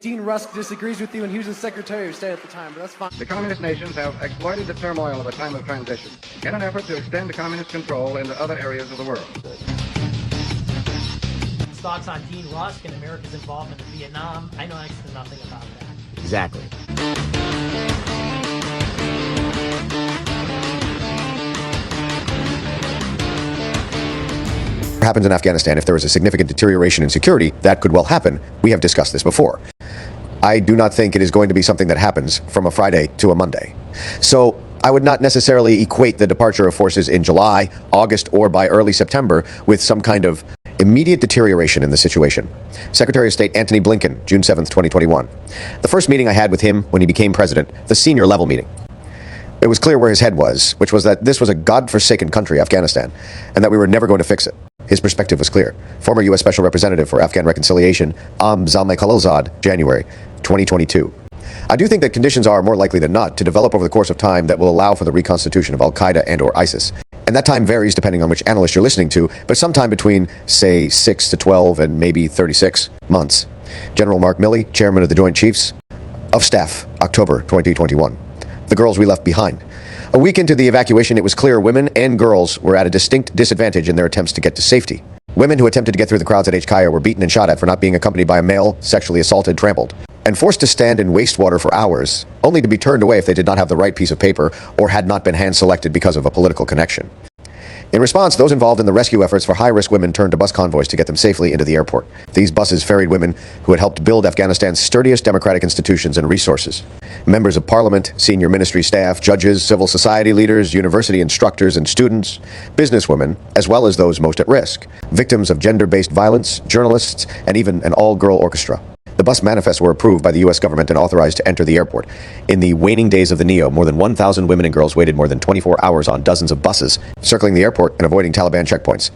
Dean Rusk disagrees with you, and he was the Secretary of State at the time, but that's fine. The communist nations have exploited the turmoil of a time of transition in an effort to extend communist control into other areas of the world. Thoughts on Dean Rusk and America's involvement in Vietnam? I know next to nothing about that. Exactly. Happens in Afghanistan if there is a significant deterioration in security, that could well happen. We have discussed this before. I do not think it is going to be something that happens from a Friday to a Monday. So I would not necessarily equate the departure of forces in July, August, or by early September with some kind of immediate deterioration in the situation. Secretary of State Antony Blinken, June 7th, 2021. The first meeting I had with him when he became president, the senior level meeting. It was clear where his head was, which was that this was a godforsaken country, Afghanistan, and that we were never going to fix it. His perspective was clear. Former U.S. Special Representative for Afghan Reconciliation, Zalmay Khalilzad, January 2022. I do think that conditions are more likely than not to develop over the course of time that will allow for the reconstitution of Al-Qaeda and or ISIS. And that time varies depending on which analyst you're listening to, but sometime between, say, 6 to 12 and maybe 36 months. General Mark Milley, Chairman of the Joint Chiefs of Staff, October 2021. The girls we left behind. A week into the evacuation, it was clear women and girls were at a distinct disadvantage in their attempts to get to safety. Women who attempted to get through the crowds at H-Kaya were beaten and shot at for not being accompanied by a male, sexually assaulted, trampled, and forced to stand in wastewater for hours, only to be turned away if they did not have the right piece of paper or had not been hand-selected because of a political connection. In response, those involved in the rescue efforts for high-risk women turned to bus convoys to get them safely into the airport. These buses ferried women who had helped build Afghanistan's sturdiest democratic institutions and resources. Members of parliament, senior ministry staff, judges, civil society leaders, university instructors and students, businesswomen, as well as those most at risk, victims of gender-based violence, journalists, and even an all-girl orchestra. The bus manifests were approved by the U.S. government and authorized to enter the airport. In the waning days of the NEO, more than 1,000 women and girls waited more than 24 hours on dozens of buses, circling the airport and avoiding Taliban checkpoints,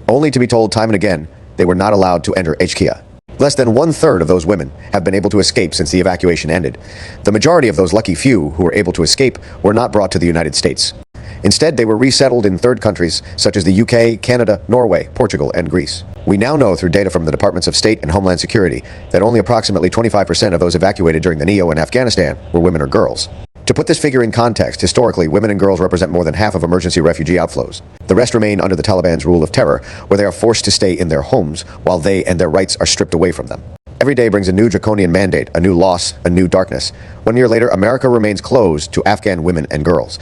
only to be told time and again they were not allowed to enter H-Kaya. Less than 1/3 of those women have been able to escape since the evacuation ended. The majority of those lucky few who were able to escape were not brought to the United States. Instead, they were resettled in third countries such as the UK, Canada, Norway, Portugal, and Greece. We now know through data from the Departments of State and Homeland Security that only approximately 25% of those evacuated during the NEO in Afghanistan were women or girls. To put this figure in context, historically, women and girls represent more than half of emergency refugee outflows. The rest remain under the Taliban's rule of terror, where they are forced to stay in their homes while they and their rights are stripped away from them. Every day brings a new draconian mandate, a new loss, a new darkness. 1 year later, America remains closed to Afghan women and girls.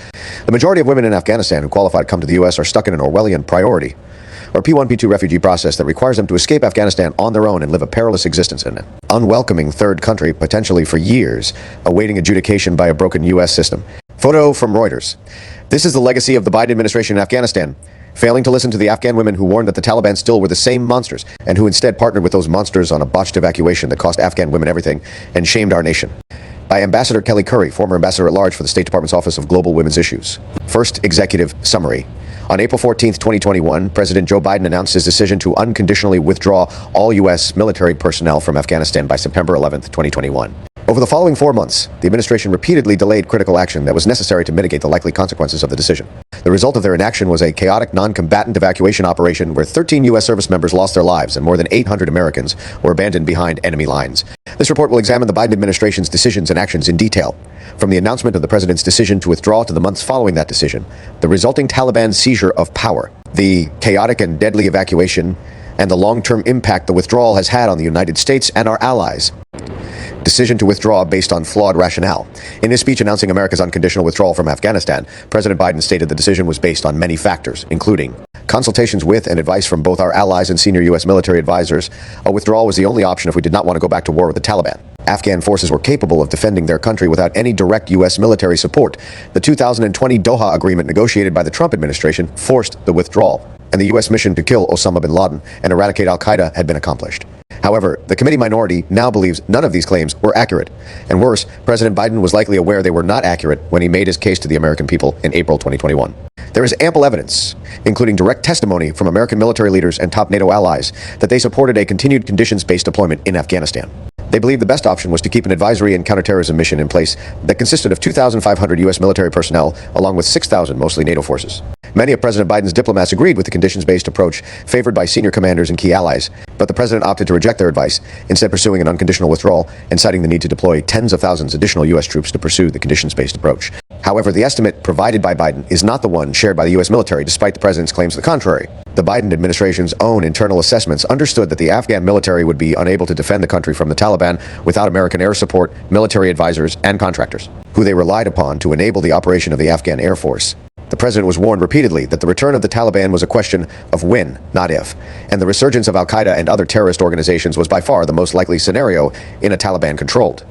The majority of women in Afghanistan who qualify to come to the U.S. are stuck in an Orwellian priority, or P1, P2 refugee process that requires them to escape Afghanistan on their own and live a perilous existence in an unwelcoming third country, potentially for years, awaiting adjudication by a broken U.S. system. Photo from Reuters. This is the legacy of the Biden administration in Afghanistan, failing to listen to the Afghan women who warned that the Taliban still were the same monsters, and who instead partnered with those monsters on a botched evacuation that cost Afghan women everything and shamed our nation. By Ambassador Kelly Curry, former Ambassador at Large for the State Department's Office of Global Women's Issues. First executive summary. On April 14, 2021, President Joe Biden announced his decision to unconditionally withdraw all U.S. military personnel from Afghanistan by September 11, 2021. Over the following 4 months, the administration repeatedly delayed critical action that was necessary to mitigate the likely consequences of the decision. The result of their inaction was a chaotic, non-combatant evacuation operation where 13 U.S. service members lost their lives and more than 800 Americans were abandoned behind enemy lines. This report will examine the Biden administration's decisions and actions in detail, from the announcement of the president's decision to withdraw to the months following that decision, the resulting Taliban seizure of power, the chaotic and deadly evacuation, and the long-term impact the withdrawal has had on the United States and our allies. Decision to withdraw based on flawed rationale. In his speech announcing America's unconditional withdrawal from Afghanistan, President Biden stated the decision was based on many factors, including consultations with and advice from both our allies and senior U.S. military advisors. A withdrawal was the only option if we did not want to go back to war with the Taliban. Afghan forces were capable of defending their country without any direct U.S. military support. The 2020 Doha Agreement negotiated by the Trump administration forced the withdrawal, and the U.S. mission to kill Osama bin Laden and eradicate Al-Qaeda had been accomplished. However, the committee minority now believes none of these claims were accurate. And worse, President Biden was likely aware they were not accurate when he made his case to the American people in April 2021. There is ample evidence, including direct testimony from American military leaders and top NATO allies, that they supported a continued conditions-based deployment in Afghanistan. They believed the best option was to keep an advisory and counterterrorism mission in place that consisted of 2,500 U.S. military personnel, along with 6,000 mostly NATO forces. Many of President Biden's diplomats agreed with the conditions-based approach favored by senior commanders and key allies, but the president opted to reject their advice, instead pursuing an unconditional withdrawal and citing the need to deploy tens of thousands additional U.S. troops to pursue the conditions-based approach. However, the estimate provided by Biden is not the one shared by the U.S. military, despite the president's claims to the contrary. The Biden administration's own internal assessments understood that the Afghan military would be unable to defend the country from the Taliban without American air support, military advisors, and contractors, who they relied upon to enable the operation of the Afghan Air Force. The president was warned repeatedly that the return of the Taliban was a question of when, not if, and the resurgence of al-Qaeda and other terrorist organizations was by far the most likely scenario in a Taliban-controlled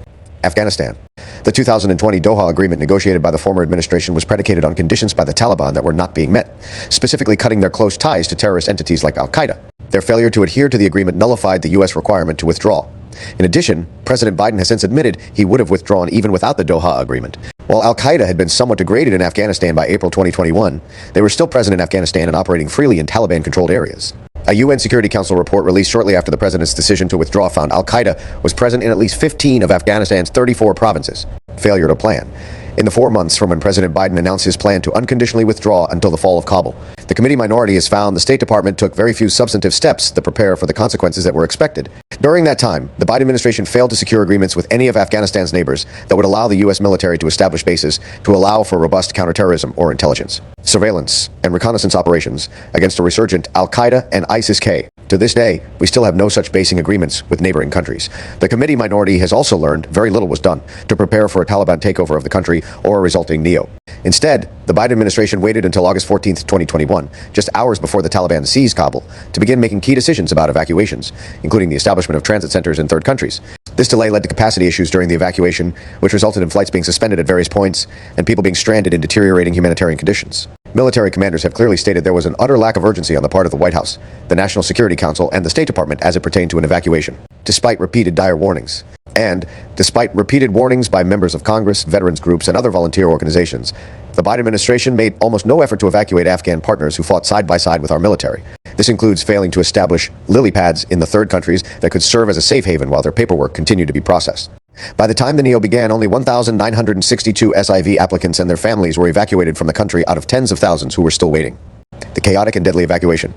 Afghanistan. The 2020 Doha Agreement negotiated by the former administration was predicated on conditions by the Taliban that were not being met, specifically cutting their close ties to terrorist entities like al-Qaeda. Their failure to adhere to the agreement nullified the U.S. requirement to withdraw. In addition, President Biden has since admitted he would have withdrawn even without the Doha Agreement. While al-Qaeda had been somewhat degraded in Afghanistan by April 2021, they were still present in Afghanistan and operating freely in Taliban-controlled areas. A UN Security Council report released shortly after the president's decision to withdraw found al-Qaeda was present in at least 15 of Afghanistan's 34 provinces. Failure to plan. In the 4 months from when President Biden announced his plan to unconditionally withdraw until the fall of Kabul, the committee minority has found the State Department took very few substantive steps to prepare for the consequences that were expected. During that time, the Biden administration failed to secure agreements with any of Afghanistan's neighbors that would allow the U.S. military to establish bases to allow for robust counterterrorism or intelligence, surveillance, and reconnaissance operations against a resurgent al-Qaeda and ISIS-K. To this day, we still have no such basing agreements with neighboring countries. The committee minority has also learned very little was done to prepare for a Taliban takeover of the country or a resulting neo. Instead, the Biden administration waited until August 14, 2021, just hours before the Taliban seized Kabul, to begin making key decisions about evacuations, including the establishment of transit centers in third countries. This delay led to capacity issues during the evacuation, which resulted in flights being suspended at various points and people being stranded in deteriorating humanitarian conditions. Military commanders have clearly stated there was an utter lack of urgency on the part of the White House, the National Security Council, and the State Department as it pertained to an evacuation, despite repeated dire warnings. And, despite repeated warnings by members of Congress, veterans groups, and other volunteer organizations, the Biden administration made almost no effort to evacuate Afghan partners who fought side by side with our military. This includes failing to establish lily pads in the third countries that could serve as a safe haven while their paperwork continued to be processed. By the time the NEO began, only 1,962 SIV applicants and their families were evacuated from the country out of tens of thousands who were still waiting. The chaotic and deadly evacuation.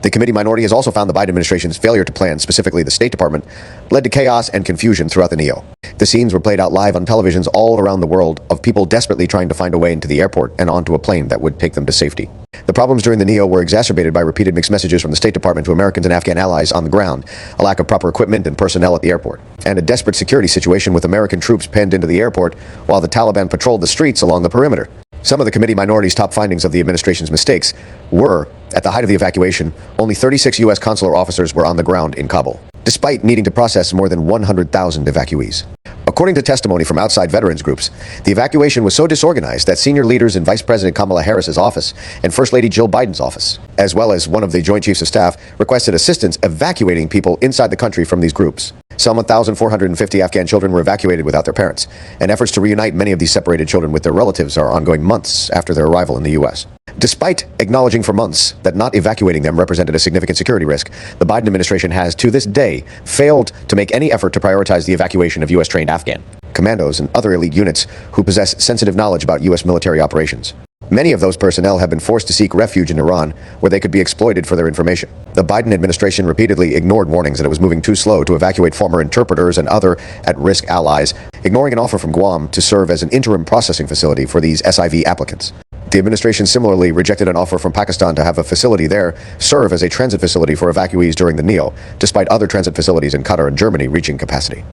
The committee minority has also found the Biden administration's failure to plan, specifically the State Department, led to chaos and confusion throughout the NEO. The scenes were played out live on televisions all around the world of people desperately trying to find a way into the airport and onto a plane that would take them to safety. The problems during the NEO were exacerbated by repeated mixed messages from the State Department to Americans and Afghan allies on the ground, a lack of proper equipment and personnel at the airport, and a desperate security situation with American troops penned into the airport while the Taliban patrolled the streets along the perimeter. Some of the committee minority's top findings of the administration's mistakes were, at the height of the evacuation, only 36 U.S. consular officers were on the ground in Kabul, despite needing to process more than 100,000 evacuees. According to testimony from outside veterans groups, the evacuation was so disorganized that senior leaders in Vice President Kamala Harris's office and First Lady Jill Biden's office, as well as one of the Joint Chiefs of Staff, requested assistance evacuating people inside the country from these groups. Some 1,450 Afghan children were evacuated without their parents, and efforts to reunite many of these separated children with their relatives are ongoing months after their arrival in the U.S. Despite acknowledging for months that not evacuating them represented a significant security risk, the Biden administration has, to this day, failed to make any effort to prioritize the evacuation of U.S.-trained Afghan commandos and other elite units who possess sensitive knowledge about U.S. military operations. Many of those personnel have been forced to seek refuge in Iran, where they could be exploited for their information. The Biden administration repeatedly ignored warnings that it was moving too slow to evacuate former interpreters and other at-risk allies, ignoring an offer from Guam to serve as an interim processing facility for these SIV applicants. The administration similarly rejected an offer from Pakistan to have a facility there serve as a transit facility for evacuees during the NEO, despite other transit facilities in Qatar and Germany reaching capacity,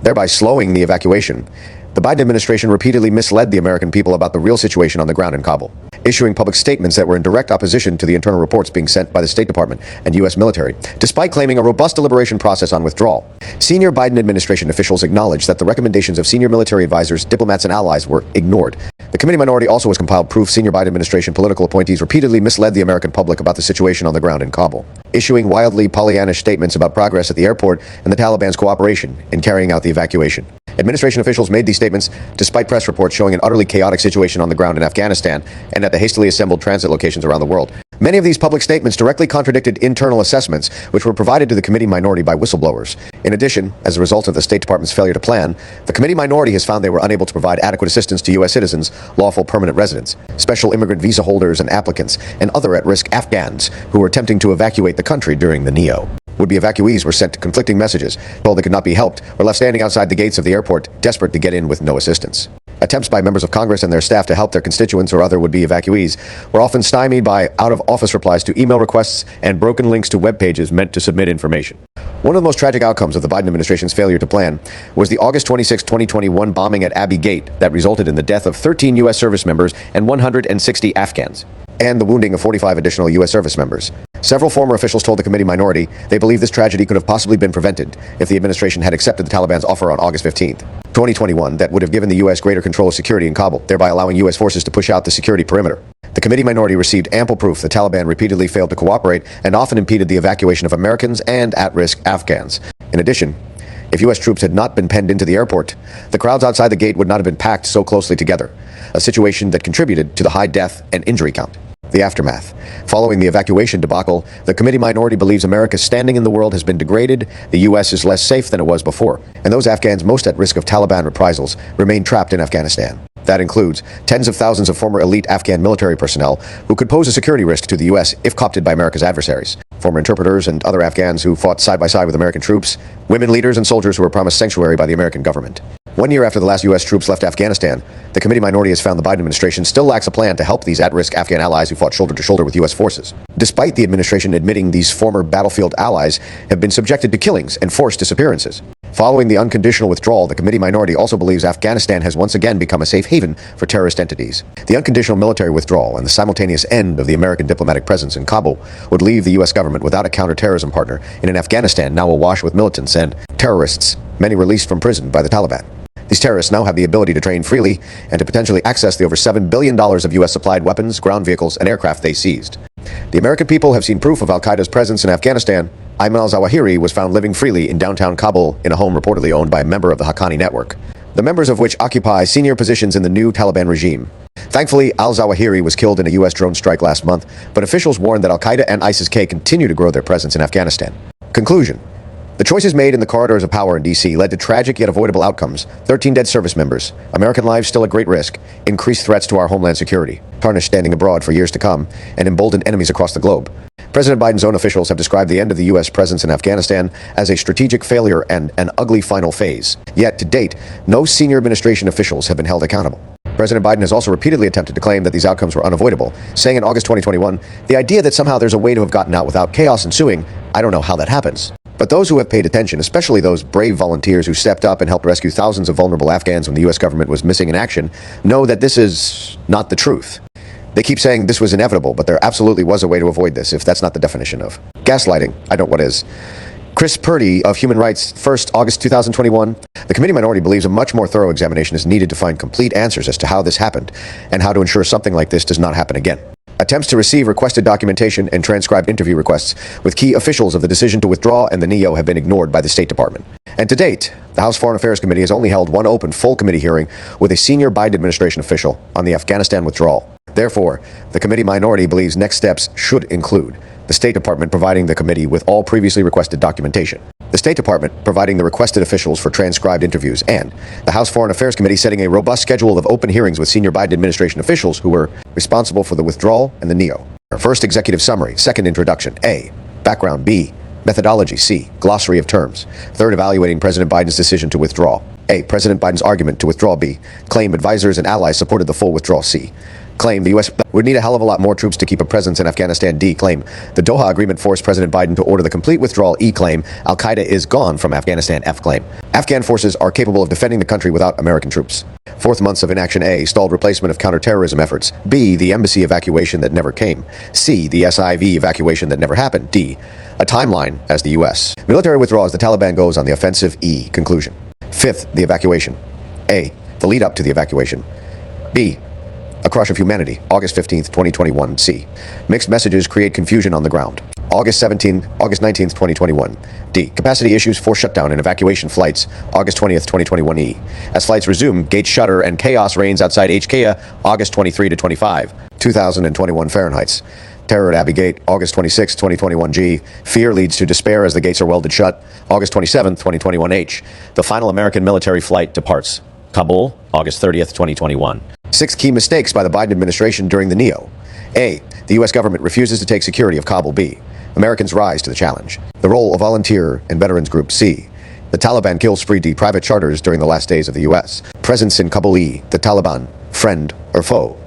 thereby slowing the evacuation. The Biden administration repeatedly misled the American people about the real situation on the ground in Kabul, issuing public statements that were in direct opposition to the internal reports being sent by the State Department and U.S. military, despite claiming a robust deliberation process on withdrawal. Senior Biden administration officials acknowledged that the recommendations of senior military advisors, diplomats, and allies were ignored. The committee minority also has compiled proof senior Biden administration political appointees repeatedly misled the American public about the situation on the ground in Kabul, issuing wildly Pollyannish statements about progress at the airport and the Taliban's cooperation in carrying out the evacuation. Administration officials made these statements despite press reports showing an utterly chaotic situation on the ground in Afghanistan and at the hastily assembled transit locations around the world. Many of these public statements directly contradicted internal assessments, which were provided to the committee minority by whistleblowers. In addition, as a result of the State Department's failure to plan, the committee minority has found they were unable to provide adequate assistance to U.S. citizens, lawful permanent residents, special immigrant visa holders and applicants, and other at-risk Afghans who were attempting to evacuate the country during the NEO. Would-be evacuees were sent conflicting messages, told they could not be helped, or left standing outside the gates of the airport, desperate to get in with no assistance. Attempts by members of Congress and their staff to help their constituents or other would-be evacuees were often stymied by out-of-office replies to email requests and broken links to web pages meant to submit information. One of the most tragic outcomes of the Biden administration's failure to plan was the August 26, 2021 bombing at Abbey Gate that resulted in the death of 13 U.S. service members and 160 Afghans, and the wounding of 45 additional U.S. service members. Several former officials told the committee minority they believe this tragedy could have possibly been prevented if the administration had accepted the Taliban's offer on August 15, 2021 that would have given the U.S. greater control of security in Kabul, thereby allowing U.S. forces to push out the security perimeter. The committee minority received ample proof the Taliban repeatedly failed to cooperate and often impeded the evacuation of Americans and at-risk Afghans. In addition, if U.S. troops had not been penned into the airport, the crowds outside the gate would not have been packed so closely together, a situation that contributed to the high death and injury count. The aftermath. Following the evacuation debacle, the committee minority believes America's standing in the world has been degraded, the U.S. is less safe than it was before, and those Afghans most at risk of Taliban reprisals remain trapped in Afghanistan. That includes tens of thousands of former elite Afghan military personnel who could pose a security risk to the U.S. if co-opted by America's adversaries, former interpreters and other Afghans who fought side by side with American troops, women leaders and soldiers who were promised sanctuary by the American government. 1 year after the last U.S. troops left Afghanistan, the committee minority has found the Biden administration still lacks a plan to help these at-risk Afghan allies who fought shoulder to shoulder with U.S. forces. Despite the administration admitting these former battlefield allies have been subjected to killings and forced disappearances. Following the unconditional withdrawal, the committee minority also believes Afghanistan has once again become a safe haven for terrorist entities. The unconditional military withdrawal and the simultaneous end of the American diplomatic presence in Kabul would leave the U.S. government without a counterterrorism partner in an Afghanistan now awash with militants and terrorists, many released from prison by the Taliban. These terrorists now have the ability to train freely and to potentially access the over $7 billion of U.S.-supplied weapons, ground vehicles, and aircraft they seized. The American people have seen proof of al-Qaeda's presence in Afghanistan. Ayman al-Zawahiri was found living freely in downtown Kabul in a home reportedly owned by a member of the Haqqani network, the members of which occupy senior positions in the new Taliban regime. Thankfully, al-Zawahiri was killed in a U.S. drone strike last month, but officials warned that al-Qaeda and ISIS-K continue to grow their presence in Afghanistan. Conclusion. The choices made in the corridors of power in D.C. led to tragic yet avoidable outcomes: 13 dead service members, American lives still at great risk, increased threats to our homeland security, tarnished standing abroad for years to come, and emboldened enemies across the globe. President Biden's own officials have described the end of the U.S. presence in Afghanistan as a strategic failure and an ugly final phase. Yet, to date, no senior administration officials have been held accountable. President Biden has also repeatedly attempted to claim that these outcomes were unavoidable, saying in August 2021, the idea that somehow there's a way to have gotten out without chaos ensuing, I don't know how that happens. But those who have paid attention, especially those brave volunteers who stepped up and helped rescue thousands of vulnerable Afghans when the U.S. government was missing in action, know that this is not the truth. They keep saying this was inevitable, but there absolutely was a way to avoid this, if that's not the definition of gaslighting. I don't know what is. Chris Purdy of Human Rights First, August 2021. The committee minority believes a much more thorough examination is needed to find complete answers as to how this happened and how to ensure something like this does not happen again. Attempts to receive requested documentation and transcribed interview requests with key officials of the decision to withdraw and the NEO have been ignored by the State Department. And to date, the House Foreign Affairs Committee has only held one open full committee hearing with a senior Biden administration official on the Afghanistan withdrawal. Therefore, the committee minority believes next steps should include the State Department providing the committee with all previously requested documentation, the State Department providing the requested officials for transcribed interviews, and the House Foreign Affairs Committee setting a robust schedule of open hearings with senior Biden administration officials who were responsible for the withdrawal and the NEO. First, executive summary. Second, introduction. A. Background. B. Methodology. C. Glossary of terms. Third, evaluating President Biden's decision to withdraw. A. President Biden's argument to withdraw. B. Claim advisors and allies supported the full withdrawal. C. Claim the U.S. would need a hell of a lot more troops to keep a presence in Afghanistan. D. Claim the Doha Agreement forced President Biden to order the complete withdrawal. E. Claim al-Qaeda is gone from Afghanistan. F. Claim Afghan forces are capable of defending the country without American troops. Fourth, months of inaction. A. Stalled replacement of counterterrorism efforts. B. The embassy evacuation that never came. C. The SIV evacuation that never happened. D. A timeline as the U.S. military withdrawal as the Taliban goes on the offensive. E. Conclusion. Fifth, the evacuation. A. The lead up to the evacuation. B. A crush of humanity, August 15th, 2021. C. Mixed messages create confusion on the ground. August 19th, 2021. D. Capacity issues force shutdown and evacuation flights, August 20th, 2021. E. As flights resume, gates shutter and chaos reigns outside HKA, August 23 to 25, 2021 Fahrenheit. Terror at Abbey Gate, August 26, 2021 G. Fear leads to despair as the gates are welded shut, August 27, 2021 H. The final American military flight departs. Kabul, August 30th, 2021. 6 key mistakes by the Biden administration during the NEO. A. The U.S. government refuses to take security of Kabul. B. Americans rise to the challenge. The role of volunteer and veterans group. C. The Taliban kill spree D. Private charters during the last days of the U.S. Presence in Kabul. E. The Taliban, friend or foe.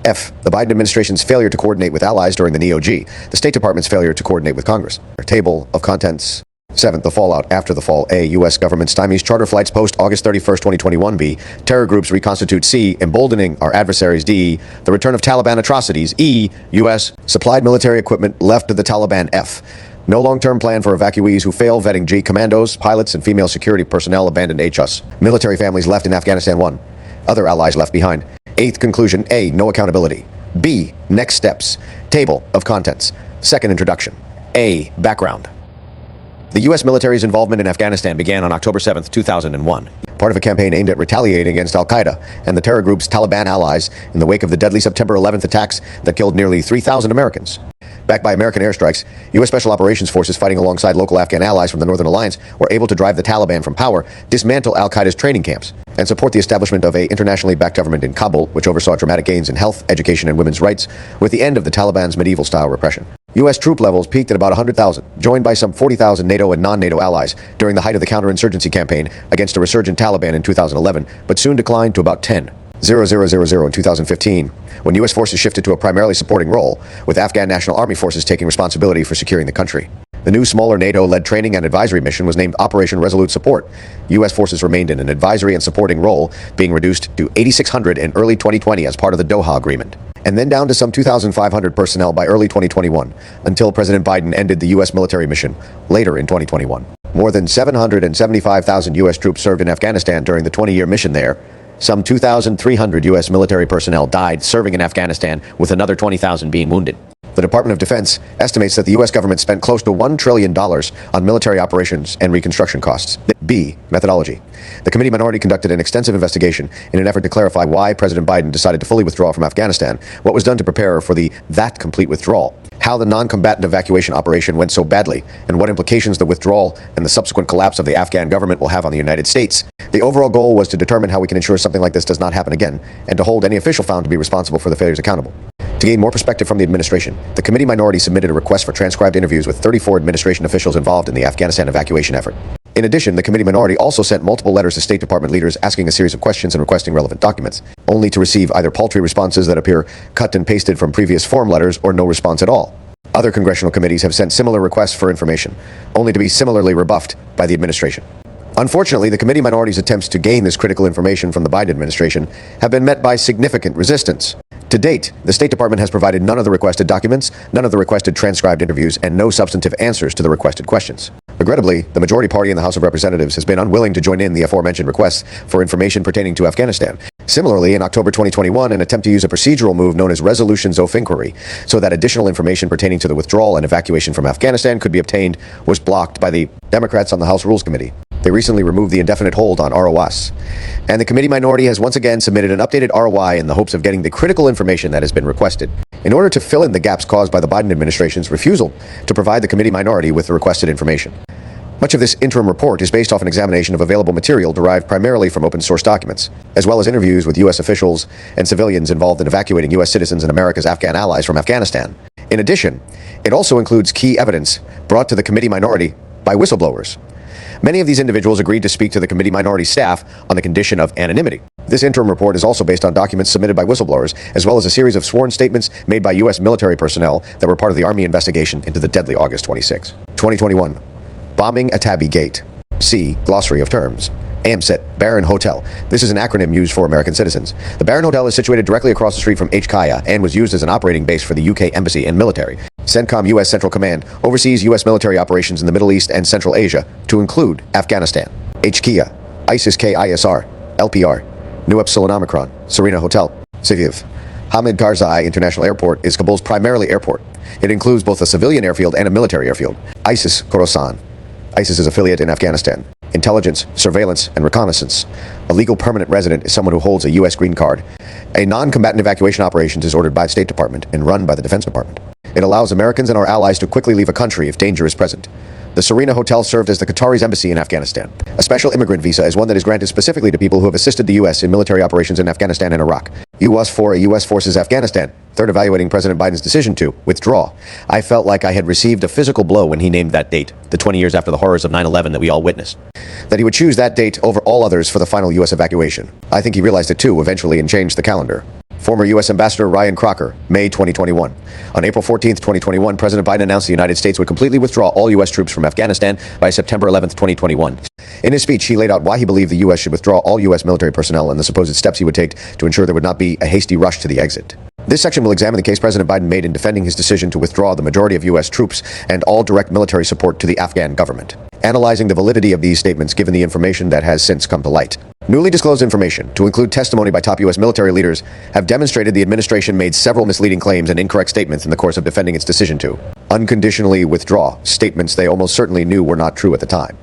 F. The Biden administration's failure to coordinate with allies during the NEO. G. The State Department's failure to coordinate with Congress. Table of contents. 7. The fallout after the fall. A. U.S. government stymies charter flights post August 31st, 2021. B. Terror groups reconstitute. C. Emboldening our adversaries. D. The return of Taliban atrocities. E. U.S. supplied military equipment left to the Taliban. F. No long-term plan for evacuees who fail vetting. G. Commandos, pilots, and female security personnel abandoned. H. Us. Military families left in Afghanistan. 1. Other allies left behind. 8th conclusion. A. No accountability. B. Next steps. Table of contents. Second introduction. A. Background. The U.S. military's involvement in Afghanistan began on October 7, 2001, part of a campaign aimed at retaliating against al-Qaeda and the terror group's Taliban allies in the wake of the deadly September 11th attacks that killed nearly 3,000 Americans. Backed by American airstrikes, U.S. Special Operations Forces fighting alongside local Afghan allies from the Northern Alliance were able to drive the Taliban from power, dismantle al-Qaeda's training camps, and support the establishment of an internationally backed government in Kabul, which oversaw dramatic gains in health, education, and women's rights, with the end of the Taliban's medieval-style repression. U.S. troop levels peaked at about 100,000, joined by some 40,000 NATO and non-NATO allies during the height of the counterinsurgency campaign against a resurgent Taliban in 2011, but soon declined to about 10,000 in 2015, when U.S. forces shifted to a primarily supporting role, with Afghan National Army forces taking responsibility for securing the country. The new, smaller NATO-led training and advisory mission was named Operation Resolute Support. U.S. forces remained in an advisory and supporting role, being reduced to 8,600 in early 2020 as part of the Doha Agreement, and then down to some 2,500 personnel by early 2021, until President Biden ended the U.S. military mission later in 2021. More than 775,000 U.S. troops served in Afghanistan during the 20-year mission there. Some 2,300 U.S. military personnel died serving in Afghanistan, with another 20,000 being wounded. The Department of Defense estimates that the U.S. government spent close to $1 trillion on military operations and reconstruction costs. B. Methodology. The committee minority conducted an extensive investigation in an effort to clarify why President Biden decided to fully withdraw from Afghanistan, what was done to prepare for that complete withdrawal, how the non-combatant evacuation operation went so badly, and what implications the withdrawal and the subsequent collapse of the Afghan government will have on the United States. The overall goal was to determine how we can ensure something like this does not happen again, and to hold any official found to be responsible for the failures accountable. To gain more perspective from the administration, the committee minority submitted a request for transcribed interviews with 34 administration officials involved in the Afghanistan evacuation effort. In addition, the committee minority also sent multiple letters to State Department leaders asking a series of questions and requesting relevant documents, only to receive either paltry responses that appear cut and pasted from previous form letters or no response at all. Other congressional committees have sent similar requests for information, only to be similarly rebuffed by the administration. Unfortunately, the committee minority's attempts to gain this critical information from the Biden administration have been met by significant resistance. To date, the State Department has provided none of the requested documents, none of the requested transcribed interviews, and no substantive answers to the requested questions. Regrettably, the majority party in the House of Representatives has been unwilling to join in the aforementioned requests for information pertaining to Afghanistan. Similarly, in October 2021, an attempt to use a procedural move known as Resolutions of Inquiry, so that additional information pertaining to the withdrawal and evacuation from Afghanistan could be obtained, was blocked by the Democrats on the House Rules Committee. They recently removed the indefinite hold on ROS. And the committee minority has once again submitted an updated ROI in the hopes of getting the critical information that has been requested, in order to fill in the gaps caused by the Biden administration's refusal to provide the committee minority with the requested information. Much of this interim report is based off an examination of available material derived primarily from open source documents, as well as interviews with U.S. officials and civilians involved in evacuating U.S. citizens and America's Afghan allies from Afghanistan. In addition, it also includes key evidence brought to the committee minority by whistleblowers. Many of these individuals agreed to speak to the committee minority staff on the condition of anonymity. This interim report is also based on documents submitted by whistleblowers, as well as a series of sworn statements made by U.S. military personnel that were part of the Army investigation into the deadly August 26, 2021. Bombing at Abbey Gate. See Glossary of Terms. AMSIT, Barron Hotel. This is an acronym used for American citizens. The Barron Hotel is situated directly across the street from HKIA and was used as an operating base for the UK Embassy and military. CENTCOM U.S. Central Command oversees U.S. military operations in the Middle East and Central Asia, to include Afghanistan. HKIA, ISIS-K ISR, LPR, New Epsilon Omicron, Serena Hotel, Siviv. Hamid Karzai International Airport is Kabul's primarily airport. It includes both a civilian airfield and a military airfield. ISIS Khorasan. ISIS is affiliate in Afghanistan. intelligence, surveillance, and reconnaissance. A legal permanent resident is someone who holds a U.S. green card. A non-combatant evacuation operations is ordered by the State Department and run by the Defense Department. It allows Americans and our allies to quickly leave a country if danger is present. The Serena Hotel served as the Qatari's embassy in Afghanistan. A special immigrant visa is one that is granted specifically to people who have assisted the U.S. in military operations in Afghanistan and Iraq. U.S. for a U.S. Forces Afghanistan. Third, evaluating President Biden's decision to withdraw. I felt like I had received a physical blow when he named that date, the 20 years after the horrors of 9/11 that we all witnessed. That he would choose that date over all others for the final U.S. evacuation. I think he realized it too, eventually, and changed the calendar. Former U.S. Ambassador Ryan Crocker, May 2021. On April 14, 2021, President Biden announced the United States would completely withdraw all U.S. troops from Afghanistan by September 11, 2021. In his speech, he laid out why he believed the U.S. should withdraw all U.S. military personnel and the supposed steps he would take to ensure there would not be a hasty rush to the exit. This section will examine the case President Biden made in defending his decision to withdraw the majority of U.S. troops and all direct military support to the Afghan government, analyzing the validity of these statements given the information that has since come to light. Newly disclosed information, to include testimony by top U.S. military leaders, have demonstrated the administration made several misleading claims and incorrect statements in the course of defending its decision to unconditionally withdraw, statements they almost certainly knew were not true at the time.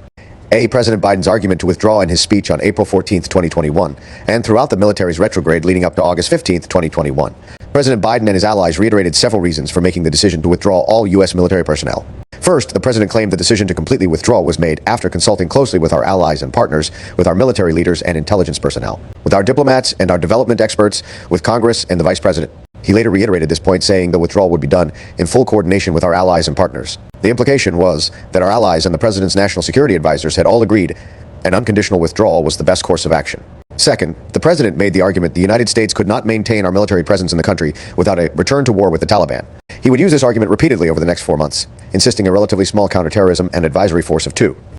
President Biden's argument to withdraw in his speech on April 14, 2021, and throughout the military's retrograde leading up to August 15, 2021. President Biden and his allies reiterated several reasons for making the decision to withdraw all U.S. military personnel. First, the president claimed the decision to completely withdraw was made after consulting closely with our allies and partners, with our military leaders and intelligence personnel, with our diplomats and our development experts, with Congress and the vice president. He later reiterated this point, saying the withdrawal would be done in full coordination with our allies and partners. The implication was that our allies and the president's national security advisors had all agreed an unconditional withdrawal was the best course of action. Second, the president made the argument the United States could not maintain our military presence in the country without a return to war with the Taliban. He would use this argument repeatedly over the next 4 months, insisting a relatively small counterterrorism and advisory force of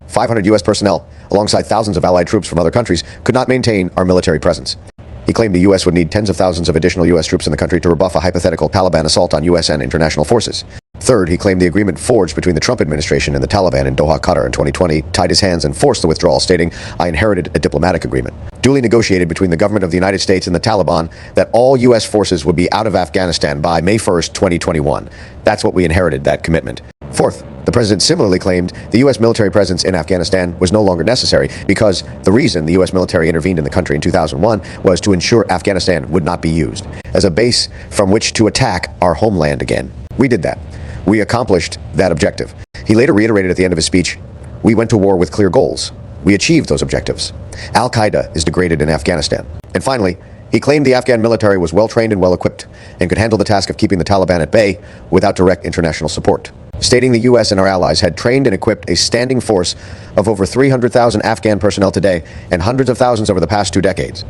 500 U.S. personnel, alongside thousands of allied troops from other countries, could not maintain our military presence. He claimed the U.S. would need tens of thousands of additional U.S. troops in the country to rebuff a hypothetical Taliban assault on U.S. and international forces. Third, he claimed the agreement forged between the Trump administration and the Taliban in Doha, Qatar in 2020 tied his hands and forced the withdrawal, stating, "I inherited a diplomatic agreement, duly negotiated between the government of the United States and the Taliban, that all U.S. forces would be out of Afghanistan by May 1st, 2021. That's what we inherited, that commitment." Fourth, the president similarly claimed the U.S. military presence in Afghanistan was no longer necessary because the reason the U.S. military intervened in the country in 2001 was to ensure Afghanistan would not be used as a base from which to attack our homeland again. We did that. We accomplished that objective. He later reiterated at the end of his speech, "We went to war with clear goals. We achieved those objectives. Al-Qaeda is degraded in Afghanistan." And finally, he claimed the Afghan military was well-trained and well-equipped and could handle the task of keeping the Taliban at bay without direct international support, stating the U.S. and our allies had trained and equipped a standing force of over 300,000 Afghan personnel today and hundreds of thousands over the past 2 decades.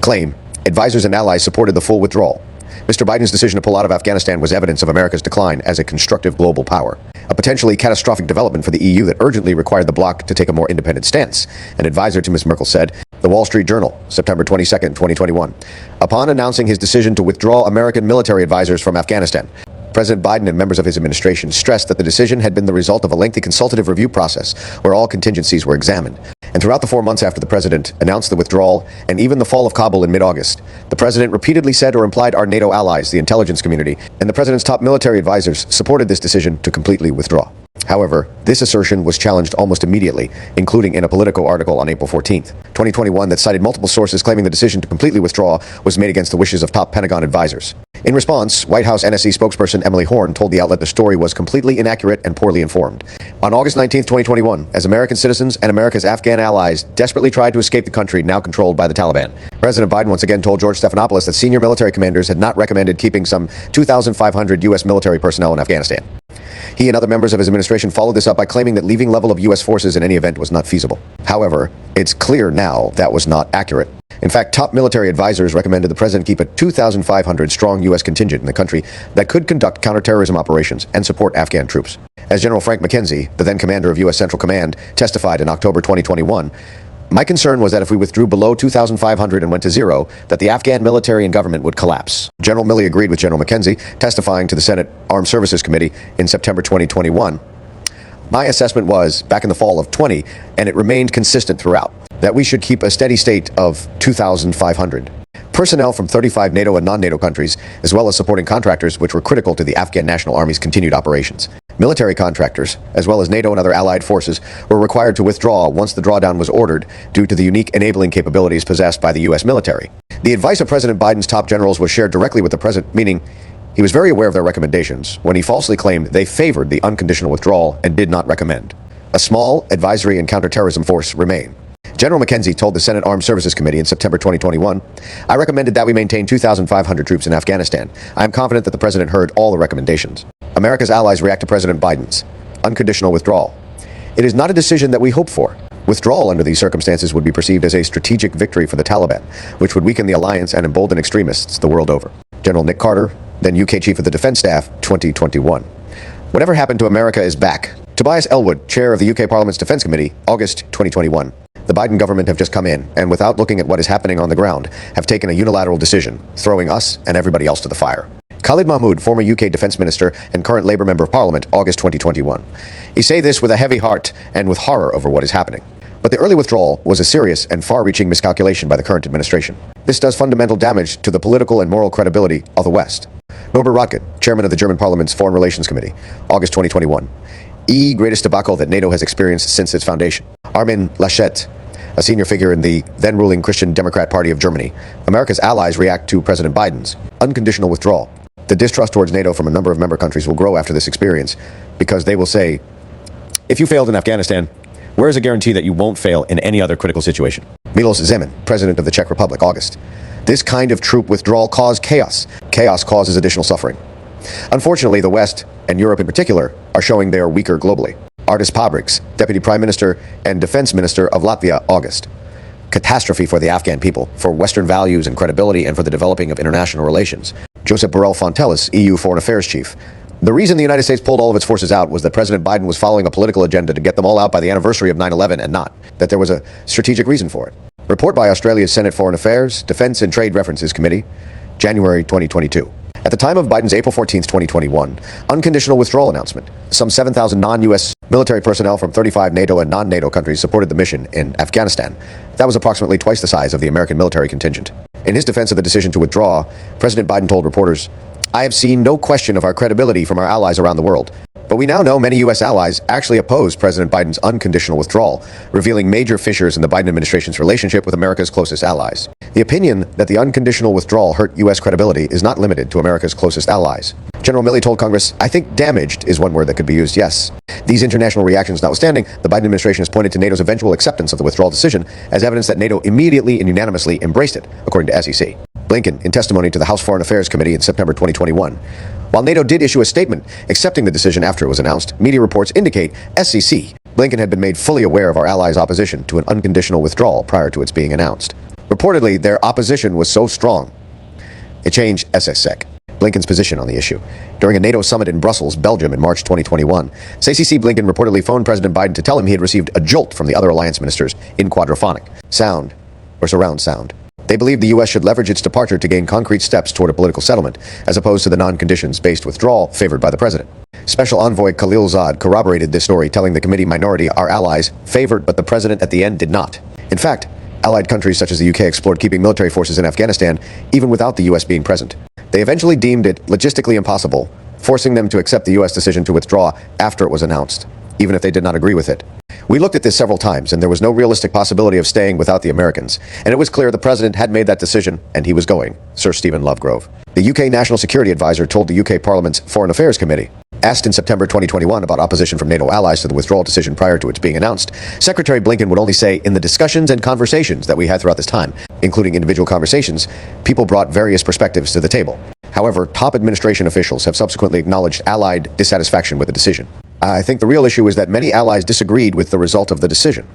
Claim advisors and allies supported the full withdrawal. Mr. Biden's decision to pull out of Afghanistan was evidence of America's decline as a constructive global power, a potentially catastrophic development for the EU that urgently required the bloc to take a more independent stance, an advisor to Ms. Merkel said. The Wall Street Journal, September 22, 2021. Upon announcing his decision to withdraw American military advisors from Afghanistan, President Biden and members of his administration stressed that the decision had been the result of a lengthy consultative review process where all contingencies were examined. And throughout the 4 months after the president announced the withdrawal and even the fall of Kabul in mid-August, the president repeatedly said or implied our NATO allies, the intelligence community, and the president's top military advisors supported this decision to completely withdraw. However, this assertion was challenged almost immediately, including in a Politico article on April 14th, 2021 that cited multiple sources claiming the decision to completely withdraw was made against the wishes of top Pentagon advisors. In response, White House NSC spokesperson Emily Horn told the outlet the story was completely inaccurate and poorly informed. On August 19, 2021, as American citizens and America's Afghan allies desperately tried to escape the country now controlled by the Taliban, President Biden once again told George Stephanopoulos that senior military commanders had not recommended keeping some 2,500 U.S. military personnel in Afghanistan. He and other members of his administration followed this up by claiming that leaving level of U.S. forces in any event was not feasible. However, it's clear now that was not accurate. In fact, top military advisors recommended the president keep a 2,500 strong U.S. contingent in the country that could conduct counterterrorism operations and support Afghan troops. As General Frank McKenzie, the then commander of U.S. Central Command, testified in October 2021, "My concern was that if we withdrew below 2,500 and went to zero, that the Afghan military and government would collapse." General Milley agreed with General McKenzie, testifying to the Senate Armed Services Committee in September 2021. "My assessment was, back in the fall of 20, and it remained consistent throughout, that we should keep a steady state of 2,500. Personnel from 35 NATO and non-NATO countries, as well as supporting contractors which were critical to the Afghan National Army's continued operations. Military contractors, as well as NATO and other allied forces, were required to withdraw once the drawdown was ordered due to the unique enabling capabilities possessed by the U.S. military. The advice of President Biden's top generals was shared directly with the president, meaning he was very aware of their recommendations when he falsely claimed they favored the unconditional withdrawal and did not recommend. A small advisory and counterterrorism force remain. General McKenzie told the Senate Armed Services Committee in September 2021, "I recommended that we maintain 2,500 troops in Afghanistan. I am confident that the president heard all the recommendations. America's allies react to President Biden's unconditional withdrawal. It is not a decision that we hope for. Withdrawal under these circumstances would be perceived as a strategic victory for the Taliban, which would weaken the alliance and embolden extremists the world over." General Nick Carter, then UK Chief of the Defense Staff, 2021. Whatever happened to America is back. Tobias Ellwood, Chair of the UK Parliament's Defense Committee, August 2021. The Biden government have just come in, and without looking at what is happening on the ground, have taken a unilateral decision, throwing us and everybody else to the fire. Khalid Mahmood, former UK Defence Minister and current Labour Member of Parliament, August 2021. He say this with a heavy heart and with horror over what is happening. But the early withdrawal was a serious and far-reaching miscalculation by the current administration. This does fundamental damage to the political and moral credibility of the West. Norbert Röttgen, Chairman of the German Parliament's Foreign Relations Committee, August 2021. Greatest debacle that NATO has experienced since its foundation. Armin Laschet, a senior figure in the then-ruling Christian Democrat Party of Germany. America's allies react to President Biden's unconditional withdrawal. The distrust towards NATO from a number of member countries will grow after this experience because they will say, if you failed in Afghanistan, where is a guarantee that you won't fail in any other critical situation? Milos Zeman, President of the Czech Republic, August. This kind of troop withdrawal caused chaos. Chaos causes additional suffering. Unfortunately, the West, and Europe in particular, are showing they are weaker globally. Artis Pabriks, Deputy Prime Minister and Defense Minister of Latvia, August. Catastrophe for the Afghan people, for Western values and credibility, and for the developing of international relations. Josep Borrell Fontelles, EU Foreign Affairs Chief. The reason the United States pulled all of its forces out was that President Biden was following a political agenda to get them all out by the anniversary of 9/11 and not, that there was a strategic reason for it. Report by Australia's Senate Foreign Affairs, Defense and Trade References Committee, January 2022. At the time of Biden's April 14, 2021, unconditional withdrawal announcement, some 7,000 non-U.S. military personnel from 35 NATO and non-NATO countries supported the mission in Afghanistan. That was approximately twice the size of the American military contingent. In his defense of the decision to withdraw, President Biden told reporters, "I have seen no question of our credibility from our allies around the world. But we now know many U.S. allies actually oppose President Biden's unconditional withdrawal, revealing major fissures in the Biden administration's relationship with America's closest allies. The opinion that the unconditional withdrawal hurt U.S. credibility is not limited to America's closest allies." General Milley told Congress, "I think damaged is one word that could be used, yes. These international reactions notwithstanding, the Biden administration has pointed to NATO's eventual acceptance of the withdrawal decision as evidence that NATO immediately and unanimously embraced it, according to SEC. Blinken, in testimony to the House Foreign Affairs Committee in September 2021. While NATO did issue a statement accepting the decision after it was announced, media reports indicate SEC, Blinken had been made fully aware of our allies' opposition to an unconditional withdrawal prior to its being announced. Reportedly, their opposition was so strong, it changed SSSEC, Blinken's position on the issue. During a NATO summit in Brussels, Belgium in March 2021, SACC Blinken reportedly phoned President Biden to tell him he had received a jolt from the other alliance ministers in quadraphonic sound, or surround sound. They believed the U.S. should leverage its departure to gain concrete steps toward a political settlement, as opposed to the non-conditions-based withdrawal favored by the president. Special Envoy Khalil Zad corroborated this story, telling the committee minority our allies favored, but the president at the end did not. In fact, allied countries such as the UK explored keeping military forces in Afghanistan, even without the U.S. being present. They eventually deemed it logistically impossible, forcing them to accept the U.S. decision to withdraw after it was announced, even if they did not agree with it. We looked at this several times, and there was no realistic possibility of staying without the Americans. And it was clear the president had made that decision, and he was going, Sir Stephen Lovegrove. The UK National Security Advisor told the UK Parliament's Foreign Affairs Committee. Asked in September 2021 about opposition from NATO allies to the withdrawal decision prior to its being announced, Secretary Blinken would only say, in the discussions and conversations that we had throughout this time, including individual conversations, people brought various perspectives to the table. However, top administration officials have subsequently acknowledged Allied dissatisfaction with the decision. I think the real issue is that many allies disagreed with the result of the decision,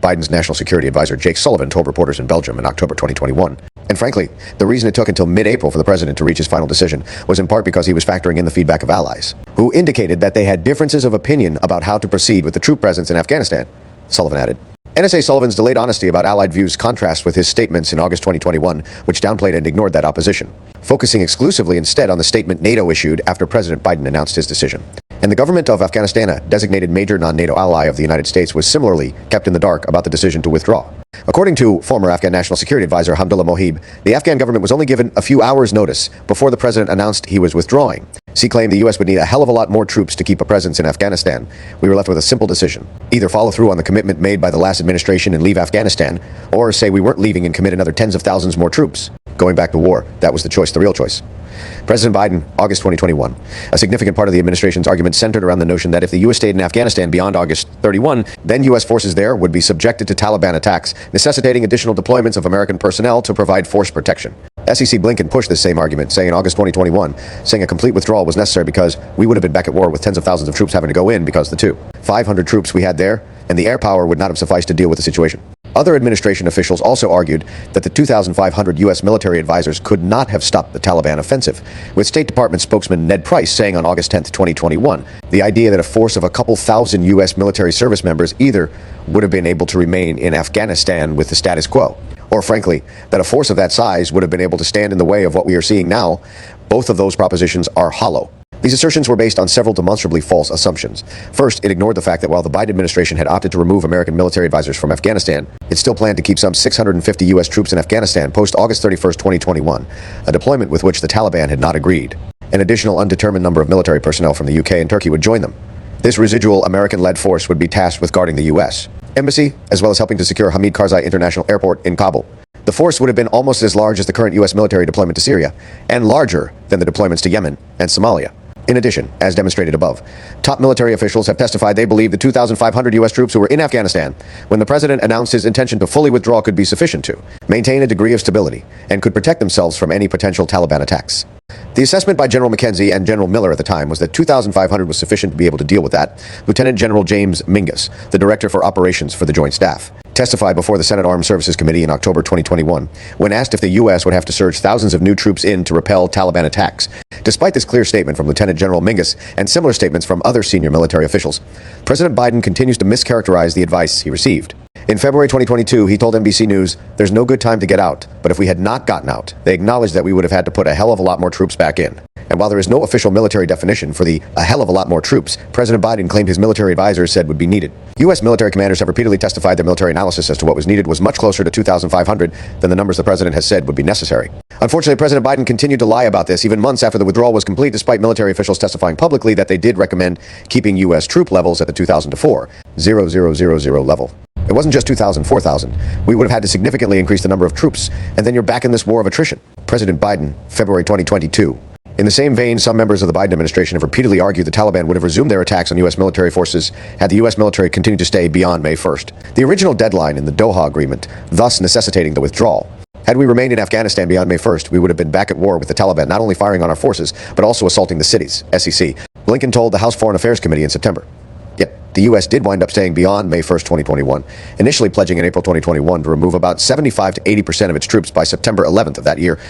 Biden's National Security Advisor Jake Sullivan told reporters in Belgium in October 2021. And frankly, the reason it took until mid-April for the president to reach his final decision was in part because he was factoring in the feedback of allies, who indicated that they had differences of opinion about how to proceed with the troop presence in Afghanistan, Sullivan added. NSA Sullivan's delayed honesty about Allied views contrasts with his statements in August 2021, which downplayed and ignored that opposition, focusing exclusively instead on the statement NATO issued after President Biden announced his decision. And the government of Afghanistan, a designated major non-NATO ally of the United States, was similarly kept in the dark about the decision to withdraw. According to former Afghan National Security Advisor Hamdullah Mohib, the Afghan government was only given a few hours' notice before the president announced he was withdrawing. He claimed the U.S. would need a hell of a lot more troops to keep a presence in Afghanistan. We were left with a simple decision. Either follow through on the commitment made by the last administration and leave Afghanistan, or say we weren't leaving and commit another tens of thousands more troops. Going back to war, that was the choice, the real choice. President Biden, August 2021. A significant part of the administration's argument centered around the notion that if the U.S. stayed in Afghanistan beyond August 31, then U.S. forces there would be subjected to Taliban attacks, necessitating additional deployments of American personnel to provide force protection. SEC Blinken pushed this same argument, saying in August 2021, saying a complete withdrawal was necessary because we would have been back at war with tens of thousands of troops having to go in because of the 500 troops we had there, and the air power would not have sufficed to deal with the situation. Other administration officials also argued that the 2,500 U.S. military advisors could not have stopped the Taliban offensive, with State Department spokesman Ned Price saying on August 10, 2021, the idea that a force of a couple thousand U.S. military service members either would have been able to remain in Afghanistan with the status quo, or frankly, that a force of that size would have been able to stand in the way of what we are seeing now, both of those propositions are hollow. These assertions were based on several demonstrably false assumptions. First, it ignored the fact that while the Biden administration had opted to remove American military advisors from Afghanistan, it still planned to keep some 650 U.S. troops in Afghanistan post-August 31, 2021, a deployment with which the Taliban had not agreed. An additional undetermined number of military personnel from the UK and Turkey would join them. This residual American-led force would be tasked with guarding the U.S. embassy, as well as helping to secure Hamid Karzai International Airport in Kabul. The force would have been almost as large as the current U.S. military deployment to Syria, and larger than the deployments to Yemen and Somalia. In addition, as demonstrated above, top military officials have testified they believe the 2,500 U.S. troops who were in Afghanistan when the president announced his intention to fully withdraw could be sufficient to maintain a degree of stability and could protect themselves from any potential Taliban attacks. The assessment by General McKenzie and General Miller at the time was that 2,500 was sufficient to be able to deal with that. Lieutenant General James Mingus, the Director for Operations for the Joint Staff, testified before the Senate Armed Services Committee in October 2021 when asked if the U.S. would have to surge thousands of new troops in to repel Taliban attacks. Despite this clear statement from Lieutenant General Mingus and similar statements from other senior military officials, President Biden continues to mischaracterize the advice he received. In February 2022, he told NBC News, "There's no good time to get out, but if we had not gotten out, they acknowledged that we would have had to put a hell of a lot more troops back in." And while there is no official military definition for the "a hell of a lot more troops" President Biden claimed his military advisors said would be needed, U.S. military commanders have repeatedly testified their military analysis as to what was needed was much closer to 2,500 than the numbers the president has said would be necessary. Unfortunately, President Biden continued to lie about this even months after the withdrawal was complete, despite military officials testifying publicly that they did recommend keeping U.S. troop levels at the 2004 0000 level. It wasn't just 2,000, 4,000. We would have had to significantly increase the number of troops, and then you're back in this war of attrition. President Biden, February 2022. In the same vein, some members of the Biden administration have repeatedly argued the Taliban would have resumed their attacks on U.S. military forces had the U.S. military continued to stay beyond May 1st. The original deadline in the Doha Agreement, thus necessitating the withdrawal. Had we remained in Afghanistan beyond May 1st, we would have been back at war with the Taliban, not only firing on our forces, but also assaulting the cities, SEC. Blinken told the House Foreign Affairs Committee in September. Yet, the U.S. did wind up staying beyond May 1st, 2021, initially pledging in April 2021 to remove about 75 to 80% of its troops by September 11th of that year,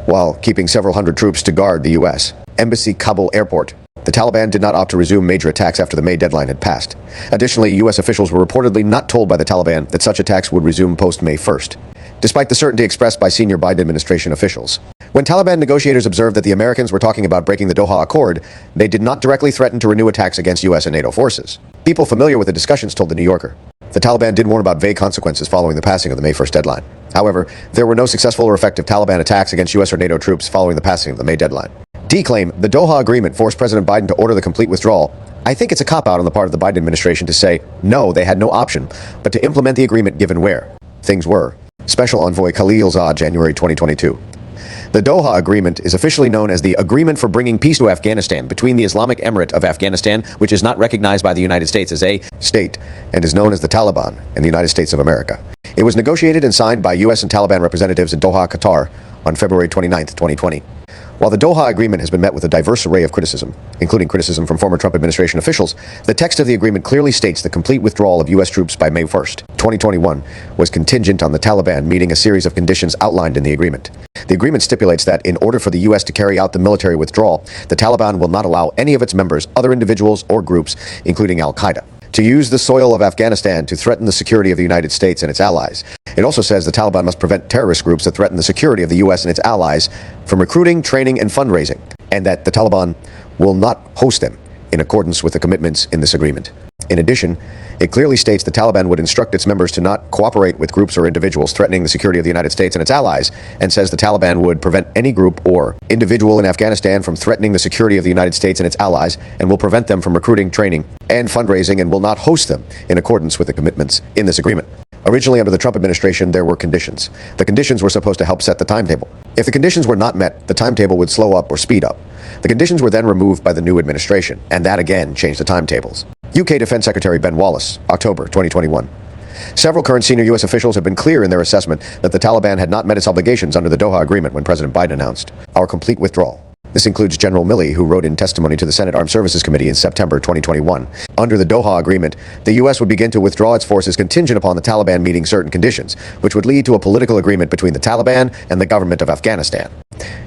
while keeping several hundred troops to guard the U.S. Embassy Kabul Airport. The Taliban did not opt to resume major attacks after the May deadline had passed. Additionally, U.S. officials were reportedly not told by the Taliban that such attacks would resume post-May 1st, despite the certainty expressed by senior Biden administration officials. When Taliban negotiators observed that the Americans were talking about breaking the Doha Accord, they did not directly threaten to renew attacks against U.S. and NATO forces. People familiar with the discussions told The New Yorker. The Taliban did warn about vague consequences following the passing of the May 1st deadline. However, there were no successful or effective Taliban attacks against U.S. or NATO troops following the passing of the May deadline. D claimed the Doha Agreement forced President Biden to order the complete withdrawal. I think it's a cop-out on the part of the Biden administration to say, no, they had no option, but to implement the agreement given where things were. Special Envoy Khalil Zad, January 2022. The Doha Agreement is officially known as the Agreement for Bringing Peace to Afghanistan between the Islamic Emirate of Afghanistan, which is not recognized by the United States as a state, and is known as the Taliban and the United States of America. It was negotiated and signed by U.S. and Taliban representatives in Doha, Qatar, on February 29, 2020. While the Doha Agreement has been met with a diverse array of criticism, including criticism from former Trump administration officials, the text of the agreement clearly states the complete withdrawal of U.S. troops by May 1st, 2021, was contingent on the Taliban meeting a series of conditions outlined in the agreement. The agreement stipulates that in order for the U.S. to carry out the military withdrawal, the Taliban will not allow any of its members, other individuals or groups, including al-Qaeda, to use the soil of Afghanistan to threaten the security of the United States and its allies. It also says the Taliban must prevent terrorist groups that threaten the security of the U.S. and its allies from recruiting, training, and fundraising, and that the Taliban will not host them in accordance with the commitments in this agreement. In addition, it clearly states the Taliban would instruct its members to not cooperate with groups or individuals threatening the security of the United States and its allies, and says the Taliban would prevent any group or individual in Afghanistan from threatening the security of the United States and its allies, and will prevent them from recruiting, training, and fundraising, and will not host them in accordance with the commitments in this agreement. Originally, under the Trump administration, there were conditions. The conditions were supposed to help set the timetable. If the conditions were not met, the timetable would slow up or speed up. The conditions were then removed by the new administration, and that again changed the timetables. UK Defense Secretary Ben Wallace, October 2021. Several current senior U.S. officials have been clear in their assessment that the Taliban had not met its obligations under the Doha Agreement when President Biden announced our complete withdrawal. This includes General Milley, who wrote in testimony to the Senate Armed Services Committee in September 2021. Under the Doha Agreement, the U.S. would begin to withdraw its forces contingent upon the Taliban meeting certain conditions, which would lead to a political agreement between the Taliban and the government of Afghanistan.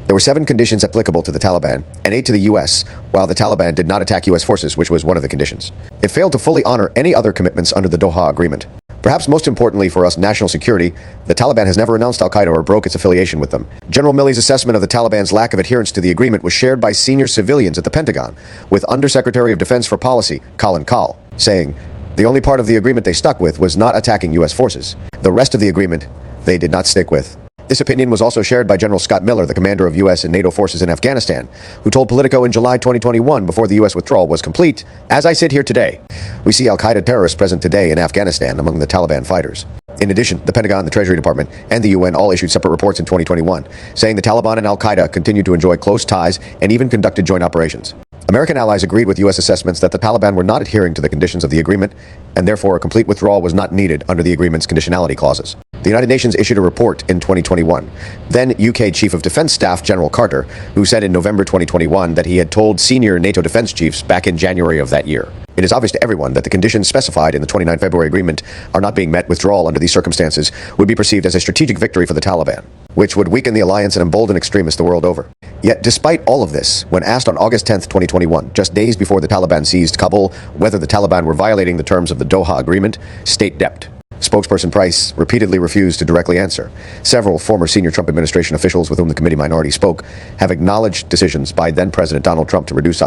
There were 7 conditions applicable to the Taliban and 8 to the U.S., while the Taliban did not attack U.S. forces, which was one of the conditions. It failed to fully honor any other commitments under the Doha Agreement. Perhaps most importantly for us national security, the Taliban has never announced al-Qaeda or broke its affiliation with them. General Milley's assessment of the Taliban's lack of adherence to the agreement was shared by senior civilians at the Pentagon, with Undersecretary of Defense for Policy, Colin Kahl, saying, the only part of the agreement they stuck with was not attacking U.S. forces. The rest of the agreement, they did not stick with. This opinion was also shared by General Scott Miller, the commander of U.S. and NATO forces in Afghanistan, who told Politico in July 2021, before the U.S. withdrawal was complete, as I sit here today, we see al-Qaeda terrorists present today in Afghanistan among the Taliban fighters. In addition, the Pentagon, the Treasury Department, and the UN all issued separate reports in 2021, saying the Taliban and al-Qaeda continued to enjoy close ties and even conducted joint operations. American allies agreed with U.S. assessments that the Taliban were not adhering to the conditions of the agreement, and therefore a complete withdrawal was not needed under the agreement's conditionality clauses. The United Nations issued a report in 2021. Then UK Chief of Defense Staff General Carter, who said in November 2021 that he had told senior NATO defense chiefs back in January of that year. It is obvious to everyone that the conditions specified in the 29 February agreement are not being met. Withdrawal under these circumstances would be perceived as a strategic victory for the Taliban, which would weaken the alliance and embolden extremists the world over. Yet, despite all of this, when asked on August 10, 2021, just days before the Taliban seized Kabul, whether the Taliban were violating the terms of the Doha Agreement, State Dept. Spokesperson Price repeatedly refused to directly answer. Several former senior Trump administration officials with whom the committee minority spoke have acknowledged decisions by then-President Donald Trump to reduce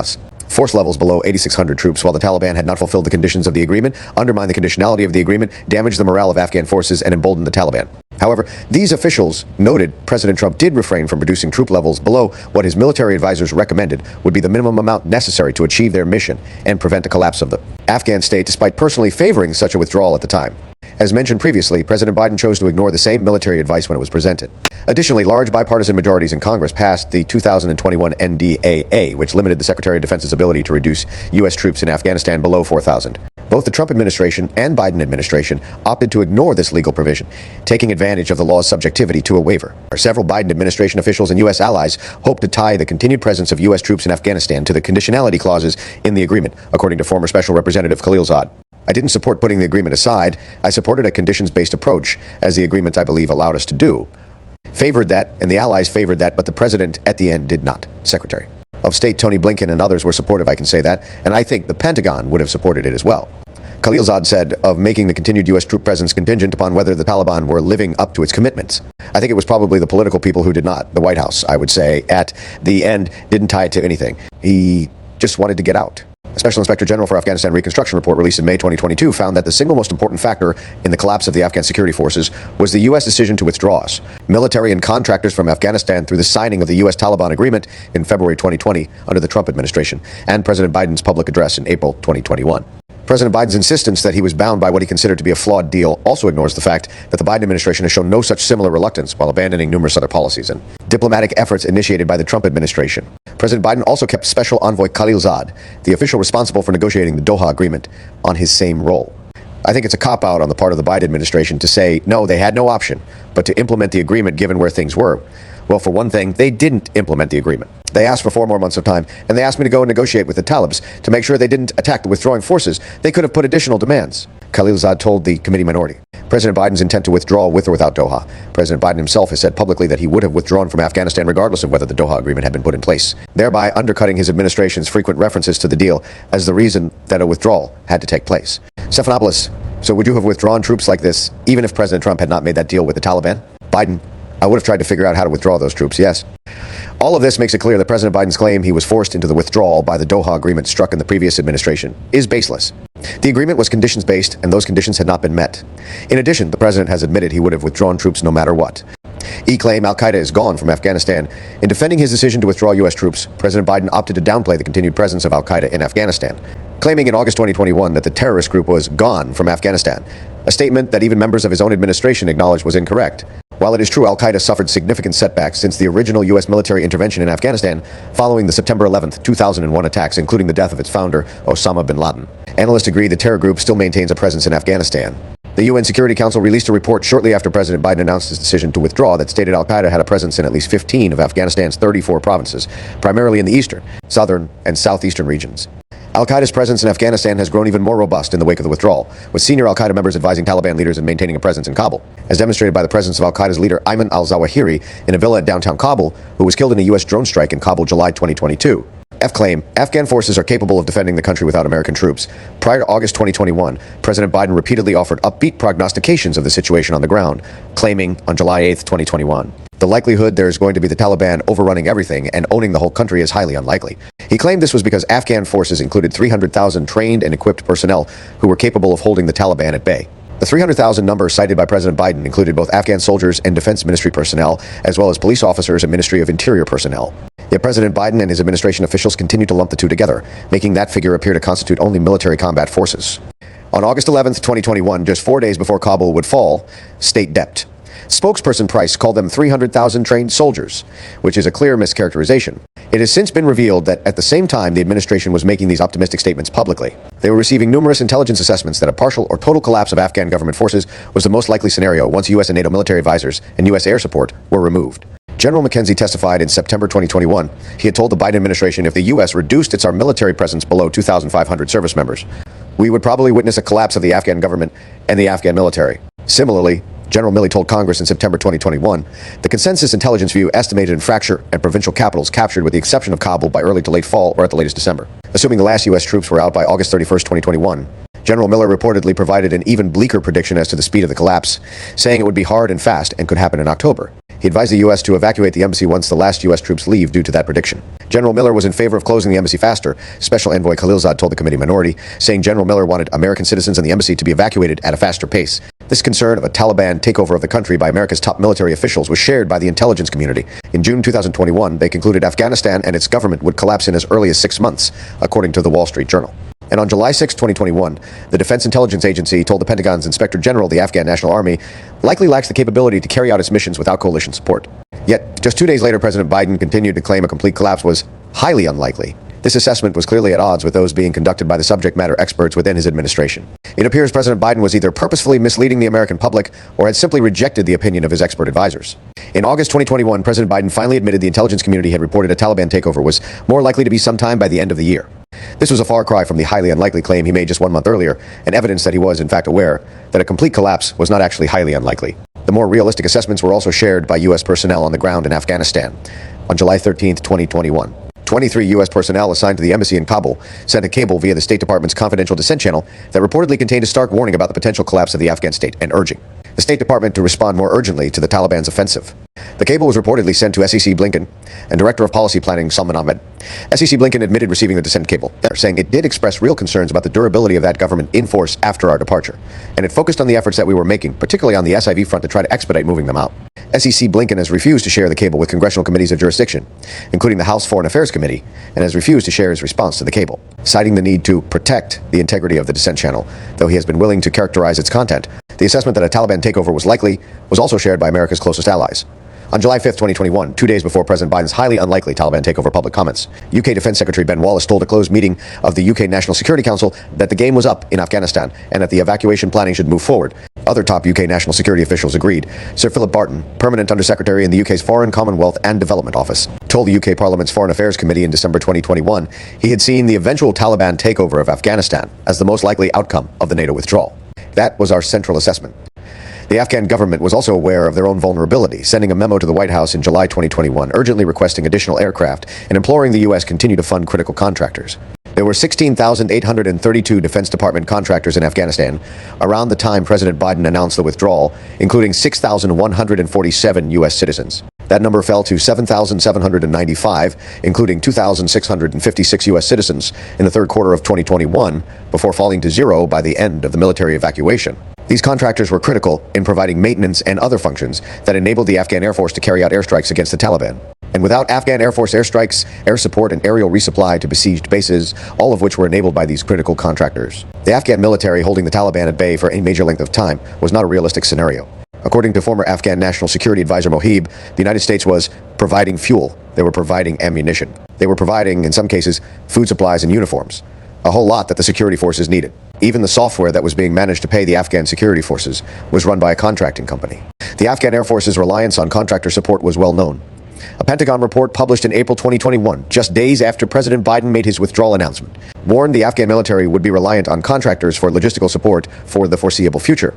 force levels below 8,600 troops while the Taliban had not fulfilled the conditions of the agreement, undermined the conditionality of the agreement, damaged the morale of Afghan forces, and emboldened the Taliban. However, these officials noted President Trump did refrain from reducing troop levels below what his military advisors recommended would be the minimum amount necessary to achieve their mission and prevent a collapse of the Afghan state, despite personally favoring such a withdrawal at the time. As mentioned previously, President Biden chose to ignore the same military advice when it was presented. Additionally, large bipartisan majorities in Congress passed the 2021 NDAA, which limited the Secretary of Defense's ability to reduce U.S. troops in Afghanistan below 4,000. Both the Trump administration and Biden administration opted to ignore this legal provision, taking advantage of the law's subjectivity to a waiver. Several Biden administration officials and U.S. allies hope to tie the continued presence of U.S. troops in Afghanistan to the conditionality clauses in the agreement, according to former Special Representative Khalilzad. I didn't support putting the agreement aside. I supported a conditions-based approach, as the agreement, I believe, allowed us to do. Favored that, and the allies favored that, but the president, at the end, did not. Secretary of State Tony Blinken and others were supportive, I can say that, and I think the Pentagon would have supported it as well. Khalilzad said of making the continued U.S. troop presence contingent upon whether the Taliban were living up to its commitments. I think it was probably the political people who did not. The White House, I would say, at the end, didn't tie it to anything. He just wanted to get out. A Special Inspector General for Afghanistan Reconstruction report released in May 2022 found that the single most important factor in the collapse of the Afghan security forces was the U.S. decision to withdraw us. Military and contractors from Afghanistan through the signing of the U.S. Taliban agreement in February 2020 under the Trump administration and President Biden's public address in April 2021. President Biden's insistence that he was bound by what he considered to be a flawed deal also ignores the fact that the Biden administration has shown no such similar reluctance while abandoning numerous other policies and diplomatic efforts initiated by the Trump administration. President Biden also kept Special Envoy Khalilzad, the official responsible for negotiating the Doha Agreement, on his same role. I think it's a cop-out on the part of the Biden administration to say, no, they had no option but to implement the agreement given where things were. Well, for one thing, they didn't implement the agreement. They asked for 4 more months of time, and they asked me to go and negotiate with the Talibs to make sure they didn't attack the withdrawing forces. They could have put additional demands. Khalilzad told the committee minority. President Biden's intent to withdraw with or without Doha. President Biden himself has said publicly that he would have withdrawn from Afghanistan regardless of whether the Doha Agreement had been put in place, thereby undercutting his administration's frequent references to the deal as the reason that a withdrawal had to take place. Stephanopoulos, so would you have withdrawn troops like this even if President Trump had not made that deal with the Taliban? Biden, I would have tried to figure out how to withdraw those troops, yes. All of this makes it clear that President Biden's claim he was forced into the withdrawal by the Doha Agreement struck in the previous administration is baseless. The agreement was conditions-based, and those conditions had not been met. In addition, the president has admitted he would have withdrawn troops no matter what. Claim al-Qaeda is gone from Afghanistan. In defending his decision to withdraw U.S. troops, President Biden opted to downplay the continued presence of al-Qaeda in Afghanistan, claiming in August 2021 that the terrorist group was gone from Afghanistan, a statement that even members of his own administration acknowledged was incorrect. While it is true al-Qaeda suffered significant setbacks since the original U.S. military intervention in Afghanistan following the September 11, 2001 attacks, including the death of its founder, Osama bin Laden, analysts agree the terror group still maintains a presence in Afghanistan. The UN Security Council released a report shortly after President Biden announced his decision to withdraw that stated al-Qaeda had a presence in at least 15 of Afghanistan's 34 provinces, primarily in the eastern, southern, and southeastern regions. Al-Qaeda's presence in Afghanistan has grown even more robust in the wake of the withdrawal, with senior al-Qaeda members advising Taliban leaders in maintaining a presence in Kabul, as demonstrated by the presence of al-Qaeda's leader Ayman al-Zawahiri in a villa at downtown Kabul, who was killed in a U.S. drone strike in Kabul July 2022. Claim, Afghan forces are capable of defending the country without American troops. Prior to August 2021, President Biden repeatedly offered upbeat prognostications of the situation on the ground, claiming on July 8, 2021, the likelihood there is going to be the Taliban overrunning everything and owning the whole country is highly unlikely. He claimed this was because Afghan forces included 300,000 trained and equipped personnel who were capable of holding the Taliban at bay. The 300,000 number cited by President Biden included both Afghan soldiers and Defense Ministry personnel, as well as police officers and Ministry of Interior personnel. Yet President Biden and his administration officials continue to lump the two together, making that figure appear to constitute only military combat forces. On August 11, 2021, just 4 days before Kabul would fall, state dept. Spokesperson Price called them 300,000 trained soldiers, which is a clear mischaracterization. It has since been revealed that at the same time the administration was making these optimistic statements publicly, they were receiving numerous intelligence assessments that a partial or total collapse of Afghan government forces was the most likely scenario once U.S. and NATO military advisors and U.S. air support were removed. General McKenzie testified in September 2021 he had told the Biden administration if the U.S. reduced its military presence below 2,500 service members, we would probably witness a collapse of the Afghan government and the Afghan military. Similarly, General Milley told Congress in September 2021, the consensus intelligence view estimated in fracture and provincial capitals captured with the exception of Kabul by early to late fall or at the latest December. Assuming the last U.S. troops were out by August 31, 2021, General Miller reportedly provided an even bleaker prediction as to the speed of the collapse, saying it would be hard and fast and could happen in October. He advised the U.S. to evacuate the embassy once the last U.S. troops leave due to that prediction. General Miller was in favor of closing the embassy faster, Special Envoy Khalilzad told the committee minority, saying General Miller wanted American citizens in the embassy to be evacuated at a faster pace. This concern of a Taliban takeover of the country by America's top military officials was shared by the intelligence community. In June 2021, they concluded Afghanistan and its government would collapse in as early as 6 months, according to the Wall Street Journal. And on July 6, 2021, the Defense Intelligence Agency told the Pentagon's Inspector General the Afghan National Army likely lacks the capability to carry out its missions without coalition support. Yet, just 2 days later, President Biden continued to claim a complete collapse was highly unlikely. This assessment was clearly at odds with those being conducted by the subject matter experts within his administration. It appears President Biden was either purposefully misleading the American public or had simply rejected the opinion of his expert advisors. In August 2021, President Biden finally admitted the intelligence community had reported a Taliban takeover was more likely to be sometime by the end of the year. This was a far cry from the highly unlikely claim he made just 1 month earlier, and evidence that he was, in fact, aware that a complete collapse was not actually highly unlikely. The more realistic assessments were also shared by U.S. personnel on the ground in Afghanistan. On July 13, 2021, 23 U.S. personnel assigned to the embassy in Kabul sent a cable via the State Department's confidential dissent channel that reportedly contained a stark warning about the potential collapse of the Afghan state and urging the State Department to respond more urgently to the Taliban's offensive. The cable was reportedly sent to SEC Blinken and Director of Policy Planning Salman Ahmed. SEC Blinken admitted receiving the dissent cable, saying it did express real concerns about the durability of that government in force after our departure, and it focused on the efforts that we were making, particularly on the SIV front, to try to expedite moving them out. SEC Blinken has refused to share the cable with congressional committees of jurisdiction, including the House Foreign Affairs Committee, and has refused to share his response to the cable, citing the need to protect the integrity of the dissent channel, though he has been willing to characterize its content. The assessment that a Taliban takeover was likely was also shared by America's closest allies. On July 5, 2021, 2 days before President Biden's highly unlikely Taliban takeover public comments, UK Defense Secretary Ben Wallace told a closed meeting of the UK National Security Council that the game was up in Afghanistan and that the evacuation planning should move forward. Other top UK national security officials agreed. Sir Philip Barton, Permanent Undersecretary in the UK's Foreign, Commonwealth and Development Office, told the UK Parliament's Foreign Affairs Committee in December 2021 he had seen the eventual Taliban takeover of Afghanistan as the most likely outcome of the NATO withdrawal. That was our central assessment. The Afghan government was also aware of their own vulnerability, sending a memo to the White House in July 2021 urgently requesting additional aircraft and imploring the U.S. continue to fund critical contractors. There were 16,832 Defense Department contractors in Afghanistan around the time President Biden announced the withdrawal, including 6,147 U.S. citizens. That number fell to 7,795, including 2,656 U.S. citizens in the third quarter of 2021, before falling to zero by the end of the military evacuation. These contractors were critical in providing maintenance and other functions that enabled the Afghan Air Force to carry out airstrikes against the Taliban. And without Afghan Air Force airstrikes, air support, and aerial resupply to besieged bases, all of which were enabled by these critical contractors, the Afghan military holding the Taliban at bay for any major length of time was not a realistic scenario. According to former Afghan National Security Advisor Mohib, the United States was providing fuel. They were providing ammunition. They were providing, in some cases, food supplies and uniforms. A whole lot that the security forces needed. Even the software that was being managed to pay the Afghan security forces was run by a contracting company. The Afghan Air Force's reliance on contractor support was well known. A Pentagon report published in April 2021, just days after President Biden made his withdrawal announcement, warned the Afghan military would be reliant on contractors for logistical support for the foreseeable future.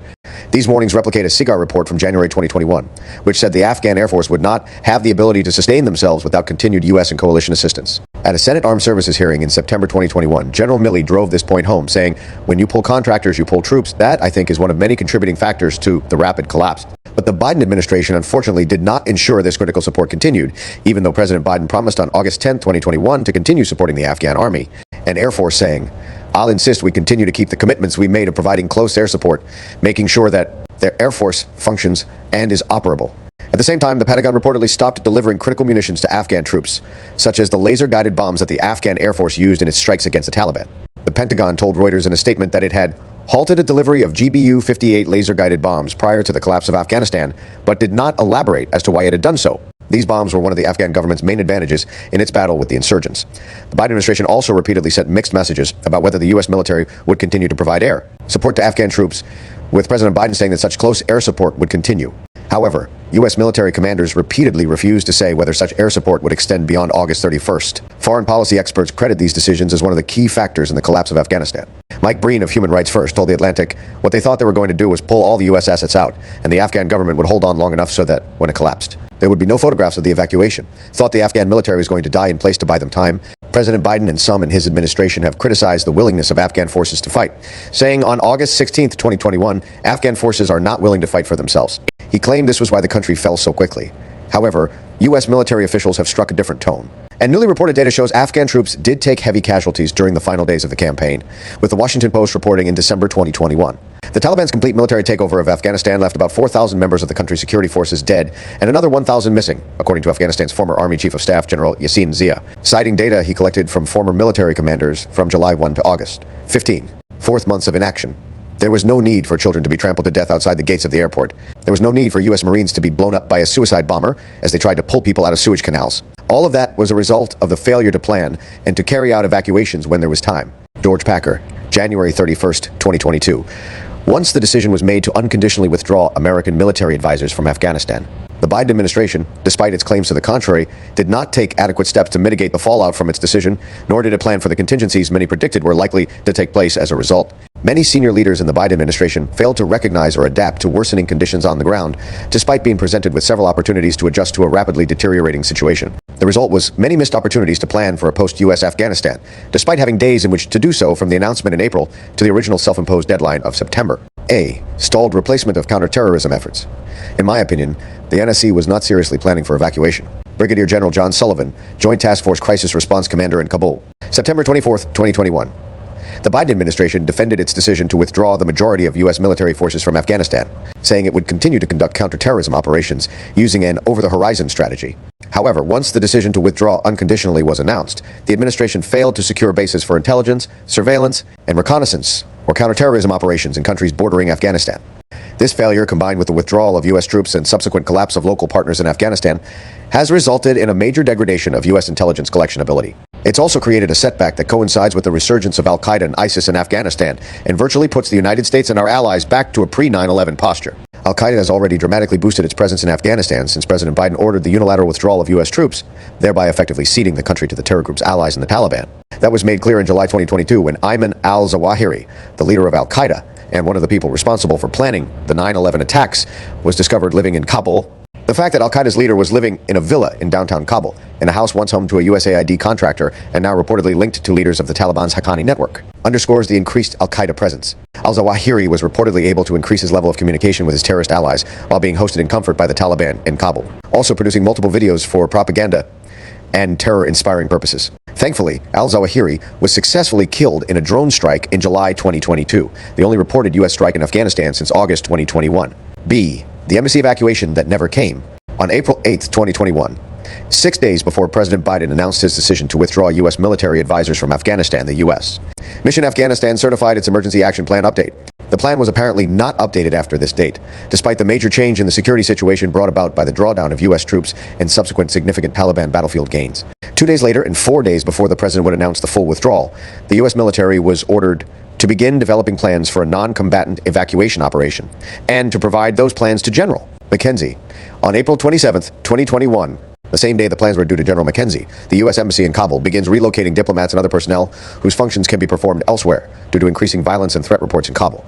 These warnings replicate a SIGAR report from January 2021, which said the Afghan Air Force would not have the ability to sustain themselves without continued U.S. and coalition assistance. At a Senate Armed Services hearing in September 2021, General Milley drove this point home, saying, "When you pull contractors, you pull troops. That, I think, is one of many contributing factors to the rapid collapse." But the Biden administration, unfortunately, did not ensure this critical support continued, even though President Biden promised on August 10, 2021, to continue supporting the Afghan Army and Air Force, saying, "I'll insist we continue to keep the commitments we made of providing close air support, making sure that their Air Force functions and is operable." At the same time, the Pentagon reportedly stopped delivering critical munitions to Afghan troops, such as the laser-guided bombs that the Afghan Air Force used in its strikes against the Taliban. The Pentagon told Reuters in a statement that it had halted a delivery of GBU-58 laser-guided bombs prior to the collapse of Afghanistan, but did not elaborate as to why it had done so. These bombs were one of the Afghan government's main advantages in its battle with the insurgents. The Biden administration also repeatedly sent mixed messages about whether the U.S. military would continue to provide air support to Afghan troops, with President Biden saying that such close air support would continue. However, U.S. military commanders repeatedly refused to say whether such air support would extend beyond August 31st. Foreign policy experts credit these decisions as one of the key factors in the collapse of Afghanistan. Mike Breen of Human Rights First told The Atlantic what they thought they were going to do was pull all the U.S. assets out, and the Afghan government would hold on long enough so that, when it collapsed, there would be no photographs of the evacuation. Thought the Afghan military was going to die in place to buy them time. President Biden and some in his administration have criticized the willingness of Afghan forces to fight, saying on August 16, 2021, Afghan forces are not willing to fight for themselves. He claimed this was why the country fell so quickly. However, U.S. military officials have struck a different tone. And newly reported data shows Afghan troops did take heavy casualties during the final days of the campaign, with the Washington Post reporting in December 2021. The Taliban's complete military takeover of Afghanistan left about 4,000 members of the country's security forces dead and another 1,000 missing, according to Afghanistan's former Army Chief of Staff, General Yassin Zia, citing data he collected from former military commanders from July 1 to August 15, 4 months of inaction. There was no need for children to be trampled to death outside the gates of the airport. There was no need for U.S. Marines to be blown up by a suicide bomber as they tried to pull people out of sewage canals. All of that was a result of the failure to plan and to carry out evacuations when there was time. George Packer, January 31st, 2022. Once the decision was made to unconditionally withdraw American military advisors from Afghanistan, the Biden administration, despite its claims to the contrary, did not take adequate steps to mitigate the fallout from its decision, nor did it plan for the contingencies many predicted were likely to take place as a result. Many senior leaders in the Biden administration failed to recognize or adapt to worsening conditions on the ground, despite being presented with several opportunities to adjust to a rapidly deteriorating situation. The result was many missed opportunities to plan for a post-U.S. Afghanistan, despite having days in which to do so from the announcement in April to the original self-imposed deadline of September. A. Stalled replacement of counterterrorism efforts. In my opinion, the NSC was not seriously planning for evacuation. Brigadier General John Sullivan, Joint Task Force Crisis Response Commander in Kabul. September 24, 2021. The Biden administration defended its decision to withdraw the majority of U.S. military forces from Afghanistan, saying it would continue to conduct counterterrorism operations using an over-the-horizon strategy. However, once the decision to withdraw unconditionally was announced, the administration failed to secure bases for intelligence, surveillance, and reconnaissance or counterterrorism operations in countries bordering Afghanistan. This failure, combined with the withdrawal of U.S. troops and subsequent collapse of local partners in Afghanistan, has resulted in a major degradation of U.S. intelligence collection ability. It's also created a setback that coincides with the resurgence of al-Qaeda and ISIS in Afghanistan and virtually puts the United States and our allies back to a pre-9/11 posture. Al-Qaeda has already dramatically boosted its presence in Afghanistan since President Biden ordered the unilateral withdrawal of U.S. troops, thereby effectively ceding the country to the terror group's allies in the Taliban. That was made clear in July 2022 when Ayman al-Zawahiri, the leader of al-Qaeda and one of the people responsible for planning the 9/11 attacks, was discovered living in Kabul. The fact that al-Qaeda's leader was living in a villa in downtown Kabul in a house once home to a USAID contractor and now reportedly linked to leaders of the Taliban's Haqqani network, underscores the increased al-Qaeda presence. Al-Zawahiri was reportedly able to increase his level of communication with his terrorist allies while being hosted in comfort by the Taliban in Kabul, also producing multiple videos for propaganda and terror-inspiring purposes. Thankfully, al-Zawahiri was successfully killed in a drone strike in July 2022, the only reported U.S. strike in Afghanistan since August 2021. B. The embassy evacuation that never came. On April 8, 2021, 6 days before President Biden announced his decision to withdraw U.S. military advisors from Afghanistan, the U.S. Mission Afghanistan certified its Emergency Action Plan update. The plan was apparently not updated after this date, despite the major change in the security situation brought about by the drawdown of U.S. troops and subsequent significant Taliban battlefield gains. 2 days later, and 4 days before the president would announce the full withdrawal, the U.S. military was ordered to begin developing plans for a non-combatant evacuation operation, and to provide those plans to General McKenzie. On April 27, 2021, the same day the plans were due to General McKenzie, the U.S. Embassy in Kabul begins relocating diplomats and other personnel whose functions can be performed elsewhere due to increasing violence and threat reports in Kabul.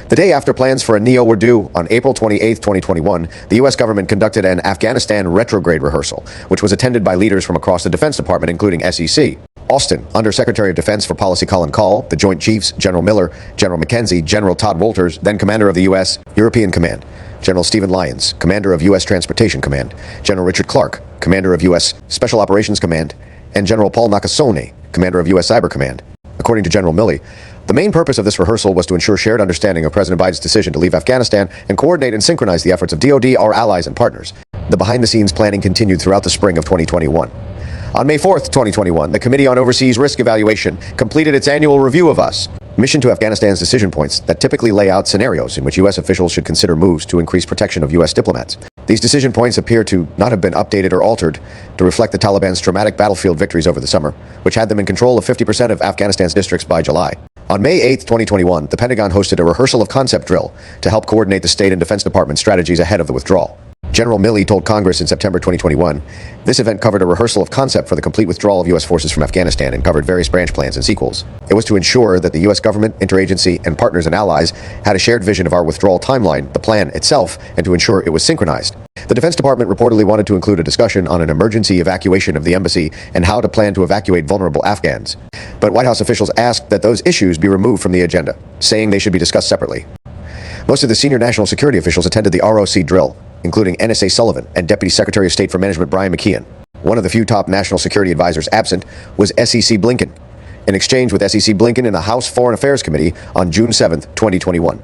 The day after plans for a NEO were due, on April 28, 2021, the U.S. government conducted an Afghanistan retrograde rehearsal, which was attended by leaders from across the Defense Department, including SEC. Austin, Under Secretary of Defense for Policy Colin Kahl, the Joint Chiefs, General Miller, General McKenzie, General Todd Wolters, then Commander of the U.S. European Command, General Stephen Lyons, Commander of U.S. Transportation Command, General Richard Clark, Commander of U.S. Special Operations Command, and General Paul Nakasone, Commander of U.S. Cyber Command. According to General Milley, the main purpose of this rehearsal was to ensure shared understanding of President Biden's decision to leave Afghanistan and coordinate and synchronize the efforts of DoD, our allies, and partners. The behind-the-scenes planning continued throughout the spring of 2021. On May 4th, 2021, the Committee on Overseas Risk Evaluation completed its annual review of us. Mission to Afghanistan's decision points that typically lay out scenarios in which U.S. officials should consider moves to increase protection of U.S. diplomats. These decision points appear to not have been updated or altered to reflect the Taliban's dramatic battlefield victories over the summer, which had them in control of 50% of Afghanistan's districts by July. On May 8, 2021, the Pentagon hosted a rehearsal of concept drill to help coordinate the State and Defense Department strategies ahead of the withdrawal. General Milley told Congress in September 2021, this event covered a rehearsal of concept for the complete withdrawal of U.S. forces from Afghanistan and covered various branch plans and sequels. It was to ensure that the U.S. government, interagency, and partners and allies had a shared vision of our withdrawal timeline, the plan itself, and to ensure it was synchronized. The Defense Department reportedly wanted to include a discussion on an emergency evacuation of the embassy and how to plan to evacuate vulnerable Afghans. But White House officials asked that those issues be removed from the agenda, saying they should be discussed separately. Most of the senior national security officials attended the ROC drill, including NSA Sullivan and Deputy Secretary of State for Management Brian McKeon. One of the few top national security advisors absent was SEC Blinken. An exchange with SEC Blinken in the House Foreign Affairs Committee on June 7, 2021,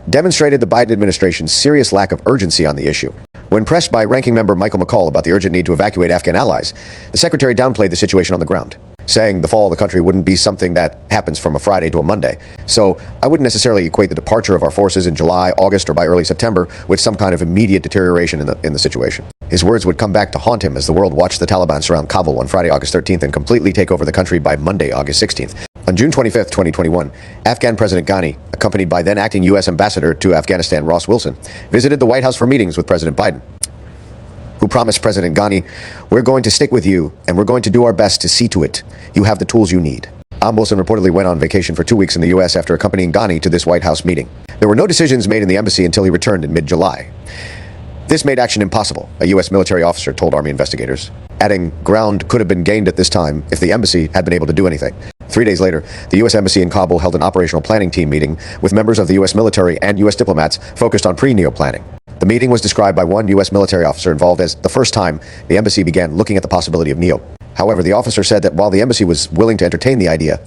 demonstrated the Biden administration's serious lack of urgency on the issue. When pressed by Ranking Member Michael McCall about the urgent need to evacuate Afghan allies, the Secretary downplayed the situation on the ground, saying the fall of the country wouldn't be something that happens from a Friday to a Monday. So I wouldn't necessarily equate the departure of our forces in July, August, or by early September with some kind of immediate deterioration in the situation. His words would come back to haunt him as the world watched the Taliban surround Kabul on Friday, August 13th and completely take over the country by Monday, August 16th. On June 25, 2021, Afghan President Ghani, accompanied by then acting U.S. Ambassador to Afghanistan Ross Wilson, visited the White House for meetings with President Biden, who promised President Ghani, we're going to stick with you, and we're going to do our best to see to it you have the tools you need. Wilson reportedly went on vacation for 2 weeks in the U.S. after accompanying Ghani to this White House meeting. There were no decisions made in the embassy until he returned in mid-July. This made action impossible, a U.S. military officer told Army investigators, adding ground could have been gained at this time if the embassy had been able to do anything. 3 days later, the U.S. Embassy in Kabul held an operational planning team meeting with members of the U.S. military and U.S. diplomats focused on pre-NEO planning. The meeting was described by one U.S. military officer involved as the first time the embassy began looking at the possibility of NEO. However, the officer said that while the embassy was willing to entertain the idea,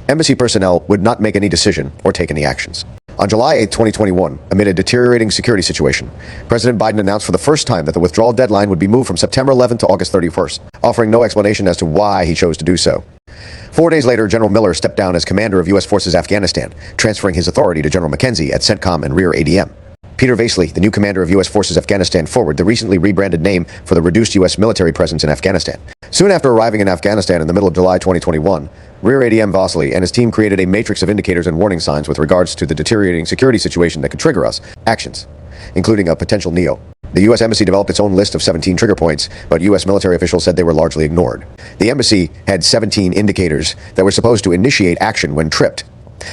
embassy personnel would not make any decision or take any actions. On July 8, 2021, amid a deteriorating security situation, President Biden announced for the first time that the withdrawal deadline would be moved from September 11 to August 31st, offering no explanation as to why he chose to do so. 4 days later, General Miller stepped down as commander of U.S. Forces Afghanistan, transferring his authority to General McKenzie at CENTCOM and Rear ADM. Peter Vasley, the new commander of U.S. Forces Afghanistan Forward, the recently rebranded name for the reduced U.S. military presence in Afghanistan. Soon after arriving in Afghanistan in the middle of July 2021, Rear ADM Vasley and his team created a matrix of indicators and warning signs with regards to the deteriorating security situation that could trigger us actions, including a potential NEO. The U.S. Embassy developed its own list of 17 trigger points, but U.S. military officials said they were largely ignored. The embassy had 17 indicators that were supposed to initiate action when tripped.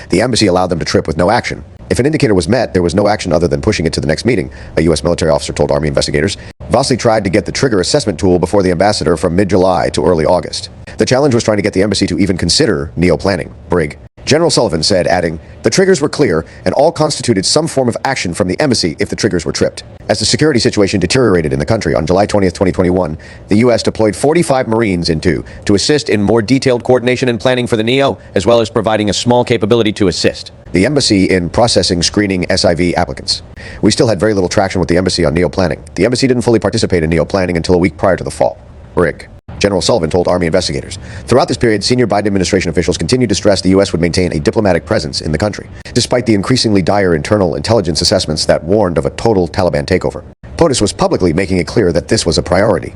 The embassy allowed them to trip with no action. If an indicator was met, there was no action other than pushing it to the next meeting, a U.S. military officer told Army investigators. Vosley tried to get the trigger assessment tool before the ambassador from mid-July to early August. The challenge was trying to get the embassy to even consider neo-planning. Brig. General Sullivan said, adding, "The triggers were clear and all constituted some form of action from the embassy if the triggers were tripped." As the security situation deteriorated in the country on July 20th, 2021, the U.S. deployed 45 Marines to assist in more detailed coordination and planning for the NEO, as well as providing a small capability to assist the embassy in processing screening SIV applicants. We still had very little traction with the embassy on NEO planning. The embassy didn't fully participate in NEO planning until a week prior to the fall. Brig. General Sullivan told Army investigators. Throughout this period, senior Biden administration officials continued to stress the U.S. would maintain a diplomatic presence in the country, despite the increasingly dire internal intelligence assessments that warned of a total Taliban takeover. POTUS was publicly making it clear that this was a priority.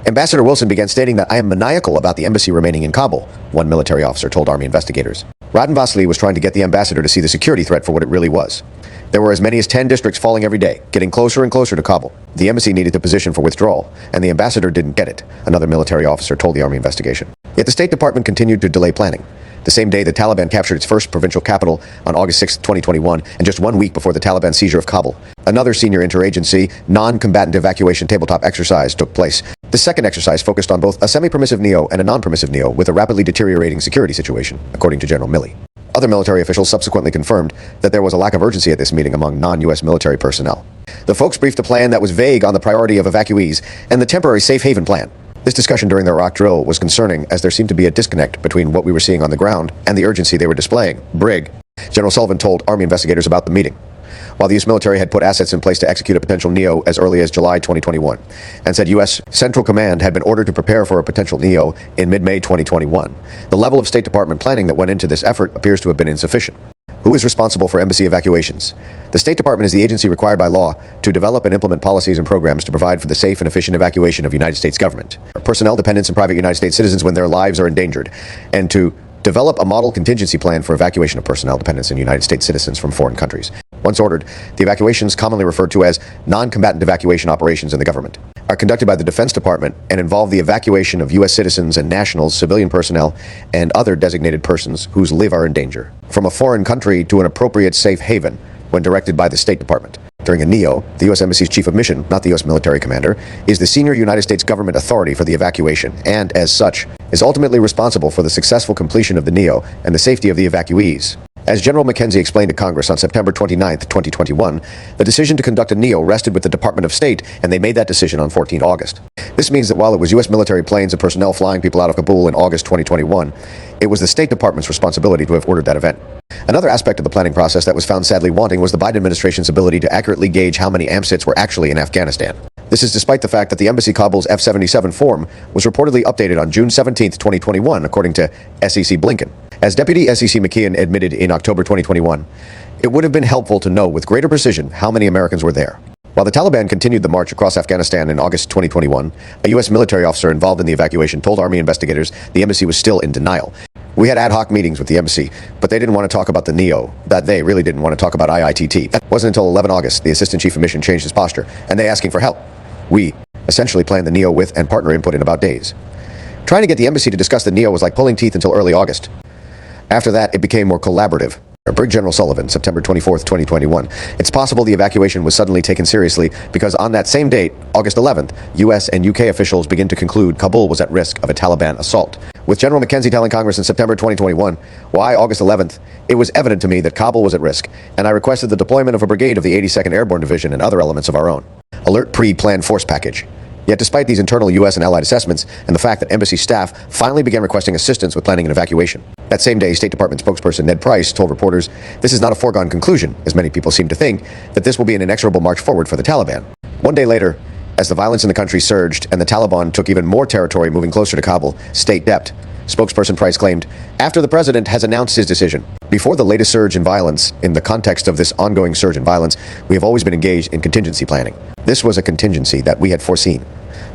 Ambassador Wilson began stating that I am maniacal about the embassy remaining in Kabul, one military officer told Army investigators. Raden Vasily was trying to get the ambassador to see the security threat for what it really was. There were as many as 10 districts falling every day, getting closer and closer to Kabul. The embassy needed to position for withdrawal, and the ambassador didn't get it, another military officer told the Army investigation. Yet the State Department continued to delay planning. The same day the Taliban captured its first provincial capital on August 6, 2021, and just 1 week before the Taliban seizure of Kabul, another senior interagency, non-combatant evacuation tabletop exercise took place. The second exercise focused on both a semi-permissive NEO and a non-permissive NEO with a rapidly deteriorating security situation, according to General Milley. Other military officials subsequently confirmed that there was a lack of urgency at this meeting among non-U.S. military personnel. The folks briefed a plan that was vague on the priority of evacuees and the temporary safe haven plan. This discussion during the Iraq drill was concerning as there seemed to be a disconnect between what we were seeing on the ground and the urgency they were displaying. Brig. General Sullivan told Army investigators about the meeting, while the U.S. military had put assets in place to execute a potential NEO as early as July 2021, and said U.S. Central Command had been ordered to prepare for a potential NEO in mid-May 2021. The level of State Department planning that went into this effort appears to have been insufficient. Who is responsible for embassy evacuations? The State Department is the agency required by law to develop and implement policies and programs to provide for the safe and efficient evacuation of United States government, personnel, dependents, and private United States citizens when their lives are endangered, and to develop a model contingency plan for evacuation of personnel, dependents, and United States citizens from foreign countries. Once ordered, the evacuations, commonly referred to as non-combatant evacuation operations in the government, are conducted by the Defense Department and involve the evacuation of U.S. citizens and nationals, civilian personnel, and other designated persons whose lives are in danger from a foreign country to an appropriate safe haven when directed by the State Department. During a NEO, the U.S. Embassy's chief of mission, not the U.S. military commander, is the senior United States government authority for the evacuation and, as such, is ultimately responsible for the successful completion of the NEO and the safety of the evacuees. As General McKenzie explained to Congress on September 29, 2021, the decision to conduct a NEO rested with the Department of State, and they made that decision on 14 August. This means that while it was U.S. military planes and personnel flying people out of Kabul in August 2021, it was the State Department's responsibility to have ordered that event. Another aspect of the planning process that was found sadly wanting was the Biden administration's ability to accurately gauge how many AMSITs were actually in Afghanistan. This is despite the fact that the Embassy Kabul's F-77 form was reportedly updated on June 17, 2021, according to SEC Blinken. As Deputy SEC McKeon admitted in October 2021, it would have been helpful to know with greater precision how many Americans were there. While the Taliban continued the march across Afghanistan in August 2021, a U.S. military officer involved in the evacuation told Army investigators the embassy was still in denial. We had ad hoc meetings with the embassy, but they didn't want to talk about the NEO. That they really didn't want to talk about IITT. It wasn't until 11 August the Assistant Chief of Mission changed his posture, and they asking for help. We essentially planned the NEO with and partner input in about days. Trying to get the embassy to discuss the NEO was like pulling teeth until early August. After that, it became more collaborative. Brig General Sullivan, September 24, 2021. It's possible the evacuation was suddenly taken seriously because on that same date, August 11th, U.S. and UK officials begin to conclude Kabul was at risk of a Taliban assault. With General McKenzie telling Congress in September 2021, why August 11th, it was evident to me that Kabul was at risk, and I requested the deployment of a brigade of the 82nd Airborne Division and other elements of our own. Alert pre-planned force package. Yet despite these internal U.S. and allied assessments and the fact that embassy staff finally began requesting assistance with planning an evacuation, that same day, State Department spokesperson Ned Price told reporters, this is not a foregone conclusion, as many people seem to think, that this will be an inexorable march forward for the Taliban. One day later, as the violence in the country surged and the Taliban took even more territory moving closer to Kabul, state dept, spokesperson Price claimed, after the president has announced his decision. Before the latest surge in violence, in the context of this ongoing surge in violence, we have always been engaged in contingency planning. This was a contingency that we had foreseen.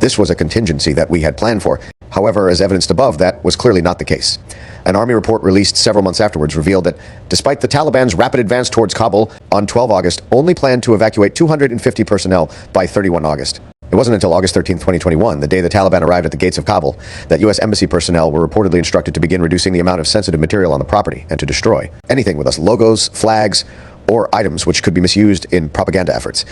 This was a contingency that we had planned for. However, as evidenced above, that was clearly not the case. An Army report released several months afterwards revealed that despite the Taliban's rapid advance towards Kabul on 12 August, only planned to evacuate 250 personnel by 31 August. It wasn't until August 13, 2021, the day the Taliban arrived at the gates of Kabul, that U.S. Embassy personnel were reportedly instructed to begin reducing the amount of sensitive material on the property and to destroy anything with us logos, flags, or items which could be misused in propaganda efforts.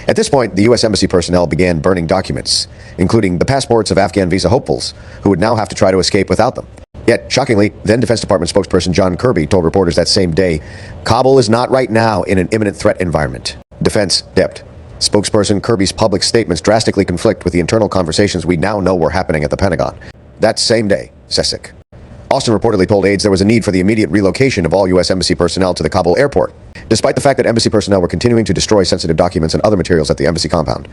At this point, the U.S. Embassy personnel began burning documents, including the passports of Afghan visa hopefuls, who would now have to try to escape without them. Yet, shockingly, then Defense Department spokesperson John Kirby told reporters that same day, Kabul is not right now in an imminent threat environment. Defense Dept. Spokesperson Kirby's public statements drastically conflict with the internal conversations we now know were happening at the Pentagon. That same day, Sesik. Austin reportedly told aides there was a need for the immediate relocation of all U.S. Embassy personnel to the Kabul airport, despite the fact that embassy personnel were continuing to destroy sensitive documents and other materials at the embassy compound.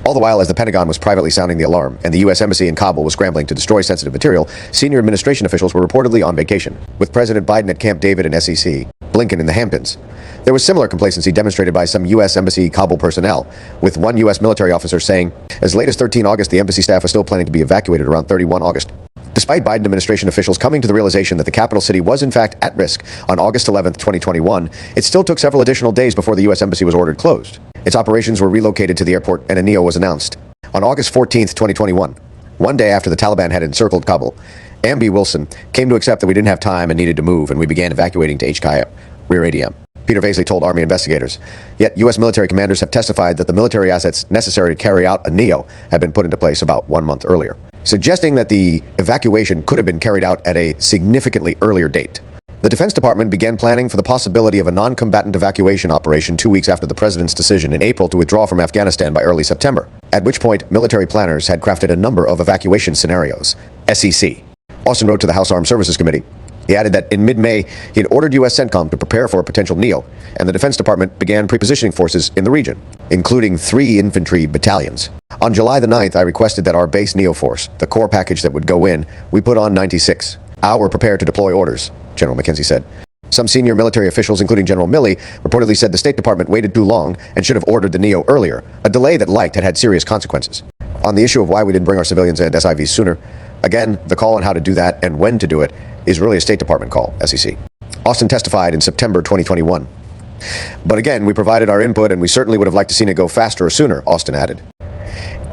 All the while, as the Pentagon was privately sounding the alarm and the U.S. Embassy in Kabul was scrambling to destroy sensitive material, senior administration officials were reportedly on vacation, with President Biden at Camp David and SEC, Blinken in the Hamptons. There was similar complacency demonstrated by some U.S. Embassy Kabul personnel, with one U.S. military officer saying, as late as 13 August, the embassy staff was still planning to be evacuated around 31 August. Despite Biden administration officials coming to the realization that the capital city was in fact at risk on August 11, 2021, it still took several additional days before the U.S. Embassy was ordered closed. Its operations were relocated to the airport and a NEO was announced. On August 14, 2021, one day after the Taliban had encircled Kabul, Amby Wilson came to accept that we didn't have time and needed to move, and we began evacuating to HKIA, rear ADM. Peter Vaisley told Army investigators. Yet U.S. military commanders have testified that the military assets necessary to carry out a NEO had been put into place about 1 month earlier, suggesting that the evacuation could have been carried out at a significantly earlier date. The Defense Department began planning for the possibility of a non-combatant evacuation operation 2 weeks after the president's decision in April to withdraw from Afghanistan by early September, at which point military planners had crafted a number of evacuation scenarios. SEC. Austin wrote to the House Armed Services Committee. He added that in mid-May, he had ordered U.S. CENTCOM to prepare for a potential NEO, and the Defense Department began prepositioning forces in the region, including 3 infantry battalions. On July the 9th, I requested that our base NEO force, the core package that would go in, we put on 96. We're prepared to deploy orders, General McKenzie said. Some senior military officials, including General Milley, reportedly said the State Department waited too long and should have ordered the NEO earlier, a delay that liked had serious consequences. On the issue of why we didn't bring our civilians and SIVs sooner, again, the call on how to do that and when to do it is really a State Department call, SEC. Austin testified in September 2021. But again, we provided our input and we certainly would have liked to seen it go faster or sooner, Austin added.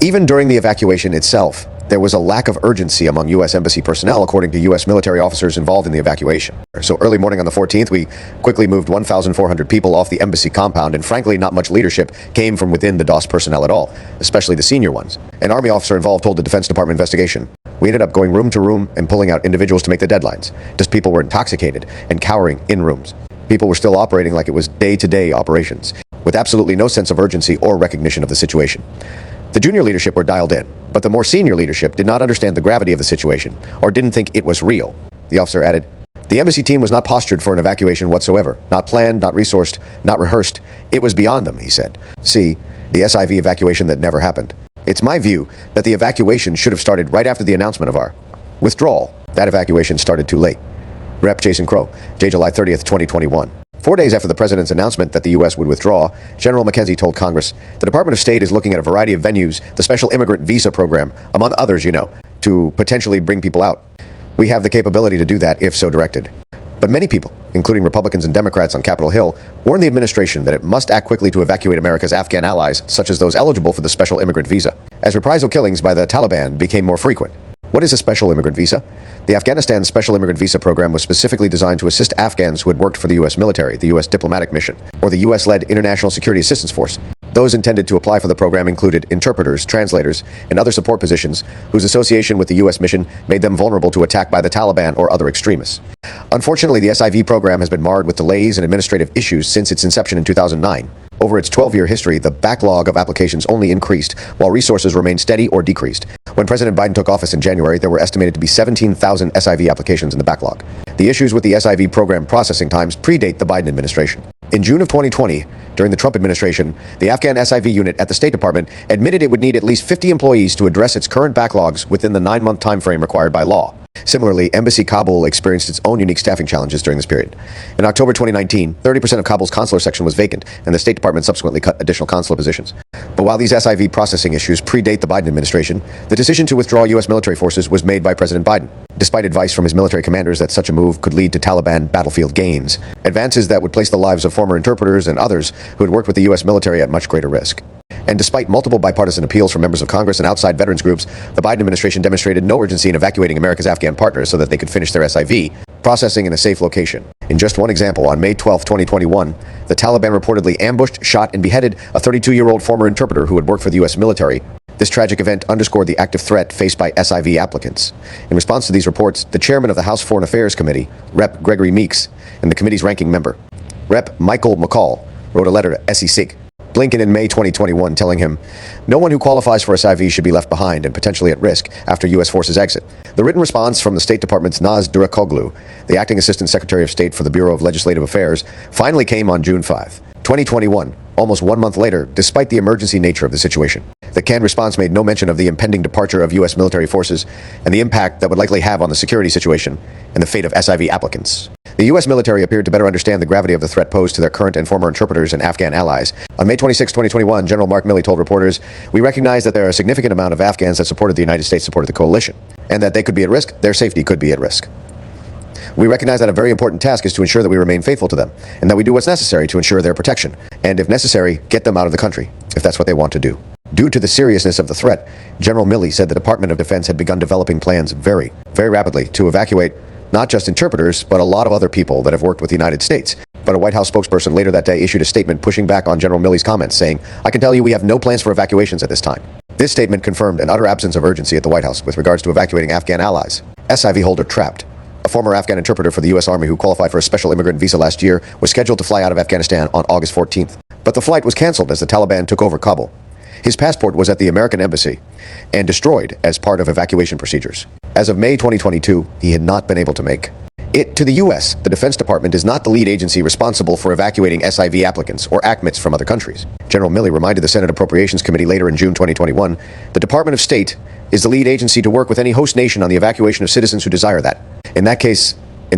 Even during the evacuation itself, there was a lack of urgency among U.S. Embassy personnel, according to U.S. military officers involved in the evacuation. So early morning on the 14th, we quickly moved 1,400 people off the embassy compound, and frankly, not much leadership came from within the DOS personnel at all, especially the senior ones. An Army officer involved told the Defense Department investigation, we ended up going room to room and pulling out individuals to make the deadlines. Just people were intoxicated and cowering in rooms. People were still operating like it was day-to-day operations, with absolutely no sense of urgency or recognition of the situation. The junior leadership were dialed in, but the more senior leadership did not understand the gravity of the situation or didn't think it was real. The officer added, the embassy team was not postured for an evacuation whatsoever, not planned, not resourced, not rehearsed. It was beyond them, he said. See, the SIV evacuation that never happened. It's my view that the evacuation should have started right after the announcement of our withdrawal. That evacuation started too late. Rep. Jason Crow, July 30th, 2021. 4 days after the president's announcement that the U.S. would withdraw, General McKenzie told Congress, the Department of State is looking at a variety of venues, the Special Immigrant Visa Program, among others, to potentially bring people out. We have the capability to do that if so directed. But many people, including Republicans and Democrats on Capitol Hill, warned the administration that it must act quickly to evacuate America's Afghan allies, such as those eligible for the Special Immigrant Visa, as reprisal killings by the Taliban became more frequent. What is a Special Immigrant Visa? The Afghanistan Special Immigrant Visa Program was specifically designed to assist Afghans who had worked for the U.S. military, the U.S. diplomatic mission, or the U.S.-led International Security Assistance Force. Those intended to apply for the program included interpreters, translators, and other support positions whose association with the U.S. mission made them vulnerable to attack by the Taliban or other extremists. Unfortunately, the SIV program has been marred with delays and administrative issues since its inception in 2009. Over its 12-year history, the backlog of applications only increased, while resources remained steady or decreased. When President Biden took office in January, there were estimated to be 17,000 SIV applications in the backlog. The issues with the SIV program processing times predate the Biden administration. In June of 2020, during the Trump administration, the Afghan SIV unit at the State Department admitted it would need at least 50 employees to address its current backlogs within the 9-month time frame required by law. Similarly, Embassy Kabul experienced its own unique staffing challenges during this period. In October 2019, 30% of Kabul's consular section was vacant, and the State Department subsequently cut additional consular positions. But while these SIV processing issues predate the Biden administration, the decision to withdraw U.S. military forces was made by President Biden, despite advice from his military commanders that such a move could lead to Taliban battlefield gains, advances that would place the lives of former interpreters and others who had worked with the U.S. military at much greater risk. And despite multiple bipartisan appeals from members of Congress and outside veterans groups, the Biden administration demonstrated no urgency in evacuating America's Afghan partners so that they could finish their SIV processing in a safe location. In just one example, on May 12, 2021, the Taliban reportedly ambushed, shot, and beheaded a 32-year-old former interpreter who had worked for the U.S. military. This tragic event underscored the active threat faced by SIV applicants. In response to these reports, the chairman of the House Foreign Affairs Committee, Rep. Gregory Meeks, and the committee's ranking member, Rep. Michael McCall, wrote a letter to SEC Blinken in May 2021 telling him, "No one who qualifies for SIV should be left behind and potentially at risk after U.S. forces exit." The written response from the State Department's Naz Durakoglu, the acting Assistant Secretary of State for the Bureau of Legislative Affairs, finally came on June 5, 2021, almost 1 month later, despite the emergency nature of the situation. The canned response made no mention of the impending departure of U.S. military forces and the impact that would likely have on the security situation and the fate of SIV applicants. The U.S. military appeared to better understand the gravity of the threat posed to their current and former interpreters and Afghan allies. On May 26, 2021, General Mark Milley told reporters, "We recognize that there are a significant amount of Afghans that supported the United States supported the coalition, and that they could be at risk, their safety could be at risk. We recognize that a very important task is to ensure that we remain faithful to them, and that we do what's necessary to ensure their protection, and if necessary, get them out of the country, if that's what they want to do." Due to the seriousness of the threat, General Milley said the Department of Defense had begun developing plans very rapidly to evacuate not just interpreters, but a lot of other people that have worked with the United States. But a White House spokesperson later that day issued a statement pushing back on General Milley's comments, saying, "I can tell you we have no plans for evacuations at this time." This statement confirmed an utter absence of urgency at the White House with regards to evacuating Afghan allies. SIV holder trapped. A former Afghan interpreter for the U.S. Army who qualified for a special immigrant visa last year was scheduled to fly out of Afghanistan on August 14th. But the flight was canceled as the Taliban took over Kabul. His passport was at the American embassy and destroyed as part of evacuation procedures. As of May 2022, he had not been able to make it to the U.S. The Defense Department is not the lead agency responsible for evacuating SIV applicants or ACMITs from other countries. General Milley reminded the Senate Appropriations Committee later in June 2021, the Department of State is the lead agency to work with any host nation on the evacuation of citizens who desire that. In the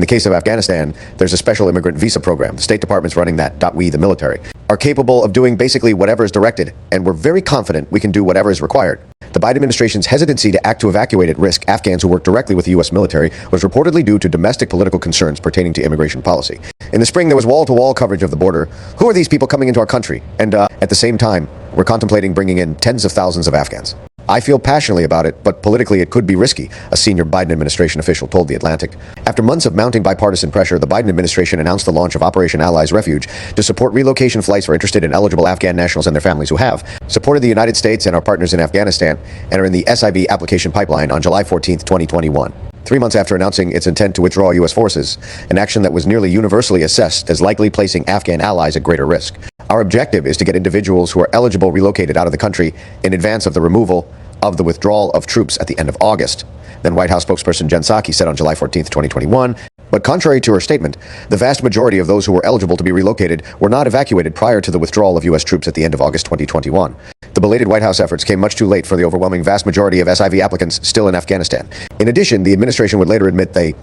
case of Afghanistan, there's a special immigrant visa program. The State Department's running that. We, the military, are capable of doing basically whatever is directed, and we're very confident we can do whatever is required. The Biden administration's hesitancy to act to evacuate at risk Afghans who work directly with the U.S. military was reportedly due to domestic political concerns pertaining to immigration policy. In the spring, there was wall-to-wall coverage of the border. Who are these people coming into our country? And at the same time, we're contemplating bringing in tens of thousands of Afghans. I feel passionately about it, but politically it could be risky, a senior Biden administration official told The Atlantic. After months of mounting bipartisan pressure, the Biden administration announced the launch of Operation Allies Refuge to support relocation flights for interested and eligible Afghan nationals and their families who have supported the United States and our partners in Afghanistan and are in the SIV application pipeline on July 14, 2021. 3 months after announcing its intent to withdraw U.S. forces, an action that was nearly universally assessed as likely placing Afghan allies at greater risk. Our objective is to get individuals who are eligible relocated out of the country in advance of the removal of the withdrawal of troops at the end of August. Then White House spokesperson Jen Psaki said on July 14, 2021, but contrary to her statement, the vast majority of those who were eligible to be relocated were not evacuated prior to the withdrawal of U.S. troops at the end of August 2021. The belated White House efforts came much too late for the overwhelming vast majority of SIV applicants still in Afghanistan. In addition, the administration would later admit they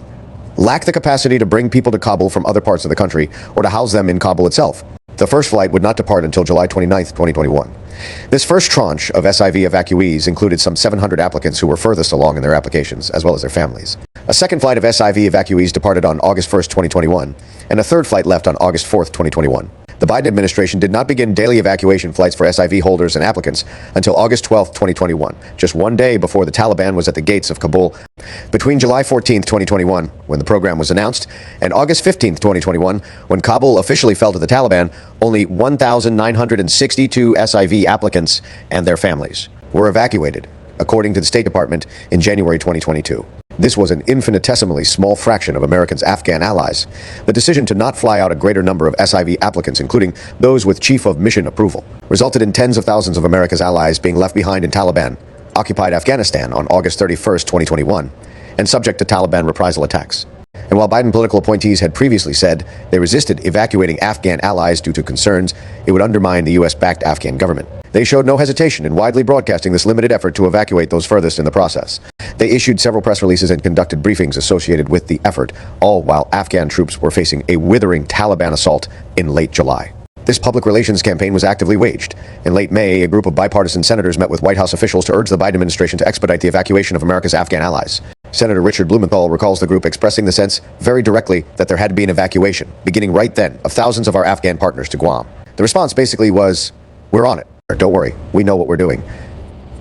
lack the capacity to bring people to Kabul from other parts of the country or to house them in Kabul itself. The first flight would not depart until July 29, 2021. This first tranche of SIV evacuees included some 700 applicants who were furthest along in their applications, as well as their families. A second flight of SIV evacuees departed on August 1, 2021, and a third flight left on August 4, 2021. The Biden administration did not begin daily evacuation flights for SIV holders and applicants until August 12, 2021, just 1 day before the Taliban was at the gates of Kabul. Between July 14, 2021, when the program was announced, and August 15, 2021, when Kabul officially fell to the Taliban, only 1,962 SIV applicants and their families were evacuated, according to the State Department in January 2022. This was an infinitesimally small fraction of Americans' Afghan allies. The decision to not fly out a greater number of SIV applicants, including those with Chief of Mission approval, resulted in tens of thousands of America's allies being left behind in Taliban-occupied Afghanistan on August 31, 2021, and subject to Taliban reprisal attacks. And while Biden political appointees had previously said they resisted evacuating Afghan allies due to concerns it would undermine the U.S.-backed Afghan government, they showed no hesitation in widely broadcasting this limited effort to evacuate those furthest in the process. They issued several press releases and conducted briefings associated with the effort, all while Afghan troops were facing a withering Taliban assault in late July. This public relations campaign was actively waged. In late May, a group of bipartisan senators met with White House officials to urge the Biden administration to expedite the evacuation of America's Afghan allies. Senator Richard Blumenthal recalls the group expressing the sense very directly that there had to be an evacuation, beginning right then, of thousands of our Afghan partners to Guam. The response basically was, "We're on it. Don't worry. We know what we're doing."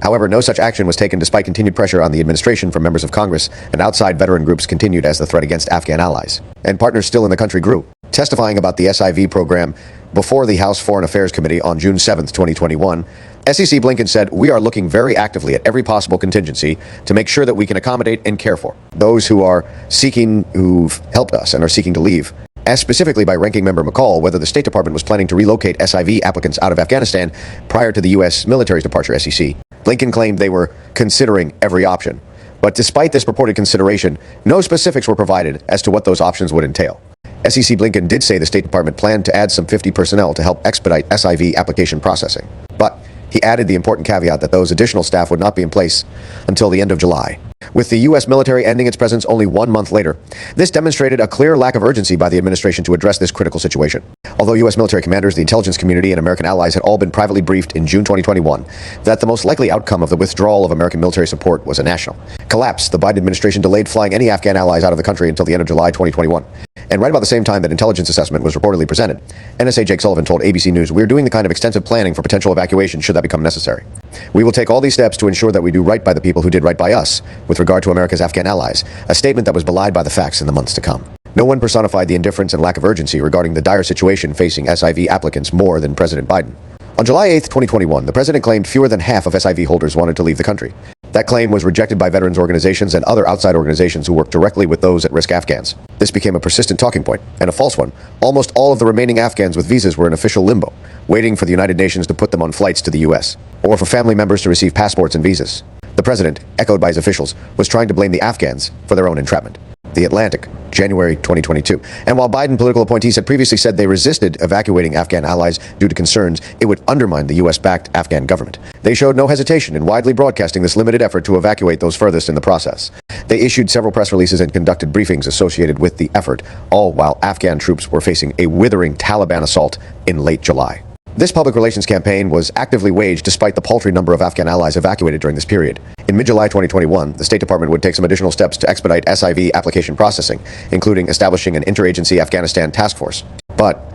However, no such action was taken despite continued pressure on the administration from members of Congress, and outside veteran groups continued as the threat against Afghan allies. And partners still in the country grew. Testifying about the SIV program before the House Foreign Affairs Committee on June 7, 2021, SEC Blinken said, "We are looking very actively at every possible contingency to make sure that we can accommodate and care for those who've helped us and are seeking to leave." Asked specifically by Ranking Member McCall whether the State Department was planning to relocate SIV applicants out of Afghanistan prior to the U.S. military's departure, SEC, Blinken claimed they were considering every option. But despite this purported consideration, no specifics were provided as to what those options would entail. SEC Blinken did say the State Department planned to add some 50 personnel to help expedite SIV application processing. But he added the important caveat that those additional staff would not be in place until the end of July. With the U.S. military ending its presence only 1 month later, this demonstrated a clear lack of urgency by the administration to address this critical situation. Although U.S. military commanders, the intelligence community, and American allies had all been privately briefed in June 2021 that the most likely outcome of the withdrawal of American military support was a national collapse, the Biden administration delayed flying any Afghan allies out of the country until the end of July 2021. And right about the same time that intelligence assessment was reportedly presented, NSA Jake Sullivan told ABC News, "We're doing the kind of extensive planning for potential evacuation should that become necessary. We will take all these steps to ensure that we do right by the people who did right by us with regard to America's Afghan allies," a statement that was belied by the facts in the months to come. No one personified the indifference and lack of urgency regarding the dire situation facing SIV applicants more than President Biden. On July 8, 2021, the president claimed fewer than half of SIV holders wanted to leave the country. That claim was rejected by veterans organizations and other outside organizations who work directly with those at-risk Afghans. This became a persistent talking point, and a false one. Almost all of the remaining Afghans with visas were in official limbo, waiting for the United Nations to put them on flights to the U.S., or for family members to receive passports and visas. The president, echoed by his officials, was trying to blame the Afghans for their own entrapment. The Atlantic, January 2022. And while Biden political appointees had previously said they resisted evacuating Afghan allies due to concerns it would undermine the U.S.-backed Afghan government, they showed no hesitation in widely broadcasting this limited effort to evacuate those furthest in the process. They issued several press releases and conducted briefings associated with the effort, all while Afghan troops were facing a withering Taliban assault in late July. This public relations campaign was actively waged despite the paltry number of Afghan allies evacuated during this period. In mid-July 2021, the State Department would take some additional steps to expedite SIV application processing, including establishing an interagency Afghanistan task force. But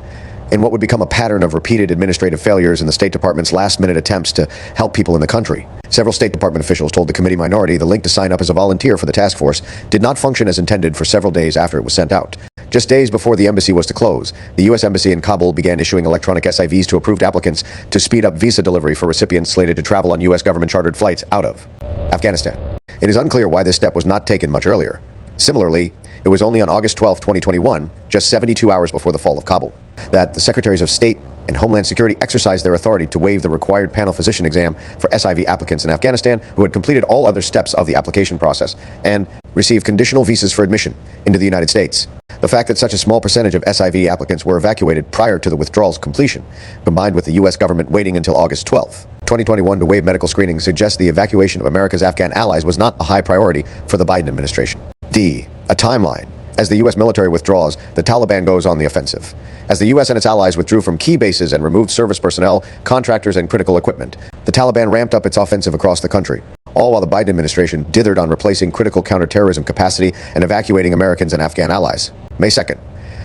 in what would become a pattern of repeated administrative failures in the State Department's last-minute attempts to help people in the country, several State Department officials told the committee minority the link to sign up as a volunteer for the task force did not function as intended for several days after it was sent out. Just days before the embassy was to close, the U.S. Embassy in Kabul began issuing electronic SIVs to approved applicants to speed up visa delivery for recipients slated to travel on U.S. government-chartered flights out of Afghanistan. It is unclear why this step was not taken much earlier. Similarly, it was only on August 12, 2021, just 72 hours before the fall of Kabul, that the Secretaries of State and Homeland Security exercised their authority to waive the required panel physician exam for SIV applicants in Afghanistan who had completed all other steps of the application process and received conditional visas for admission into the United States. The fact that such a small percentage of SIV applicants were evacuated prior to the withdrawal's completion, combined with the U.S. government waiting until August 12, 2021 to waive medical screening, suggests the evacuation of America's Afghan allies was not a high priority for the Biden administration. D. A timeline. As the U.S. military withdraws, the Taliban goes on the offensive. As the U.S. and its allies withdrew from key bases and removed service personnel, contractors, and critical equipment, the Taliban ramped up its offensive across the country, all while the Biden administration dithered on replacing critical counterterrorism capacity and evacuating Americans and Afghan allies. May 2nd.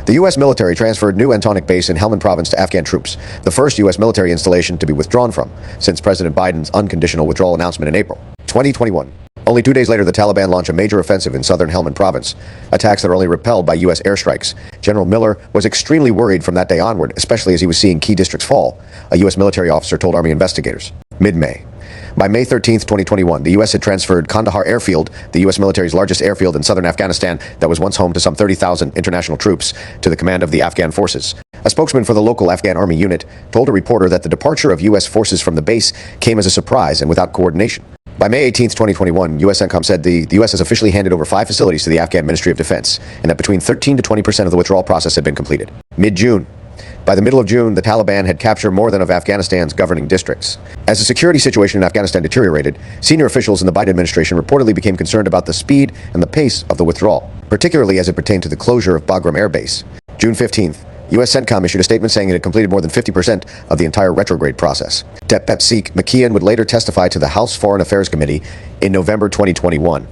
The U.S. military transferred new Antonic base in Helmand province to Afghan troops, the first U.S. military installation to be withdrawn from since President Biden's unconditional withdrawal announcement in April 2021. Only 2 days later, the Taliban launched a major offensive in southern Helmand province, attacks that are only repelled by U.S. airstrikes. General Miller was extremely worried from that day onward, especially as he was seeing key districts fall, a U.S. military officer told Army investigators. Mid-May. By May 13, 2021, the U.S. had transferred Kandahar Airfield, the U.S. military's largest airfield in southern Afghanistan that was once home to some 30,000 international troops, to the command of the Afghan forces. A spokesman for the local Afghan Army unit told a reporter that the departure of U.S. forces from the base came as a surprise and without coordination. By May 18, 2021, U.S. CENTCOM said the U.S. has officially handed over 5 facilities to the Afghan Ministry of Defense, and that between 13 to 20% of the withdrawal process had been completed. Mid-June. By the middle of June, the Taliban had captured more than of Afghanistan's governing districts. As the security situation in Afghanistan deteriorated, senior officials in the Biden administration reportedly became concerned about the speed and the pace of the withdrawal, particularly as it pertained to the closure of Bagram Air Base. June 15th. U.S. CENTCOM issued a statement saying it had completed more than 50% of the entire retrograde process. Pep-Seek McKeon would later testify to the House Foreign Affairs Committee in November 2021.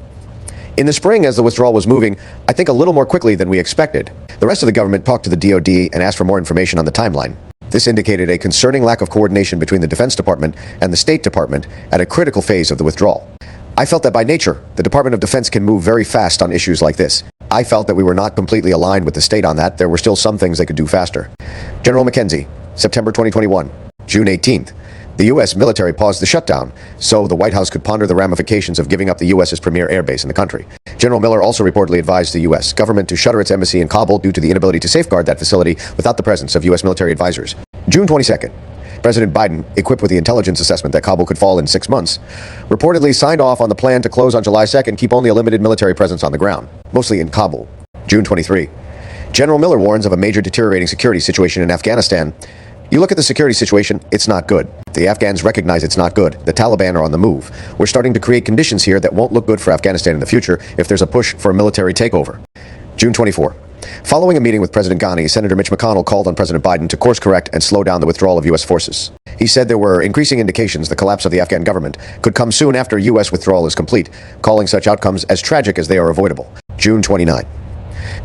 In the spring, as the withdrawal was moving, I think a little more quickly than we expected, the rest of the government talked to the DoD and asked for more information on the timeline. This indicated a concerning lack of coordination between the Defense Department and the State Department at a critical phase of the withdrawal. I felt that by nature, the Department of Defense can move very fast on issues like this. I felt that we were not completely aligned with the state on that. There were still some things they could do faster. General McKenzie, September 2021, June 18th. The U.S. military paused the shutdown so the White House could ponder the ramifications of giving up the U.S.'s premier airbase in the country. General Miller also reportedly advised the U.S. government to shutter its embassy in Kabul due to the inability to safeguard that facility without the presence of U.S. military advisors. June 22nd. President Biden, equipped with the intelligence assessment that Kabul could fall in 6 months, reportedly signed off on the plan to close on July 2nd, keep only a limited military presence on the ground, mostly in Kabul. June 23. General Miller warns of a major deteriorating security situation in Afghanistan. You look at the security situation, it's not good. The Afghans recognize it's not good. The Taliban are on the move. We're starting to create conditions here that won't look good for Afghanistan in the future if there's a push for a military takeover. June 24. Following a meeting with President Ghani, Senator Mitch McConnell called on President Biden to course correct and slow down the withdrawal of U.S. forces. He said there were increasing indications the collapse of the Afghan government could come soon after U.S. withdrawal is complete, calling such outcomes as tragic as they are avoidable. June 29.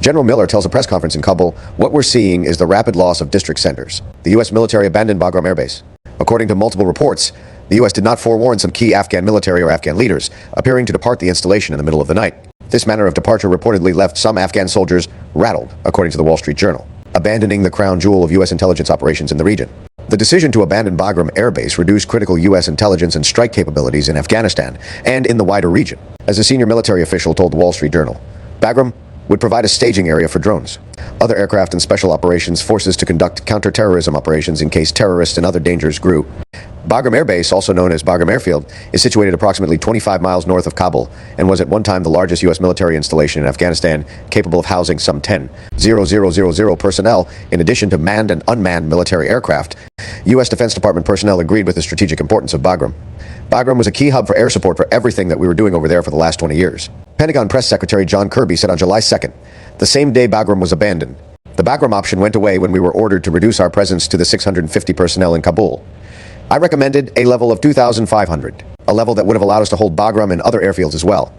General Miller tells a press conference in Kabul, what we're seeing is the rapid loss of district centers. The U.S. military abandoned Bagram Air Base. According to multiple reports, the U.S. did not forewarn some key Afghan military or Afghan leaders, appearing to depart the installation in the middle of the night. This manner of departure reportedly left some Afghan soldiers rattled, according to the Wall Street Journal, abandoning the crown jewel of U.S. intelligence operations in the region. The decision to abandon Bagram Air Base reduced critical U.S. intelligence and strike capabilities in Afghanistan and in the wider region. As a senior military official told the Wall Street Journal, Bagram would provide a staging area for drones, other aircraft and special operations forces to conduct counterterrorism operations in case terrorists and other dangers grew. Bagram Air Base, also known as Bagram Airfield, is situated approximately 25 miles north of Kabul and was at one time the largest U.S. military installation in Afghanistan, capable of housing some 10,000 personnel in addition to manned and unmanned military aircraft. U.S. Defense Department personnel agreed with the strategic importance of Bagram. Bagram was a key hub for air support for everything that we were doing over there for the last 20 years. Pentagon Press Secretary John Kirby said on July 2nd, the same day Bagram was abandoned, the Bagram option went away when we were ordered to reduce our presence to the 650 personnel in Kabul. I recommended a level of 2,500, a level that would have allowed us to hold Bagram and other airfields as well.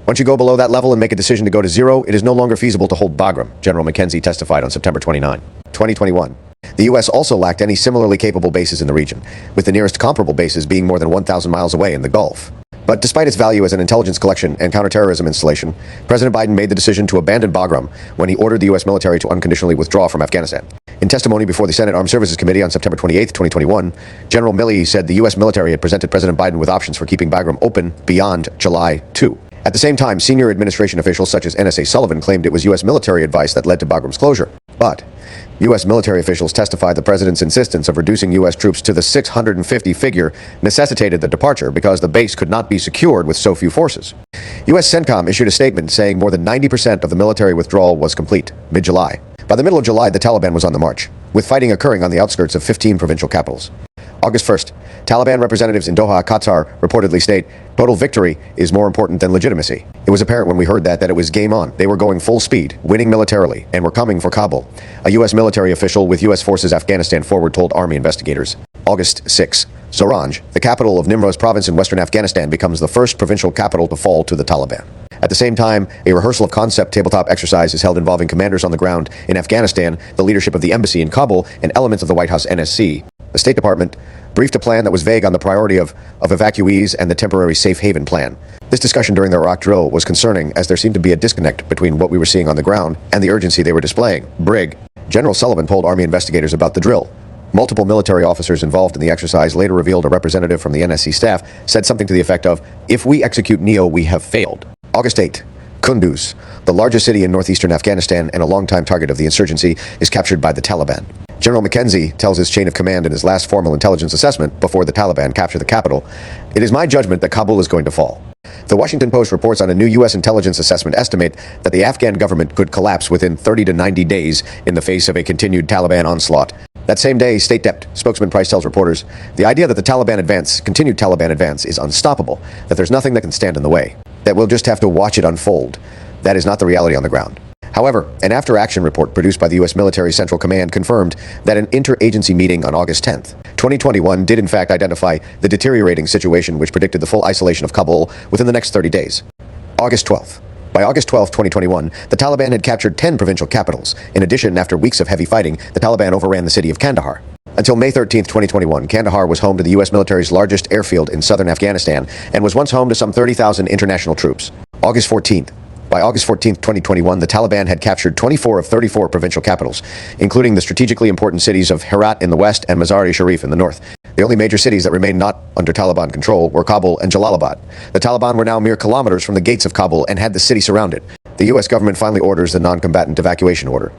Once you go below that level and make a decision to go to zero, it is no longer feasible to hold Bagram, General McKenzie testified on September 29, 2021. The U.S. also lacked any similarly capable bases in the region, with the nearest comparable bases being more than 1,000 miles away in the Gulf. But despite its value as an intelligence collection and counterterrorism installation, President Biden made the decision to abandon Bagram when he ordered the U.S. military to unconditionally withdraw from Afghanistan. In testimony before the Senate Armed Services Committee on September 28, 2021, General Milley said the U.S. military had presented President Biden with options for keeping Bagram open beyond July 2. At the same time, senior administration officials such as NSA Sullivan claimed it was U.S. military advice that led to Bagram's closure. But U.S. military officials testified the president's insistence of reducing U.S. troops to the 650 figure necessitated the departure because the base could not be secured with so few forces. U.S. CENTCOM issued a statement saying more than 90% of the military withdrawal was complete, mid-July. By the middle of July, the Taliban was on the march, with fighting occurring on the outskirts of 15 provincial capitals. August 1st, Taliban representatives in Doha, Qatar, reportedly state, total victory is more important than legitimacy. It was apparent when we heard that it was game on. They were going full speed, winning militarily, and were coming for Kabul. A U.S. military official with U.S. Forces Afghanistan forward told Army investigators. August 6, Zoranj, the capital of Nimroz province in western Afghanistan, becomes the first provincial capital to fall to the Taliban. At the same time, a rehearsal of concept tabletop exercise is held involving commanders on the ground in Afghanistan, the leadership of the embassy in Kabul, and elements of the White House NSC. The State Department briefed a plan that was vague on the priority of evacuees and the temporary safe haven plan. This discussion during the Iraq drill was concerning as there seemed to be a disconnect between what we were seeing on the ground and the urgency they were displaying. Brig. General Sullivan told Army investigators about the drill. Multiple military officers involved in the exercise later revealed a representative from the NSC staff said something to the effect of, if we execute NEO, we have failed. August 8, Kunduz, the largest city in northeastern Afghanistan and a longtime target of the insurgency, is captured by the Taliban. General McKenzie tells his chain of command in his last formal intelligence assessment before the Taliban capture the capital, it is my judgment that Kabul is going to fall. The Washington Post reports on a new U.S. intelligence assessment estimate that the Afghan government could collapse within 30 to 90 days in the face of a continued Taliban onslaught. That same day, State Dept spokesman Price tells reporters, the idea that the continued Taliban advance is unstoppable, that there's nothing that can stand in the way, that we'll just have to watch it unfold. That is not the reality on the ground. However, an after-action report produced by the U.S. Military Central Command confirmed that an interagency meeting on August 10th, 2021 did in fact identify the deteriorating situation which predicted the full isolation of Kabul within the next 30 days. August 12th. By August 12, 2021, the Taliban had captured 10 provincial capitals. In addition, after weeks of heavy fighting, the Taliban overran the city of Kandahar. Until May 13, 2021, Kandahar was home to the U.S. military's largest airfield in southern Afghanistan and was once home to some 30,000 international troops. By August 14, 2021, the Taliban had captured 24 of 34 provincial capitals, including the strategically important cities of Herat in the west and Mazar-e-Sharif in the north. The only major cities that remained not under Taliban control were Kabul and Jalalabad. The Taliban were now mere kilometers from the gates of Kabul and had the city surrounded. The U.S. government finally orders the non-combatant evacuation order.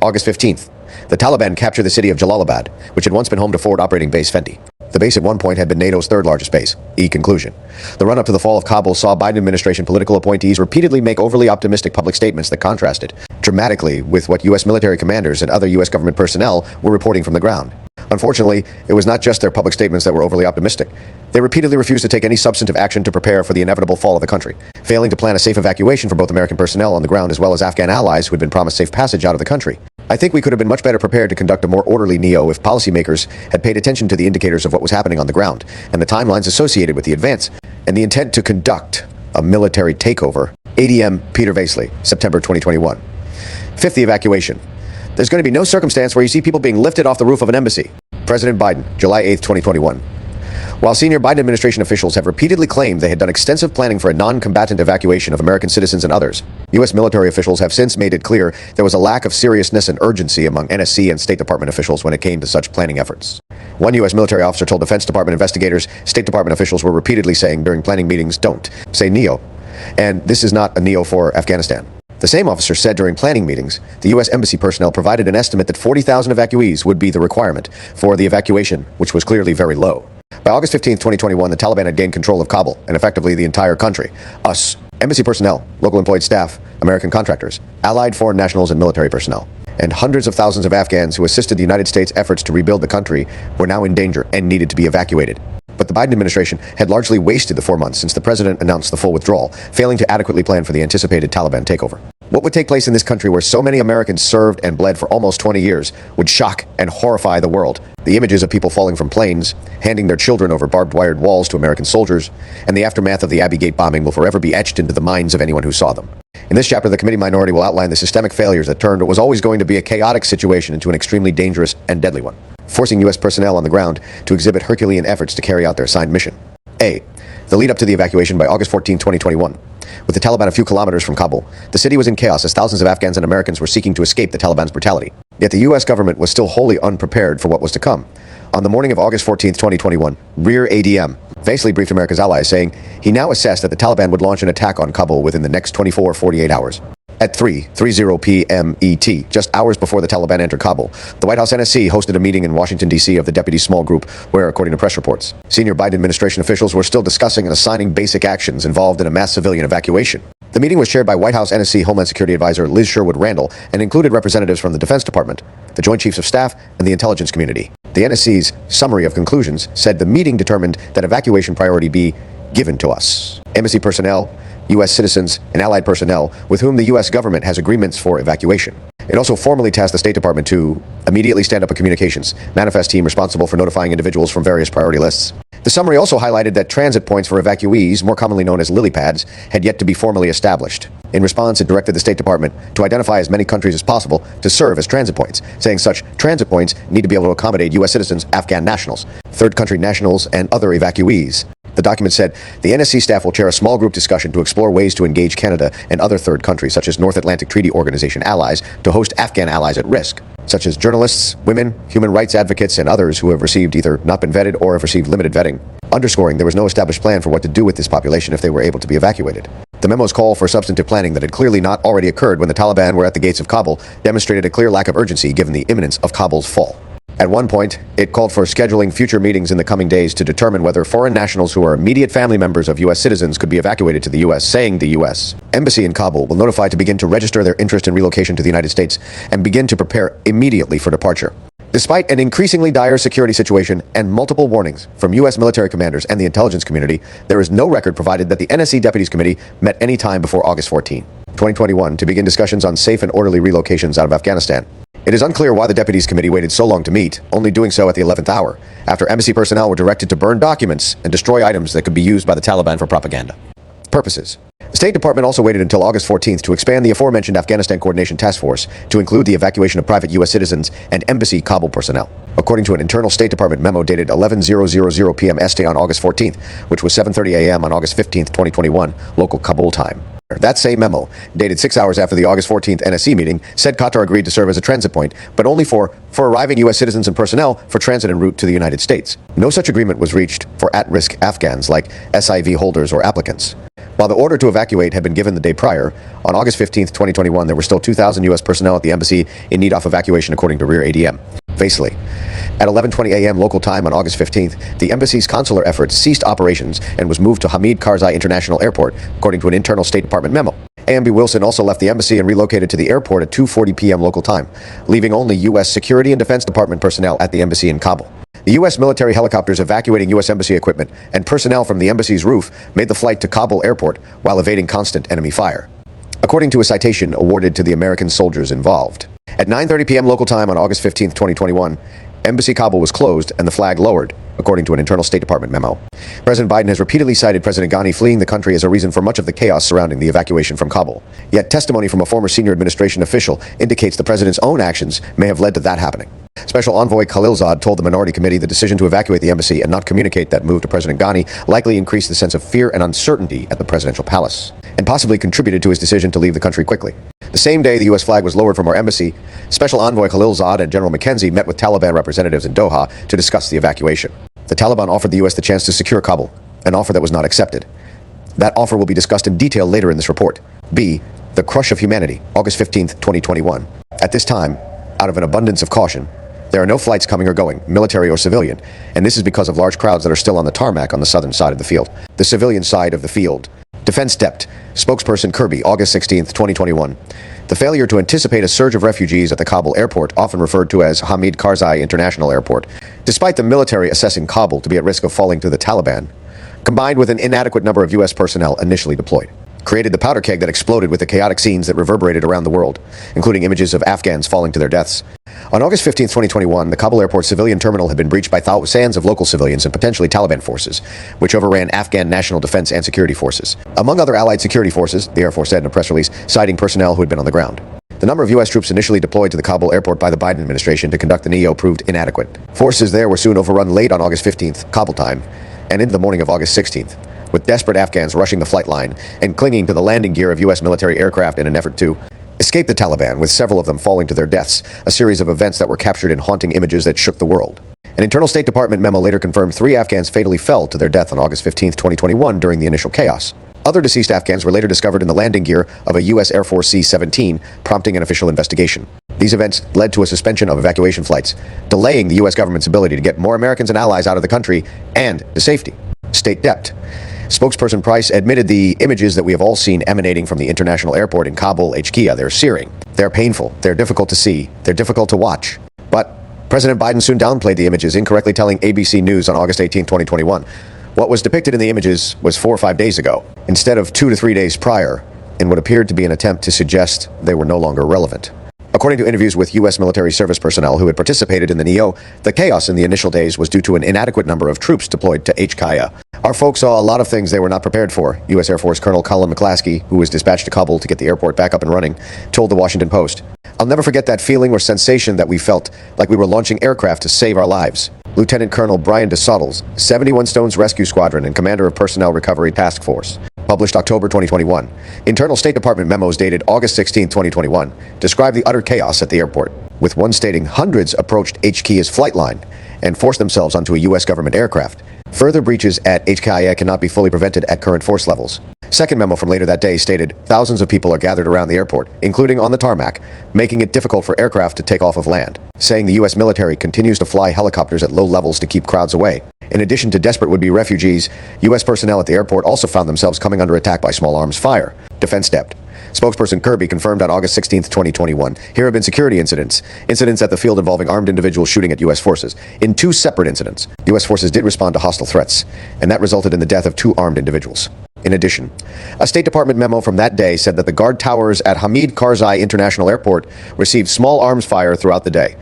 August 15th, the Taliban captured the city of Jalalabad, which had once been home to Forward Operating Base Fendi. The base at one point had been NATO's third largest base. Conclusion. The run-up to the fall of Kabul saw Biden administration political appointees repeatedly make overly optimistic public statements that contrasted dramatically with what U.S. military commanders and other U.S. government personnel were reporting from the ground. Unfortunately, it was not just their public statements that were overly optimistic. They repeatedly refused to take any substantive action to prepare for the inevitable fall of the country, failing to plan a safe evacuation for both American personnel on the ground as well as Afghan allies who had been promised safe passage out of the country. I think we could have been much better prepared to conduct a more orderly NEO if policymakers had paid attention to the indicators of what was happening on the ground and the timelines associated with the advance and the intent to conduct a military takeover. ADM Peter Vasley, September 2021. Fifth, the evacuation. There's going to be no circumstance where you see people being lifted off the roof of an embassy. President Biden, July 8, 2021. While senior Biden administration officials have repeatedly claimed they had done extensive planning for a non-combatant evacuation of American citizens and others, U.S. military officials have since made it clear there was a lack of seriousness and urgency among NSC and State Department officials when it came to such planning efforts. One U.S. military officer told Defense Department investigators State Department officials were repeatedly saying during planning meetings, "Don't say NEO." And this is not a NEO for Afghanistan. The same officer said during planning meetings, the U.S. Embassy personnel provided an estimate that 40,000 evacuees would be the requirement for the evacuation, which was clearly very low. By August 15, 2021, the Taliban had gained control of Kabul and effectively the entire country. Us, embassy personnel, local employed staff, American contractors, allied foreign nationals and military personnel, and hundreds of thousands of Afghans who assisted the United States' efforts to rebuild the country were now in danger and needed to be evacuated. But the Biden administration had largely wasted the 4 months since the president announced the full withdrawal, failing to adequately plan for the anticipated Taliban takeover. What would take place in this country where so many Americans served and bled for almost 20 years would shock and horrify the world. The images of people falling from planes, handing their children over barbed wired walls to American soldiers, and the aftermath of the Abbey Gate bombing will forever be etched into the minds of anyone who saw them. In this chapter, the committee minority will outline the systemic failures that turned what was always going to be a chaotic situation into an extremely dangerous and deadly one, forcing U.S. personnel on the ground to exhibit Herculean efforts to carry out their assigned mission. A. The lead up to the evacuation by August 14, 2021. With the Taliban a few kilometers from Kabul, the city was in chaos as thousands of Afghans and Americans were seeking to escape the Taliban's brutality. Yet the U.S. government was still wholly unprepared for what was to come. On the morning of August 14, 2021, Rear ADM Vasley briefed America's allies, saying he now assessed that the Taliban would launch an attack on Kabul within the next 24 or 48 hours. At 3:30 p.m. ET, just hours before the Taliban entered Kabul, the White House NSC hosted a meeting in Washington, D.C. of the Deputies Small Group where, according to press reports, senior Biden administration officials were still discussing and assigning basic actions involved in a mass civilian evacuation. The meeting was chaired by White House NSC Homeland Security Advisor Liz Sherwood Randall and included representatives from the Defense Department, the Joint Chiefs of Staff, and the intelligence community. The NSC's summary of conclusions said the meeting determined that evacuation priority be given to us. Embassy personnel, U.S. citizens, and allied personnel with whom the U.S. government has agreements for evacuation. It also formally tasked the State Department to immediately stand up a communications manifest team responsible for notifying individuals from various priority lists. The summary also highlighted that transit points for evacuees, more commonly known as lily pads, had yet to be formally established. In response, it directed the State Department to identify as many countries as possible to serve as transit points, saying such transit points need to be able to accommodate U.S. citizens, Afghan nationals, third country nationals, and other evacuees. The document said the NSC staff will chair a small group discussion to explore ways to engage Canada and other third countries, such as North Atlantic Treaty Organization allies, to host Afghan allies at risk, such as journalists, women, human rights advocates, and others who have received either not been vetted or have received limited vetting, underscoring there was no established plan for what to do with this population if they were able to be evacuated. The memo's call for substantive planning that had clearly not already occurred when the Taliban were at the gates of Kabul demonstrated a clear lack of urgency given the imminence of Kabul's fall. At one point, it called for scheduling future meetings in the coming days to determine whether foreign nationals who are immediate family members of U.S. citizens could be evacuated to the U.S., saying the U.S. Embassy in Kabul will notify to begin to register their interest in relocation to the United States and begin to prepare immediately for departure. Despite an increasingly dire security situation and multiple warnings from U.S. military commanders and the intelligence community, there is no record provided that the NSC Deputies Committee met any time before August 14, 2021 to begin discussions on safe and orderly relocations out of Afghanistan. It is unclear why the Deputies Committee waited so long to meet, only doing so at the 11th hour, after embassy personnel were directed to burn documents and destroy items that could be used by the Taliban for propaganda purposes. The State Department also waited until August 14th to expand the aforementioned Afghanistan Coordination Task Force to include the evacuation of private U.S. citizens and embassy Kabul personnel. according to an internal State Department memo dated 11:000 p.m. ST on August 14th, which was 7:30 a.m. on August 15th, 2021, local Kabul time. That same memo, dated 6 hours after the August 14th NSC meeting, said Qatar agreed to serve as a transit point, but only for arriving U.S. citizens and personnel for transit en route to the United States. No such agreement was reached for at-risk Afghans like SIV holders or applicants. While the order to evacuate had been given the day prior, on August 15th, 2021, there were still 2,000 U.S. personnel at the embassy in need of evacuation, according to Rear ADM. Basically, at 11:20 a.m. local time on August 15th, the embassy's consular efforts ceased operations and was moved to Hamid Karzai International Airport, according to an internal State Department memo. AMB Wilson also left the embassy and relocated to the airport at 2:40 p.m. local time, leaving only U.S. Security and Defense Department personnel at the embassy in Kabul. The U.S. military helicopters evacuating U.S. embassy equipment and personnel from the embassy's roof made the flight to Kabul airport while evading constant enemy fire, according to a citation awarded to the American soldiers involved. At 9:30 p.m. local time on August 15th, 2021, Embassy Kabul was closed and the flag lowered, according to an internal State Department memo. President Biden has repeatedly cited President Ghani fleeing the country as a reason for much of the chaos surrounding the evacuation from Kabul. Yet testimony from a former senior administration official indicates the president's own actions may have led to that happening. Special Envoy Khalilzad told the Minority Committee the decision to evacuate the embassy and not communicate that move to President Ghani likely increased the sense of fear and uncertainty at the presidential palace, and possibly contributed to his decision to leave the country quickly. The same day the U.S. flag was lowered from our embassy, Special Envoy Khalilzad and General McKenzie met with Taliban representatives in Doha to discuss the evacuation. The Taliban offered the U.S. the chance to secure Kabul, an offer that was not accepted. That offer will be discussed in detail later in this report. B. The crush of humanity, August 15th, 2021. At this time, out of an abundance of caution, there are no flights coming or going, military or civilian, and this is because of large crowds that are still on the tarmac on the southern side of the field. The civilian side of the field. Defense Dept, spokesperson Kirby, August 16th, 2021. The failure to anticipate a surge of refugees at the Kabul airport, often referred to as Hamid Karzai International Airport, despite the military assessing Kabul to be at risk of falling to the Taliban, combined with an inadequate number of U.S. personnel initially deployed, created the powder keg that exploded with the chaotic scenes that reverberated around the world, including images of Afghans falling to their deaths. On August 15, 2021, the Kabul airport civilian terminal had been breached by thousands of local civilians and potentially Taliban forces, which overran Afghan national defense and security forces. Among other allied security forces, the Air Force said in a press release, citing personnel who had been on the ground. The number of U.S. troops initially deployed to the Kabul airport by the Biden administration to conduct the NEO proved inadequate. Forces there were soon overrun late on August 15th, Kabul time, and into the morning of August 16th, with desperate Afghans rushing the flight line and clinging to the landing gear of U.S. military aircraft in an effort to escape the Taliban, with several of them falling to their deaths, a series of events that were captured in haunting images that shook the world. An internal State Department memo later confirmed 3 Afghans fatally fell to their death on August 15, 2021 during the initial chaos. Other deceased Afghans were later discovered in the landing gear of a U.S. Air Force C-17, prompting an official investigation. These events led to a suspension of evacuation flights, delaying the U.S. government's ability to get more Americans and allies out of the country and to safety. State Dept. Spokesperson Price admitted the images that we have all seen emanating from the international airport in Kabul, Hkia. They're searing. They're painful. They're difficult to see. They're difficult to watch. But President Biden soon downplayed the images, incorrectly telling ABC News on August 18, 2021. What was depicted in the images was 4 or 5 days ago, instead of 2 to 3 days prior, in what appeared to be an attempt to suggest they were no longer relevant. According to interviews with U.S. military service personnel who had participated in the NEO, the chaos in the initial days was due to an inadequate number of troops deployed to Hkia. Our folks saw a lot of things they were not prepared for, U.S. Air Force Colonel Colin McClaskey, who was dispatched to Kabul to get the airport back up and running, told the Washington Post. I'll never forget that feeling or sensation that we felt like we were launching aircraft to save our lives. Lieutenant Colonel Brian DeSottles, 71 Stones Rescue Squadron and Commander of Personnel Recovery Task Force. Published October 2021. Internal State Department memos dated August 16, 2021, describe the utter chaos at the airport, with one stating hundreds approached Hkia's flight line and forced themselves onto a U.S. government aircraft. Further breaches at Hkia cannot be fully prevented at current force levels. Second memo from later that day stated thousands of people are gathered around the airport, including on the tarmac, making it difficult for aircraft to take off of land, saying the U.S. military continues to fly helicopters at low levels to keep crowds away. In addition to desperate would-be refugees, U.S. personnel at the airport also found themselves coming under attack by small arms fire. Defense Dept. Spokesperson Kirby confirmed on August 16, 2021, here have been security incidents at the field involving armed individuals shooting at U.S. forces. In 2 separate incidents, U.S. forces did respond to hostile threats, and that resulted in the death of 2 armed individuals. In addition, a State Department memo from that day said that the guard towers at Hamid Karzai International Airport received small arms fire throughout the day.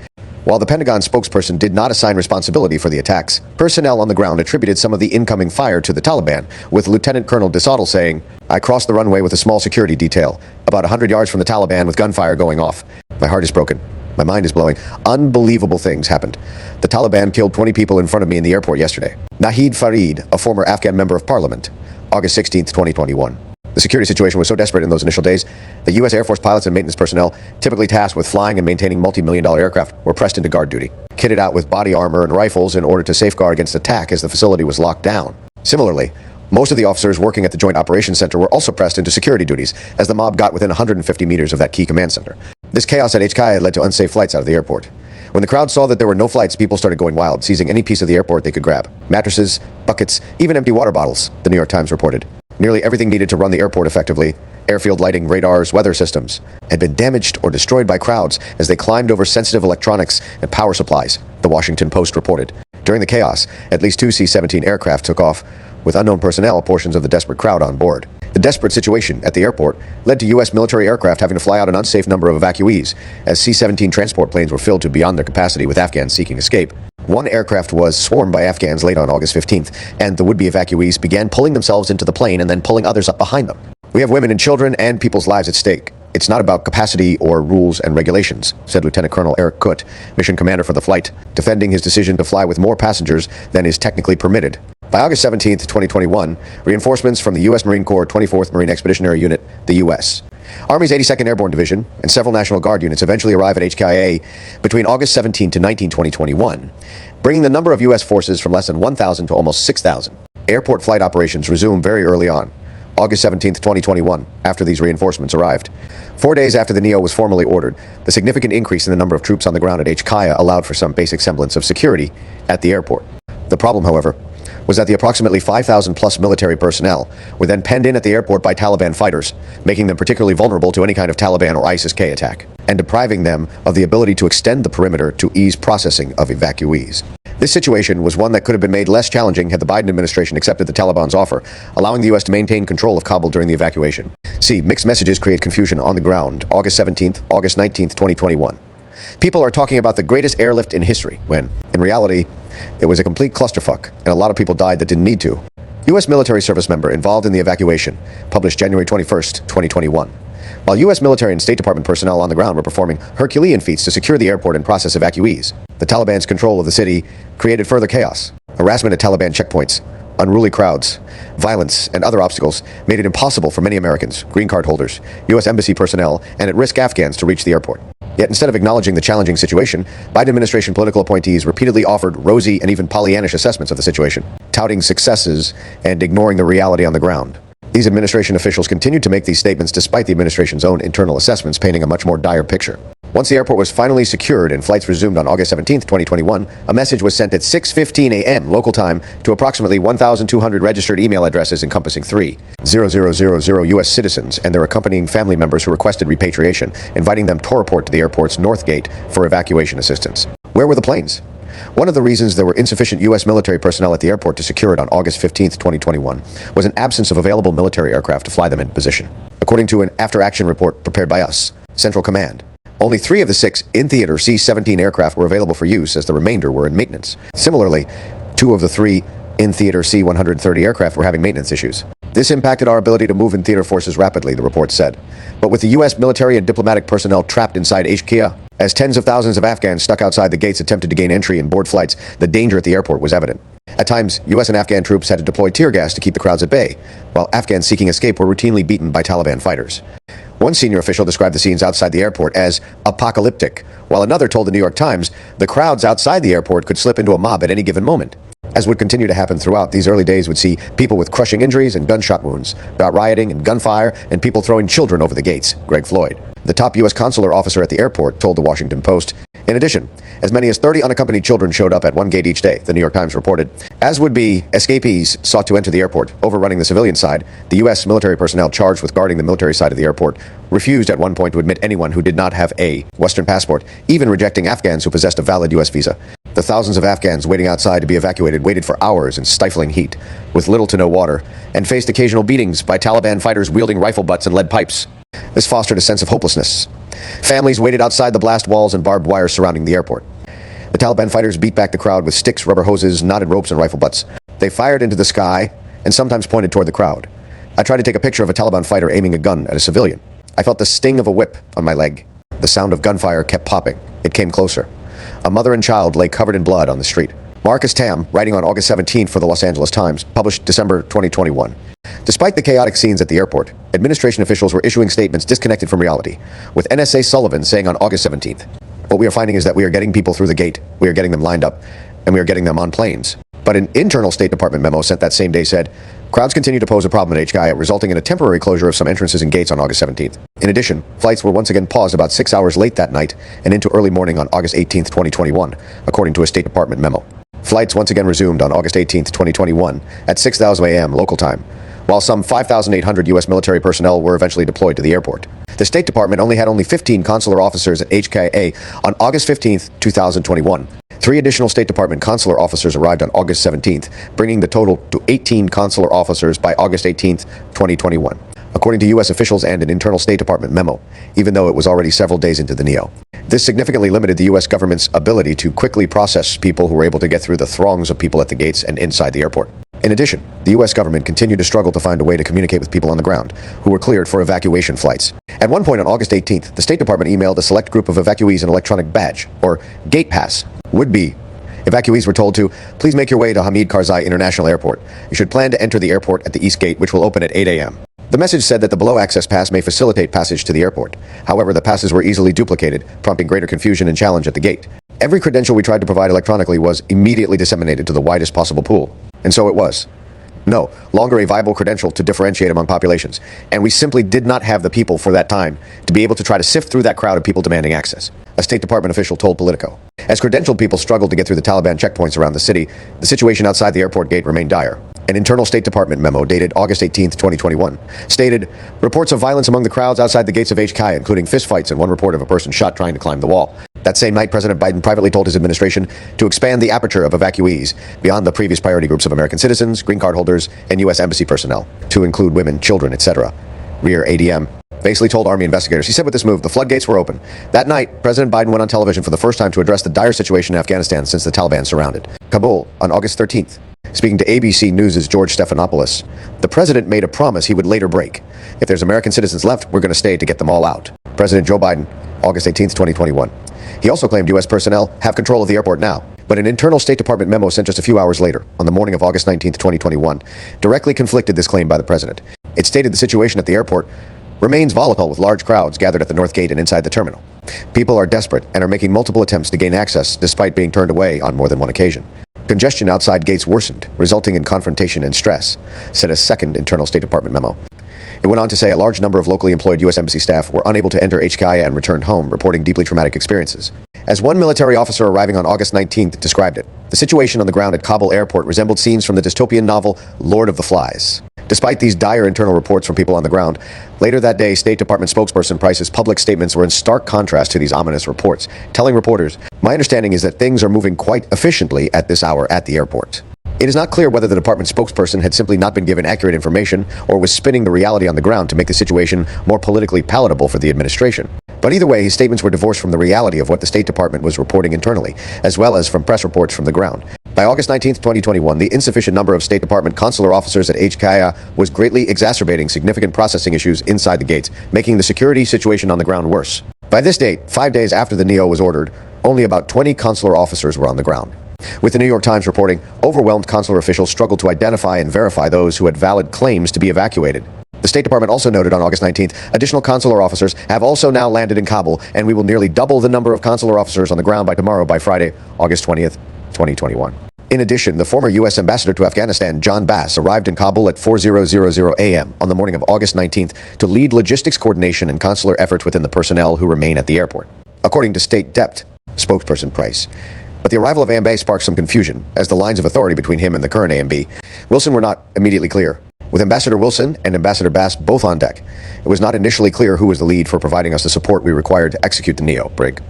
While the Pentagon spokesperson did not assign responsibility for the attacks, personnel on the ground attributed some of the incoming fire to the Taliban, with Lieutenant Colonel DeSottles saying, I crossed the runway with a small security detail, about 100 yards from the Taliban with gunfire going off. My heart is broken. My mind is blowing. Unbelievable things happened. The Taliban killed 20 people in front of me in the airport yesterday. Nahid Farid, a former Afghan member of parliament, August 16th, 2021. The security situation was so desperate in those initial days that U.S. Air Force pilots and maintenance personnel, typically tasked with flying and maintaining multi-million-dollar aircraft, were pressed into guard duty, kitted out with body armor and rifles in order to safeguard against attack as the facility was locked down. Similarly, most of the officers working at the Joint Operations Center were also pressed into security duties as the mob got within 150 meters of that key command center. This chaos at HKI led to unsafe flights out of the airport. When the crowd saw that there were no flights, people started going wild, seizing any piece of the airport they could grab. Mattresses, buckets, even empty water bottles, the New York Times reported. Nearly everything needed to run the airport effectively, airfield lighting, radars, weather systems, had been damaged or destroyed by crowds as they climbed over sensitive electronics and power supplies, the Washington Post reported. During the chaos, at least 2 C-17 aircraft took off, with unknown personnel, portions of the desperate crowd on board. The desperate situation at the airport led to U.S. military aircraft having to fly out an unsafe number of evacuees, as C-17 transport planes were filled to beyond their capacity with Afghans seeking escape. One aircraft was swarmed by Afghans late on August 15th, and the would-be evacuees began pulling themselves into the plane and then pulling others up behind them. We have women and children and people's lives at stake. It's not about capacity or rules and regulations, said Lieutenant Colonel Eric Kut, mission commander for the flight, defending his decision to fly with more passengers than is technically permitted. By August 17th, 2021, reinforcements from the U.S. Marine Corps 24th Marine Expeditionary Unit, the U.S., Army's 82nd Airborne Division, and several National Guard units eventually arrive at HKIA between August 17 to 19, 2021, bringing the number of U.S. forces from less than 1,000 to almost 6,000. Airport flight operations resumed very early on, August 17, 2021, after these reinforcements arrived. 4 days after the NEO was formally ordered, the significant increase in the number of troops on the ground at HKIA allowed for some basic semblance of security at the airport. The problem, however, was that the approximately 5,000 plus military personnel were then penned in at the airport by Taliban fighters, making them particularly vulnerable to any kind of Taliban or ISIS-K attack, and depriving them of the ability to extend the perimeter to ease processing of evacuees. This situation was one that could have been made less challenging had the Biden administration accepted the Taliban's offer, allowing the U.S. to maintain control of Kabul during the evacuation. See, mixed messages create confusion on the ground, August 17th, August 19th, 2021. People are talking about the greatest airlift in history, when, in reality, it was a complete clusterfuck, and a lot of people died that didn't need to. U.S. military service member involved in the evacuation, published January 21st, 2021. While U.S. military and State Department personnel on the ground were performing Herculean feats to secure the airport and process evacuees, the Taliban's control of the city created further chaos. Harassment at Taliban checkpoints, unruly crowds, violence, and other obstacles made it impossible for many Americans, green card holders, U.S. embassy personnel, and at-risk Afghans to reach the airport. Yet instead of acknowledging the challenging situation, Biden administration political appointees repeatedly offered rosy and even Pollyannish assessments of the situation, touting successes and ignoring the reality on the ground. These administration officials continued to make these statements despite the administration's own internal assessments painting a much more dire picture. Once the airport was finally secured and flights resumed on August 17, 2021, a message was sent at 6:15 a.m. local time to approximately 1,200 registered email addresses encompassing 3,000 U.S. citizens and their accompanying family members who requested repatriation, inviting them to report to the airport's north gate for evacuation assistance. Where were the planes? One of the reasons there were insufficient U.S. military personnel at the airport to secure it on August 15, 2021, was an absence of available military aircraft to fly them into position. According to an after-action report prepared by us, Central Command, only 3 of the 6 in-theater C-17 aircraft were available for use, as the remainder were in maintenance. Similarly, 2 of the 3 in-theater C-130 aircraft were having maintenance issues. This impacted our ability to move in-theater forces rapidly, the report said. But with the U.S. military and diplomatic personnel trapped inside HKIA, as tens of thousands of Afghans stuck outside the gates attempted to gain entry and board flights, the danger at the airport was evident. At times, U.S. and Afghan troops had to deploy tear gas to keep the crowds at bay, while Afghans seeking escape were routinely beaten by Taliban fighters. One senior official described the scenes outside the airport as apocalyptic, while another told the New York Times the crowds outside the airport could slip into a mob at any given moment. As would continue to happen throughout, these early days would see people with crushing injuries and gunshot wounds, about rioting and gunfire, and people throwing children over the gates, Greg Floyd, the top U.S. consular officer at the airport, told the Washington Post. In addition, as many as 30 unaccompanied children showed up at one gate each day, the New York Times reported. As would-be escapees sought to enter the airport, overrunning the civilian side, the U.S. military personnel charged with guarding the military side of the airport refused at one point to admit anyone who did not have a Western passport, even rejecting Afghans who possessed a valid U.S. visa. The thousands of Afghans waiting outside to be evacuated waited for hours in stifling heat, with little to no water, and faced occasional beatings by Taliban fighters wielding rifle butts and lead pipes. This fostered a sense of hopelessness. Families waited outside the blast walls and barbed wire surrounding the airport. The Taliban fighters beat back the crowd with sticks, rubber hoses, knotted ropes, and rifle butts. They fired into the sky and sometimes pointed toward the crowd. I tried to take a picture of a Taliban fighter aiming a gun at a civilian. I felt the sting of a whip on my leg. The sound of gunfire kept popping. It came closer. A mother and child lay covered in blood on the street. Marcus Tam, writing on August 17th for the Los Angeles Times, published December 2021. Despite the chaotic scenes at the airport, administration officials were issuing statements disconnected from reality, with NSA Sullivan saying on August 17th, "What we are finding is that we are getting people through the gate, we are getting them lined up, and we are getting them on planes." But an internal State Department memo sent that same day said, crowds continue to pose a problem at HKIA, resulting in a temporary closure of some entrances and gates on August 17th. In addition, flights were once again paused about 6 hours late that night and into early morning on August 18th, 2021, according to a State Department memo. Flights once again resumed on August 18th, 2021, at 6:00 a.m. local time, while some 5,800 U.S. military personnel were eventually deployed to the airport. The State Department had only 15 consular officers at HKIA on August 15th, 2021. 3 additional State Department consular officers arrived on August 17th, bringing the total to 18 consular officers by August 18th, 2021, according to U.S. officials and an internal State Department memo, even though it was already several days into the NEO. This significantly limited the U.S. government's ability to quickly process people who were able to get through the throngs of people at the gates and inside the airport. In addition, the U.S. government continued to struggle to find a way to communicate with people on the ground who were cleared for evacuation flights. At one point on August 18th, the State Department emailed a select group of evacuees an electronic badge, or gate pass. Would-be evacuees were told to, please make your way to Hamid Karzai International Airport. You should plan to enter the airport at the East Gate, which will open at 8 a.m. The message said that the below-access pass may facilitate passage to the airport. However, the passes were easily duplicated, prompting greater confusion and challenge at the gate. Every credential we tried to provide electronically was immediately disseminated to the widest possible pool. And so it was. No longer a viable credential to differentiate among populations, and we simply did not have the people for that time to be able to try to sift through that crowd of people demanding access, a State Department official told Politico. As credentialed people struggled to get through the Taliban checkpoints around the city, the situation outside the airport gate remained dire. An internal State Department memo dated August 18th, 2021, stated, reports of violence among the crowds outside the gates of HKIA, including fistfights and one report of a person shot trying to climb the wall. That same night, President Biden privately told his administration to expand the aperture of evacuees beyond the previous priority groups of American citizens, green card holders, and U.S. embassy personnel, to include women, children, etc. Rear ADM basically told Army investigators. He said with this move, the floodgates were open. That night, President Biden went on television for the first time to address the dire situation in Afghanistan since the Taliban surrounded Kabul on August 13th. Speaking to ABC News' George Stephanopoulos, the president made a promise he would later break. If there's American citizens left, we're going to stay to get them all out. President Joe Biden, August 18th, 2021. He also claimed U.S. personnel have control of the airport now. But an internal State Department memo sent just a few hours later, on the morning of August 19th, 2021, directly conflicted this claim by the president. It stated the situation at the airport remains volatile with large crowds gathered at the North Gate and inside the terminal. People are desperate and are making multiple attempts to gain access despite being turned away on more than one occasion. Congestion outside gates worsened, resulting in confrontation and stress, said a second internal State Department memo. It went on to say a large number of locally employed U.S. Embassy staff were unable to enter HKIA and returned home, reporting deeply traumatic experiences. As one military officer arriving on August 19th described it, the situation on the ground at Kabul airport resembled scenes from the dystopian novel Lord of the Flies. Despite these dire internal reports from people on the ground, later that day, State Department spokesperson Price's public statements were in stark contrast to these ominous reports, telling reporters, "My understanding is that things are moving quite efficiently at this hour at the airport." It is not clear whether the department spokesperson had simply not been given accurate information or was spinning the reality on the ground to make the situation more politically palatable for the administration. But either way, his statements were divorced from the reality of what the State Department was reporting internally, as well as from press reports from the ground. By August 19th, 2021, the insufficient number of State Department consular officers at HKIA was greatly exacerbating significant processing issues inside the gates, making the security situation on the ground worse. By this date, 5 days after the NEO was ordered, only about 20 consular officers were on the ground. With the New York Times reporting, overwhelmed consular officials struggled to identify and verify those who had valid claims to be evacuated. The State Department also noted on August 19th, additional consular officers have also now landed in Kabul, and we will nearly double the number of consular officers on the ground by tomorrow, by Friday, August 20th, 2021. In addition, the former U.S. ambassador to Afghanistan, John Bass, arrived in Kabul at 4:00 a.m. on the morning of August 19th to lead logistics coordination and consular efforts within the personnel who remain at the airport, according to State Dept spokesperson Price. But the arrival of AMB sparked some confusion, as the lines of authority between him and the current AMB, Wilson, were not immediately clear. With Ambassador Wilson and Ambassador Bass both on deck, it was not initially clear who was the lead for providing us the support we required to execute the NEO, Brig.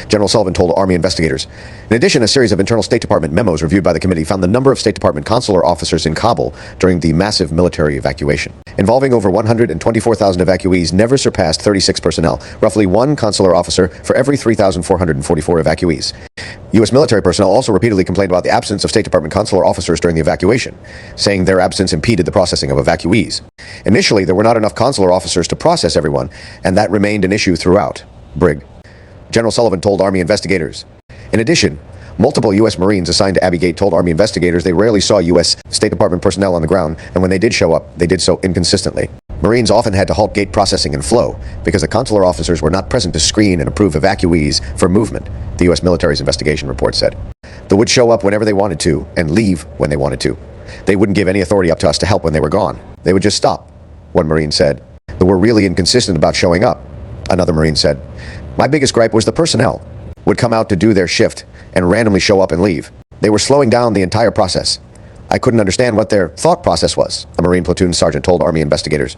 General Sullivan told Army investigators. In addition, a series of internal State Department memos reviewed by the committee found the number of State Department consular officers in Kabul during the massive military evacuation, involving over 124,000 evacuees, never surpassed 36 personnel, roughly one consular officer for every 3,444 evacuees. U.S. military personnel also repeatedly complained about the absence of State Department consular officers during the evacuation, saying their absence impeded the processing of evacuees. Initially, there were not enough consular officers to process everyone, and that remained an issue throughout. Brig. General Sullivan told Army investigators. In addition, multiple U.S. Marines assigned to Abbey Gate told Army investigators they rarely saw U.S. State Department personnel on the ground, and when they did show up, they did so inconsistently. Marines often had to halt gate processing and flow because the consular officers were not present to screen and approve evacuees for movement, the U.S. military's investigation report said. They would show up whenever they wanted to and leave when they wanted to. They wouldn't give any authority up to us to help when they were gone. They would just stop, one Marine said. They were really inconsistent about showing up, another Marine said. My biggest gripe was the personnel would come out to do their shift and randomly show up and leave. They were slowing down the entire process. I couldn't understand what their thought process was, a Marine platoon sergeant told Army investigators.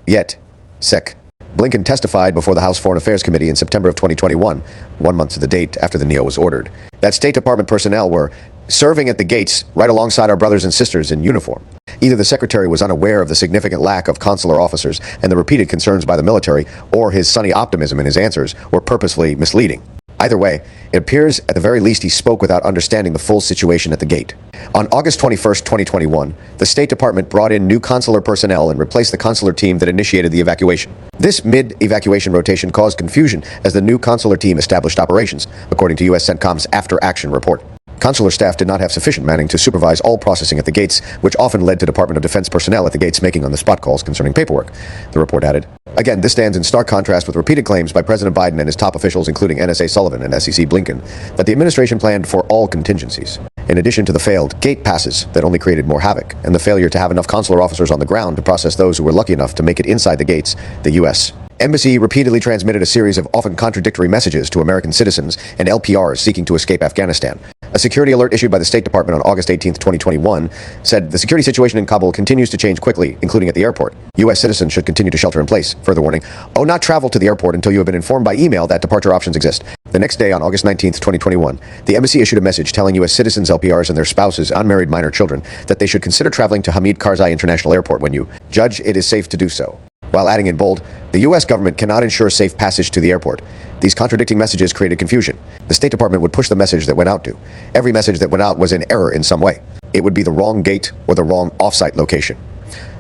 Yet, Sec. Blinken testified before the House Foreign Affairs Committee in September of 2021, 1 month to the date after the NEO was ordered, that State Department personnel were serving at the gates right alongside our brothers and sisters in uniform. Either the Secretary was unaware of the significant lack of consular officers and the repeated concerns by the military, or his sunny optimism in his answers were purposefully misleading. Either way, it appears at the very least he spoke without understanding the full situation at the gate. On August 21st, 2021, the State Department brought in new consular personnel and replaced the consular team that initiated the evacuation. This mid-evacuation rotation caused confusion as the new consular team established operations, according to U.S. CENTCOM's after-action report. Consular staff did not have sufficient manning to supervise all processing at the gates, which often led to Department of Defense personnel at the gates making on-the-spot calls concerning paperwork, the report added. Again, this stands in stark contrast with repeated claims by President Biden and his top officials, including NSA Sullivan and SEC Blinken, that the administration planned for all contingencies. In addition to the failed gate passes that only created more havoc, and the failure to have enough consular officers on the ground to process those who were lucky enough to make it inside the gates, the U.S. Embassy repeatedly transmitted a series of often contradictory messages to American citizens and LPRs seeking to escape Afghanistan. A security alert issued by the State Department on August 18, 2021, said the security situation in Kabul continues to change quickly, including at the airport. U.S. citizens should continue to shelter in place. Further warning, not travel to the airport until you have been informed by email that departure options exist. The next day, on August 19, 2021, the embassy issued a message telling U.S. citizens, LPRs, and their spouses, unmarried minor children, that they should consider traveling to Hamid Karzai International Airport when you judge it is safe to do so. While adding in bold, the U.S. government cannot ensure safe passage to the airport. These contradicting messages created confusion. The State Department would push the message that went out to. Every message that went out was in error in some way. It would be the wrong gate or the wrong off-site location.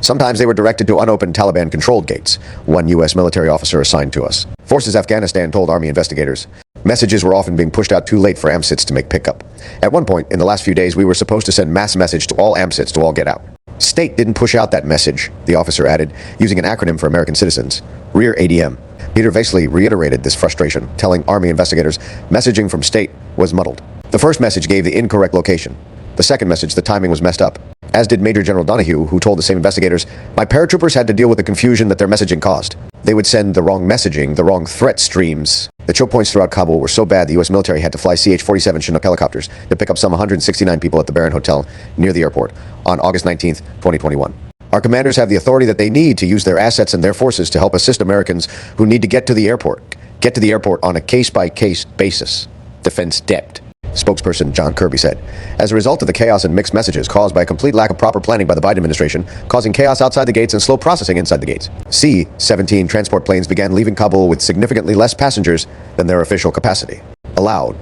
Sometimes they were directed to unopened Taliban-controlled gates, one U.S. military officer assigned to us. Forces Afghanistan told Army investigators. Messages were often being pushed out too late for AMSITs to make pickup. At one point, in the last few days, we were supposed to send mass message to all AMSITs to all get out. State didn't push out that message, the officer added, using an acronym for American citizens, Rear ADM. Peter Vasley reiterated this frustration, telling Army investigators messaging from State was muddled. The first message gave the incorrect location. The second message, the timing was messed up. As did Major General Donahue, who told the same investigators, my paratroopers had to deal with the confusion that their messaging caused. They would send the wrong messaging, the wrong threat streams. The choke points throughout Kabul were so bad the U.S. military had to fly CH-47 Chinook helicopters to pick up some 169 people at the Barron Hotel near the airport on August 19, 2021. Our commanders have the authority that they need to use their assets and their forces to help assist Americans who need to get to the airport. Get to the airport on a case-by-case basis. Defense depth. Spokesperson John Kirby said. As a result of the chaos and mixed messages caused by a complete lack of proper planning by the Biden administration, causing chaos outside the gates and slow processing inside the gates, C-17 transport planes began leaving Kabul with significantly less passengers than their official capacity allowed.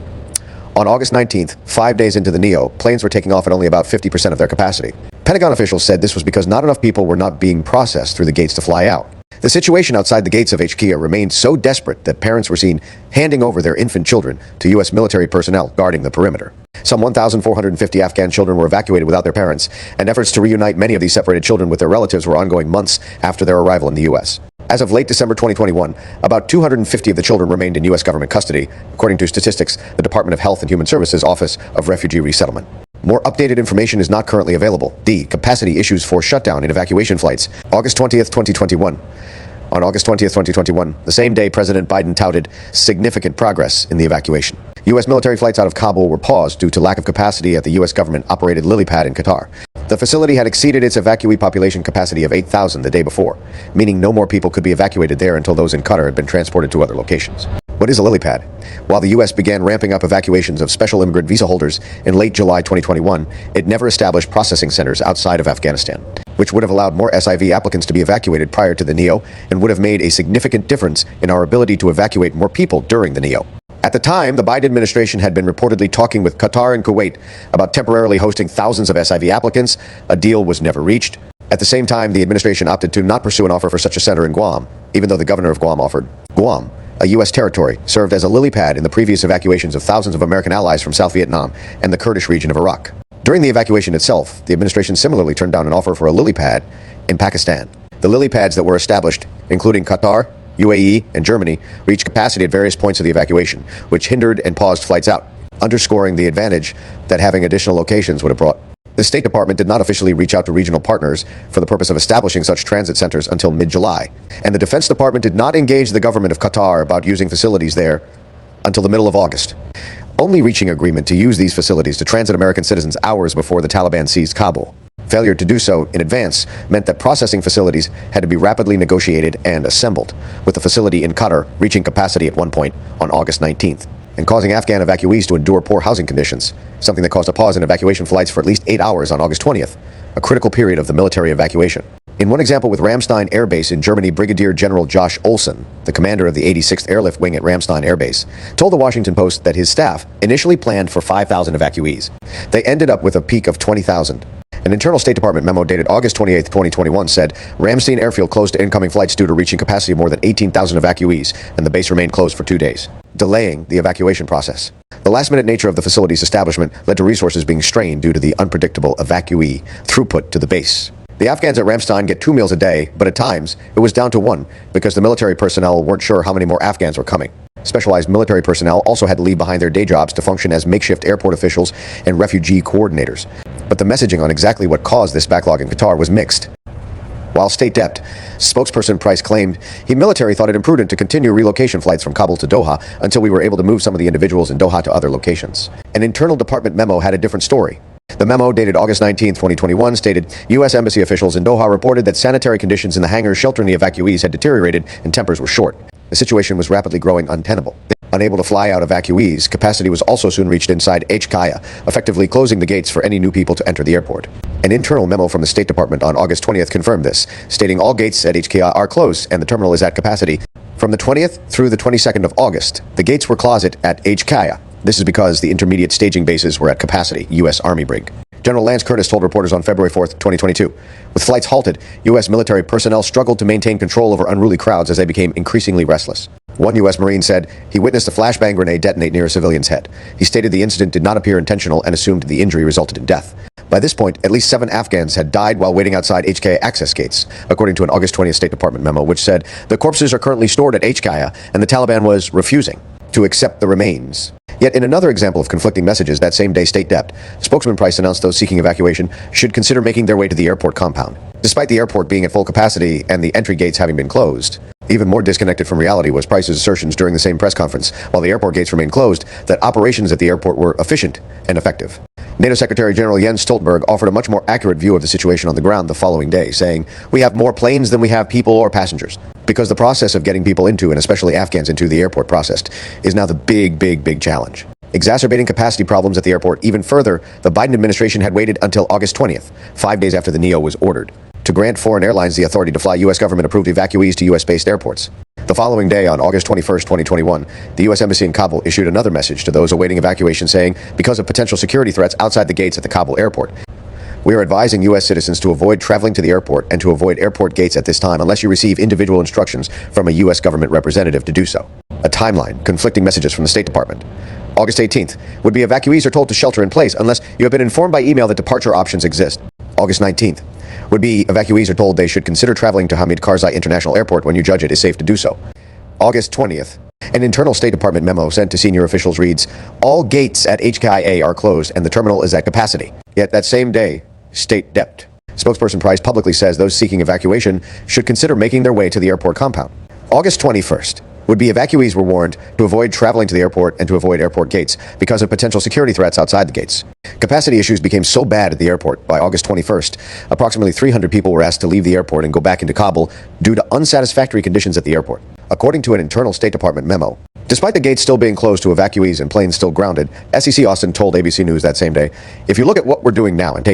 On August 19th, 5 days into the NEO, planes were taking off at only about 50% of their capacity. Pentagon officials said this was because not enough people were not being processed through the gates to fly out. The situation outside the gates of HQ remained so desperate that parents were seen handing over their infant children to U.S. military personnel guarding the perimeter. Some 1,450 Afghan children were evacuated without their parents, and efforts to reunite many of these separated children with their relatives were ongoing months after their arrival in the U.S. As of late December 2021, about 250 of the children remained in U.S. government custody, according to statistics, the Department of Health and Human Services Office of Refugee Resettlement. More updated information is not currently available. D. Capacity issues for shutdown in evacuation flights. August 20th, 2021. On August 20th, 2021, the same day President Biden touted significant progress in the evacuation. U.S. military flights out of Kabul were paused due to lack of capacity at the U.S. government-operated Lily Pad in Qatar. The facility had exceeded its evacuee population capacity of 8,000 the day before, meaning no more people could be evacuated there until those in Qatar had been transported to other locations. What is a lily pad? While the U.S. began ramping up evacuations of special immigrant visa holders in late July 2021, it never established processing centers outside of Afghanistan, which would have allowed more SIV applicants to be evacuated prior to the NEO and would have made a significant difference in our ability to evacuate more people during the NEO. At the time, the Biden administration had been reportedly talking with Qatar and Kuwait about temporarily hosting thousands of SIV applicants. A deal was never reached. At the same time, the administration opted to not pursue an offer for such a center in Guam, even though the governor of Guam offered. Guam a U.S. territory, served as a lily pad in the previous evacuations of thousands of American allies from South Vietnam and the Kurdish region of Iraq. During the evacuation itself, the administration similarly turned down an offer for a lily pad in Pakistan. The lily pads that were established, including Qatar, UAE, and Germany, reached capacity at various points of the evacuation, which hindered and paused flights out, underscoring the advantage that having additional locations would have brought. The State Department did not officially reach out to regional partners for the purpose of establishing such transit centers until mid-July, and the Defense Department did not engage the government of Qatar about using facilities there until the middle of August, only reaching agreement to use these facilities to transit American citizens hours before the Taliban seized Kabul. Failure to do so in advance meant that processing facilities had to be rapidly negotiated and assembled, with the facility in Qatar reaching capacity at one point on August 19th. And causing Afghan evacuees to endure poor housing conditions, something that caused a pause in evacuation flights for at least 8 hours on August 20th, a critical period of the military evacuation. In one example with Ramstein Air Base in Germany, Brigadier General Josh Olson, the commander of the 86th Airlift Wing at Ramstein Air Base, told the Washington Post that his staff initially planned for 5,000 evacuees. They ended up with a peak of 20,000. An internal State Department memo dated August 28, 2021 said, Ramstein Airfield closed to incoming flights due to reaching capacity of more than 18,000 evacuees, and the base remained closed for 2 days, delaying the evacuation process. The last-minute nature of the facility's establishment led to resources being strained due to the unpredictable evacuee throughput to the base. The Afghans at Ramstein get 2 meals a day, but at times it was down to 1 because the military personnel weren't sure how many more Afghans were coming. Specialized military personnel also had to leave behind their day jobs to function as makeshift airport officials and refugee coordinators. But the messaging on exactly what caused this backlog in Qatar was mixed. While state-dept, spokesperson Price claimed the military thought it imprudent to continue relocation flights from Kabul to Doha until we were able to move some of the individuals in Doha to other locations. An internal department memo had a different story. The memo, dated August 19, 2021, stated, U.S. Embassy officials in Doha reported that sanitary conditions in the hangars sheltering the evacuees had deteriorated and tempers were short. The situation was rapidly growing untenable. Unable to fly out evacuees, capacity was also soon reached inside HKIA, effectively closing the gates for any new people to enter the airport. An internal memo from the State Department on August 20th confirmed this, stating all gates at HKIA are closed and the terminal is at capacity. From the 20th through the 22nd of August, the gates were closed at HKIA. This is because the intermediate staging bases were at capacity, U.S. Army brig. General Lance Curtis told reporters on February 4th, 2022, with flights halted, U.S. military personnel struggled to maintain control over unruly crowds as they became increasingly restless. One U.S. Marine said he witnessed a flashbang grenade detonate near a civilian's head. He stated the incident did not appear intentional and assumed the injury resulted in death. By this point, at least 7 Afghans had died while waiting outside HKIA access gates, according to an August 20th State Department memo, which said the corpses are currently stored at HKIA and the Taliban was refusing to accept the remains. Yet in another example of conflicting messages that same day, state-dept, spokesman Price announced those seeking evacuation should consider making their way to the airport compound. Despite the airport being at full capacity and the entry gates having been closed, even more disconnected from reality was Price's assertions during the same press conference, while the airport gates remained closed, that operations at the airport were efficient and effective. NATO Secretary General Jens Stoltenberg offered a much more accurate view of the situation on the ground the following day, saying, "We have more planes than we have people or passengers." Because the process of getting people into, and especially Afghans into, the airport processed is now the big challenge. Exacerbating capacity problems at the airport even further, the Biden administration had waited until August 20th, 5 days after the NEO was ordered, to grant foreign airlines the authority to fly U.S. government-approved evacuees to U.S.-based airports. The following day, on August 21st, 2021, the U.S. Embassy in Kabul issued another message to those awaiting evacuation saying, because of potential security threats outside the gates at the Kabul airport, we are advising U.S. citizens to avoid traveling to the airport and to avoid airport gates at this time unless you receive individual instructions from a U.S. government representative to do so. A timeline, conflicting messages from the State Department. August 18th, would-be evacuees are told to shelter in place unless you have been informed by email that departure options exist. August 19th, would-be evacuees are told they should consider traveling to Hamid Karzai International Airport when you judge it is safe to do so. August 20th, an internal State Department memo sent to senior officials reads, all gates at HKIA are closed and the terminal is at capacity. Yet that same day, state-dept. Spokesperson Price publicly says those seeking evacuation should consider making their way to the airport compound. August 21st, would-be evacuees were warned to avoid traveling to the airport and to avoid airport gates because of potential security threats outside the gates. Capacity issues became so bad at the airport by August 21st, approximately 300 people were asked to leave the airport and go back into Kabul due to unsatisfactory conditions at the airport, according to an internal State Department memo. Despite the gates still being closed to evacuees and planes still grounded, SEC Austin told ABC News that same day, if you look at what we're doing now and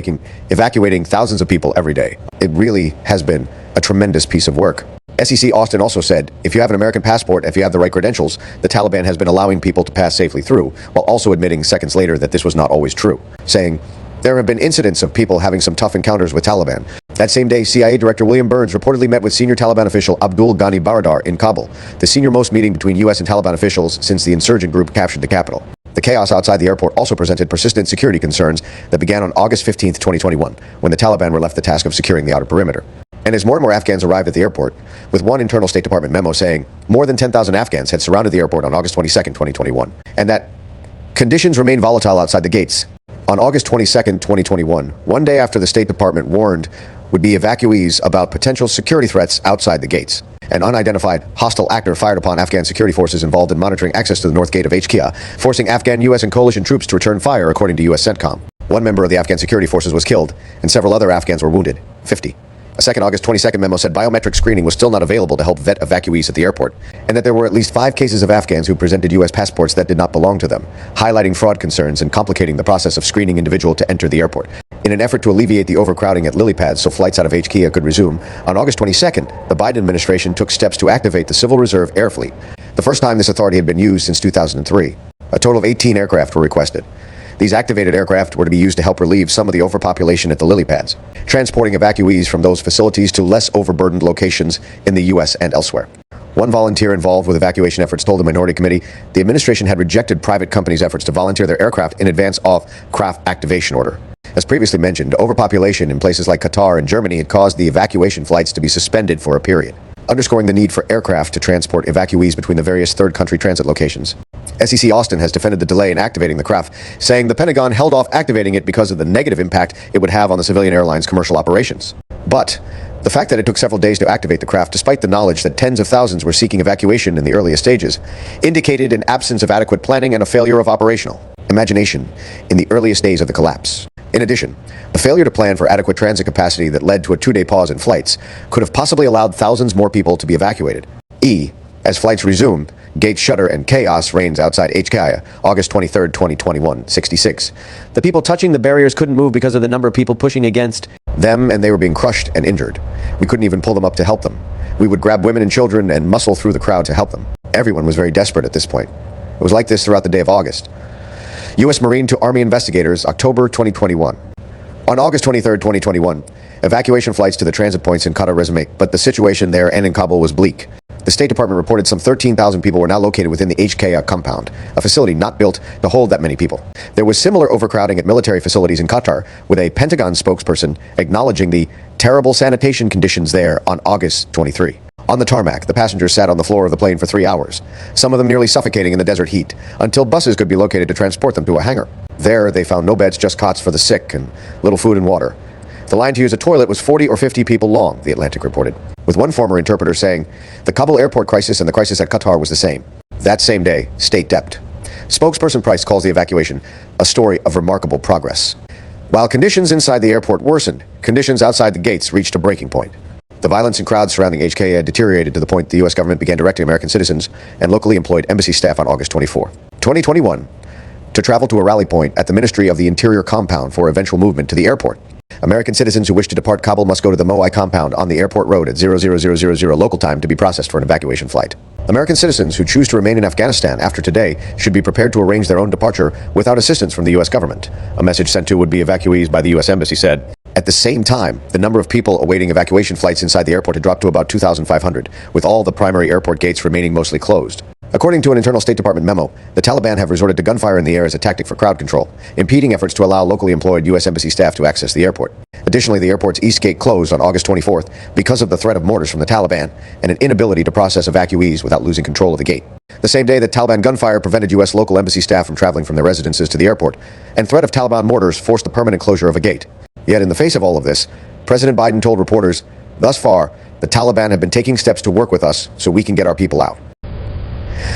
evacuating thousands of people every day, it really has been a tremendous piece of work. SEC Austin also said, if you have an American passport, if you have the right credentials, the Taliban has been allowing people to pass safely through, while also admitting seconds later that this was not always true, saying, There have been incidents of people having some tough encounters with Taliban. That same day, CIA Director William Burns reportedly met with senior Taliban official Abdul Ghani Baradar in Kabul, the senior-most meeting between U.S. and Taliban officials since the insurgent group captured the capital. The chaos outside the airport also presented persistent security concerns that began on August 15, 2021, when the Taliban were left the task of securing the outer perimeter. And as more and more Afghans arrived at the airport, with one internal State Department memo saying more than 10,000 Afghans had surrounded the airport on August 22, 2021, and that conditions remain volatile outside the gates. On August 22, 2021, one day after the State Department warned would be evacuees about potential security threats outside the gates, an unidentified hostile actor fired upon Afghan security forces involved in monitoring access to the north gate of HKIA, forcing Afghan, U.S. and coalition troops to return fire, according to U.S. CENTCOM. One member of the Afghan security forces was killed, and several other Afghans were wounded, 50. A second August 22nd memo said biometric screening was still not available to help vet evacuees at the airport, and that there were at least 5 cases of Afghans who presented U.S. passports that did not belong to them, highlighting fraud concerns and complicating the process of screening individuals to enter the airport. In an effort to alleviate the overcrowding at lily pads so flights out of HKIA could resume, on August 22nd, the Biden administration took steps to activate the Civil Reserve Air Fleet, the first time this authority had been used since 2003. A total of 18 aircraft were requested. These activated aircraft were to be used to help relieve some of the overpopulation at the lily pads, transporting evacuees from those facilities to less overburdened locations in the U.S. and elsewhere. One volunteer involved with evacuation efforts told the Minority Committee the administration had rejected private companies' efforts to volunteer their aircraft in advance of craft activation order. As previously mentioned, overpopulation in places like Qatar and Germany had caused the evacuation flights to be suspended for a period, underscoring the need for aircraft to transport evacuees between the various third country transit locations. SEC Austin has defended the delay in activating the craft, saying the Pentagon held off activating it because of the negative impact it would have on the civilian airline's commercial operations. But the fact that it took several days to activate the craft, despite the knowledge that tens of thousands were seeking evacuation in the earliest stages, indicated an absence of adequate planning and a failure of operational imagination in the earliest days of the collapse. In addition, the failure to plan for adequate transit capacity that led to a 2-day pause in flights could have possibly allowed thousands more people to be evacuated. As flights resume, gates shutter and chaos reigns outside HKIA, August 23, 2021, 66. The people touching the barriers couldn't move because of the number of people pushing against them, and they were being crushed and injured. We couldn't even pull them up to help them. We would grab women and children and muscle through the crowd to help them. Everyone was very desperate at this point. It was like this throughout the day of August. U.S. Marine to Army investigators, October 2021. On August 23, 2021, evacuation flights to the transit points in Qatar resumed, but the situation there and in Kabul was bleak. The State Department reported some 13,000 people were now located within the HKIA compound, a facility not built to hold that many people. There was similar overcrowding at military facilities in Qatar, with a Pentagon spokesperson acknowledging the terrible sanitation conditions there on August 23. On the tarmac, the passengers sat on the floor of the plane for 3 hours, some of them nearly suffocating in the desert heat, until buses could be located to transport them to a hangar. There, they found no beds, just cots for the sick and little food and water. The line to use a toilet was 40 or 50 people long, The Atlantic reported, with one former interpreter saying the Kabul airport crisis and the crisis at Qatar was the same. That same day, state dept. Spokesperson Price calls the evacuation a story of remarkable progress. While conditions inside the airport worsened, conditions outside the gates reached a breaking point. The violence and crowds surrounding HKIA deteriorated to the point the U.S. government began directing American citizens and locally employed embassy staff on August 24, 2021, to travel to a rally point at the Ministry of the Interior compound for eventual movement to the airport. American citizens who wish to depart Kabul must go to the Moai compound on the airport road at 0000 local time to be processed for an evacuation flight. American citizens who choose to remain in Afghanistan after today should be prepared to arrange their own departure without assistance from the U.S. government, a message sent to would-be evacuees by the U.S. Embassy said. At the same time, the number of people awaiting evacuation flights inside the airport had dropped to about 2,500, with all the primary airport gates remaining mostly closed. According to an internal State Department memo, the Taliban have resorted to gunfire in the air as a tactic for crowd control, impeding efforts to allow locally employed U.S. Embassy staff to access the airport. Additionally, the airport's east gate closed on August 24th because of the threat of mortars from the Taliban and an inability to process evacuees without losing control of the gate. The same day that Taliban gunfire prevented U.S. local embassy staff from traveling from their residences to the airport, and threat of Taliban mortars forced the permanent closure of a gate. Yet in the face of all of this, President Biden told reporters, "Thus far, the Taliban have been taking steps to work with us so we can get our people out."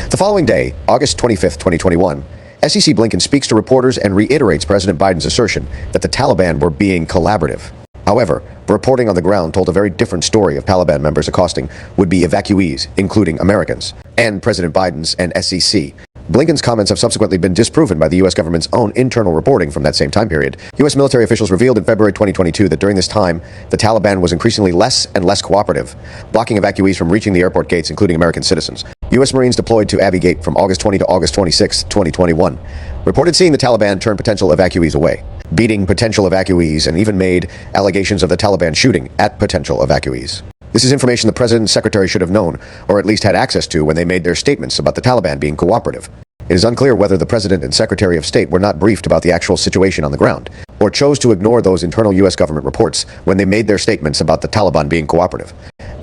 The following day, August 25, 2021, SEC Blinken speaks to reporters and reiterates President Biden's assertion that the Taliban were being collaborative. However, reporting on the ground told a very different story of Taliban members accosting would-be evacuees, including Americans, and President Biden's and SEC. Blinken's comments have subsequently been disproven by the U.S. government's own internal reporting from that same time period. U.S. military officials revealed in February 2022 that during this time, the Taliban was increasingly less and less cooperative, blocking evacuees from reaching the airport gates, including American citizens. U.S. Marines deployed to Abbey Gate from August 20 to August 26, 2021, reported seeing the Taliban turn potential evacuees away. beating potential evacuees, and even made allegations of the Taliban shooting at potential evacuees. This is information the President and Secretary should have known, or at least had access to when they made their statements about the Taliban being cooperative. It is unclear whether the President and Secretary of State were not briefed about the actual situation on the ground, or chose to ignore those internal U.S. government reports when they made their statements about the Taliban being cooperative.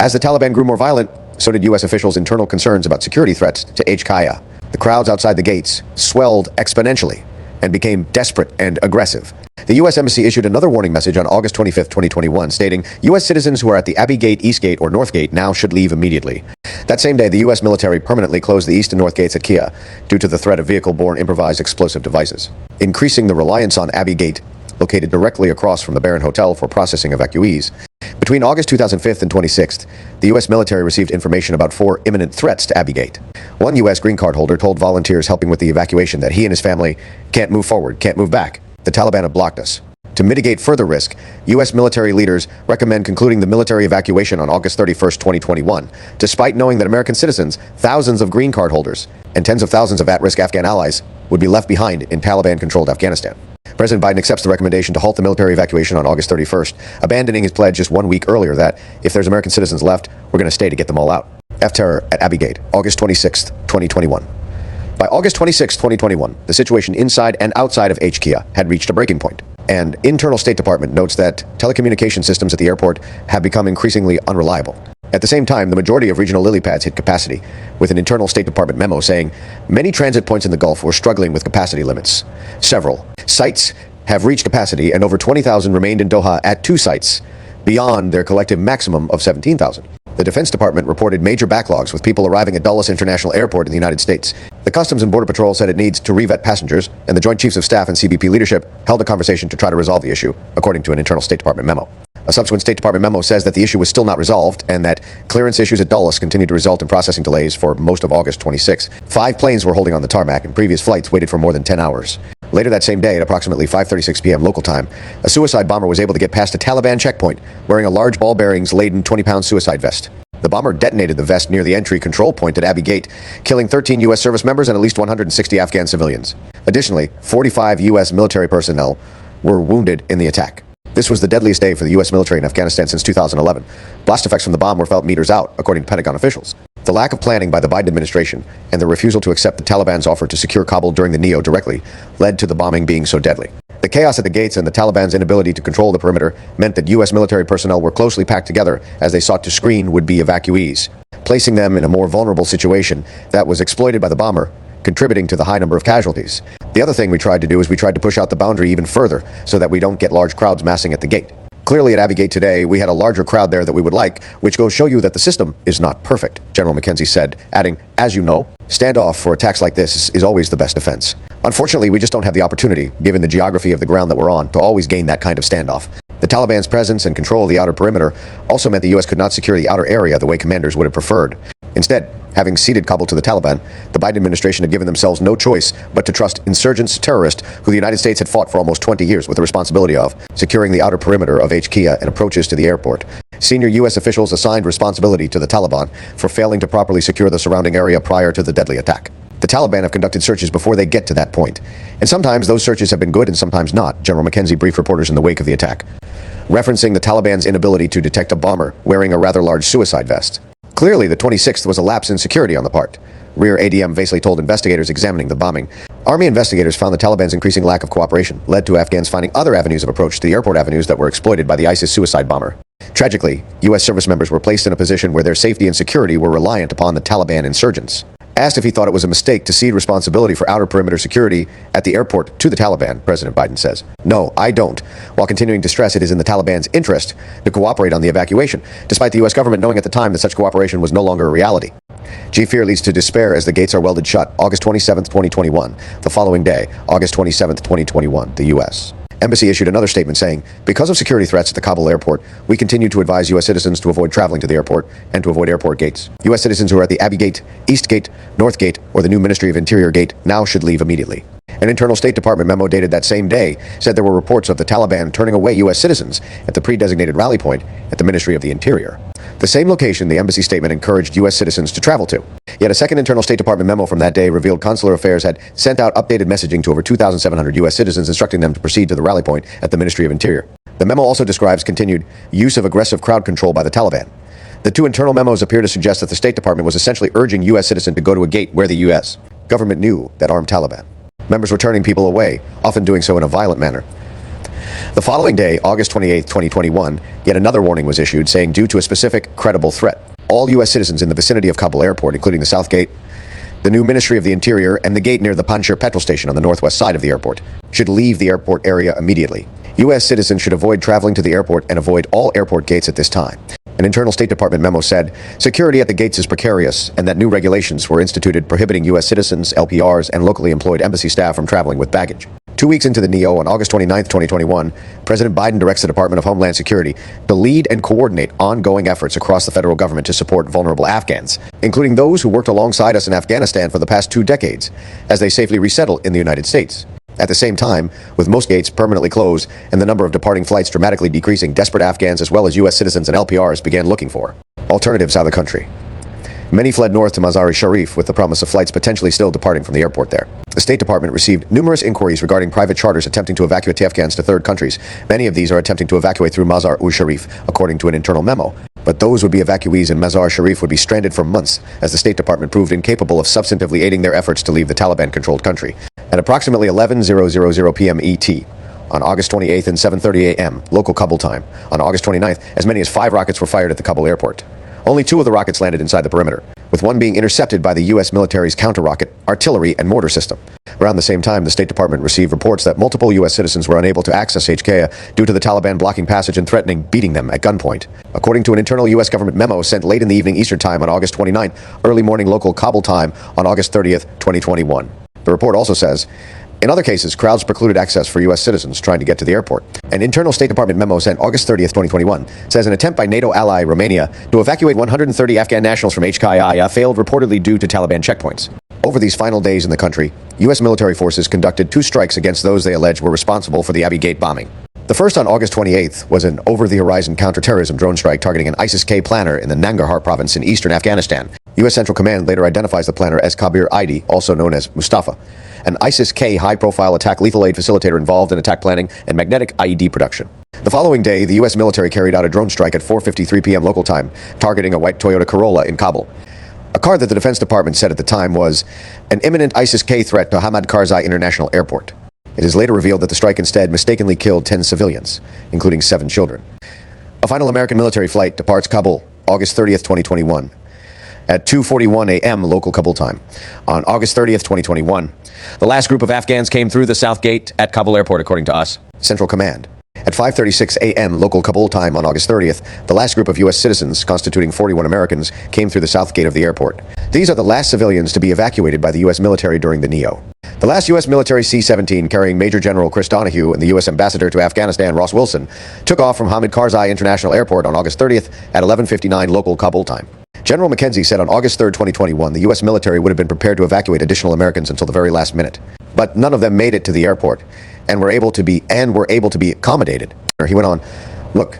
As the Taliban grew more violent, so did U.S. officials' internal concerns about security threats to HKIA. The crowds outside the gates swelled exponentially and became desperate and aggressive. The U.S. Embassy issued another warning message on August 25, 2021, stating, U.S. citizens who are at the Abbey Gate, East Gate, or North Gate now should leave immediately. That same day, the U.S. military permanently closed the East and North Gates at Kia due to the threat of vehicle-borne improvised explosive devices, increasing the reliance on Abbey Gate, located directly across from the Baron Hotel for processing evacuees. Between August 2005 and 26th, the U.S. military received information about 4 imminent threats to Abbey Gate. One U.S. green card holder told volunteers helping with the evacuation that he and his family can't move forward, can't move back. The Taliban have blocked us. To mitigate further risk, U.S. military leaders recommend concluding the military evacuation on August 31, 2021, despite knowing that American citizens, thousands of green card holders, and tens of thousands of at-risk Afghan allies would be left behind in Taliban-controlled Afghanistan. President Biden accepts the recommendation to halt the military evacuation on August 31st, abandoning his pledge just 1 week earlier that, if there's American citizens left, we're going to stay to get them all out. F-Terror at Abbey Gate, August 26, 2021. By August 26, 2021, the situation inside and outside of HKIA had reached a breaking point. And internal State Department notes that telecommunication systems at the airport have become increasingly unreliable. At the same time, the majority of regional lily pads hit capacity, with an internal State Department memo saying many transit points in the Gulf were struggling with capacity limits. Several sites have reached capacity, and over 20,000 remained in Doha at 2 sites, beyond their collective maximum of 17,000. The Defense Department reported major backlogs with people arriving at Dulles International Airport in the United States. The Customs and Border Patrol said it needs to revet passengers, and the Joint Chiefs of Staff and CBP leadership held a conversation to try to resolve the issue, according to an internal State Department memo. A subsequent State Department memo says that the issue was still not resolved, and that clearance issues at Dulles continued to result in processing delays for most of August 26. 5 planes were holding on the tarmac, and previous flights waited for more than 10 hours. Later that same day, at approximately 5:36 p.m. local time, a suicide bomber was able to get past a Taliban checkpoint wearing a large ball bearings-laden 20-pound suicide vest. The bomber detonated the vest near the entry control point at Abbey Gate, killing 13 U.S. service members and at least 160 Afghan civilians. Additionally, 45 U.S. military personnel were wounded in the attack. This was the deadliest day for the U.S. military in Afghanistan since 2011. Blast effects from the bomb were felt meters out, according to Pentagon officials. The lack of planning by the Biden administration and the refusal to accept the Taliban's offer to secure Kabul during the NEO directly led to the bombing being so deadly. The chaos at the gates and the Taliban's inability to control the perimeter meant that U.S. military personnel were closely packed together as they sought to screen would-be evacuees, placing them in a more vulnerable situation that was exploited by the bomber, contributing to the high number of casualties. The other thing we tried to do is we tried to push out the boundary even further so that we don't get large crowds massing at the gate. Clearly at Abbey Gate today, we had a larger crowd there that we would like, which goes show you that the system is not perfect, General McKenzie said, adding, as you know, standoff for attacks like this is always the best defense. Unfortunately, we just don't have the opportunity, given the geography of the ground that we're on, to always gain that kind of standoff. The Taliban's presence and control of the outer perimeter also meant the U.S. could not secure the outer area the way commanders would have preferred. Instead, having ceded Kabul to the Taliban, the Biden administration had given themselves no choice but to trust insurgents, terrorists, who the United States had fought for almost 20 years with the responsibility of securing the outer perimeter of HKIA and approaches to the airport. Senior U.S. officials assigned responsibility to the Taliban for failing to properly secure the surrounding area prior to the deadly attack. The Taliban have conducted searches before they get to that point. And sometimes those searches have been good and sometimes not, General McKenzie briefed reporters in the wake of the attack, referencing the Taliban's inability to detect a bomber wearing a rather large suicide vest. Clearly, the 26th was a lapse in security on the part, Rear ADM Vasily told investigators examining the bombing. Army investigators found the Taliban's increasing lack of cooperation led to Afghans finding other avenues of approach to the airport avenues that were exploited by the ISIS suicide bomber. Tragically, U.S. service members were placed in a position where their safety and security were reliant upon the Taliban insurgents. Asked if he thought it was a mistake to cede responsibility for outer perimeter security at the airport to the Taliban, President Biden says, "No, I don't," while continuing to stress it is in the Taliban's interest to cooperate on the evacuation, despite the U.S. government knowing at the time that such cooperation was no longer a reality. Fear leads to despair as the gates are welded shut. August 27, 2021. The following day, August 27, 2021, the U.S. Embassy issued another statement saying, because of security threats at the Kabul airport, we continue to advise U.S. citizens to avoid traveling to the airport and to avoid airport gates. U.S. citizens who are at the Abbey Gate, East Gate, North Gate, or the new Ministry of Interior gate now should leave immediately. An internal State Department memo dated that same day said there were reports of the Taliban turning away U.S. citizens at the pre-designated rally point at the Ministry of the Interior, the same location the embassy statement encouraged U.S. citizens to travel to. Yet a second internal State Department memo from that day revealed Consular Affairs had sent out updated messaging to over 2,700 U.S. citizens instructing them to proceed to the rally point at the Ministry of Interior. The memo also describes continued use of aggressive crowd control by the Taliban. The two internal memos appear to suggest that the State Department was essentially urging U.S. citizens to go to a gate where the U.S. government knew that armed Taliban members were turning people away, often doing so in a violent manner. The following day, August 28, 2021, yet another warning was issued saying due to a specific credible threat, all U.S. citizens in the vicinity of Kabul airport, including the South Gate, the new Ministry of the Interior, and the gate near the Panjshir petrol station on the northwest side of the airport, should leave the airport area immediately. U.S. citizens should avoid traveling to the airport and avoid all airport gates at this time. An internal State Department memo said security at the gates is precarious and that new regulations were instituted prohibiting U.S. citizens, LPRs, and locally employed embassy staff from traveling with baggage. 2 weeks into the NEO, on August 29, 2021, President Biden directs the Department of Homeland Security to lead and coordinate ongoing efforts across the federal government to support vulnerable Afghans, including those who worked alongside us in Afghanistan for the past 2 decades, as they safely resettle in the United States. At the same time, with most gates permanently closed and the number of departing flights dramatically decreasing, desperate Afghans as well as U.S. citizens and LPRs began looking for alternatives out of the country. Many fled north to Mazar-e-Sharif with the promise of flights potentially still departing from the airport there. The State Department received numerous inquiries regarding private charters attempting to evacuate Afghans to third countries. Many of these are attempting to evacuate through Mazar-e-Sharif, according to an internal memo. But those would-be evacuees in Mazar-e-Sharif would be stranded for months, as the State Department proved incapable of substantively aiding their efforts to leave the Taliban-controlled country. At approximately 11:000 p.m. ET, on August 28th and 7:30 a.m. local Kabul time, on August 29th, as many as 5 rockets were fired at the Kabul airport. Only 2 of the rockets landed inside the perimeter, with one being intercepted by the U.S. military's counter-rocket, artillery, and mortar system. Around the same time, the State Department received reports that multiple U.S. citizens were unable to access HK due to the Taliban blocking passage and threatening beating them at gunpoint. According to an internal U.S. government memo sent late in the evening Eastern Time on August 29th, early morning local Kabul time on August 30th, 2021. The report also says, in other cases, crowds precluded access for U.S. citizens trying to get to the airport. An internal State Department memo sent August 30th, 2021, says an attempt by NATO ally Romania to evacuate 130 Afghan nationals from HKI failed reportedly due to Taliban checkpoints. Over these final days in the country, U.S. military forces conducted 2 strikes against those they alleged were responsible for the Abbey Gate bombing. The first on August 28th was an over-the-horizon counterterrorism drone strike targeting an ISIS-K planner in the Nangarhar province in eastern Afghanistan. U.S. Central Command later identifies the planner as Kabir Aidi, also known as Mustafa, an ISIS-K high-profile attack lethal aid facilitator involved in attack planning and magnetic IED production. The following day, the U.S. military carried out a drone strike at 4:53 p.m. local time, targeting a white Toyota Corolla in Kabul. A car that the Defense Department said at the time was an imminent ISIS-K threat to Hamad Karzai International Airport. It is later revealed that the strike instead mistakenly killed 10 civilians, including 7 children. A final American military flight departs Kabul, August 30th, 2021. At 2:41 a.m. local Kabul time. On August 30th, 2021, the last group of Afghans came through the South Gate at Kabul airport, according to us, Central Command. At 5:36 a.m. local Kabul time on August 30th, the last group of U.S. citizens, constituting 41 Americans, came through the South Gate of the airport. These are the last civilians to be evacuated by the U.S. military during the NEO. The last U.S. military C-17 carrying Major General Chris Donahue and the U.S. Ambassador to Afghanistan, Ross Wilson, took off from Hamid Karzai International Airport on August 30th at 11:59 local Kabul time. General McKenzie said on August 3rd, 2021, the U.S. military would have been prepared to evacuate additional Americans until the very last minute. But none of them made it to the airport and were able to be accommodated. He went on, look,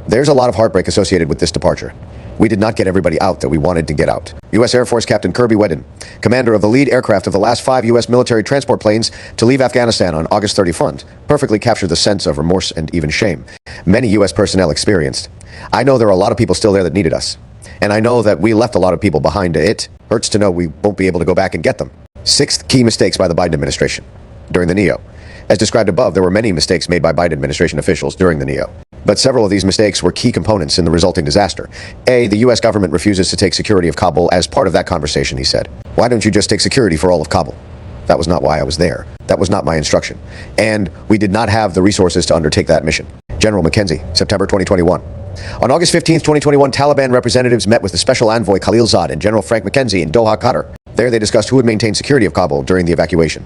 there's a lot of heartbreak associated with this departure. We did not get everybody out that we wanted to get out. U.S. Air Force Captain Kirby Wedden, commander of the lead aircraft of the last 5 U.S. military transport planes to leave Afghanistan on August 31st, perfectly captured the sense of remorse and even shame many U.S. personnel experienced. I know there are a lot of people still there that needed us. And I know that we left a lot of people behind. It hurts to know we won't be able to go back and get them. 6th key mistakes by the Biden administration during the NEO. As described above, there were many mistakes made by Biden administration officials during the NEO. But several of these mistakes were key components in the resulting disaster. A, the U.S. government refuses to take security of Kabul as part of that conversation, he said. Why don't you just take security for all of Kabul? That was not why I was there. That was not my instruction. And we did not have the resources to undertake that mission. General McKenzie, September 2021. On August 15th, 2021, Taliban representatives met with the Special Envoy Khalilzad and General Frank McKenzie in Doha, Qatar. There they discussed who would maintain security of Kabul during the evacuation.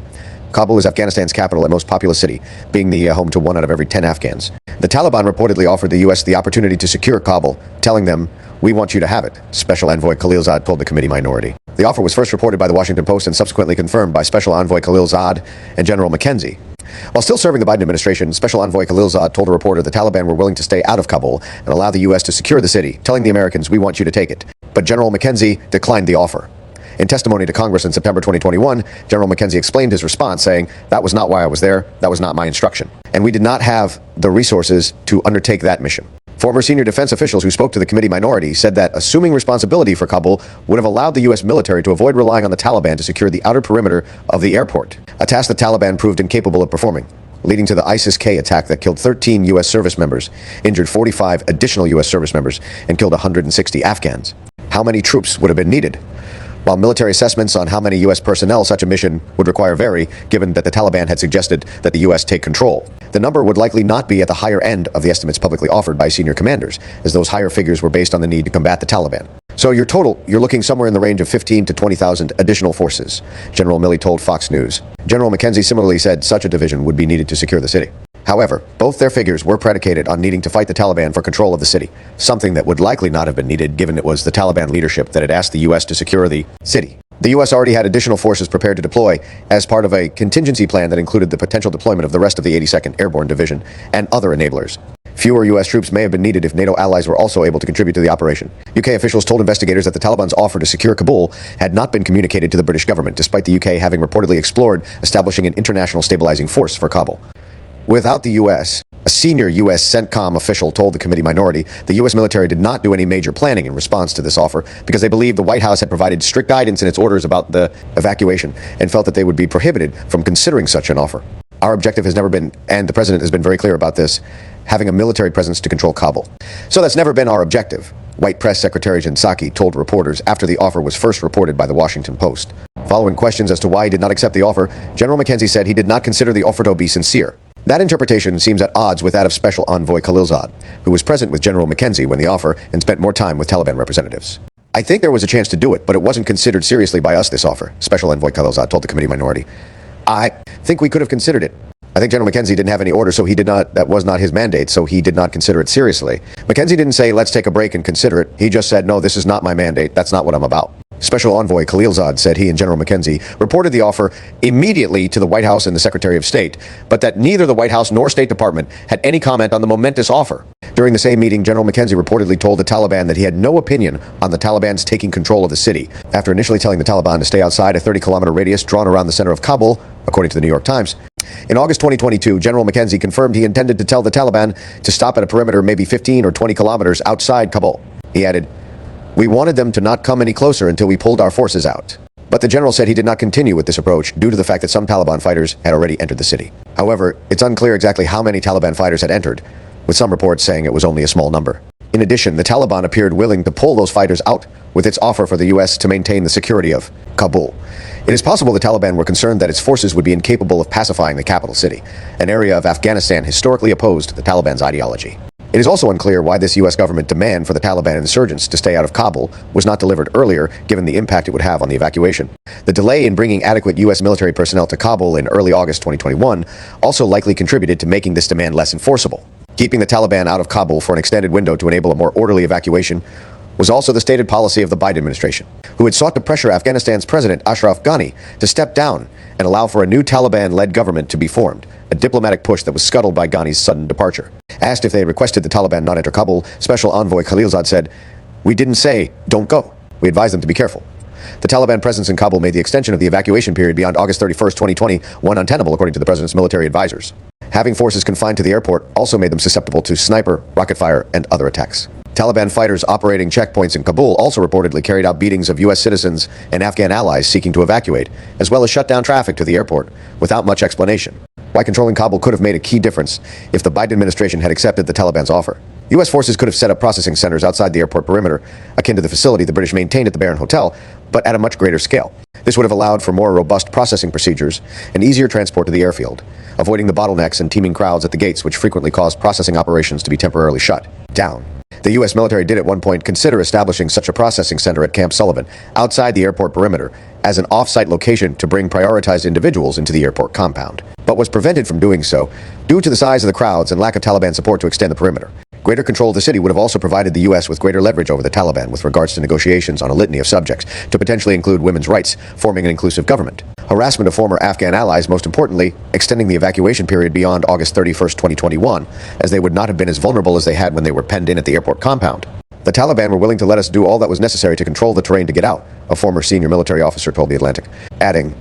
Kabul is Afghanistan's capital and most populous city, being the home to 1 out of every 10 Afghans. The Taliban reportedly offered the U.S. the opportunity to secure Kabul, telling them, we want you to have it, Special Envoy Khalilzad told the committee minority. The offer was first reported by the Washington Post and subsequently confirmed by Special Envoy Khalilzad and General McKenzie. While still serving the Biden administration, Special Envoy Khalilzad told a reporter the Taliban were willing to stay out of Kabul and allow the U.S. to secure the city, telling the Americans, we want you to take it. But General McKenzie declined the offer. In testimony to Congress in September 2021, General McKenzie explained his response, saying, that was not why I was there, that was not my instruction. And we did not have the resources to undertake that mission. Former senior defense officials who spoke to the committee minority said that assuming responsibility for Kabul would have allowed the U.S. military to avoid relying on the Taliban to secure the outer perimeter of the airport, a task the Taliban proved incapable of performing, leading to the ISIS-K attack that killed 13 U.S. service members, injured 45 additional U.S. service members, and killed 160 Afghans. How many troops would have been needed? While military assessments on how many U.S. personnel such a mission would require vary, given that the Taliban had suggested that the U.S. take control, the number would likely not be at the higher end of the estimates publicly offered by senior commanders, as those higher figures were based on the need to combat the Taliban. So you're looking somewhere in the range of 15 to 20,000 additional forces, General Milley told Fox News. General McKenzie similarly said such a division would be needed to secure the city. However, both their figures were predicated on needing to fight the Taliban for control of the city, something that would likely not have been needed given it was the Taliban leadership that had asked the U.S. to secure the city. The U.S. already had additional forces prepared to deploy as part of a contingency plan that included the potential deployment of the rest of the 82nd Airborne Division and other enablers. Fewer U.S. troops may have been needed if NATO allies were also able to contribute to the operation. UK officials told investigators that the Taliban's offer to secure Kabul had not been communicated to the British government, despite the UK having reportedly explored establishing an international stabilizing force for Kabul. Without the U.S., a senior U.S. CENTCOM official told the committee minority the U.S. military did not do any major planning in response to this offer because they believed the White House had provided strict guidance in its orders about the evacuation and felt that they would be prohibited from considering such an offer. Our objective has never been, and the president has been very clear about this, having a military presence to control Kabul. So that's never been our objective, White Press Secretary Jen Psaki told reporters after the offer was first reported by the Washington Post. Following questions as to why he did not accept the offer, General McKenzie said he did not consider the offer to be sincere. That interpretation seems at odds with that of Special Envoy Khalilzad, who was present with General McKenzie when the offer and spent more time with Taliban representatives. I think there was a chance to do it, but it wasn't considered seriously by us, this offer, Special Envoy Khalilzad told the committee minority. I think we could have considered it. I think General McKenzie didn't have any orders, so that was not his mandate, so he did not consider it seriously. McKenzie didn't say, let's take a break and consider it. He just said, no, this is not my mandate. That's not what I'm about. Special Envoy Khalilzad said he and General McKenzie reported the offer immediately to the White House and the Secretary of State, but that neither the White House nor State Department had any comment on the momentous offer. During the same meeting, General McKenzie reportedly told the Taliban that he had no opinion on the Taliban's taking control of the city, after initially telling the Taliban to stay outside a 30-kilometer radius drawn around the center of Kabul, according to the New York Times. In August 2022, General McKenzie confirmed he intended to tell the Taliban to stop at a perimeter maybe 15 or 20 kilometers outside Kabul. He added, "We wanted them to not come any closer until we pulled our forces out." But the general said he did not continue with this approach due to the fact that some Taliban fighters had already entered the city. However, it's unclear exactly how many Taliban fighters had entered, with some reports saying it was only a small number. In addition, the Taliban appeared willing to pull those fighters out with its offer for the U.S. to maintain the security of Kabul. It is possible the Taliban were concerned that its forces would be incapable of pacifying the capital city, an area of Afghanistan historically opposed to the Taliban's ideology. It is also unclear why this U.S. government demand for the Taliban insurgents to stay out of Kabul was not delivered earlier, given the impact it would have on the evacuation. The delay in bringing adequate U.S. military personnel to Kabul in early August 2021 also likely contributed to making this demand less enforceable. Keeping the Taliban out of Kabul for an extended window to enable a more orderly evacuation was also the stated policy of the Biden administration, who had sought to pressure Afghanistan's President Ashraf Ghani to step down and allow for a new Taliban-led government to be formed, a diplomatic push that was scuttled by Ghani's sudden departure. Asked if they had requested the Taliban not enter Kabul, Special Envoy Khalilzad said, "We didn't say, don't go. We advised them to be careful." The Taliban presence in Kabul made the extension of the evacuation period beyond August 31st, 2021 untenable, according to the president's military advisors. Having forces confined to the airport also made them susceptible to sniper, rocket fire, and other attacks. Taliban fighters operating checkpoints in Kabul also reportedly carried out beatings of U.S. citizens and Afghan allies seeking to evacuate, as well as shut down traffic to the airport without much explanation. Why controlling Kabul could have made a key difference if the Biden administration had accepted the Taliban's offer. U.S. forces could have set up processing centers outside the airport perimeter, akin to the facility the British maintained at the Barron Hotel, but at a much greater scale. This would have allowed for more robust processing procedures and easier transport to the airfield, avoiding the bottlenecks and teeming crowds at the gates which frequently caused processing operations to be temporarily shut down. The U.S. military did at one point consider establishing such a processing center at Camp Sullivan, outside the airport perimeter, as an off-site location to bring prioritized individuals into the airport compound, but was prevented from doing so due to the size of the crowds and lack of Taliban support to extend the perimeter. Greater control of the city would have also provided the U.S. with greater leverage over the Taliban with regards to negotiations on a litany of subjects, to potentially include women's rights, forming an inclusive government, harassment of former Afghan allies, most importantly, extending the evacuation period beyond August 31st, 2021, as they would not have been as vulnerable as they had when they were penned in at the airport compound. The Taliban were willing to let us do all that was necessary to control the terrain to get out, a former senior military officer told The Atlantic, adding,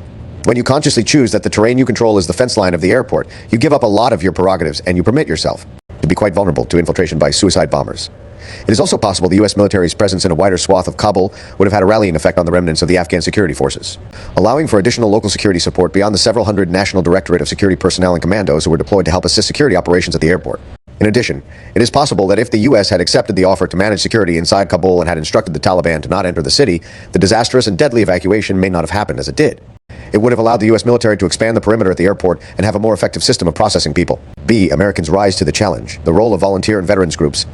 "When you consciously choose that the terrain you control is the fence line of the airport, you give up a lot of your prerogatives and you permit yourself to be quite vulnerable to infiltration by suicide bombers. It is also possible the U.S. military's presence in a wider swath of Kabul would have had a rallying effect on the remnants of the Afghan security forces, allowing for additional local security support beyond the several hundred National Directorate of Security personnel and commandos who were deployed to help assist security operations at the airport. In addition, it is possible that if the U.S. had accepted the offer to manage security inside Kabul and had instructed the Taliban to not enter the city, the disastrous and deadly evacuation may not have happened as it did. It would have allowed the U.S. military to expand the perimeter at the airport and have a more effective system of processing people. B. Americans rise to the challenge. The role of volunteer and veterans groups.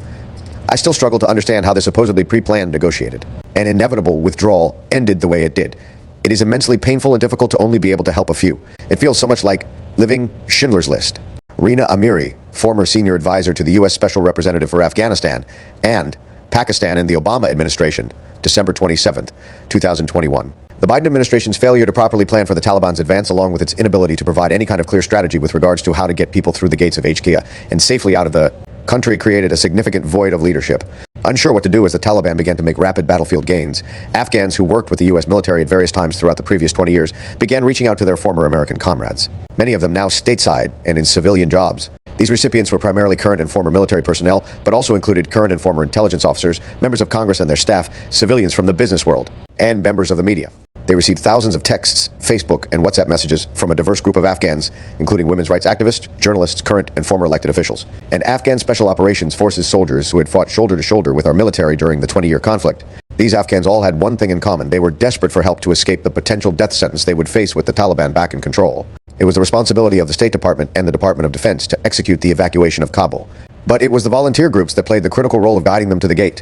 I still struggle to understand how this supposedly pre-planned, negotiated, and inevitable withdrawal ended the way it did. It is immensely painful and difficult to only be able to help a few. It feels so much like living Schindler's List. Rina Amiri, former senior advisor to the U.S. Special Representative for Afghanistan and Pakistan in the Obama administration, December 27th, 2021. The Biden administration's failure to properly plan for the Taliban's advance, along with its inability to provide any kind of clear strategy with regards to how to get people through the gates of HK and safely out of the country, created a significant void of leadership. Unsure what to do as the Taliban began to make rapid battlefield gains, Afghans who worked with the U.S. military at various times throughout the previous 20 years began reaching out to their former American comrades, many of them now stateside and in civilian jobs. These recipients were primarily current and former military personnel, but also included current and former intelligence officers, members of Congress and their staff, civilians from the business world, and members of the media. They received thousands of texts, Facebook, and WhatsApp messages from a diverse group of Afghans, including women's rights activists, journalists, current and former elected officials, and Afghan Special Operations Forces soldiers who had fought shoulder to shoulder with our military during the 20-year conflict. These Afghans all had one thing in common. They were desperate for help to escape the potential death sentence they would face with the Taliban back in control. It was the responsibility of the State Department and the Department of Defense to execute the evacuation of Kabul. But it was the volunteer groups that played the critical role of guiding them to the gate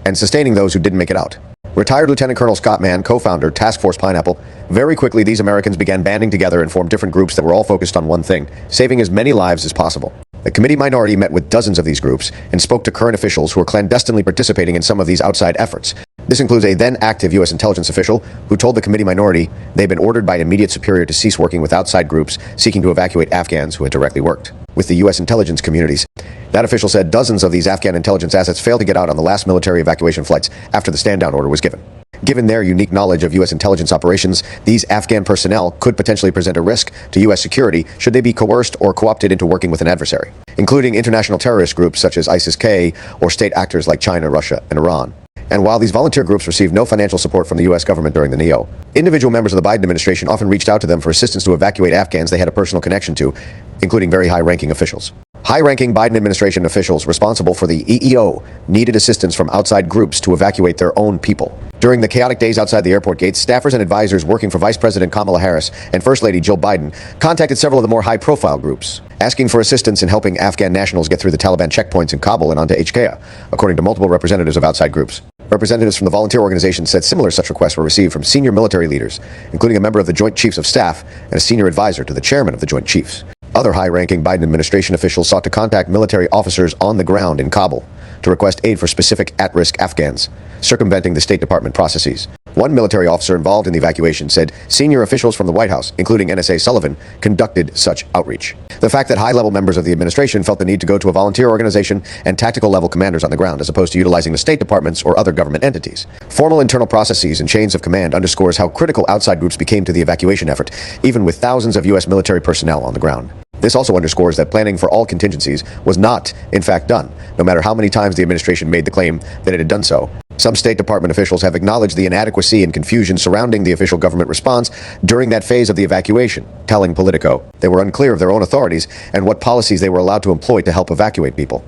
and sustaining those who didn't make it out. Retired Lieutenant Colonel Scott Mann, co-founder, Task Force Pineapple. Very quickly, these Americans began banding together and formed different groups that were all focused on one thing: saving as many lives as possible. The committee minority met with dozens of these groups and spoke to current officials who were clandestinely participating in some of these outside efforts. This includes a then active U.S. intelligence official who told the committee minority they'd been ordered by immediate superior to cease working with outside groups seeking to evacuate Afghans who had directly worked with the U.S. intelligence communities. That official said dozens of these Afghan intelligence assets failed to get out on the last military evacuation flights after the stand-down order was given. Given their unique knowledge of U.S. intelligence operations, these Afghan personnel could potentially present a risk to U.S. security should they be coerced or co-opted into working with an adversary, including international terrorist groups such as ISIS-K or state actors like China, Russia, and Iran. And while these volunteer groups received no financial support from the U.S. government during the NEO, individual members of the Biden administration often reached out to them for assistance to evacuate Afghans they had a personal connection to, including very high-ranking officials. High-ranking Biden administration officials responsible for the EEO needed assistance from outside groups to evacuate their own people. During the chaotic days outside the airport gates, staffers and advisors working for Vice President Kamala Harris and First Lady Jill Biden contacted several of the more high-profile groups, asking for assistance in helping Afghan nationals get through the Taliban checkpoints in Kabul and onto HK, according to multiple representatives of outside groups. Representatives from the volunteer organization said similar such requests were received from senior military leaders, including a member of the Joint Chiefs of Staff and a senior advisor to the chairman of the Joint Chiefs. Other high-ranking Biden administration officials sought to contact military officers on the ground in Kabul to request aid for specific at-risk Afghans, circumventing the State Department processes. One military officer involved in the evacuation said senior officials from the White House, including NSA Sullivan, conducted such outreach. The fact that high-level members of the administration felt the need to go to a volunteer organization and tactical-level commanders on the ground as opposed to utilizing the State Departments or other government entities. Formal internal processes and chains of command underscores how critical outside groups became to the evacuation effort, even with thousands of U.S. military personnel on the ground. This also underscores that planning for all contingencies was not, in fact, done, no matter how many times the administration made the claim that it had done so. Some State Department officials have acknowledged the inadequacy and confusion surrounding the official government response during that phase of the evacuation, telling Politico they were unclear of their own authorities and what policies they were allowed to employ to help evacuate people.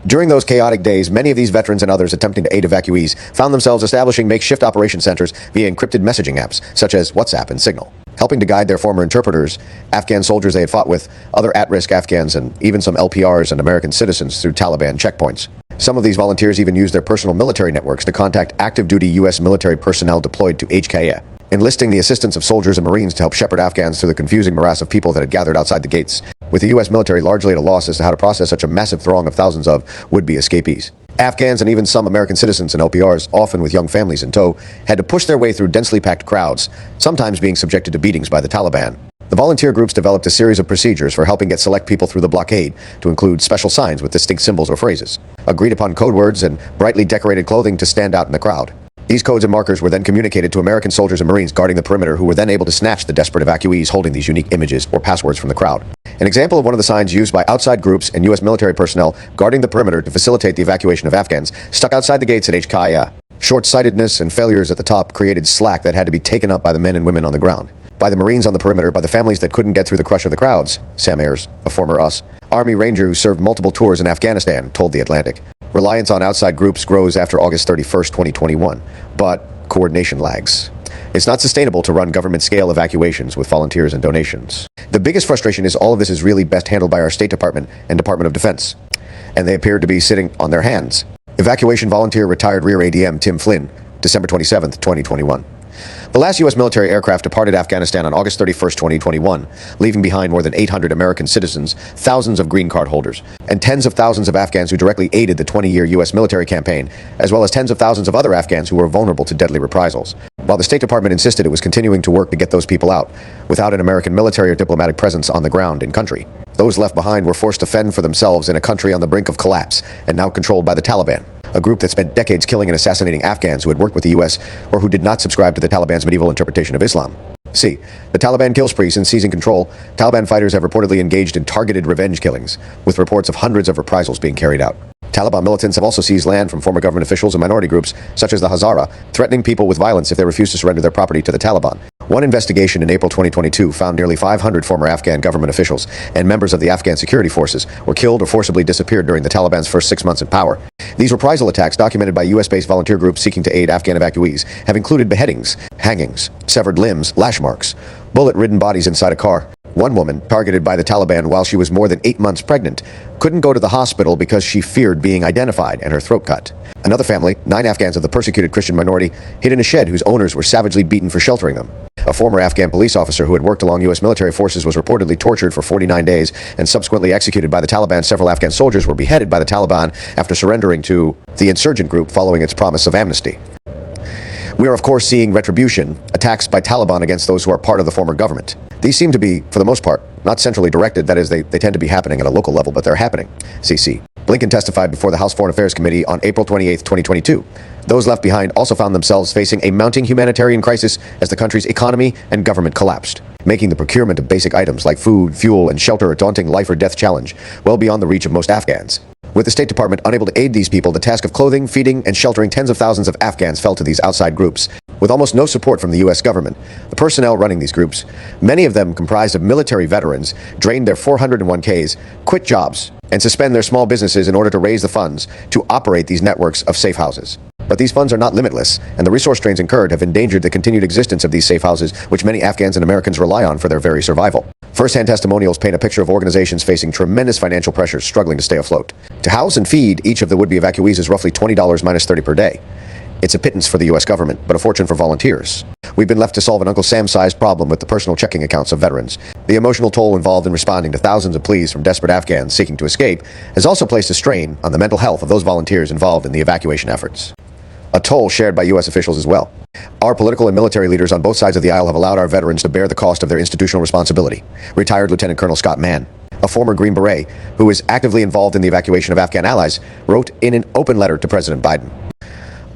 During those chaotic days, many of these veterans and others attempting to aid evacuees found themselves establishing makeshift operation centers via encrypted messaging apps such as WhatsApp and Signal, helping to guide their former interpreters, Afghan soldiers they had fought with, other at-risk Afghans, and even some LPRs and American citizens through Taliban checkpoints. Some of these volunteers even used their personal military networks to contact active-duty U.S. military personnel deployed to HK, enlisting the assistance of soldiers and Marines to help shepherd Afghans through the confusing morass of people that had gathered outside the gates. with the U.S. military largely at a loss as to how to process such a massive throng of thousands of would-be escapees. Afghans and even some American citizens and LPRs, often with young families in tow, had to push their way through densely packed crowds, sometimes being subjected to beatings by the Taliban. The volunteer groups developed a series of procedures for helping get select people through the blockade, to include special signs with distinct symbols or phrases, agreed-upon code words, and brightly decorated clothing to stand out in the crowd. These codes and markers were then communicated to American soldiers and Marines guarding the perimeter, who were then able to snatch the desperate evacuees holding these unique images or passwords from the crowd. An example of one of the signs used by outside groups and U.S. military personnel guarding the perimeter to facilitate the evacuation of Afghans stuck outside the gates at HKIA. Short-sightedness and failures at the top created slack that had to be taken up by the men and women on the ground, by the Marines on the perimeter, by the families that couldn't get through the crush of the crowds. Sam Ayers, a former US Army Ranger who served multiple tours in Afghanistan, told The Atlantic. Reliance on outside groups grows after August 31st, 2021, but coordination lags. It's not sustainable to run government-scale evacuations with volunteers and donations. The biggest frustration is all of this is really best handled by our State Department and Department of Defense, and they appear to be sitting on their hands. Evacuation volunteer retired Rear ADM Tim Flynn, December 27th, 2021. The last U.S. military aircraft departed Afghanistan on August 31st, 2021, leaving behind more than 800 American citizens, thousands of green card holders, and tens of thousands of Afghans who directly aided the 20-year U.S. military campaign, as well as tens of thousands of other Afghans who were vulnerable to deadly reprisals. While the State Department insisted it was continuing to work to get those people out, without an American military or diplomatic presence on the ground in country. Those left behind were forced to fend for themselves in a country on the brink of collapse, and now controlled by the Taliban, a group that spent decades killing and assassinating Afghans who had worked with the U.S. or who did not subscribe to the Taliban's medieval interpretation of Islam. See, the Taliban kill spree since seizing control, Taliban fighters have reportedly engaged in targeted revenge killings, with reports of hundreds of reprisals being carried out. Taliban militants have also seized land from former government officials and minority groups, such as the Hazara, threatening people with violence if they refuse to surrender their property to the Taliban. One investigation in April 2022 found nearly 500 former Afghan government officials and members of the Afghan security forces were killed or forcibly disappeared during the Taliban's first 6 months in power. These reprisal attacks, documented by U.S.-based volunteer groups seeking to aid Afghan evacuees, have included beheadings, hangings, severed limbs, lash marks, bullet-ridden bodies inside a car. One woman, targeted by the Taliban while she was more than 8 months pregnant, couldn't go to the hospital because she feared being identified and her throat cut. Another family, 9 Afghans of the persecuted Christian minority, hid in a shed whose owners were savagely beaten for sheltering them. A former Afghan police officer who had worked along U.S. military forces was reportedly tortured for 49 days and subsequently executed by the Taliban. Several Afghan soldiers were beheaded by the Taliban after surrendering to the insurgent group following its promise of amnesty. We are, of course, seeing retribution, attacks by Taliban against those who are part of the former government. These seem to be, for the most part, not centrally directed. That is, they tend to be happening at a local level, but they're happening. CC. Blinken testified before the House Foreign Affairs Committee on April 28, 2022. Those left behind also found themselves facing a mounting humanitarian crisis as the country's economy and government collapsed, making the procurement of basic items like food, fuel, and shelter a daunting life or death challenge, well beyond the reach of most Afghans. With the State Department unable to aid these people, the task of clothing, feeding, and sheltering tens of thousands of Afghans fell to these outside groups, with almost no support from the U.S. government. The personnel running these groups, many of them comprised of military veterans, drained their 401ks, quit jobs, and suspend their small businesses in order to raise the funds to operate these networks of safe houses. But these funds are not limitless, and the resource drains incurred have endangered the continued existence of these safe houses, which many Afghans and Americans rely on for their very survival. First-hand testimonials paint a picture of organizations facing tremendous financial pressures, struggling to stay afloat. To house and feed each of the would-be evacuees is roughly $20 minus $30 per day. It's a pittance for the U.S. government, but a fortune for volunteers. We've been left to solve an Uncle Sam-sized problem with the personal checking accounts of veterans. The emotional toll involved in responding to thousands of pleas from desperate Afghans seeking to escape has also placed a strain on the mental health of those volunteers involved in the evacuation efforts. A toll shared by U.S. officials as well. Our political and military leaders on both sides of the aisle have allowed our veterans to bear the cost of their institutional responsibility. Retired Lieutenant Colonel Scott Mann, a former Green Beret who is actively involved in the evacuation of Afghan allies, wrote in an open letter to President Biden.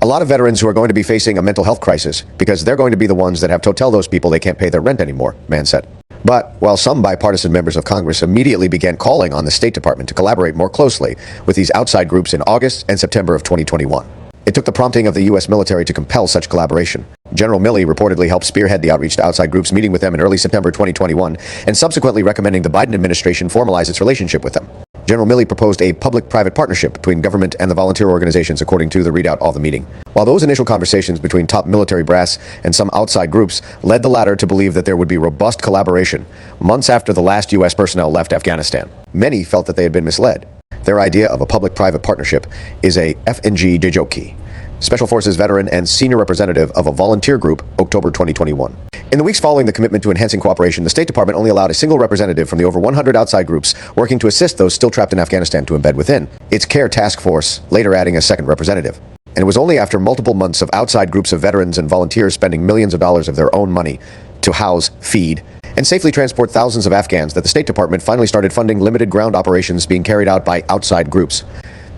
A lot of veterans who are going to be facing a mental health crisis because they're going to be the ones that have to tell those people they can't pay their rent anymore, Mann said. But while some bipartisan members of Congress immediately began calling on the State Department to collaborate more closely with these outside groups in August and September of 2021. It took the prompting of the U.S. military to compel such collaboration. General Milley reportedly helped spearhead the outreach to outside groups, meeting with them in early September 2021, and subsequently recommending the Biden administration formalize its relationship with them. General Milley proposed a public-private partnership between government and the volunteer organizations, according to the readout of the meeting. While those initial conversations between top military brass and some outside groups led the latter to believe that there would be robust collaboration months after the last U.S. personnel left Afghanistan, many felt that they had been misled. Their idea of a public-private partnership is a F&G dejoki, Special Forces veteran and senior representative of a volunteer group, October 2021. In the weeks following the commitment to enhancing cooperation, the State Department only allowed a single representative from the over 100 outside groups working to assist those still trapped in Afghanistan to embed within its CARE task force, later adding a second representative. And it was only after multiple months of outside groups of veterans and volunteers spending millions of dollars of their own money to house, feed, and safely transport thousands of Afghans that the State Department finally started funding limited ground operations being carried out by outside groups.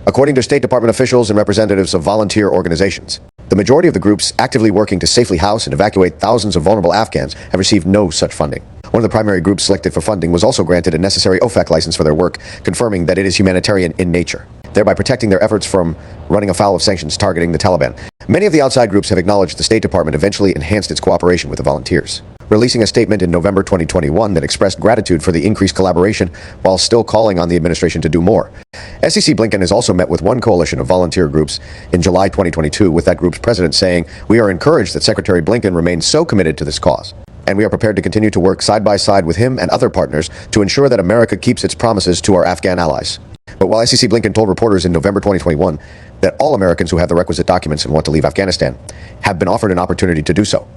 According to State Department officials and representatives of volunteer organizations, the majority of the groups actively working to safely house and evacuate thousands of vulnerable Afghans have received no such funding. One of the primary groups selected for funding was also granted a necessary OFAC license for their work, confirming that it is humanitarian in nature, thereby protecting their efforts from running afoul of sanctions targeting the Taliban. Many of the outside groups have acknowledged the State Department eventually enhanced its cooperation with the volunteers, releasing a statement in November 2021 that expressed gratitude for the increased collaboration while still calling on the administration to do more. SEC Blinken has also met with one coalition of volunteer groups in July 2022, with that group's president saying, "We are encouraged that Secretary Blinken remains so committed to this cause, and we are prepared to continue to work side by side with him and other partners to ensure that America keeps its promises to our Afghan allies." But while SEC Blinken told reporters in November 2021 that all Americans who have the requisite documents and want to leave Afghanistan have been offered an opportunity to do so,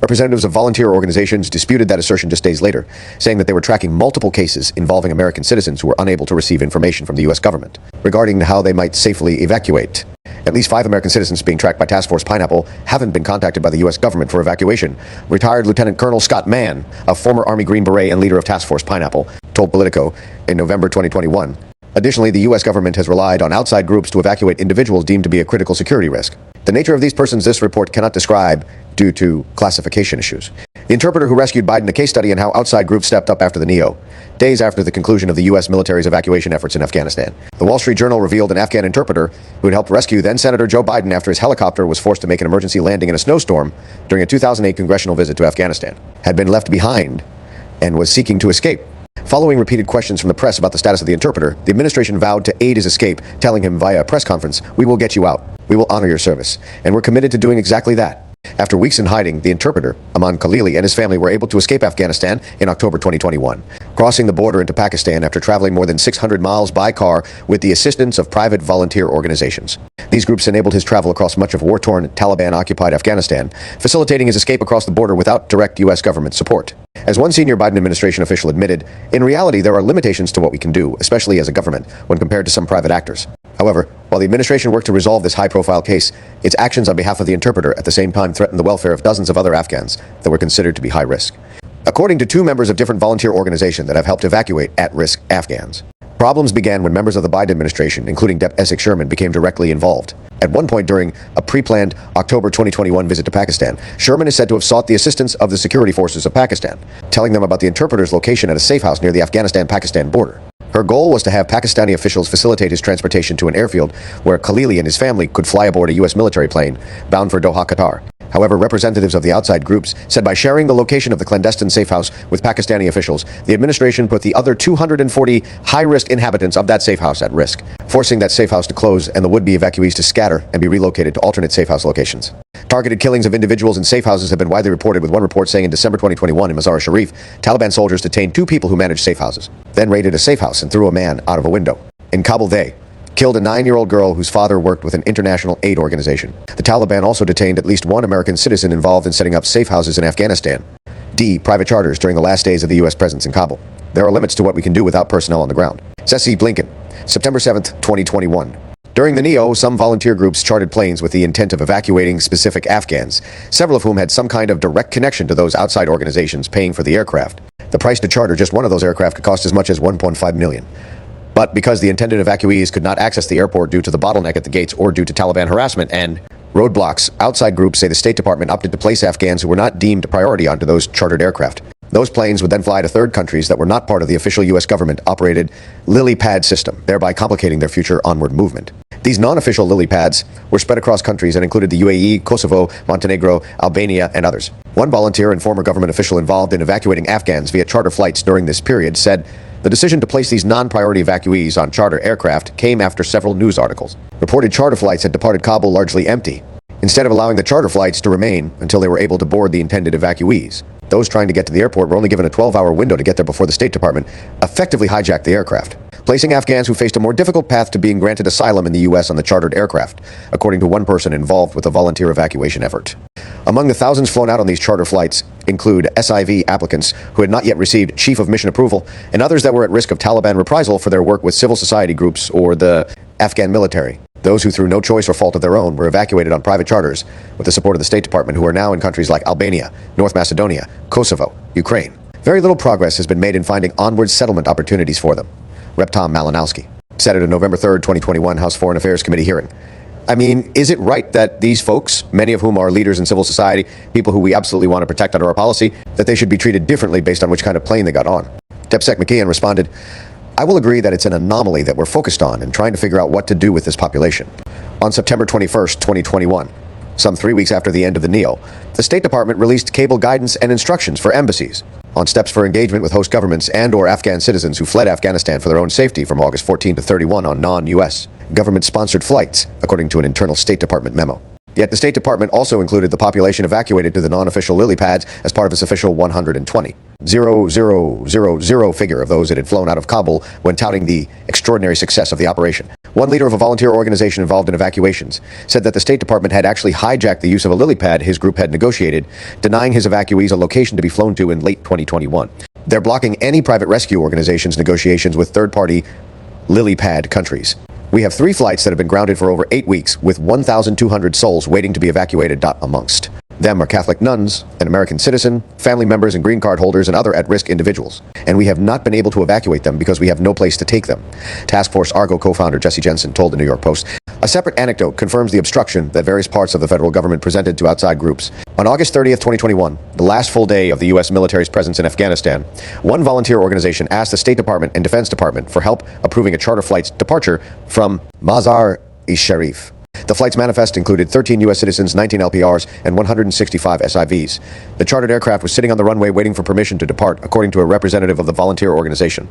representatives of volunteer organizations disputed that assertion just days later, saying that they were tracking multiple cases involving American citizens who were unable to receive information from the U.S. government regarding how they might safely evacuate. At least 5 American citizens being tracked by Task Force Pineapple haven't been contacted by the U.S. government for evacuation. Retired Lieutenant Colonel Scott Mann, a former Army Green Beret and leader of Task Force Pineapple, told Politico in November 2021. Additionally, the U.S. government has relied on outside groups to evacuate individuals deemed to be a critical security risk. The nature of these persons this report cannot describe due to classification issues. The interpreter who rescued Biden, a case study in how outside groups stepped up after the NEO, days after the conclusion of the U.S. military's evacuation efforts in Afghanistan. The Wall Street Journal revealed an Afghan interpreter who had helped rescue then-Senator Joe Biden after his helicopter was forced to make an emergency landing in a snowstorm during a 2008 congressional visit to Afghanistan, had been left behind and was seeking to escape. Following repeated questions from the press about the status of the interpreter, the administration vowed to aid his escape, telling him via a press conference, "We will get you out. We will honor your service. And we're committed to doing exactly that." After weeks in hiding, the interpreter, Aman Khalili, and his family were able to escape Afghanistan in October 2021, crossing the border into Pakistan after traveling more than 600 miles by car with the assistance of private volunteer organizations. These groups enabled his travel across much of war-torn, Taliban-occupied Afghanistan, facilitating his escape across the border without direct U.S. government support. As one senior Biden administration official admitted, in reality there are limitations to what we can do, especially as a government, when compared to some private actors. However, while the administration worked to resolve this high-profile case, its actions on behalf of the interpreter at the same time threatened the welfare of dozens of other Afghans that were considered to be high risk. According to 2 members of different volunteer organizations that have helped evacuate at-risk Afghans, problems began when members of the Biden administration, including Dep. Essex Sherman, became directly involved. At one point during a pre-planned October 2021 visit to Pakistan, Sherman is said to have sought the assistance of the security forces of Pakistan, telling them about the interpreter's location at a safe house near the Afghanistan-Pakistan border. Her goal was to have Pakistani officials facilitate his transportation to an airfield where Khalili and his family could fly aboard a U.S. military plane bound for Doha, Qatar. However, representatives of the outside groups said by sharing the location of the clandestine safe house with Pakistani officials, the administration put the other 240 high-risk inhabitants of that safe house at risk, forcing that safe house to close and the would-be evacuees to scatter and be relocated to alternate safe house locations. Targeted killings of individuals in safe houses have been widely reported, with one report saying in December 2021 in Mazar-e-Sharif, Taliban soldiers detained 2 people who managed safe houses, then raided a safe house and threw a man out of a window. In Kabul, they killed a 9-year-old girl whose father worked with an international aid organization. The Taliban also detained at least 1 American citizen involved in setting up safe houses in Afghanistan. Private charters during the last days of the U.S. presence in Kabul. There are limits to what we can do without personnel on the ground. SEC Blinken, September 7th, 2021. During the NEO, some volunteer groups chartered planes with the intent of evacuating specific Afghans, several of whom had some kind of direct connection to those outside organizations paying for the aircraft. The price to charter just one of those aircraft could cost as much as $1.5 million. But because the intended evacuees could not access the airport due to the bottleneck at the gates or due to Taliban harassment and roadblocks, outside groups say the State Department opted to place Afghans who were not deemed a priority onto those chartered aircraft. Those planes would then fly to third countries that were not part of the official U.S. government-operated lily pad system, thereby complicating their future onward movement. These non-official lily pads were spread across countries and included the UAE, Kosovo, Montenegro, Albania, and others. One volunteer and former government official involved in evacuating Afghans via charter flights during this period said, "The decision to place these non-priority evacuees on charter aircraft came after several news articles. Reported charter flights had departed Kabul largely empty, instead of allowing the charter flights to remain until they were able to board the intended evacuees. Those trying to get to the airport were only given a 12-hour window to get there before the State Department effectively hijacked the aircraft. placing Afghans who faced a more difficult path to being granted asylum in the U.S. on the chartered aircraft, according to one person involved with a volunteer evacuation effort. Among the thousands flown out on these charter flights include SIV applicants who had not yet received Chief of Mission approval, and others that were at risk of Taliban reprisal for their work with civil society groups or the Afghan military. Those who, through no choice or fault of their own, were evacuated on private charters with the support of the State Department, who are now in countries like Albania, North Macedonia, Kosovo, Ukraine. Very little progress has been made in finding onward settlement opportunities for them. Rep. Tom Malinowski said at a November 3rd, 2021 House Foreign Affairs Committee hearing. I mean, is it right that these folks, many of whom are leaders in civil society, people who we absolutely want to protect under our policy, that they should be treated differently based on which kind of plane they got on? DepSec McKeon responded, I will agree that it's an anomaly that we're focused on and trying to figure out what to do with this population. On September 21st, 2021, some 3 weeks after the end of the NEO, the State Department released cable guidance and instructions for embassies on steps for engagement with host governments and or Afghan citizens who fled Afghanistan for their own safety from August 14 to 31 on non-U.S. government-sponsored flights, according to an internal State Department memo. Yet the State Department also included the population evacuated to the non-official lily pads as part of its official 120. 0,000 figure of those that had flown out of Kabul when touting the extraordinary success of the operation. One leader of a volunteer organization involved in evacuations said that the State Department had actually hijacked the use of a lily pad his group had negotiated, denying his evacuees a location to be flown to in late 2021. They're blocking any private rescue organization's negotiations with third-party lily pad countries. We have 3 flights that have been grounded for over 8 weeks, with 1,200 souls waiting to be evacuated. Amongst them are Catholic nuns, an American citizen, family members and green card holders, and other at-risk individuals. And we have not been able to evacuate them because we have no place to take them. Task Force Argo co-founder Jesse Jensen told the New York Post. A separate anecdote confirms the obstruction that various parts of the federal government presented to outside groups. On August 30th, 2021, the last full day of the U.S. military's presence in Afghanistan, one volunteer organization asked the State Department and Defense Department for help approving a charter flight's departure from Mazar-e-Sharif. The flight's manifest included 13 U.S. citizens, 19 LPRs, and 165 SIVs. The chartered aircraft was sitting on the runway waiting for permission to depart, according to a representative of the volunteer organization.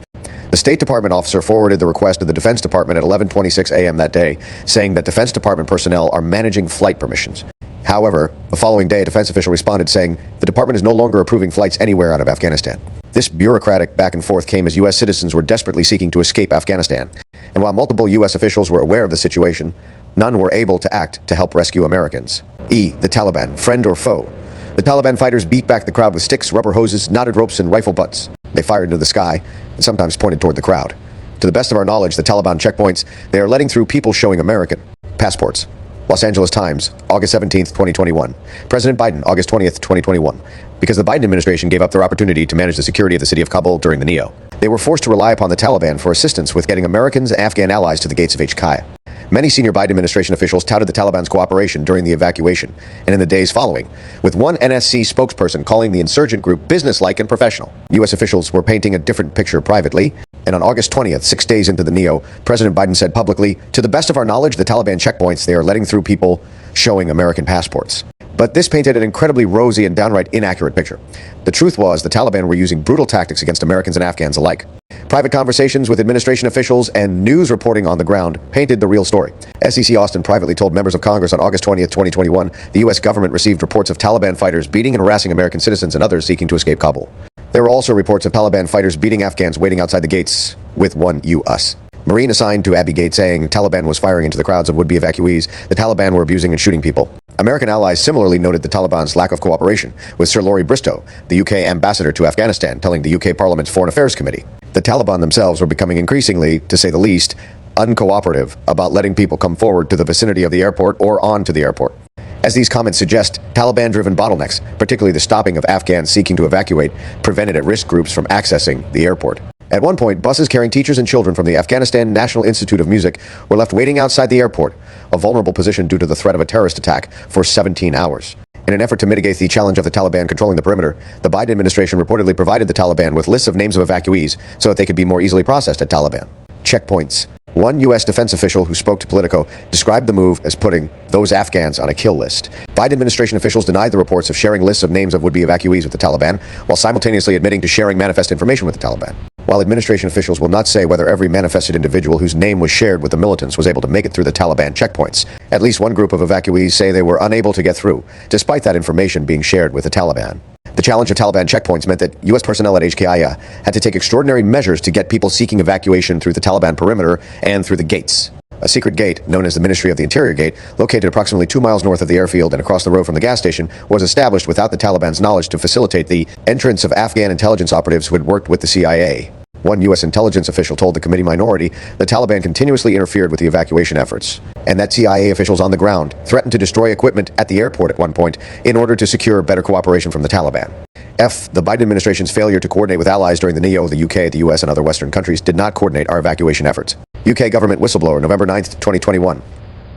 The State Department officer forwarded the request to the Defense Department at 11:26 a.m. that day, saying that Defense Department personnel are managing flight permissions. However, the following day, a defense official responded saying the department is no longer approving flights anywhere out of Afghanistan. This bureaucratic back and forth came as U.S. citizens were desperately seeking to escape Afghanistan. And while multiple U.S. officials were aware of the situation, none were able to act to help rescue Americans. The Taliban, friend or foe? The Taliban fighters beat back the crowd with sticks, rubber hoses, knotted ropes, and rifle butts. They fired into the sky and sometimes pointed toward the crowd. To the best of our knowledge, the Taliban checkpoints, they are letting through people showing American passports. Los Angeles Times, August 17th, 2021. President Biden, August 20th, 2021. Because the Biden administration gave up their opportunity to manage the security of the city of Kabul during the NEO. They were forced to rely upon the Taliban for assistance with getting Americans and Afghan allies to the gates of HKI. Many senior Biden administration officials touted the Taliban's cooperation during the evacuation and in the days following, with one NSC spokesperson calling the insurgent group businesslike and professional. U.S. officials were painting a different picture privately, and on August 20th, 6 days into the NEO, President Biden said publicly, to the best of our knowledge, the Taliban checkpoints, they are letting through people showing American passports. But this painted an incredibly rosy and downright inaccurate picture. The truth was the Taliban were using brutal tactics against Americans and Afghans alike. Private conversations with administration officials and news reporting on the ground painted the real story. SEC Austin privately told members of Congress on August 20th, 2021, the U.S. government received reports of Taliban fighters beating and harassing American citizens and others seeking to escape Kabul. There were also reports of Taliban fighters beating Afghans waiting outside the gates with one U.S. Marine assigned to Abbey Gate saying Taliban was firing into the crowds of would-be evacuees. The Taliban were abusing and shooting people. American allies similarly noted the Taliban's lack of cooperation, with Sir Laurie Bristow, the UK ambassador to Afghanistan, telling the UK Parliament's Foreign Affairs Committee. The Taliban themselves were becoming increasingly, to say the least, uncooperative about letting people come forward to the vicinity of the airport or on to the airport. As these comments suggest, Taliban-driven bottlenecks, particularly the stopping of Afghans seeking to evacuate, prevented at-risk groups from accessing the airport. At one point, buses carrying teachers and children from the Afghanistan National Institute of Music were left waiting outside the airport, a vulnerable position due to the threat of a terrorist attack, for 17 hours. In an effort to mitigate the challenge of the Taliban controlling the perimeter, the Biden administration reportedly provided the Taliban with lists of names of evacuees so that they could be more easily processed at Taliban checkpoints. One U.S. defense official who spoke to Politico described the move as putting those Afghans on a kill list. Biden administration officials denied the reports of sharing lists of names of would-be evacuees with the Taliban, while simultaneously admitting to sharing manifest information with the Taliban. While administration officials will not say whether every manifested individual whose name was shared with the militants was able to make it through the Taliban checkpoints, at least one group of evacuees say they were unable to get through, despite that information being shared with the Taliban. The challenge of Taliban checkpoints meant that U.S. personnel at HKIA had to take extraordinary measures to get people seeking evacuation through the Taliban perimeter and through the gates. A secret gate, known as the Ministry of the Interior Gate, located approximately 2 miles north of the airfield and across the road from the gas station, was established without the Taliban's knowledge to facilitate the entrance of Afghan intelligence operatives who had worked with the CIA. One U.S. intelligence official told the committee minority the Taliban continuously interfered with the evacuation efforts, and that CIA officials on the ground threatened to destroy equipment at the airport at one point in order to secure better cooperation from the Taliban. The Biden administration's failure to coordinate with allies during the NEO, the UK, the US, and other Western countries did not coordinate our evacuation efforts. UK government whistleblower, November 9, 2021.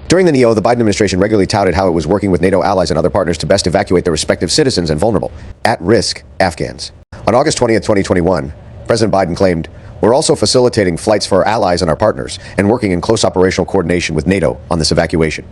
During the NEO, the Biden administration regularly touted how it was working with NATO allies and other partners to best evacuate their respective citizens and vulnerable, at-risk Afghans. On August 20, 2021, President Biden claimed, "We're also facilitating flights for our allies and our partners and working in close operational coordination with NATO on this evacuation."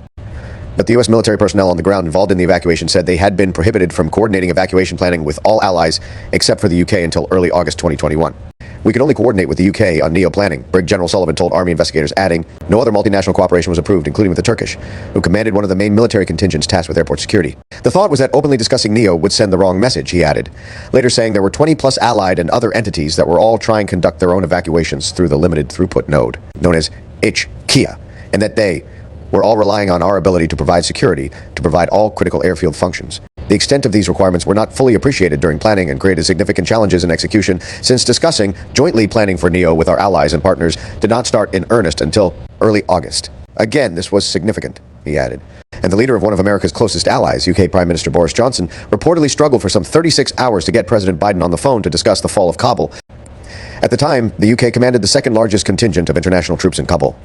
But the U.S. military personnel on the ground involved in the evacuation said they had been prohibited from coordinating evacuation planning with all allies except for the UK until early August 2021. "We can only coordinate with the UK on NEO planning," Brig General Sullivan told Army investigators, adding, "No other multinational cooperation was approved, including with the Turkish, who commanded one of the main military contingents tasked with airport security. The thought was that openly discussing NEO would send the wrong message," he added, later saying there were 20-plus allied and other entities that were all trying to conduct their own evacuations through the limited throughput node, known as HKIA, and that they were all relying on our ability to provide security to provide all critical airfield functions. The extent of these requirements were not fully appreciated during planning and created significant challenges in execution, since discussing jointly planning for NEO with our allies and partners did not start in earnest until early August. "Again, this was significant," he added. And the leader of one of America's closest allies, UK Prime Minister Boris Johnson, reportedly struggled for some 36 hours to get President Biden on the phone to discuss the fall of Kabul. At the time, the UK commanded the second largest contingent of international troops in Kabul.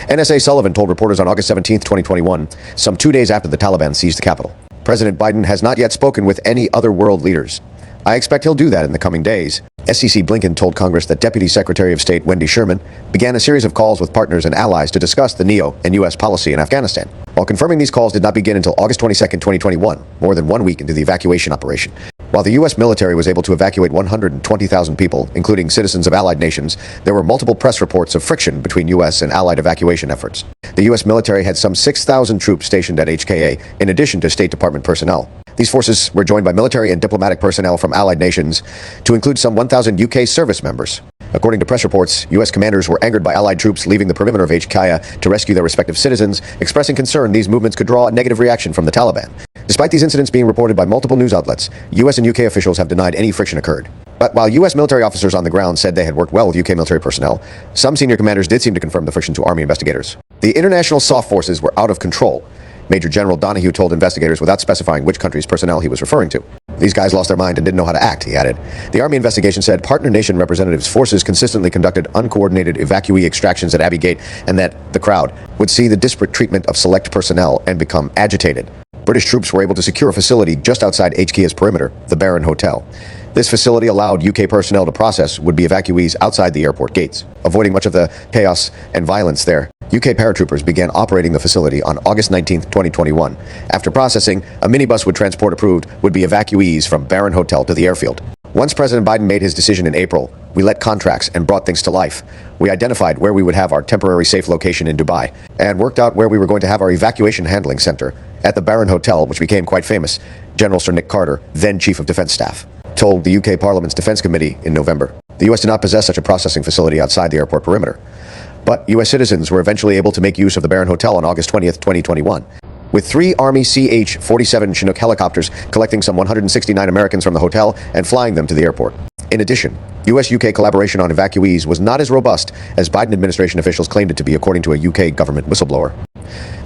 NSA Sullivan told reporters on August 17, 2021, some 2 days after the Taliban seized the capital, "President Biden has not yet spoken with any other world leaders. I expect he'll do that in the coming days." SEC Blinken told Congress that Deputy Secretary of State Wendy Sherman began a series of calls with partners and allies to discuss the NEO and U.S. policy in Afghanistan. While confirming these calls did not begin until August 22, 2021, more than 1 week into the evacuation operation. While the U.S. military was able to evacuate 120,000 people, including citizens of allied nations, there were multiple press reports of friction between U.S. and allied evacuation efforts. The U.S. military had some 6,000 troops stationed at HKA, in addition to State Department personnel. These forces were joined by military and diplomatic personnel from allied nations, to include some 1,000 UK service members. According to press reports, U.S. commanders were angered by allied troops leaving the perimeter of HKIA to rescue their respective citizens, expressing concern these movements could draw a negative reaction from the Taliban. Despite these incidents being reported by multiple news outlets, U.S. and UK officials have denied any friction occurred. But while U.S. military officers on the ground said they had worked well with UK military personnel, some senior commanders did seem to confirm the friction to Army investigators. "The international soft forces were out of control," Major General Donahue told investigators without specifying which country's personnel he was referring to. "These guys lost their mind and didn't know how to act," he added. The Army investigation said partner nation representatives' forces consistently conducted uncoordinated evacuee extractions at Abbey Gate, and that the crowd would see the disparate treatment of select personnel and become agitated. British troops were able to secure a facility just outside HKIA's perimeter, the Baron Hotel. This facility allowed UK personnel to process would-be evacuees outside the airport gates, avoiding much of the chaos and violence there. UK paratroopers began operating the facility on August 19, 2021. After processing, a minibus would transport approved would-be evacuees from Baron Hotel to the airfield. Once President Biden made his decision in April, we let contracts and brought things to life. We identified where we would have our temporary safe location in Dubai, and worked out where we were going to have our evacuation handling center at the Baron Hotel, which became quite famous, General Sir Nick Carter, then Chief of Defense Staff, told the UK Parliament's Defense Committee in November. The US did not possess such a processing facility outside the airport perimeter. But US citizens were eventually able to make use of the Baron Hotel on August 20th, 2021, with 3 Army CH-47 Chinook helicopters collecting some 169 Americans from the hotel and flying them to the airport. In addition, US-UK collaboration on evacuees was not as robust as Biden administration officials claimed it to be, according to a UK government whistleblower.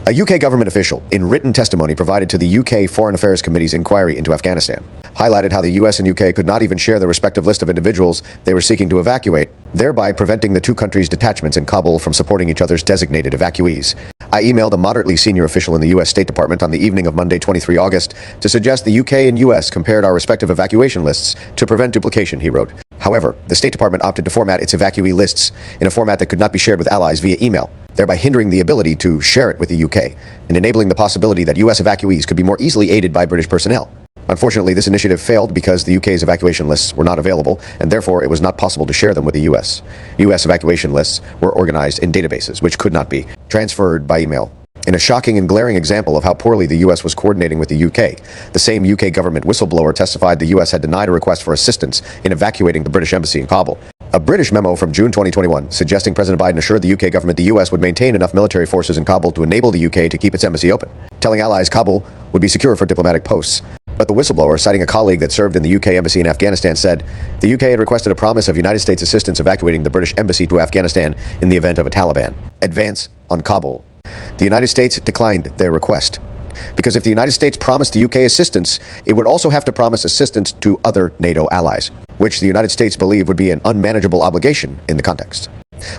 A UK government official, in written testimony provided to the UK Foreign Affairs Committee's inquiry into Afghanistan, highlighted how the US and UK could not even share the respective list of individuals they were seeking to evacuate, thereby preventing the two countries' detachments in Kabul from supporting each other's designated evacuees. "I emailed a moderately senior official in the US State Department on the evening of Monday, 23 August, to suggest the UK and US compared our respective evacuation lists to prevent duplication," he wrote. However, the State Department opted to format its evacuee lists in a format that could not be shared with allies via email, thereby hindering the ability to share it with the UK, and enabling the possibility that US evacuees could be more easily aided by British personnel. Unfortunately, this initiative failed because the UK's evacuation lists were not available, and therefore it was not possible to share them with the US. US evacuation lists were organized in databases, which could not be transferred by email. In a shocking and glaring example of how poorly the U.S. was coordinating with the U.K., the same U.K. government whistleblower testified the U.S. had denied a request for assistance in evacuating the British embassy in Kabul. A British memo from June 2021 suggesting President Biden assured the U.K. government the U.S. would maintain enough military forces in Kabul to enable the U.K. to keep its embassy open, telling allies Kabul would be secure for diplomatic posts. But the whistleblower, citing a colleague that served in the UK embassy in Afghanistan, said the UK had requested a promise of United States assistance evacuating the British embassy to Afghanistan in the event of a Taliban advance on Kabul. The United States declined their request, because if the United States promised the UK assistance, it would also have to promise assistance to other NATO allies, which the United States believed would be an unmanageable obligation in the context.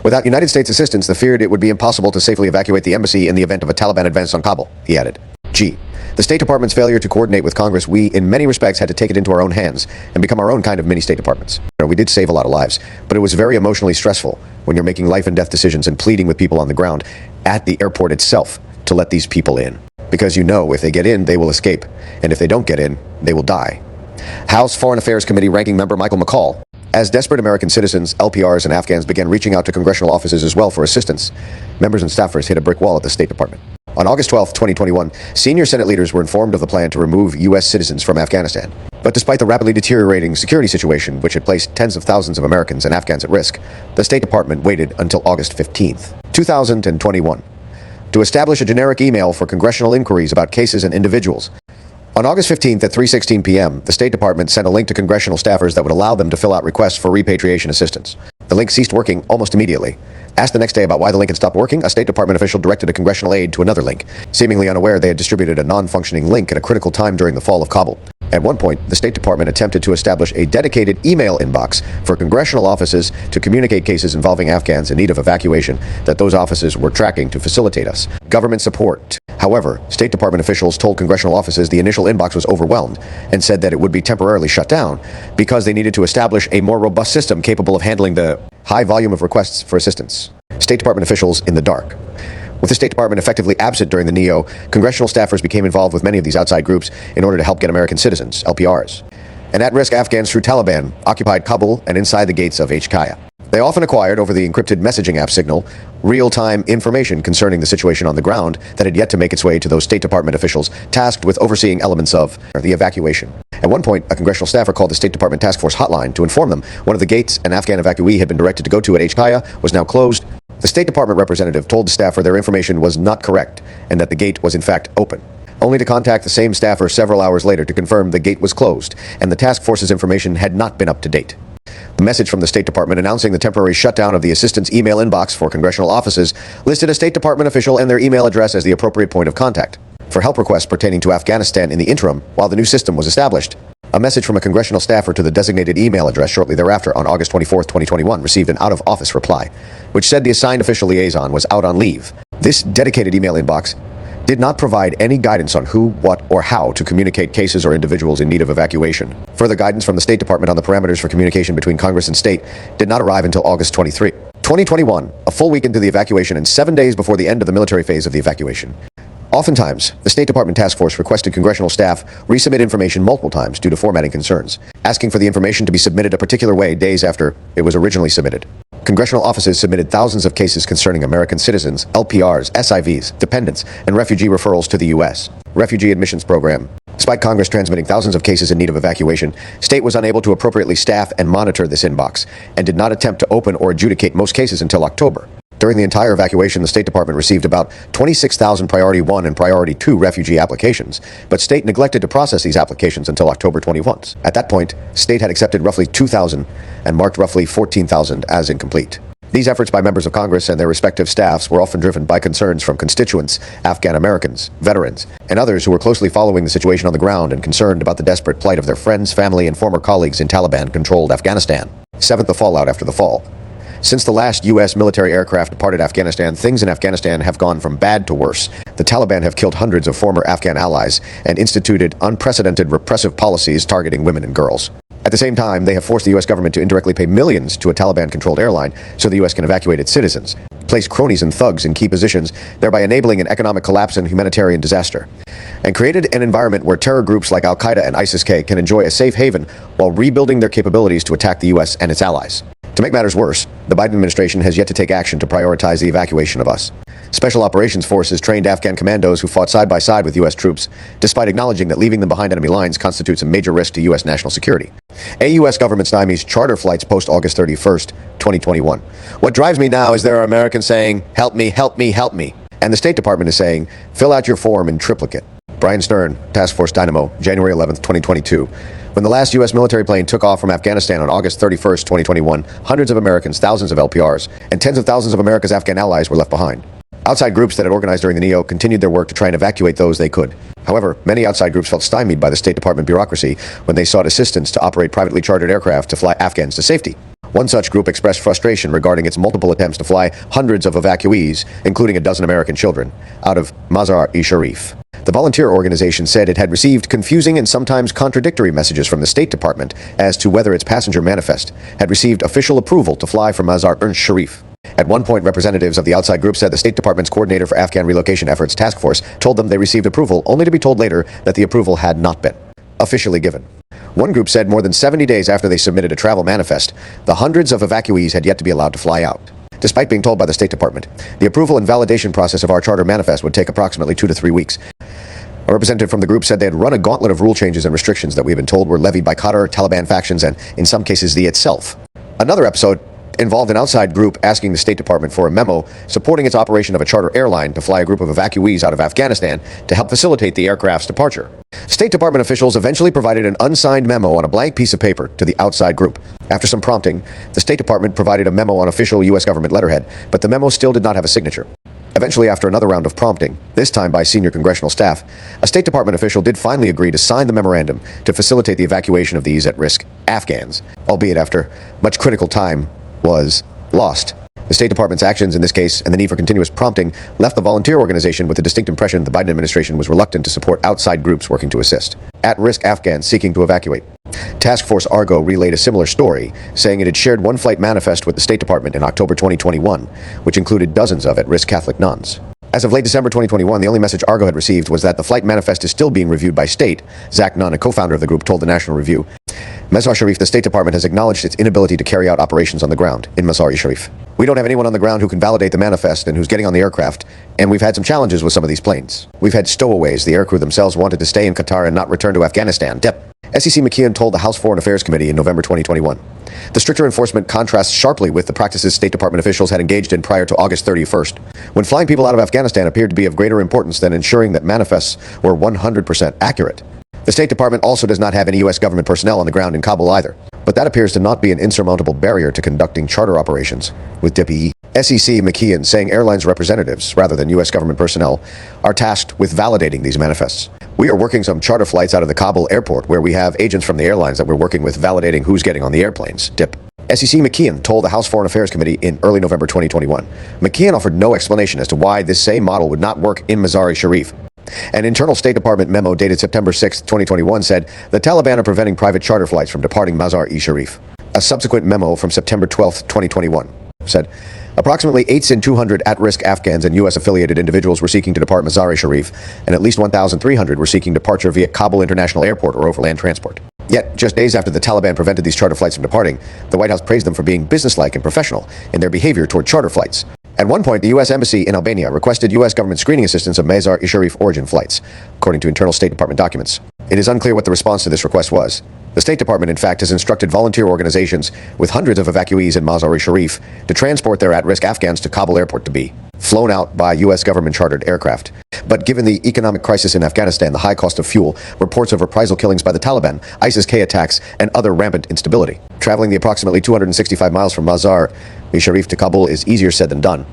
Without United States assistance, they feared it would be impossible to safely evacuate the embassy in the event of a Taliban advance on Kabul, he added. G. The State Department's failure to coordinate with Congress, we, in many respects, had to take it into our own hands and become our own kind of mini State Departments. We did save a lot of lives, but it was very emotionally stressful when you're making life and death decisions and pleading with people on the ground at the airport itself to let these people in. Because you know if they get in, they will escape, and if they don't get in, they will die. House Foreign Affairs Committee Ranking Member Michael McCall. As desperate American citizens, LPRs, and Afghans began reaching out to congressional offices as well for assistance, members and staffers hit a brick wall at the State Department. On August 12, 2021, senior Senate leaders were informed of the plan to remove U.S. citizens from Afghanistan. But despite the rapidly deteriorating security situation, which had placed tens of thousands of Americans and Afghans at risk, the State Department waited until August 15, 2021, to establish a generic email for congressional inquiries about cases and individuals. On August 15th at 3:16 p.m., the State Department sent a link to congressional staffers that would allow them to fill out requests for repatriation assistance. The link ceased working almost immediately. Asked the next day about why the link had stopped working, a State Department official directed a congressional aide to another link, seemingly unaware they had distributed a non-functioning link at a critical time during the fall of Kabul. At one point, the State Department attempted to establish a dedicated email inbox for congressional offices to communicate cases involving Afghans in need of evacuation that those offices were tracking to facilitate us. Government support. However, State Department officials told congressional offices the initial inbox was overwhelmed and said that it would be temporarily shut down because they needed to establish a more robust system capable of handling the high volume of requests for assistance. State Department officials in the dark. With the State Department effectively absent during the NEO, congressional staffers became involved with many of these outside groups in order to help get American citizens, LPRs, and at-risk Afghans through Taliban occupied Kabul and inside the gates of HKIA. They often acquired, over the encrypted messaging app Signal, real-time information concerning the situation on the ground that had yet to make its way to those State Department officials tasked with overseeing elements of the evacuation. At one point, a congressional staffer called the State Department Task Force hotline to inform them one of the gates an Afghan evacuee had been directed to go to at HKIA was now closed. The State Department representative told the staffer their information was not correct and that the gate was in fact open, only to contact the same staffer several hours later to confirm the gate was closed and the task force's information had not been up to date. The message from the State Department announcing the temporary shutdown of the assistance email inbox for congressional offices listed a State Department official and their email address as the appropriate point of contact for help requests pertaining to Afghanistan in the interim while the new system was established. A message from a congressional staffer to the designated email address shortly thereafter on August 24, 2021 received an out-of-office reply, which said the assigned official liaison was out on leave. This dedicated email inbox did not provide any guidance on who, what, or how to communicate cases or individuals in need of evacuation. Further guidance from the State Department on the parameters for communication between Congress and state did not arrive until August 23, 2021, a full week into the evacuation and 7 days before the end of the military phase of the evacuation. Oftentimes, the State Department Task Force requested congressional staff resubmit information multiple times due to formatting concerns, asking for the information to be submitted a particular way days after it was originally submitted. Congressional offices submitted thousands of cases concerning American citizens, LPRs, SIVs, dependents, and refugee referrals to the U.S. Refugee Admissions Program. Despite Congress transmitting thousands of cases in need of evacuation, state was unable to appropriately staff and monitor this inbox, and did not attempt to open or adjudicate most cases until October. During the entire evacuation, the State Department received about 26,000 Priority 1 and Priority 2 refugee applications, but state neglected to process these applications until October 21. At that point, state had accepted roughly 2,000 and marked roughly 14,000 as incomplete. These efforts by members of Congress and their respective staffs were often driven by concerns from constituents, Afghan Americans, veterans, and others who were closely following the situation on the ground and concerned about the desperate plight of their friends, family, and former colleagues in Taliban-controlled Afghanistan. 7th, the fallout after the fall. Since the last U.S. military aircraft departed Afghanistan, things in Afghanistan have gone from bad to worse. The Taliban have killed hundreds of former Afghan allies and instituted unprecedented repressive policies targeting women and girls. At the same time, they have forced the U.S. government to indirectly pay millions to a Taliban-controlled airline so the U.S. can evacuate its citizens, place cronies and thugs in key positions, thereby enabling an economic collapse and humanitarian disaster, and created an environment where terror groups like Al-Qaeda and ISIS-K can enjoy a safe haven while rebuilding their capabilities to attack the U.S. and its allies. To make matters worse, the Biden administration has yet to take action to prioritize the evacuation of us. Special Operations Forces trained Afghan commandos who fought side by side with U.S. troops, despite acknowledging that leaving them behind enemy lines constitutes a major risk to U.S. national security. A U.S. government stymies charter flights post-August 31st, 2021. What drives me now is there are Americans saying, help me, help me, help me. And the State Department is saying, fill out your form in triplicate. Brian Stern, Task Force Dynamo, January 11th, 2022. When the last U.S. military plane took off from Afghanistan on August 31st, 2021, hundreds of Americans, thousands of LPRs, and tens of thousands of America's Afghan allies were left behind. Outside groups that had organized during the NEO continued their work to try and evacuate those they could. However, many outside groups felt stymied by the State Department bureaucracy when they sought assistance to operate privately chartered aircraft to fly Afghans to safety. One such group expressed frustration regarding its multiple attempts to fly hundreds of evacuees, including a dozen American children, out of Mazar-e-Sharif. The volunteer organization said it had received confusing and sometimes contradictory messages from the State Department as to whether its passenger manifest had received official approval to fly from Mazar-e-Sharif. At one point, representatives of the outside group said the State Department's coordinator for Afghan relocation efforts task force told them they received approval, only to be told later that the approval had not been officially given. One group said more than 70 days after they submitted a travel manifest, the hundreds of evacuees had yet to be allowed to fly out. Despite being told by the State Department, the approval and validation process of our charter manifest would take approximately 2 to 3 weeks. A representative from the group said they had run a gauntlet of rule changes and restrictions that we have been told were levied by Qatar, Taliban factions, and, in some cases, the itself. Another episode involved an outside group asking the State Department for a memo supporting its operation of a charter airline to fly a group of evacuees out of Afghanistan to help facilitate the aircraft's departure. State Department officials eventually provided an unsigned memo on a blank piece of paper to the outside group. After some prompting, the State Department provided a memo on official U.S. government letterhead, but the memo still did not have a signature. Eventually, after another round of prompting, this time by senior congressional staff, a State Department official did finally agree to sign the memorandum to facilitate the evacuation of these at-risk Afghans, albeit after much critical time was lost. The State Department's actions in this case and the need for continuous prompting left the volunteer organization with the distinct impression the Biden administration was reluctant to support outside groups working to assist at-risk Afghans seeking to evacuate. Task Force Argo relayed a similar story, saying it had shared one flight manifest with the State Department in October 2021, which included dozens of at-risk Catholic nuns. As of late December 2021, the only message Argo had received was that the flight manifest is still being reviewed by state. Zach Nunn, a co-founder of the group, told the National Review. Mazar-e-Sharif, the State Department has acknowledged its inability to carry out operations on the ground in Mazar-e-Sharif. We don't have anyone on the ground who can validate the manifest and who's getting on the aircraft, and we've had some challenges with some of these planes. We've had stowaways. The aircrew themselves wanted to stay in Qatar and not return to Afghanistan. SEC McKeon told the House Foreign Affairs Committee in November 2021. The stricter enforcement contrasts sharply with the practices State Department officials had engaged in prior to August 31st, when flying people out of Afghanistan appeared to be of greater importance than ensuring that manifests were 100% accurate. The State Department also does not have any U.S. government personnel on the ground in Kabul either, but that appears to not be an insurmountable barrier to conducting charter operations with DPE. SEC McKeon saying airlines representatives, rather than U.S. government personnel, are tasked with validating these manifests. We are working some charter flights out of the Kabul airport where we have agents from the airlines that we're working with validating who's getting on the airplanes. SEC McKeon told the House Foreign Affairs Committee in early November 2021. McKeon offered no explanation as to why this same model would not work in Mazar-e-Sharif. An internal State Department memo dated September 6, 2021 said the Taliban are preventing private charter flights from departing Mazar-e-Sharif. A subsequent memo from September 12, 2021 said approximately 8 in 200 at-risk Afghans and U.S. affiliated individuals were seeking to depart Mazar-e-Sharif, and at least 1,300 were seeking departure via Kabul International Airport or overland transport. Yet, just days after the Taliban prevented these charter flights from departing, the White House praised them for being businesslike and professional in their behavior toward charter flights. At one point, the U.S. Embassy in Albania requested U.S. government screening assistance of Mazar-e-Sharif origin flights, according to internal State Department documents. It is unclear what the response to this request was. The State Department, in fact, has instructed volunteer organizations with hundreds of evacuees in Mazar-e-Sharif to transport their at-risk Afghans to Kabul airport to be flown out by U.S. government-chartered aircraft. But given the economic crisis in Afghanistan, the high cost of fuel, reports of reprisal killings by the Taliban, ISIS-K attacks, and other rampant instability, traveling the approximately 265 miles from Mazar-e-Sharif to Kabul is easier said than done.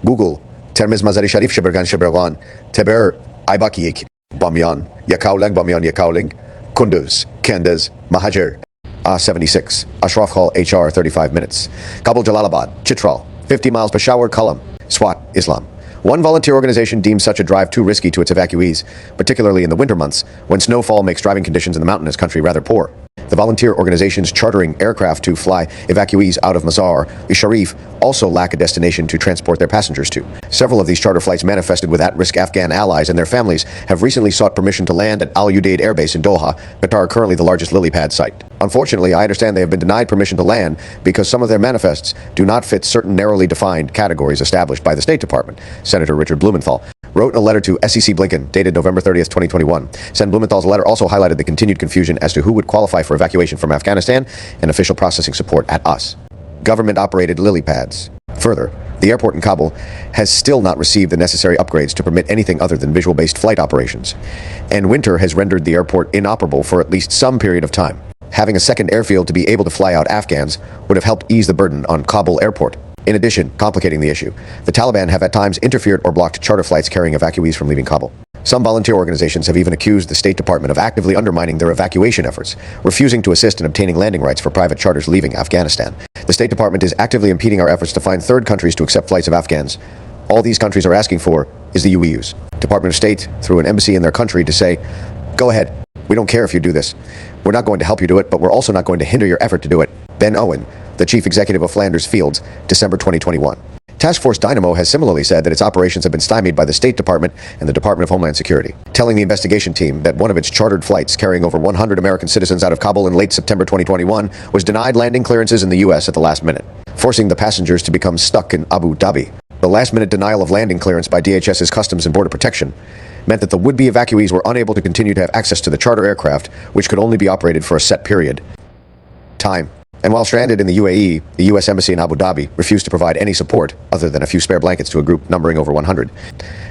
Google ترمز مزار شریف شبرگان شبرغان تبر ایباکی یک بامیان یکاولنگ بامیان یکاولنگ Kunduz, Kanduz, Mahajer, A76, Ashraf Hall, HR, 35 minutes. Kabul, Jalalabad, Chitral, 50 miles Peshawar, Kulam, Swat, Islam. One volunteer organization deems such a drive too risky to its evacuees, particularly in the winter months, when snowfall makes driving conditions in the mountainous country rather poor. The volunteer organizations chartering aircraft to fly evacuees out of Mazar-e-Sharif also lack a destination to transport their passengers to. Several of these charter flights manifested with at-risk Afghan allies and their families have recently sought permission to land at Al Udeid Air Base in Doha, Qatar, currently the largest lily pad site. Unfortunately, I understand they have been denied permission to land because some of their manifests do not fit certain narrowly defined categories established by the State Department, Senator Richard Blumenthal wrote in a letter to SEC Blinken, dated November 30th, 2021. Sen. Blumenthal's letter also highlighted the continued confusion as to who would qualify for evacuation from Afghanistan and official processing support at us. Government-operated lily pads. Further, the airport in Kabul has still not received the necessary upgrades to permit anything other than visual-based flight operations, and winter has rendered the airport inoperable for at least some period of time. Having a second airfield to be able to fly out Afghans would have helped ease the burden on Kabul airport. In addition, complicating the issue, the Taliban have at times interfered or blocked charter flights carrying evacuees from leaving Kabul. Some volunteer organizations have even accused the State Department of actively undermining their evacuation efforts, refusing to assist in obtaining landing rights for private charters leaving Afghanistan. The State Department is actively impeding our efforts to find third countries to accept flights of Afghans. All these countries are asking for is the UEU's Department of State through an embassy in their country to say, go ahead, we don't care if you do this. We're not going to help you do it, but we're also not going to hinder your effort to do it. Ben Owen, the chief executive of Flanders Fields, December 2021. Task Force Dynamo has similarly said that its operations have been stymied by the State Department and the Department of Homeland Security, telling the investigation team that one of its chartered flights carrying over 100 American citizens out of Kabul in late September 2021 was denied landing clearances in the U.S. at the last minute, forcing the passengers to become stuck in Abu Dhabi. The last-minute denial of landing clearance by DHS's Customs and Border Protection meant that the would-be evacuees were unable to continue to have access to the charter aircraft, which could only be operated for a set period. Time. And while stranded in the UAE, the U.S. Embassy in Abu Dhabi refused to provide any support, other than a few spare blankets to a group numbering over 100,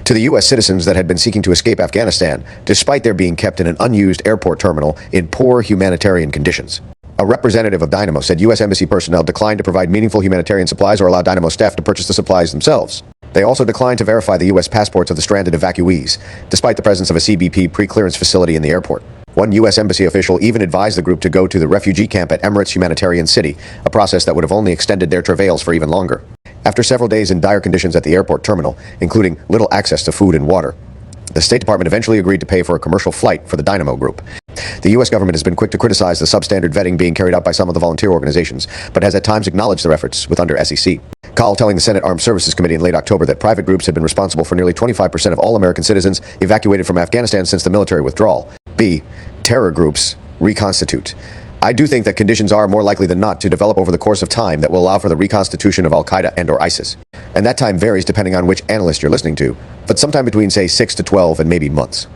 to the U.S. citizens that had been seeking to escape Afghanistan, despite their being kept in an unused airport terminal in poor humanitarian conditions. A representative of Dynamo said U.S. Embassy personnel declined to provide meaningful humanitarian supplies or allow Dynamo staff to purchase the supplies themselves. They also declined to verify the U.S. passports of the stranded evacuees, despite the presence of a CBP pre-clearance facility in the airport. One U.S. Embassy official even advised the group to go to the refugee camp at Emirates Humanitarian City, a process that would have only extended their travails for even longer. After several days in dire conditions at the airport terminal, including little access to food and water, the State Department eventually agreed to pay for a commercial flight for the Dynamo Group. The U.S. government has been quick to criticize the substandard vetting being carried out by some of the volunteer organizations, but has at times acknowledged their efforts with under SEC. Call telling the Senate Armed Services Committee in late October that private groups had been responsible for nearly 25% of all American citizens evacuated from Afghanistan since the military withdrawal. B. Terror groups reconstitute. I do think that conditions are more likely than not to develop over the course of time that will allow for the reconstitution of Al-Qaeda and or ISIS. And that time varies depending on which analyst you're listening to, but sometime between, say, 6 to 12 and maybe months.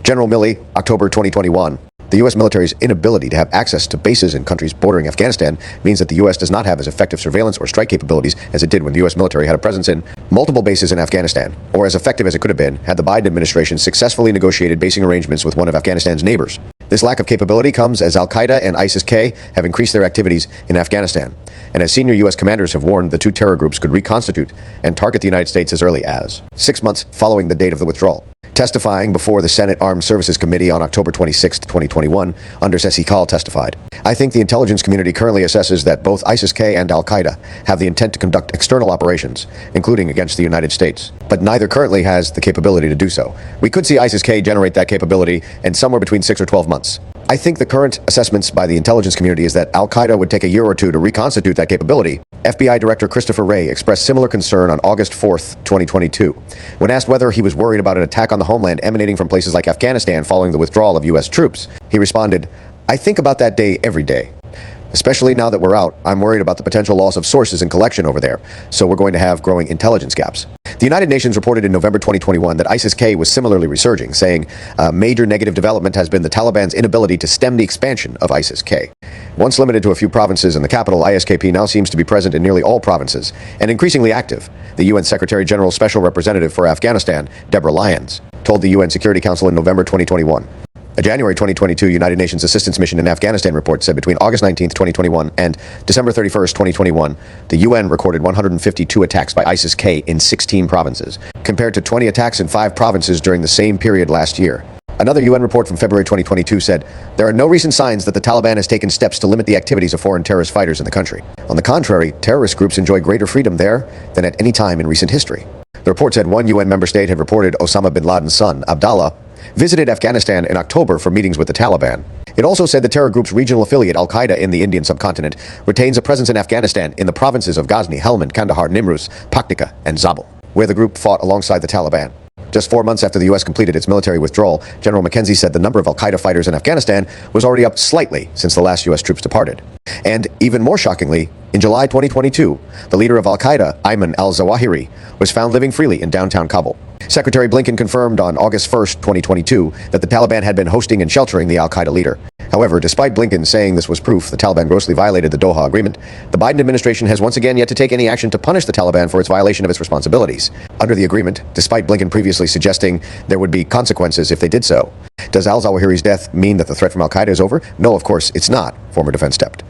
General Milley, October 2021. The U.S. military's inability to have access to bases in countries bordering Afghanistan means that the U.S. does not have as effective surveillance or strike capabilities as it did when the U.S. military had a presence in multiple bases in Afghanistan, or as effective as it could have been had the Biden administration successfully negotiated basing arrangements with one of Afghanistan's neighbors. This lack of capability comes as Al-Qaeda and ISIS-K have increased their activities in Afghanistan, and as senior U.S. commanders have warned the two terror groups could reconstitute and target the United States as early as 6 months following the date of the withdrawal. Testifying before the Senate Armed Services Committee on October 26, 2021, Undersesi Kal testified, I think the intelligence community currently assesses that both ISIS-K and Al-Qaeda have the intent to conduct external operations, including against the United States, but neither currently has the capability to do so. We could see ISIS-K generate that capability in somewhere between 6 or 12 months. I think the current assessments by the intelligence community is that Al-Qaeda would take a year or two to reconstitute that capability. FBI Director Christopher Wray expressed similar concern on August 4th, 2022. When asked whether he was worried about an attack on the homeland emanating from places like Afghanistan following the withdrawal of U.S. troops, he responded, I think about that day every day. Especially now that we're out, I'm worried about the potential loss of sources and collection over there, so we're going to have growing intelligence gaps. The United Nations reported in November 2021 that ISIS-K was similarly resurging, saying a major negative development has been the Taliban's inability to stem the expansion of ISIS-K. Once limited to a few provinces in the capital, ISKP now seems to be present in nearly all provinces, and increasingly active. The UN Secretary General's Special Representative for Afghanistan, Deborah Lyons, told the UN Security Council in November 2021. A January 2022 United Nations Assistance Mission in Afghanistan report said between August 19, 2021 and December 31, 2021, the UN recorded 152 attacks by ISIS-K in 16 provinces, compared to 20 attacks in 5 provinces during the same period last year. Another UN report from February 2022 said, there are no recent signs that the Taliban has taken steps to limit the activities of foreign terrorist fighters in the country. On the contrary, terrorist groups enjoy greater freedom there than at any time in recent history. The report said one UN member state had reported Osama bin Laden's son, Abdallah, visited Afghanistan in October for meetings with the Taliban. It also said the terror group's regional affiliate, Al-Qaeda in the Indian subcontinent, retains a presence in Afghanistan in the provinces of Ghazni, Helmand, Kandahar, Nimruz, Paktika, and Zabul, where the group fought alongside the Taliban. Just 4 months after the U.S. completed its military withdrawal, General McKenzie said the number of al-Qaeda fighters in Afghanistan was already up slightly since the last U.S. troops departed. And even more shockingly, in July 2022, the leader of al-Qaeda, Ayman al-Zawahiri, was found living freely in downtown Kabul. Secretary Blinken confirmed on August 1st, 2022, that the Taliban had been hosting and sheltering the al-Qaeda leader. However, despite Blinken saying this was proof the Taliban grossly violated the Doha Agreement, the Biden administration has once again yet to take any action to punish the Taliban for its violation of its responsibilities. Under the agreement, despite Blinken previously suggesting there would be consequences if they did so. Does al-Zawahiri's death mean that the threat from al-Qaeda is over? No, of course, it's not, former defense stepped.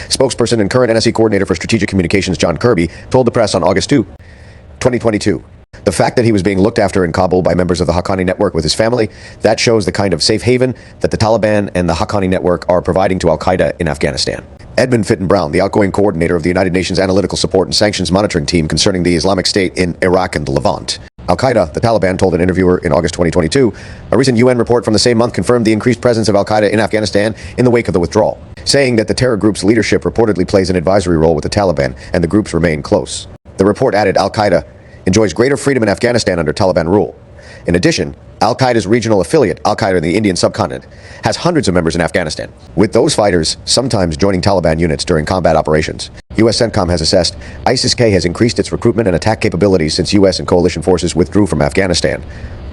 Spokesperson and current NSC coordinator for strategic communications John Kirby told the press on August 2, 2022, the fact that he was being looked after in Kabul by members of the Haqqani network with his family, that shows the kind of safe haven that the Taliban and the Haqqani network are providing to al-Qaeda in Afghanistan. Edmund Fitton Brown, the outgoing coordinator of the United Nations Analytical Support and Sanctions Monitoring Team concerning the Islamic State in Iraq and the Levant. Al-Qaeda, the Taliban, told an interviewer in August 2022, a recent UN report from the same month confirmed the increased presence of al-Qaeda in Afghanistan in the wake of the withdrawal, saying that the terror group's leadership reportedly plays an advisory role with the Taliban and the groups remain close. The report added al-Qaeda enjoys greater freedom in Afghanistan under Taliban rule. In addition, al-Qaeda's regional affiliate, Al-Qaeda in the Indian subcontinent, has hundreds of members in Afghanistan, with those fighters sometimes joining Taliban units during combat operations. U.S. CENTCOM has assessed ISIS-K has increased its recruitment and attack capabilities since U.S. and coalition forces withdrew from Afghanistan.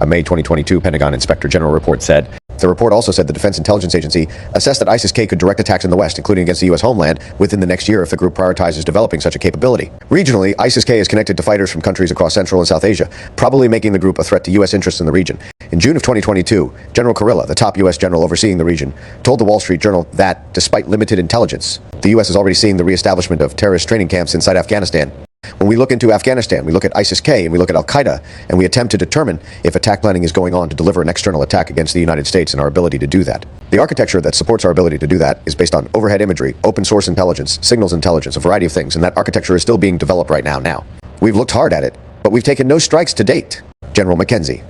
A May 2022 Pentagon Inspector General report said. The report also said the Defense Intelligence Agency assessed that ISIS-K could direct attacks in the West, including against the U.S. homeland, within the next year if the group prioritizes developing such a capability. Regionally, ISIS-K is connected to fighters from countries across Central and South Asia, probably making the group a threat to U.S. interests in the region. In June of 2022, General Kurilla, the top U.S. general overseeing the region, told the Wall Street Journal that, despite limited intelligence, the U.S. is already seeing the reestablishment of terrorist training camps inside Afghanistan. When we look into Afghanistan, we look at ISIS-K and we look at al-Qaeda, and we attempt to determine if attack planning is going on to deliver an external attack against the United States and our ability to do that. The architecture that supports our ability to do that is based on overhead imagery, open source intelligence, signals intelligence, a variety of things, and that architecture is still being developed right now. We've looked hard at it, but we've taken no strikes to date. General McKenzie.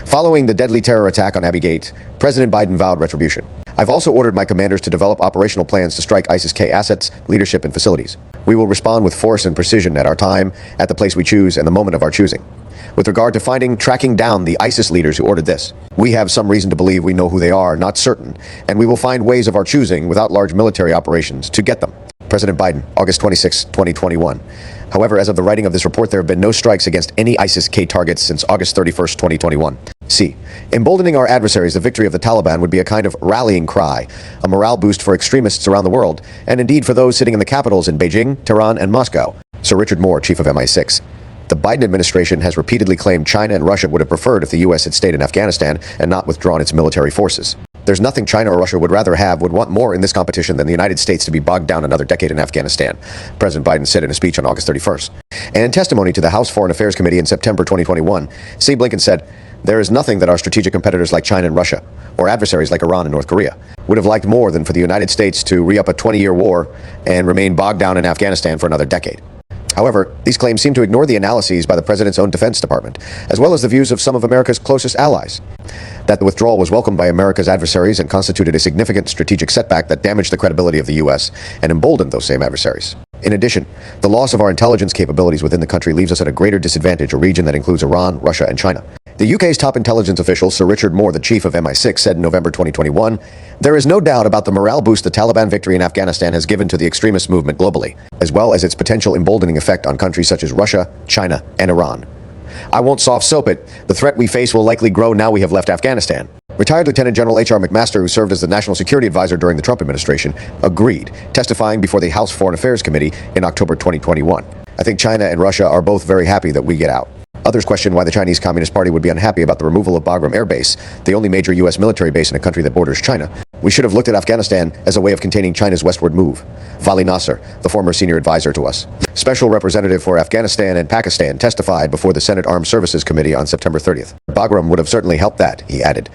Following the deadly terror attack on Abbey Gate, President Biden vowed retribution. I've also ordered my commanders to develop operational plans to strike ISIS-K assets, leadership, and facilities. We will respond with force and precision at our time, at the place we choose, and the moment of our choosing. With regard to tracking down the ISIS leaders who ordered this, we have some reason to believe we know who they are, not certain, and we will find ways of our choosing without large military operations to get them. President Biden, August 26, 2021. However, as of the writing of this report, there have been no strikes against any ISIS-K targets since August 31st, 2021. C. Emboldening our adversaries, the victory of the Taliban would be a kind of rallying cry, a morale boost for extremists around the world, and indeed for those sitting in the capitals in Beijing, Tehran, and Moscow. Sir Richard Moore, chief of MI6. The Biden administration has repeatedly claimed China and Russia would have preferred if the U.S. had stayed in Afghanistan and not withdrawn its military forces. There's nothing China or Russia would want more in this competition than the United States to be bogged down another decade in Afghanistan, President Biden said in a speech on August 31st. And in testimony to the House Foreign Affairs Committee in September 2021, C. Blinken said, "There is nothing that our strategic competitors like China and Russia, or adversaries like Iran and North Korea, would have liked more than for the United States to re-up a 20-year war and remain bogged down in Afghanistan for another decade." However, these claims seem to ignore the analyses by the President's own Defense Department, as well as the views of some of America's closest allies. That the withdrawal was welcomed by America's adversaries and constituted a significant strategic setback that damaged the credibility of the U.S. and emboldened those same adversaries. In addition, the loss of our intelligence capabilities within the country leaves us at a greater disadvantage, a region that includes Iran, Russia, and China. The UK's top intelligence official, Sir Richard Moore, the chief of MI6, said in November 2021, "There is no doubt about the morale boost the Taliban victory in Afghanistan has given to the extremist movement globally, as well as its potential emboldening effect on countries such as Russia, China, and Iran. I won't soft-soap it. The threat we face will likely grow now we have left Afghanistan." Retired Lieutenant General H.R. McMaster, who served as the National Security Advisor during the Trump administration, agreed, testifying before the House Foreign Affairs Committee in October 2021. "I think China and Russia are both very happy that we get out." Others question why the Chinese Communist Party would be unhappy about the removal of Bagram Air Base, the only major U.S. military base in a country that borders China. "We should have looked at Afghanistan as a way of containing China's westward move." Vali Nasser, the former senior advisor to us. Special Representative for Afghanistan and Pakistan, testified before the Senate Armed Services Committee on September 30th. "Bagram would have certainly helped that," he added.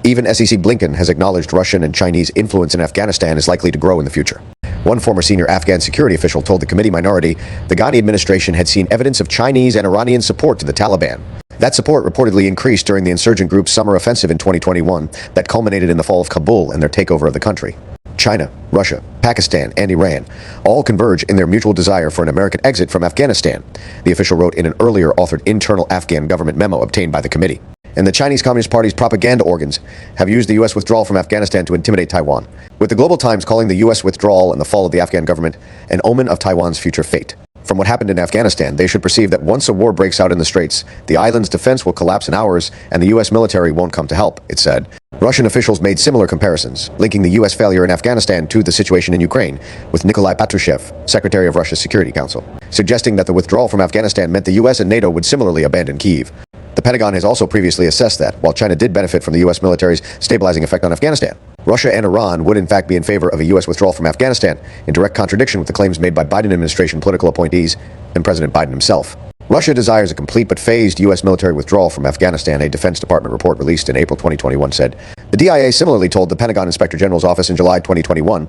Even SEC Blinken has acknowledged Russian and Chinese influence in Afghanistan is likely to grow in the future. One former senior Afghan security official told the committee minority the Ghani administration had seen evidence of Chinese and Iranian support to the Taliban. That support reportedly increased during the insurgent group's summer offensive in 2021 that culminated in the fall of Kabul and their takeover of the country. China, Russia, Pakistan, and Iran all converge in their mutual desire for an American exit from Afghanistan, the official wrote in an earlier authored internal Afghan government memo obtained by the committee. And the Chinese Communist Party's propaganda organs have used the U.S. withdrawal from Afghanistan to intimidate Taiwan, with the Global Times calling the U.S. withdrawal and the fall of the Afghan government an omen of Taiwan's future fate. From what happened in Afghanistan, they should perceive that once a war breaks out in the Straits, the island's defense will collapse in hours and the U.S. military won't come to help, it said. Russian officials made similar comparisons, linking the U.S. failure in Afghanistan to the situation in Ukraine, with Nikolai Patrushev, Secretary of Russia's Security Council, suggesting that the withdrawal from Afghanistan meant the U.S. and NATO would similarly abandon Kyiv. The Pentagon has also previously assessed that, while China did benefit from the U.S. military's stabilizing effect on Afghanistan, Russia and Iran would in fact be in favor of a U.S. withdrawal from Afghanistan, in direct contradiction with the claims made by Biden administration political appointees and President Biden himself. Russia desires a complete but phased U.S. military withdrawal from Afghanistan, a Defense Department report released in April 2021 said. The DIA similarly told the Pentagon Inspector General's office in July 2021,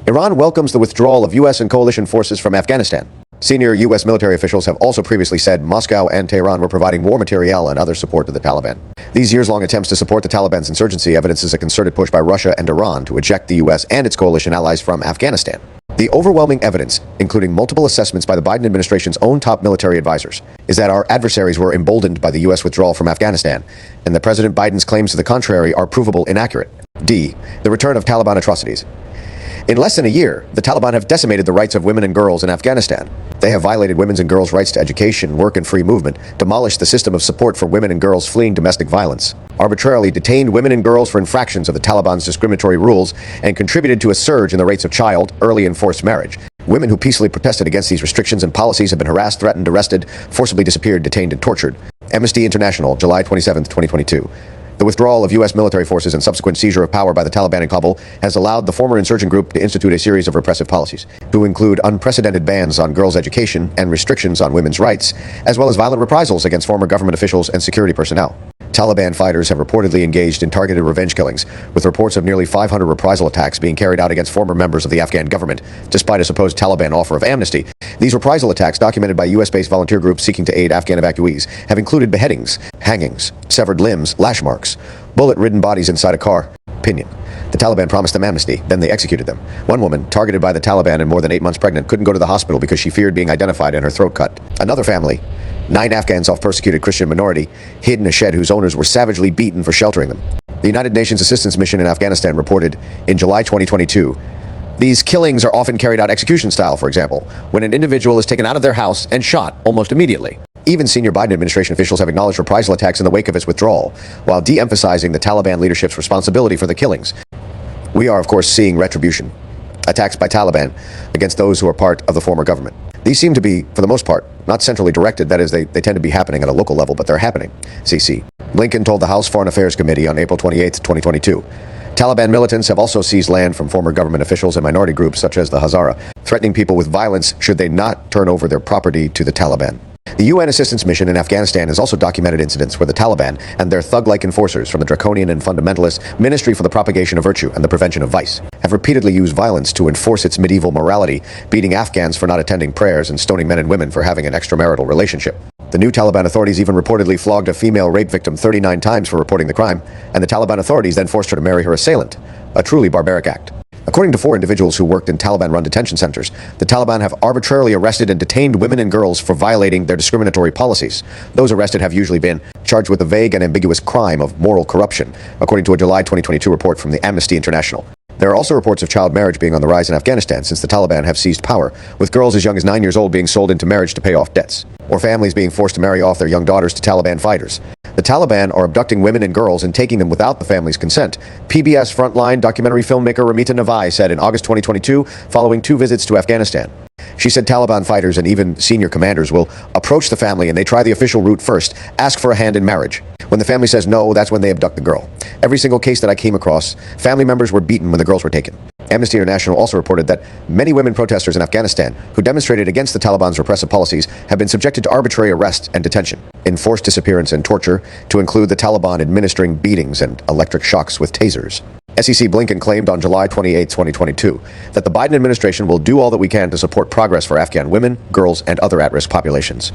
Iran welcomes the withdrawal of U.S. and coalition forces from Afghanistan. Senior U.S. military officials have also previously said Moscow and Tehran were providing war materiel and other support to the Taliban. These years-long attempts to support the Taliban's insurgency evidences a concerted push by Russia and Iran to eject the U.S. and its coalition allies from Afghanistan. The overwhelming evidence, including multiple assessments by the Biden administration's own top military advisors, is that our adversaries were emboldened by the U.S. withdrawal from Afghanistan, and that President Biden's claims to the contrary are provable inaccurate. D. The return of Taliban atrocities. In less than a year, the Taliban have decimated the rights of women and girls in Afghanistan. They have violated women's and girls' rights to education, work, and free movement, demolished the system of support for women and girls fleeing domestic violence, arbitrarily detained women and girls for infractions of the Taliban's discriminatory rules, and contributed to a surge in the rates of child, early, and forced marriage. Women who peacefully protested against these restrictions and policies have been harassed, threatened, arrested, forcibly disappeared, detained, and tortured. Amnesty International, July 27, 2022. The withdrawal of U.S. military forces and subsequent seizure of power by the Taliban in Kabul has allowed the former insurgent group to institute a series of repressive policies, to include unprecedented bans on girls' education and restrictions on women's rights, as well as violent reprisals against former government officials and security personnel. Taliban fighters have reportedly engaged in targeted revenge killings, with reports of nearly 500 reprisal attacks being carried out against former members of the Afghan government, despite a supposed Taliban offer of amnesty. These reprisal attacks, documented by U.S.-based volunteer groups seeking to aid Afghan evacuees, have included beheadings, hangings, severed limbs, lash marks, bullet-ridden bodies inside a car, pinion. The Taliban promised them amnesty, then they executed them. One woman, targeted by the Taliban and more than 8 months pregnant, couldn't go to the hospital because she feared being identified and her throat cut. Another family, 9 Afghans of persecuted Christian minority, hid in a shed whose owners were savagely beaten for sheltering them. The United Nations Assistance Mission in Afghanistan reported in July 2022, these killings are often carried out execution style, for example, when an individual is taken out of their house and shot almost immediately. Even senior Biden administration officials have acknowledged reprisal attacks in the wake of its withdrawal, while de-emphasizing the Taliban leadership's responsibility for the killings. We are, of course, seeing retribution. Attacks by Taliban against those who are part of the former government. These seem to be, for the most part, not centrally directed. That is, they tend to be happening at a local level, but they're happening. CC. Blinken told the House Foreign Affairs Committee on April 28, 2022. Taliban militants have also seized land from former government officials and minority groups such as the Hazara, threatening people with violence should they not turn over their property to the Taliban. The UN assistance mission in Afghanistan has also documented incidents where the Taliban and their thug-like enforcers from the draconian and fundamentalist Ministry for the Propagation of Virtue and the Prevention of Vice have repeatedly used violence to enforce its medieval morality, beating Afghans for not attending prayers and stoning men and women for having an extramarital relationship. The new Taliban authorities even reportedly flogged a female rape victim 39 times for reporting the crime, and the Taliban authorities then forced her to marry her assailant, a truly barbaric act. According to 4 individuals who worked in Taliban-run detention centers, the Taliban have arbitrarily arrested and detained women and girls for violating their discriminatory policies. Those arrested have usually been charged with the vague and ambiguous crime of moral corruption, according to a July 2022 report from the Amnesty International. There are also reports of child marriage being on the rise in Afghanistan since the Taliban have seized power, with girls as young as 9 years old being sold into marriage to pay off debts, or families being forced to marry off their young daughters to Taliban fighters. The Taliban are abducting women and girls and taking them without the family's consent, PBS frontline documentary filmmaker Ramita Navai said in August 2022 following 2 visits to Afghanistan. She said Taliban fighters and even senior commanders will approach the family and they try the official route first, ask for a hand in marriage. When the family says no, that's when they abduct the girl. Every single case that I came across, family members were beaten when the girls were taken. Amnesty International also reported that many women protesters in Afghanistan who demonstrated against the Taliban's repressive policies have been subjected to arbitrary arrest and detention, enforced disappearance and torture, to include the Taliban administering beatings and electric shocks with tasers. SEC Blinken claimed on July 28, 2022, that the Biden administration will do all that we can to support progress for Afghan women, girls, and other at-risk populations,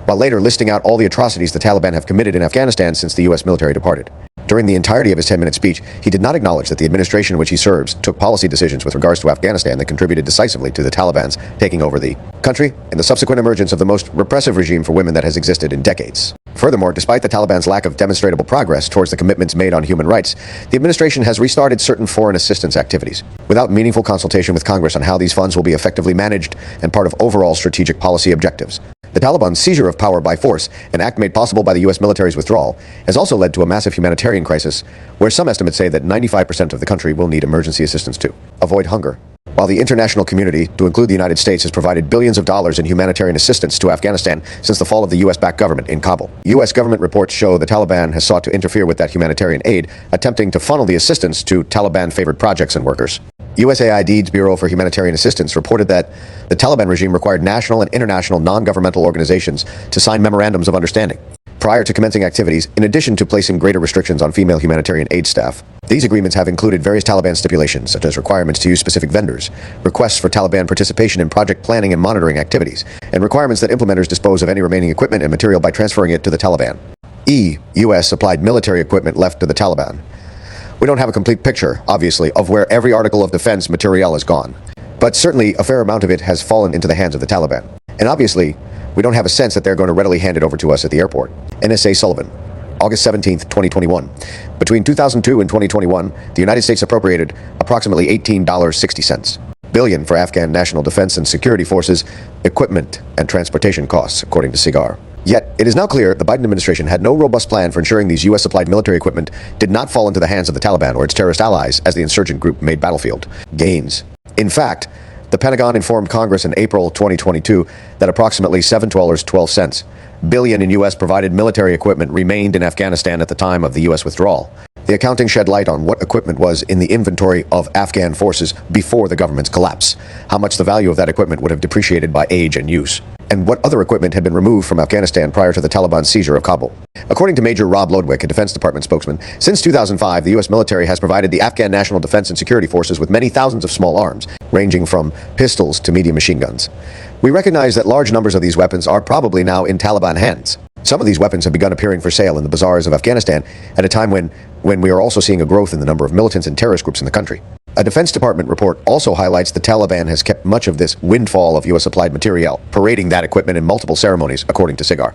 while later listing out all the atrocities the Taliban have committed in Afghanistan since the U.S. military departed. During the entirety of his 10-minute speech, he did not acknowledge that the administration in which he serves took policy decisions with regards to Afghanistan that contributed decisively to the Taliban's taking over the country and the subsequent emergence of the most repressive regime for women that has existed in decades. Furthermore, despite the Taliban's lack of demonstrable progress towards the commitments made on human rights, the administration has restarted certain foreign assistance activities, without meaningful consultation with Congress on how these funds will be effectively managed and part of overall strategic policy objectives. The Taliban's seizure of power by force, an act made possible by the U.S. military's withdrawal, has also led to a massive humanitarian crisis, where some estimates say that 95% of the country will need emergency assistance to avoid hunger. While the international community, to include the United States, has provided billions of dollars in humanitarian assistance to Afghanistan since the fall of the U.S.-backed government in Kabul. U.S. government reports show the Taliban has sought to interfere with that humanitarian aid, attempting to funnel the assistance to Taliban-favored projects and workers. USAID's Bureau for Humanitarian Assistance reported that the Taliban regime required national and international non-governmental organizations to sign memorandums of understanding prior to commencing activities, in addition to placing greater restrictions on female humanitarian aid staff. These agreements have included various Taliban stipulations, such as requirements to use specific vendors, requests for Taliban participation in project planning and monitoring activities, and requirements that implementers dispose of any remaining equipment and material by transferring it to the Taliban. U.S. supplied military equipment left to the Taliban. We don't have a complete picture, obviously, of where every article of defense materiel is gone, but certainly a fair amount of it has fallen into the hands of the Taliban. And obviously, we don't have a sense that they're going to readily hand it over to us at the airport. NSA Sullivan, August 17, 2021. Between 2002 and 2021, the United States appropriated approximately $18.60 billion for Afghan national defense and security forces, equipment, and transportation costs, according to SIGAR. Yet, it is now clear the Biden administration had no robust plan for ensuring these U.S.-supplied military equipment did not fall into the hands of the Taliban or its terrorist allies as the insurgent group made battlefield gains. In fact, the Pentagon informed Congress in April 2022 that approximately $7.12 billion in U.S. provided military equipment remained in Afghanistan at the time of the U.S. withdrawal. The accounting shed light on what equipment was in the inventory of Afghan forces before the government's collapse, how much the value of that equipment would have depreciated by age and use, and what other equipment had been removed from Afghanistan prior to the Taliban's seizure of Kabul. According to Major Rob Lodwick, a Defense Department spokesman, since 2005, the U.S. military has provided the Afghan National Defense and Security Forces with many thousands of small arms, ranging from pistols to medium machine guns. We recognize that large numbers of these weapons are probably now in Taliban hands. Some of these weapons have begun appearing for sale in the bazaars of Afghanistan at a time when we are also seeing a growth in the number of militants and terrorist groups in the country. A Defense Department report also highlights the Taliban has kept much of this windfall of U.S. supplied materiel, parading that equipment in multiple ceremonies, according to SIGAR.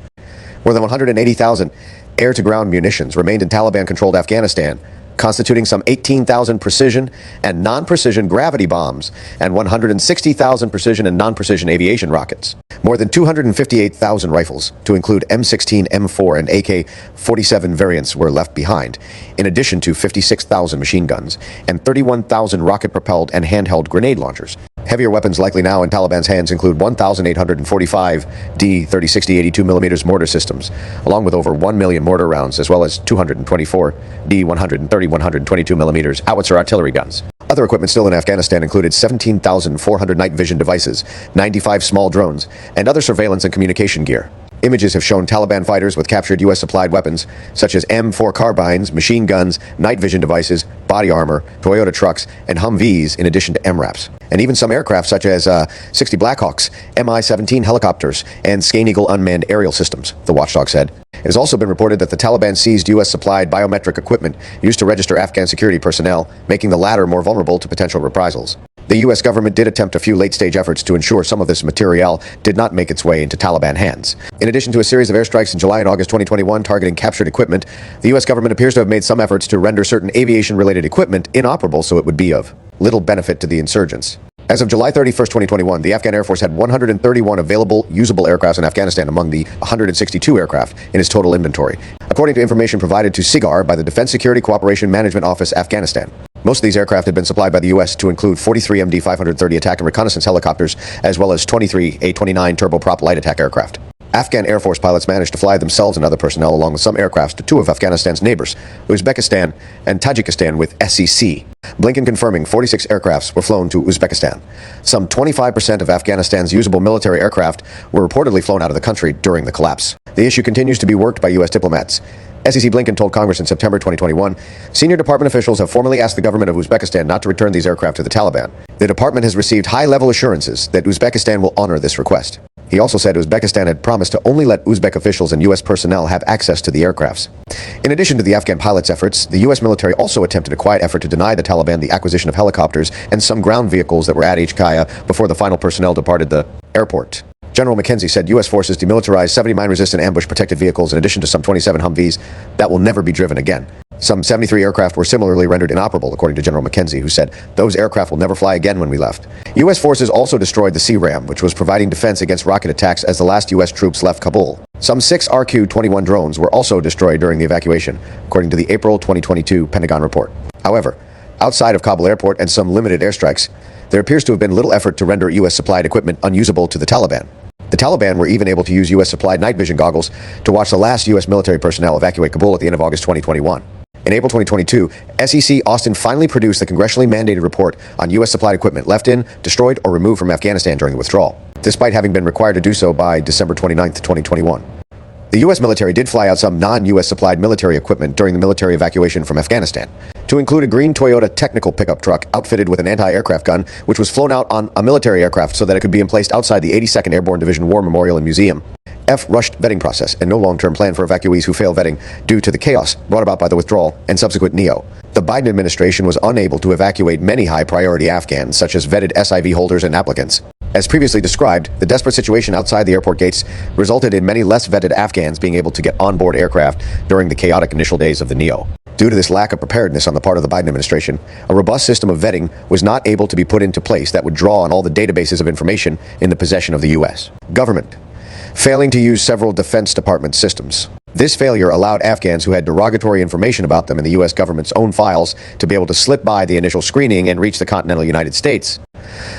More than 180,000 air-to-ground munitions remained in Taliban-controlled Afghanistan, constituting some 18,000 precision and non-precision gravity bombs and 160,000 precision and non-precision aviation rockets. More than 258,000 rifles, to include M16, M4, and AK-47 variants, were left behind, in addition to 56,000 machine guns and 31,000 rocket-propelled and handheld grenade launchers. Heavier weapons likely now in Taliban's hands include 1,845 D-30-60 82mm mortar systems, along with over 1 million mortar rounds, as well as 224 D-130 122mm howitzer artillery guns. Other equipment still in Afghanistan included 17,400 night vision devices, 95 small drones, and other surveillance and communication gear. Images have shown Taliban fighters with captured U.S. supplied weapons, such as M4 carbines, machine guns, night vision devices, body armor, Toyota trucks, and Humvees, in addition to MRAPs. And even some aircraft, such as 60 Blackhawks, Mi-17 helicopters, and Skein Eagle unmanned aerial systems, the watchdog said. It has also been reported that the Taliban seized U.S. supplied biometric equipment used to register Afghan security personnel, making the latter more vulnerable to potential reprisals. The U.S. government did attempt a few late-stage efforts to ensure some of this materiel did not make its way into Taliban hands. In addition to a series of airstrikes in July and August 2021 targeting captured equipment, the U.S. government appears to have made some efforts to render certain aviation-related equipment inoperable so it would be of little benefit to the insurgents. As of July 31, 2021, the Afghan Air Force had 131 available, usable aircraft in Afghanistan among the 162 aircraft in its total inventory, according to information provided to SIGAR by the Defense Security Cooperation Management Office, Afghanistan. Most of these aircraft had been supplied by the U.S. to include 43 MD-530 attack and reconnaissance helicopters, as well as 23 A-29 turboprop light attack aircraft. Afghan Air Force pilots managed to fly themselves and other personnel along with some aircrafts to two of Afghanistan's neighbors, Uzbekistan and Tajikistan, with SEC. Blinken confirming 46 aircrafts were flown to Uzbekistan. Some 25% of Afghanistan's usable military aircraft were reportedly flown out of the country during the collapse. The issue continues to be worked by U.S. diplomats. SEC Blinken told Congress in September 2021, senior department officials have formally asked the government of Uzbekistan not to return these aircraft to the Taliban. The department has received high-level assurances that Uzbekistan will honor this request. He also said Uzbekistan had promised to only let Uzbek officials and U.S. personnel have access to the aircrafts. In addition to the Afghan pilots' efforts, the U.S. military also attempted a quiet effort to deny the Taliban the acquisition of helicopters and some ground vehicles that were at Kaya before the final personnel departed the airport. General McKenzie said U.S. forces demilitarized 70 mine-resistant ambush-protected vehicles in addition to some 27 Humvees that will never be driven again. Some 73 aircraft were similarly rendered inoperable, according to General McKenzie, who said, "Those aircraft will never fly again when we left." U.S. forces also destroyed the C-RAM, which was providing defense against rocket attacks as the last U.S. troops left Kabul. Some 6 RQ-21 drones were also destroyed during the evacuation, according to the April 2022 Pentagon report. However, outside of Kabul airport and some limited airstrikes, there appears to have been little effort to render U.S. supplied equipment unusable to the Taliban. The Taliban were even able to use U.S.-supplied night vision goggles to watch the last U.S. military personnel evacuate Kabul at the end of August 2021. In April 2022, SEC Austin finally produced the congressionally mandated report on U.S.-supplied equipment left in, destroyed, or removed from Afghanistan during the withdrawal, despite having been required to do so by December 29, 2021. The U.S. military did fly out some non-U.S. supplied military equipment during the military evacuation from Afghanistan, to include a green Toyota technical pickup truck outfitted with an anti-aircraft gun, which was flown out on a military aircraft so that it could be emplaced outside the 82nd Airborne Division War Memorial and Museum. Rushed vetting process and no long-term plan for evacuees who fail vetting due to the chaos brought about by the withdrawal and subsequent NEO. The Biden administration was unable to evacuate many high-priority Afghans, such as vetted SIV holders and applicants. As previously described, the desperate situation outside the airport gates resulted in many less vetted Afghans being able to get onboard aircraft during the chaotic initial days of the NEO. Due to this lack of preparedness on the part of the Biden administration, a robust system of vetting was not able to be put into place that would draw on all the databases of information in the possession of the U.S. government, failing to use several Defense Department systems. This failure allowed Afghans who had derogatory information about them in the U.S. government's own files to be able to slip by the initial screening and reach the continental United States.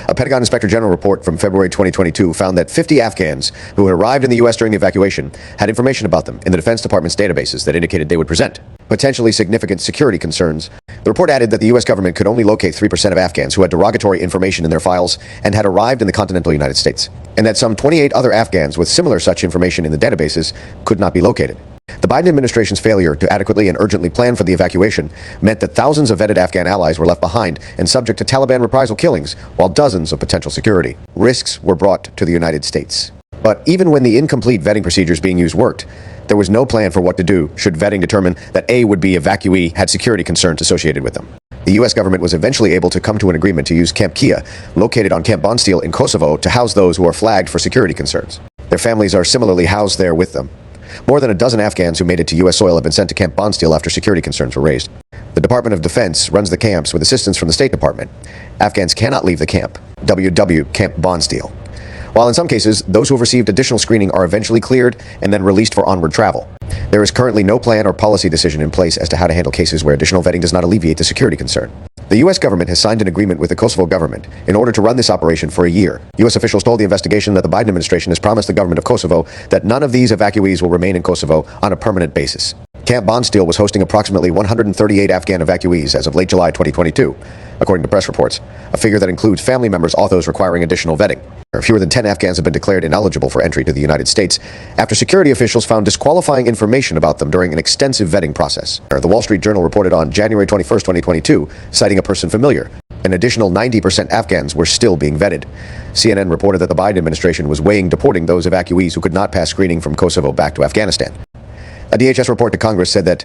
A Pentagon Inspector General report from February 2022 found that 50 Afghans who had arrived in the U.S. during the evacuation had information about them in the Defense Department's databases that indicated they would present potentially significant security concerns. The report added that the U.S. government could only locate 3% of Afghans who had derogatory information in their files and had arrived in the continental United States, and that some 28 other Afghans with similar such information in the databases could not be located. The Biden administration's failure to adequately and urgently plan for the evacuation meant that thousands of vetted Afghan allies were left behind and subject to Taliban reprisal killings, while dozens of potential security risks were brought to the United States. But even when the incomplete vetting procedures being used worked, there was no plan for what to do should vetting determine that a would-be evacuee had security concerns associated with them. The U.S. government was eventually able to come to an agreement to use Camp Kia, located on Camp Bondsteel in Kosovo, to house those who are flagged for security concerns. Their families are similarly housed there with them. More than a dozen Afghans who made it to U.S. soil have been sent to Camp Bondsteel after security concerns were raised. The Department of Defense runs the camps with assistance from the State Department. Afghans cannot leave the camp, Camp Bondsteel. While in some cases, those who have received additional screening are eventually cleared and then released for onward travel. There is currently no plan or policy decision in place as to how to handle cases where additional vetting does not alleviate the security concern. The U.S. government has signed an agreement with the Kosovo government in order to run this operation for a year. U.S. officials told the investigation that the Biden administration has promised the government of Kosovo that none of these evacuees will remain in Kosovo on a permanent basis. Camp Bondsteel was hosting approximately 138 Afghan evacuees as of late July 2022, according to press reports, a figure that includes family members of those requiring additional vetting. Fewer than 10 Afghans have been declared ineligible for entry to the United States after security officials found disqualifying information about them during an extensive vetting process. The Wall Street Journal reported on January 21, 2022, citing a person familiar. An additional 90% Afghans were still being vetted. CNN reported that the Biden administration was weighing deporting those evacuees who could not pass screening from Kosovo back to Afghanistan. A DHS report to Congress said that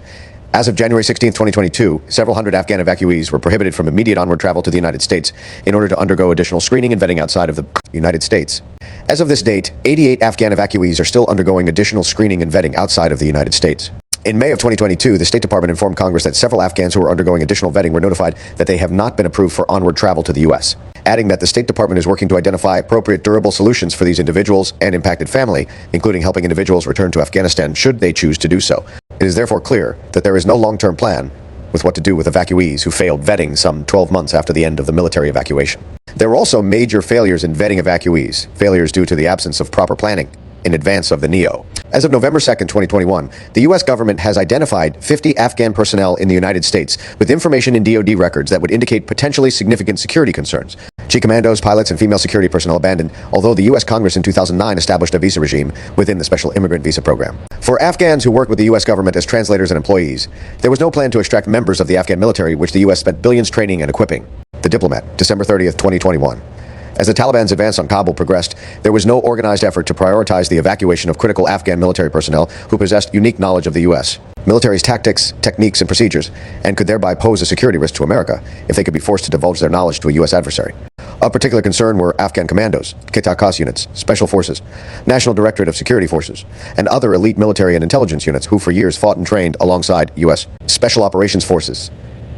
as of January 16, 2022, several hundred Afghan evacuees were prohibited from immediate onward travel to the United States in order to undergo additional screening and vetting outside of the United States. As of this date, 88 Afghan evacuees are still undergoing additional screening and vetting outside of the United States. In May of 2022, the State Department informed Congress that several Afghans who were undergoing additional vetting were notified that they have not been approved for onward travel to the U.S., adding that the State Department is working to identify appropriate durable solutions for these individuals and impacted family, including helping individuals return to Afghanistan should they choose to do so. It is therefore clear that there is no long-term plan with what to do with evacuees who failed vetting some 12 months after the end of the military evacuation. There were also major failures in vetting evacuees, failures due to the absence of proper planning. in advance of the NEO. As of November 2nd, 2021, the U.S. government has identified 50 Afghan personnel in the United States with information in DoD records that would indicate potentially significant security concerns. Chief commandos, pilots, and female security personnel abandoned, although the U.S. Congress in 2009 established a visa regime within the Special Immigrant Visa Program. For Afghans who work with the U.S. government as translators and employees, there was no plan to extract members of the Afghan military, which the U.S. spent billions training and equipping. The Diplomat, December 30th, 2021. As the Taliban's advance on Kabul progressed, there was no organized effort to prioritize the evacuation of critical Afghan military personnel who possessed unique knowledge of the U.S. military's tactics, techniques, and procedures, and could thereby pose a security risk to America if they could be forced to divulge their knowledge to a U.S. adversary. Of particular concern were Afghan commandos, Kitakas units, special forces, National Directorate of Security Forces, and other elite military and intelligence units who for years fought and trained alongside U.S. Special Operations Forces,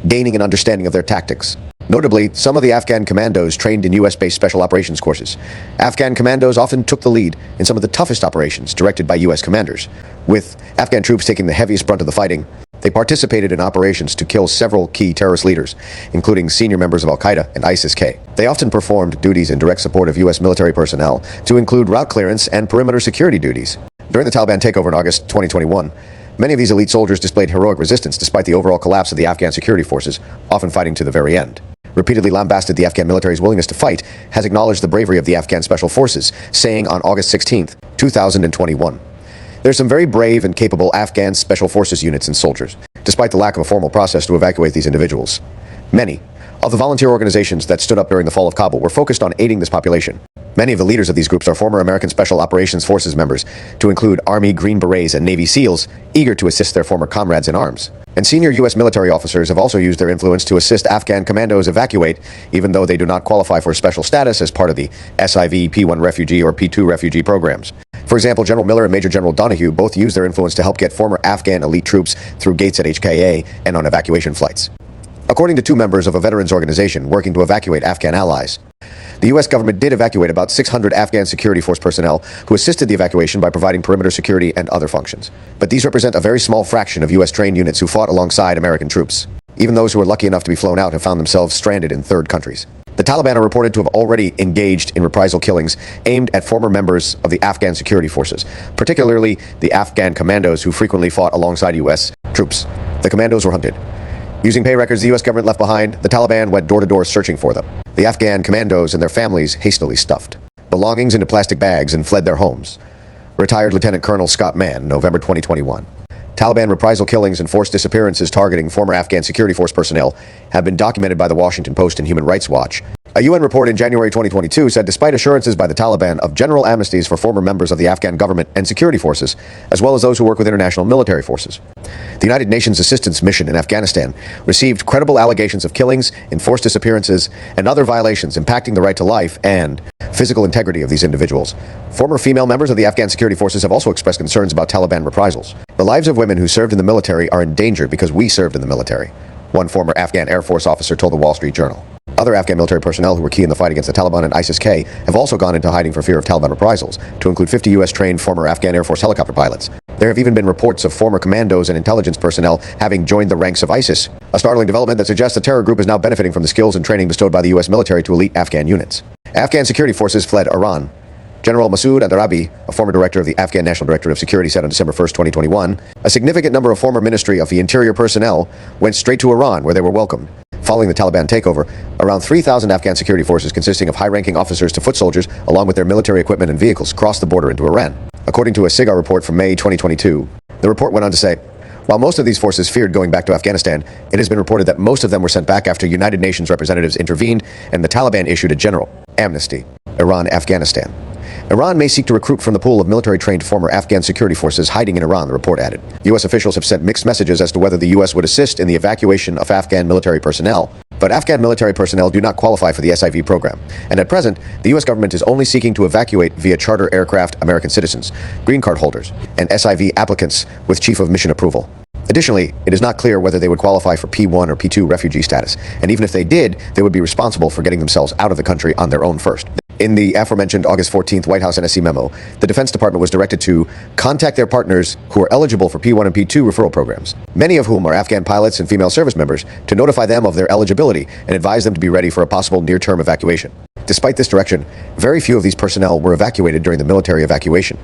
gaining an understanding of their tactics. Notably, some of the Afghan commandos trained in U.S.-based special operations courses. Afghan commandos often took the lead in some of the toughest operations directed by U.S. commanders. With Afghan troops taking the heaviest brunt of the fighting, they participated in operations to kill several key terrorist leaders, including senior members of Al-Qaeda and ISIS-K. They often performed duties in direct support of U.S. military personnel to include route clearance and perimeter security duties. During the Taliban takeover in August 2021, many of these elite soldiers displayed heroic resistance despite the overall collapse of the Afghan security forces, often fighting to the very end. Repeatedly lambasted the Afghan military's willingness to fight, has acknowledged the bravery of the Afghan Special Forces, saying on August 16, 2021, "There's some very brave and capable Afghan Special Forces units and soldiers, despite the lack of a formal process to evacuate these individuals. Many of the volunteer organizations that stood up during the fall of Kabul were focused on aiding this population. Many of the leaders of these groups are former American Special Operations Forces members, to include Army Green Berets and Navy SEALs, eager to assist their former comrades in arms. And senior U.S. military officers have also used their influence to assist Afghan commandos evacuate, even though they do not qualify for special status as part of the SIV P1 refugee or P2 refugee programs. For example, General Miller and Major General Donahue both used their influence to help get former Afghan elite troops through gates at HKA and on evacuation flights. According to two members of a veterans organization working to evacuate Afghan allies, the U.S. government did evacuate about 600 Afghan security force personnel who assisted the evacuation by providing perimeter security and other functions. But these represent a very small fraction of U.S. trained units who fought alongside American troops. Even those who were lucky enough to be flown out have found themselves stranded in third countries. The Taliban are reported to have already engaged in reprisal killings aimed at former members of the Afghan security forces, particularly the Afghan commandos who frequently fought alongside U.S. troops. The commandos were hunted. Using pay records the U.S. government left behind, the Taliban went door-to-door searching for them. The Afghan commandos and their families hastily stuffed belongings into plastic bags and fled their homes. Retired Lieutenant Colonel Scott Mann, November 2021. Taliban reprisal killings and forced disappearances targeting former Afghan security force personnel have been documented by the Washington Post and Human Rights Watch. A UN report in January 2022 said despite assurances by the Taliban of general amnesties for former members of the Afghan government and security forces, as well as those who work with international military forces, the United Nations Assistance Mission in Afghanistan received credible allegations of killings, enforced disappearances, and other violations impacting the right to life and physical integrity of these individuals. Former female members of the Afghan security forces have also expressed concerns about Taliban reprisals. The lives of women who served in the military are in danger because we served in the military, one former Afghan Air Force officer told the Wall Street Journal. Other Afghan military personnel who were key in the fight against the Taliban and ISIS-K have also gone into hiding for fear of Taliban reprisals, to include 50 U.S.-trained former Afghan Air Force helicopter pilots. There have even been reports of former commandos and intelligence personnel having joined the ranks of ISIS, a startling development that suggests the terror group is now benefiting from the skills and training bestowed by the U.S. military to elite Afghan units. Afghan security forces fled Iran. General Masoud Andarabi, a former director of the Afghan National Directorate of Security, said on December 1, 2021, a significant number of former Ministry of the Interior personnel went straight to Iran, where they were welcomed. Following the Taliban takeover, around 3,000 Afghan security forces consisting of high-ranking officers to foot soldiers, along with their military equipment and vehicles, crossed the border into Iran. According to a SIGAR report from May 2022, the report went on to say, while most of these forces feared going back to Afghanistan, it has been reported that most of them were sent back after United Nations representatives intervened and the Taliban issued a general amnesty. Iran-Afghanistan. Iran may seek to recruit from the pool of military-trained former Afghan security forces hiding in Iran, the report added. U.S. officials have sent mixed messages as to whether the U.S. would assist in the evacuation of Afghan military personnel, but Afghan military personnel do not qualify for the SIV program, and at present, the U.S. government is only seeking to evacuate via charter aircraft American citizens, green card holders, and SIV applicants with Chief of Mission approval. Additionally, it is not clear whether they would qualify for P1 or P2 refugee status, and even if they did, they would be responsible for getting themselves out of the country on their own first. In the aforementioned August 14th White House NSC memo, the Defense Department was directed to contact their partners who are eligible for P1 and P2 referral programs, many of whom are Afghan pilots and female service members, to notify them of their eligibility and advise them to be ready for a possible near-term evacuation. Despite this direction, very few of these personnel were evacuated during the military evacuation,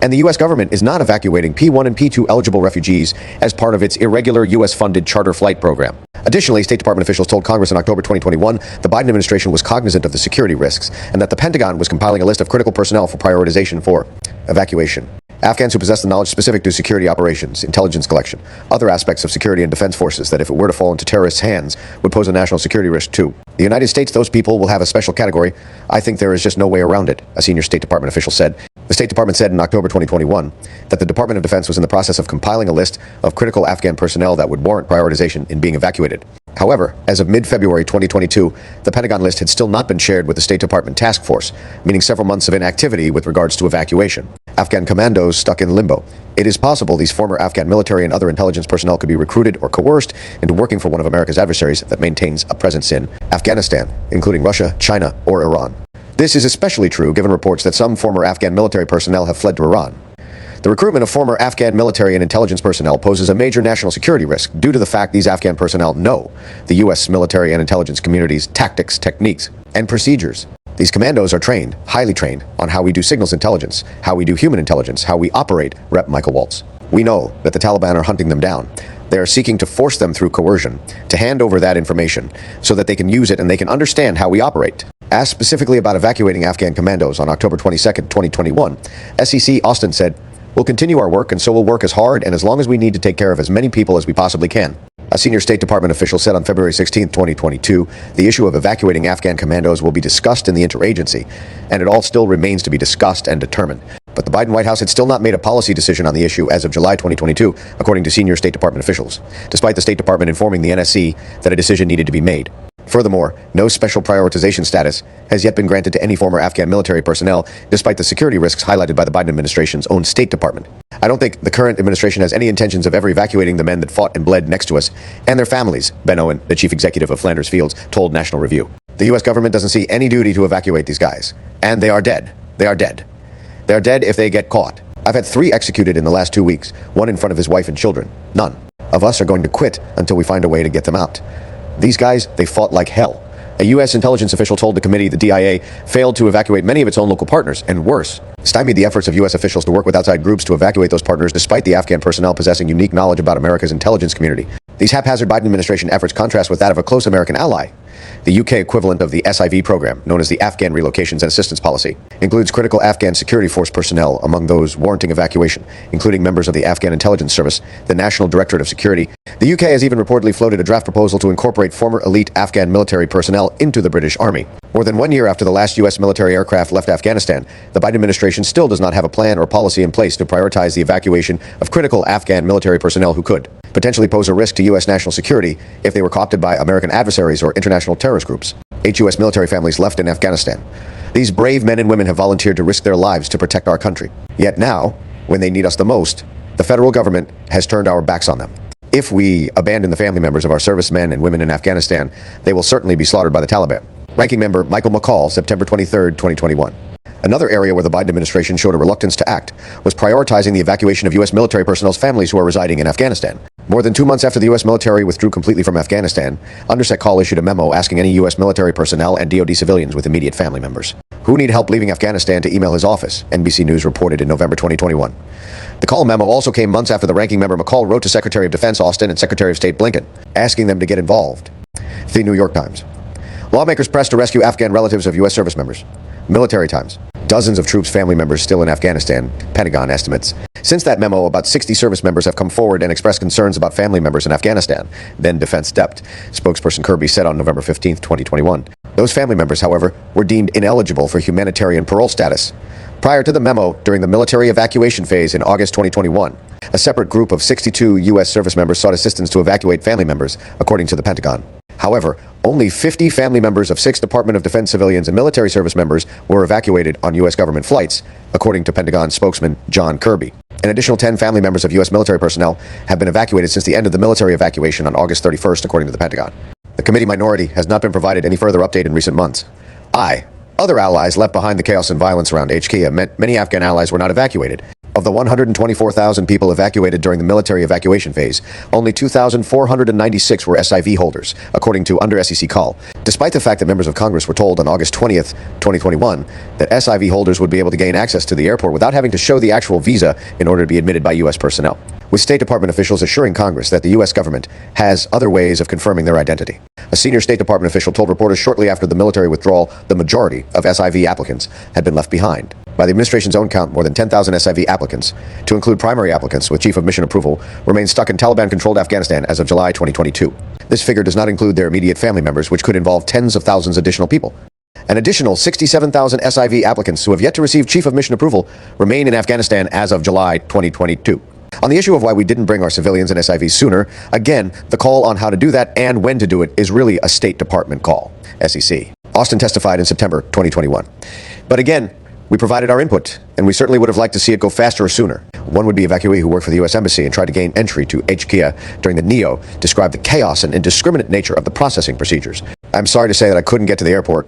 And the U.S. government is not evacuating P1 and P2 eligible refugees as part of its irregular U.S.-funded charter flight program. Additionally, State Department officials told Congress in October 2021 the Biden administration was cognizant of the security risks and that the Pentagon was compiling a list of critical personnel for prioritization for evacuation. Afghans who possess the knowledge specific to security operations, intelligence collection, other aspects of security and defense forces that if it were to fall into terrorists' hands would pose a national security risk too. The United States, those people will have a special category. I think there is just no way around it, a senior State Department official said. The State Department said in October 2021 that the Department of Defense was in the process of compiling a list of critical Afghan personnel that would warrant prioritization in being evacuated. However, as of mid-February 2022, the Pentagon list had still not been shared with the State Department task force, meaning several months of inactivity with regards to evacuation. Afghan commandos stuck in limbo. It is possible these former Afghan military and other intelligence personnel could be recruited or coerced into working for one of America's adversaries that maintains a presence in Afghanistan, including Russia, China, or Iran. This is especially true given reports that some former Afghan military personnel have fled to Iran. The recruitment of former Afghan military and intelligence personnel poses a major national security risk due to the fact these Afghan personnel know the U.S. military and intelligence community's tactics, techniques, and procedures. These commandos are trained, highly trained, on how we do signals intelligence, how we do human intelligence, how we operate, Rep. Michael Waltz. We know that the Taliban are hunting them down. They are seeking to force them through coercion to hand over that information so that they can use it and they can understand how we operate. Asked specifically about evacuating Afghan commandos on October 22, 2021, SEC Austin said, "We'll continue our work and so we'll work as hard and as long as we need to take care of as many people as we possibly can." A senior State Department official said on February 16, 2022, the issue of evacuating Afghan commandos will be discussed in the interagency, and it all still remains to be discussed and determined. But the Biden White House had still not made a policy decision on the issue as of July 2022, according to senior State Department officials, despite the State Department informing the NSC that a decision needed to be made. Furthermore, no special prioritization status has yet been granted to any former Afghan military personnel, despite the security risks highlighted by the Biden administration's own State Department. I don't think the current administration has any intentions of ever evacuating the men that fought and bled next to us, and their families, Ben Owen, the chief executive of Flanders Fields, told National Review. The U.S. government doesn't see any duty to evacuate these guys. And they are dead. They are dead. They are dead if they get caught. I've had 3 executed in the last 2 weeks, one in front of his wife and children. None of us are going to quit until we find a way to get them out. These guys, they fought like hell. A U.S. intelligence official told the committee the DIA failed to evacuate many of its own local partners, and worse, stymied the efforts of U.S. officials to work with outside groups to evacuate those partners despite the Afghan personnel possessing unique knowledge about America's intelligence community. These haphazard Biden administration efforts contrast with that of a close American ally. The UK equivalent of the SIV program, known as the Afghan Relocations and Assistance Policy, includes critical Afghan security force personnel among those warranting evacuation, including members of the Afghan Intelligence Service, the National Directorate of Security. The UK has even reportedly floated a draft proposal to incorporate former elite Afghan military personnel into the British Army. More than 1 year after the last U.S. military aircraft left Afghanistan, the Biden administration still does not have a plan or policy in place to prioritize the evacuation of critical Afghan military personnel who could potentially pose a risk to U.S. national security if they were co-opted by American adversaries or international terrorist groups. 8 U.S. military families left in Afghanistan. These brave men and women have volunteered to risk their lives to protect our country. Yet now, when they need us the most, the federal government has turned our backs on them. If we abandon the family members of our servicemen and women in Afghanistan, they will certainly be slaughtered by the Taliban. Ranking Member Michael McCall, September 23, 2021. Another area where the Biden administration showed a reluctance to act was prioritizing the evacuation of U.S. military personnel's families who are residing in Afghanistan. More than 2 months after the U.S. military withdrew completely from Afghanistan, Undersec Call issued a memo asking any U.S. military personnel and DoD civilians with immediate family members who need help leaving Afghanistan to email his office, NBC News reported in November 2021. The call memo also came months after the ranking member McCall wrote to Secretary of Defense Austin and Secretary of State Blinken, asking them to get involved. The New York Times. Lawmakers pressed to rescue Afghan relatives of U.S. service members. Military Times. Dozens of troops' family members still in Afghanistan, Pentagon estimates. Since that memo, about 60 service members have come forward and expressed concerns about family members in Afghanistan. Then defense stepped. Spokesperson Kirby said on November 15, 2021. Those family members, however, were deemed ineligible for humanitarian parole status. Prior to the memo, during the military evacuation phase in August 2021, a separate group of 62 U.S. service members sought assistance to evacuate family members, according to the Pentagon. However, only 50 family members of 6 Department of Defense civilians and military service members were evacuated on U.S. government flights, according to Pentagon spokesman John Kirby. An additional 10 family members of U.S. military personnel have been evacuated since the end of the military evacuation on August 31st, according to the Pentagon. The committee minority has not been provided any further update in recent months. Other allies left behind the chaos and violence around HK meant many Afghan allies were not evacuated. Of the 124,000 people evacuated during the military evacuation phase, only 2,496 were SIV holders, according to under SEC call, despite the fact that members of Congress were told on August 20th, 2021, that SIV holders would be able to gain access to the airport without having to show the actual visa in order to be admitted by U.S. personnel, with State Department officials assuring Congress that the U.S. government has other ways of confirming their identity. A senior State Department official told reporters shortly after the military withdrawal the majority of SIV applicants had been left behind. By the administration's own count, more than 10,000 SIV applicants, to include primary applicants with Chief of Mission approval, remain stuck in Taliban-controlled Afghanistan as of July 2022. This figure does not include their immediate family members, which could involve tens of thousands additional people. An additional 67,000 SIV applicants who have yet to receive Chief of Mission approval remain in Afghanistan as of July 2022. On the issue of why we didn't bring our civilians and SIVs sooner, again, the call on how to do that and when to do it is really a State Department call, SEC. Austin testified in September 2021. But again, we provided our input, and we certainly would have liked to see it go faster or sooner. One would-be evacuee who worked for the U.S. Embassy and tried to gain entry to HKIA during the NEO described the chaos and indiscriminate nature of the processing procedures. I'm sorry to say that I couldn't get to the airport.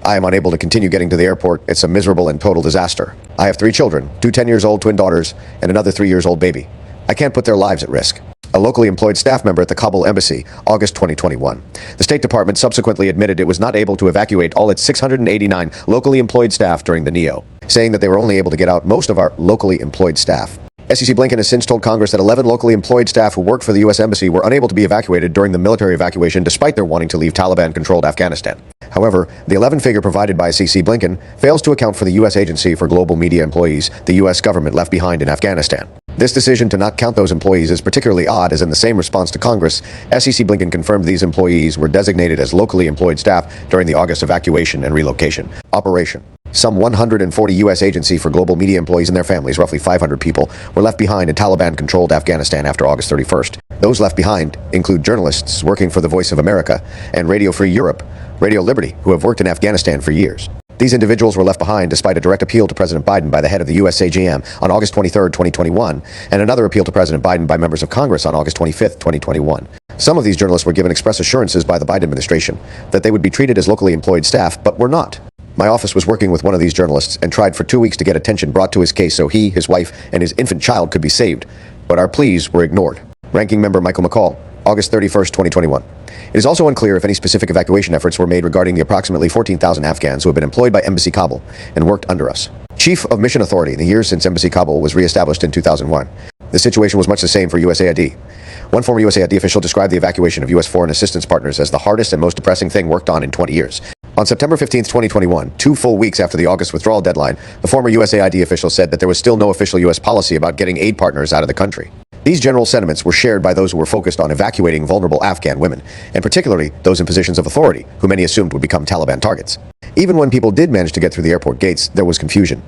I am unable to continue getting to the airport. It's a miserable and total disaster. I have 3 children, 2 10-years-old twin daughters, and another 3-years-old baby. I can't put their lives at risk. A locally employed staff member at the Kabul embassy, August 2021. The State Department subsequently admitted it was not able to evacuate all its 689 locally employed staff during the NEO, saying that they were only able to get out most of our locally employed staff. SEC Blinken has since told Congress that 11 locally employed staff who worked for the U.S. Embassy were unable to be evacuated during the military evacuation despite their wanting to leave Taliban-controlled Afghanistan. However, the 11 figure provided by SEC Blinken fails to account for the U.S. Agency for Global Media employees the U.S. government left behind in Afghanistan. This decision to not count those employees is particularly odd, as in the same response to Congress, SEC Blinken confirmed these employees were designated as locally employed staff during the August evacuation and relocation operation. Some 140 U.S. Agency for Global Media employees and their families, roughly 500 people, were left behind in Taliban-controlled Afghanistan after August 31st. Those left behind include journalists working for the Voice of America and Radio Free Europe, Radio Liberty, who have worked in Afghanistan for years. These individuals were left behind despite a direct appeal to President Biden by the head of the USAGM on August 23, 2021, and another appeal to President Biden by members of Congress on August 25, 2021. Some of these journalists were given express assurances by the Biden administration that they would be treated as locally employed staff, but were not. My office was working with one of these journalists and tried for 2 weeks to get attention brought to his case so he, his wife, and his infant child could be saved, but our pleas were ignored. Ranking Member Michael McCall, August 31, 2021. It is also unclear if any specific evacuation efforts were made regarding the approximately 14,000 Afghans who have been employed by Embassy Kabul and worked under us. Chief of Mission Authority in the years since Embassy Kabul was reestablished in 2001. The situation was much the same for USAID. One former USAID official described the evacuation of U.S. foreign assistance partners as the hardest and most depressing thing worked on in 20 years. On September 15, 2021, 2 full weeks after the August withdrawal deadline, the former USAID official said that there was still no official U.S. policy about getting aid partners out of the country. These general sentiments were shared by those who were focused on evacuating vulnerable Afghan women, and particularly those in positions of authority, who many assumed would become Taliban targets. Even when people did manage to get through the airport gates, there was confusion.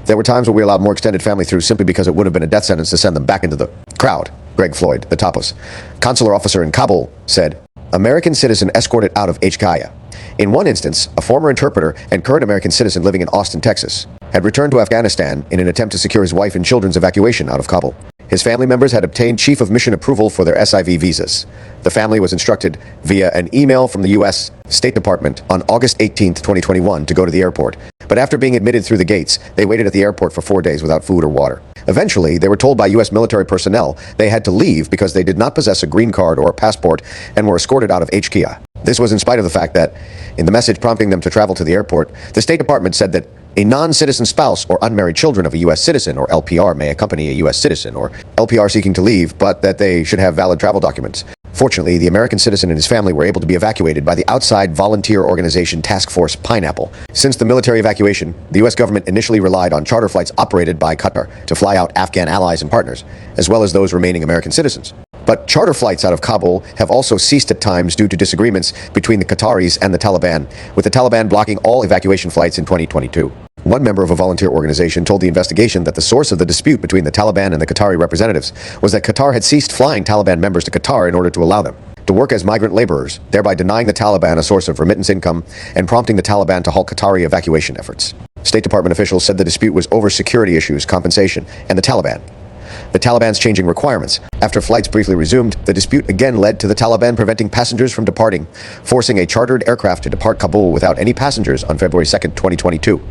There were times where we allowed more extended family through simply because it would have been a death sentence to send them back into the crowd. Greg Floyd, the Tapas, consular officer in Kabul, said, American citizen escorted out of HKIA. In one instance, a former interpreter and current American citizen living in Austin, Texas, had returned to Afghanistan in an attempt to secure his wife and children's evacuation out of Kabul. His family members had obtained Chief of Mission approval for their SIV visas. The family was instructed via an email from the U.S. State Department on August 18, 2021, to go to the airport. But after being admitted through the gates, they waited at the airport for 4 days without food or water. Eventually, they were told by U.S. military personnel they had to leave because they did not possess a green card or a passport and were escorted out of HKIA. This was in spite of the fact that, in the message prompting them to travel to the airport, the State Department said that a non-citizen spouse or unmarried children of a U.S. citizen or LPR may accompany a U.S. citizen or LPR seeking to leave, but that they should have valid travel documents. Fortunately, the American citizen and his family were able to be evacuated by the outside volunteer organization Task Force Pineapple. Since the military evacuation, the U.S. government initially relied on charter flights operated by Qatar to fly out Afghan allies and partners, as well as those remaining American citizens. But charter flights out of Kabul have also ceased at times due to disagreements between the Qataris and the Taliban, with the Taliban blocking all evacuation flights in 2022. One member of a volunteer organization told the investigation that the source of the dispute between the Taliban and the Qatari representatives was that Qatar had ceased flying Taliban members to Qatar in order to allow them to work as migrant laborers, thereby denying the Taliban a source of remittance income and prompting the Taliban to halt Qatari evacuation efforts. State Department officials said the dispute was over security issues, compensation, and the Taliban. the Taliban's changing requirements. After flights briefly resumed, the dispute again led to the Taliban preventing passengers from departing, forcing a chartered aircraft to depart Kabul without any passengers on February 2, 2022.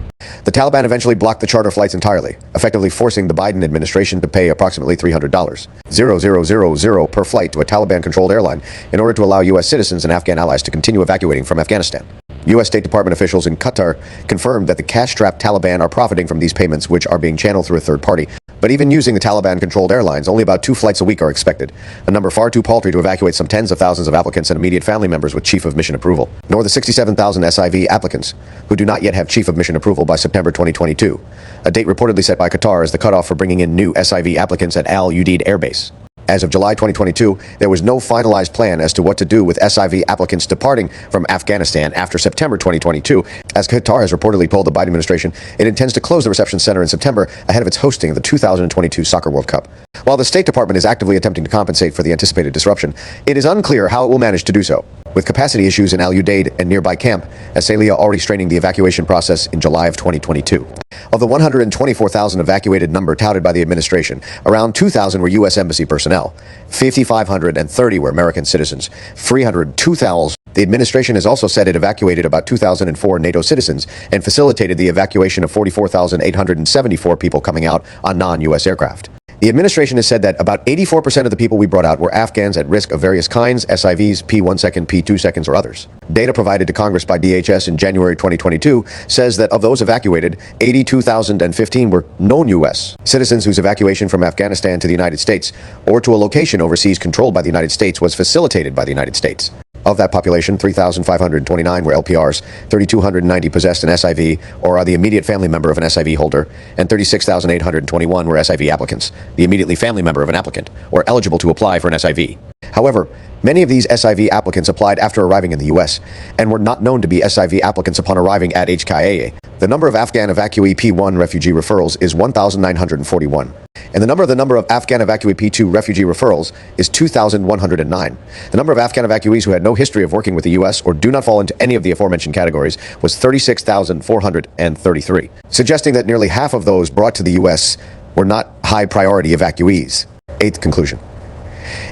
The Taliban eventually blocked the charter flights entirely, effectively forcing the Biden administration to pay approximately $300, $0,000 per flight to a Taliban-controlled airline in order to allow U.S. citizens and Afghan allies to continue evacuating from Afghanistan. U.S. State Department officials in Qatar confirmed that the cash-strapped Taliban are profiting from these payments, which are being channeled through a third party. But even using the Taliban-controlled airlines, only about 2 flights a week are expected, a number far too paltry to evacuate some tens of thousands of applicants and immediate family members with Chief of Mission approval, nor the 67,000 SIV applicants, who do not yet have Chief of Mission approval by September 2022, a date reportedly set by Qatar as the cutoff for bringing in new SIV applicants at Al Udeid Air Base. As of July 2022, there was no finalized plan as to what to do with SIV applicants departing from Afghanistan after September 2022. As Qatar has reportedly told the Biden administration, it intends to close the reception center in September ahead of its hosting of the 2022 Soccer World Cup. While the State Department is actively attempting to compensate for the anticipated disruption, it is unclear how it will manage to do so, with capacity issues in Al Udeid and nearby camp, as Salih already straining the evacuation process in July of 2022. Of the 124,000 evacuated number touted by the administration, around 2,000 were U.S. Embassy personnel, 5,530 were American citizens, 302,000. The administration has also said it evacuated about 2,004 NATO citizens and facilitated the evacuation of 44,874 people coming out on non-U.S. aircraft. The administration has said that about 84% of the people we brought out were Afghans at risk of various kinds, SIVs, P1 second, P2 seconds, or others. Data provided to Congress by DHS in January 2022 says that of those evacuated, 82,015 were known U.S. citizens whose evacuation from Afghanistan to the United States or to a location overseas controlled by the United States was facilitated by the United States. Of that population, 3,529 were LPRs, 3,290 possessed an SIV or are the immediate family member of an SIV holder, and 36,821 were SIV applicants, the immediately family member of an applicant, or eligible to apply for an SIV. However, many of these SIV applicants applied after arriving in the U.S. and were not known to be SIV applicants upon arriving at HKIA. The number of Afghan evacuee P1 refugee referrals is 1,941. And the number of Afghan evacuee P2 refugee referrals is 2,109. The number of Afghan evacuees who had no history of working with the U.S. or do not fall into any of the aforementioned categories was 36,433, suggesting that nearly half of those brought to the U.S. were not high-priority evacuees. Eighth conclusion.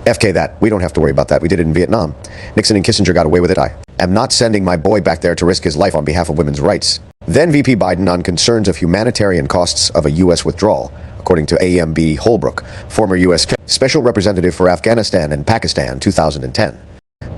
FK that. We don't have to worry about that. We did it in Vietnam. Nixon and Kissinger got away with it. I am not sending my boy back there to risk his life on behalf of women's rights. Then VP Biden on concerns of humanitarian costs of a U.S. withdrawal, according to AMB Holbrook, former U.S. Special Representative for Afghanistan and Pakistan, 2010.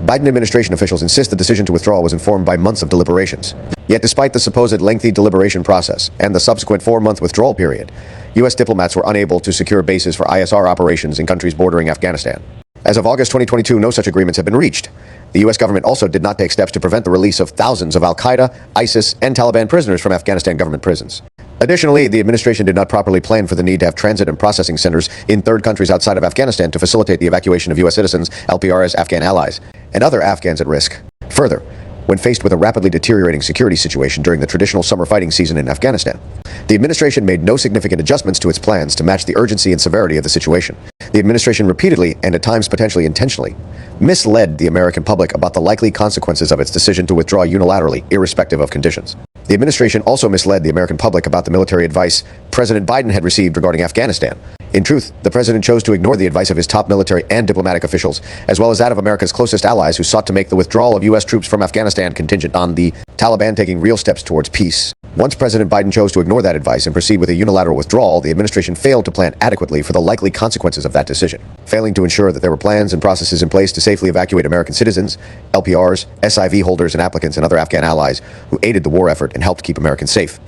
Biden administration officials insist the decision to withdraw was informed by months of deliberations. Yet despite the supposed lengthy deliberation process and the subsequent 4-month withdrawal period, U.S. diplomats were unable to secure bases for ISR operations in countries bordering Afghanistan. As of August 2022, no such agreements have been reached. The U.S. government also did not take steps to prevent the release of thousands of al-Qaeda, ISIS, and Taliban prisoners from Afghanistan government prisons. Additionally, the administration did not properly plan for the need to have transit and processing centers in third countries outside of Afghanistan to facilitate the evacuation of U.S. citizens, LPRs, Afghan allies, and other Afghans at risk. Further, when faced with a rapidly deteriorating security situation during the traditional summer fighting season in Afghanistan, the administration made no significant adjustments to its plans to match the urgency and severity of the situation. The administration repeatedly, and at times potentially intentionally, misled the American public about the likely consequences of its decision to withdraw unilaterally, irrespective of conditions. The administration also misled the American public about the military advice President Biden had received regarding Afghanistan. In truth, the president chose to ignore the advice of his top military and diplomatic officials, as well as that of America's closest allies who sought to make the withdrawal of U.S. troops from Afghanistan contingent on the Taliban taking real steps towards peace. Once President Biden chose to ignore that advice and proceed with a unilateral withdrawal, the administration failed to plan adequately for the likely consequences of that decision, failing to ensure that there were plans and processes in place to safely evacuate American citizens, LPRs, SIV holders and applicants and other Afghan allies who aided the war effort and helped keep Americans safe.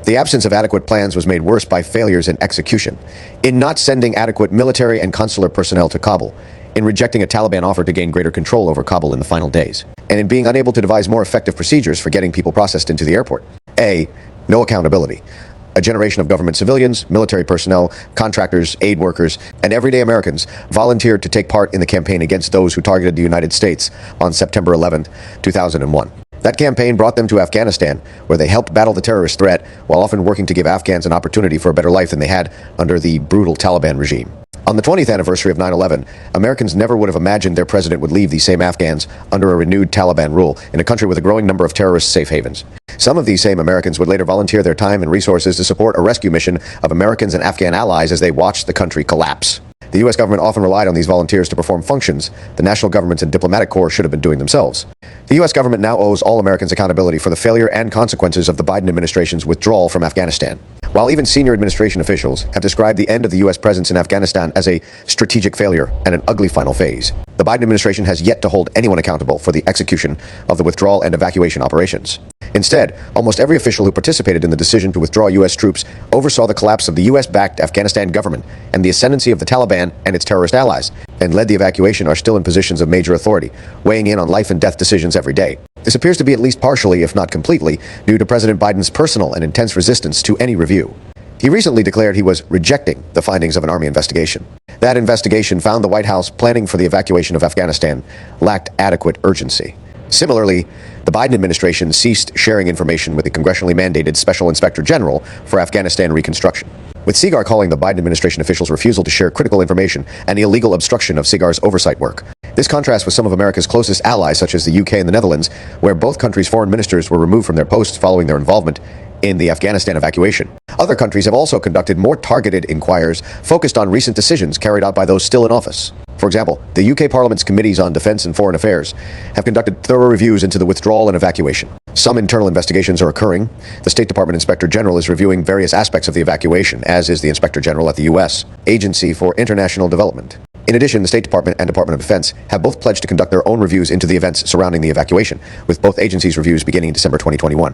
The absence of adequate plans was made worse by failures in execution, in not sending adequate military and consular personnel to Kabul, in rejecting a Taliban offer to gain greater control over Kabul in the final days, and in being unable to devise more effective procedures for getting people processed into the airport. No accountability. A generation of government civilians, military personnel, contractors, aid workers, and everyday Americans volunteered to take part in the campaign against those who targeted the United States on September 11, 2001. That campaign brought them to Afghanistan, where they helped battle the terrorist threat while often working to give Afghans an opportunity for a better life than they had under the brutal Taliban regime. On the 20th anniversary of 9/11, Americans never would have imagined their president would leave these same Afghans under a renewed Taliban rule in a country with a growing number of terrorist safe havens. Some of these same Americans would later volunteer their time and resources to support a rescue mission of Americans and Afghan allies as they watched the country collapse. The U.S. government often relied on these volunteers to perform functions the national governments and diplomatic corps should have been doing themselves. The U.S. government now owes all Americans accountability for the failure and consequences of the Biden administration's withdrawal from Afghanistan. While even senior administration officials have described the end of the U.S. presence in Afghanistan as a strategic failure and an ugly final phase, the Biden administration has yet to hold anyone accountable for the execution of the withdrawal and evacuation operations. Instead, almost every official who participated in the decision to withdraw U.S. troops oversaw the collapse of the U.S.-backed Afghanistan government and the ascendancy of the Taliban and its terrorist allies, and led the evacuation are still in positions of major authority, weighing in on life and death decisions every day. This appears to be at least partially, if not completely, due to President Biden's personal and intense resistance to any review. He recently declared he was rejecting the findings of an Army investigation. That investigation found the White House planning for the evacuation of Afghanistan lacked adequate urgency. Similarly, the Biden administration ceased sharing information with the congressionally mandated Special Inspector General for Afghanistan reconstruction, with Segar calling the Biden administration officials' refusal to share critical information an illegal obstruction of Segar's oversight work. This contrasts with some of America's closest allies, such as the UK and the Netherlands, where both countries' foreign ministers were removed from their posts following their involvement in the Afghanistan evacuation. Other countries have also conducted more targeted inquiries focused on recent decisions carried out by those still in office. For example, the UK Parliament's Committees on Defence and Foreign Affairs have conducted thorough reviews into the withdrawal and evacuation. Some internal investigations are occurring. The State Department Inspector General is reviewing various aspects of the evacuation, as is the Inspector General at the U.S. Agency for International Development. In addition, the State Department and Department of Defense have both pledged to conduct their own reviews into the events surrounding the evacuation, with both agencies' reviews beginning in December 2021.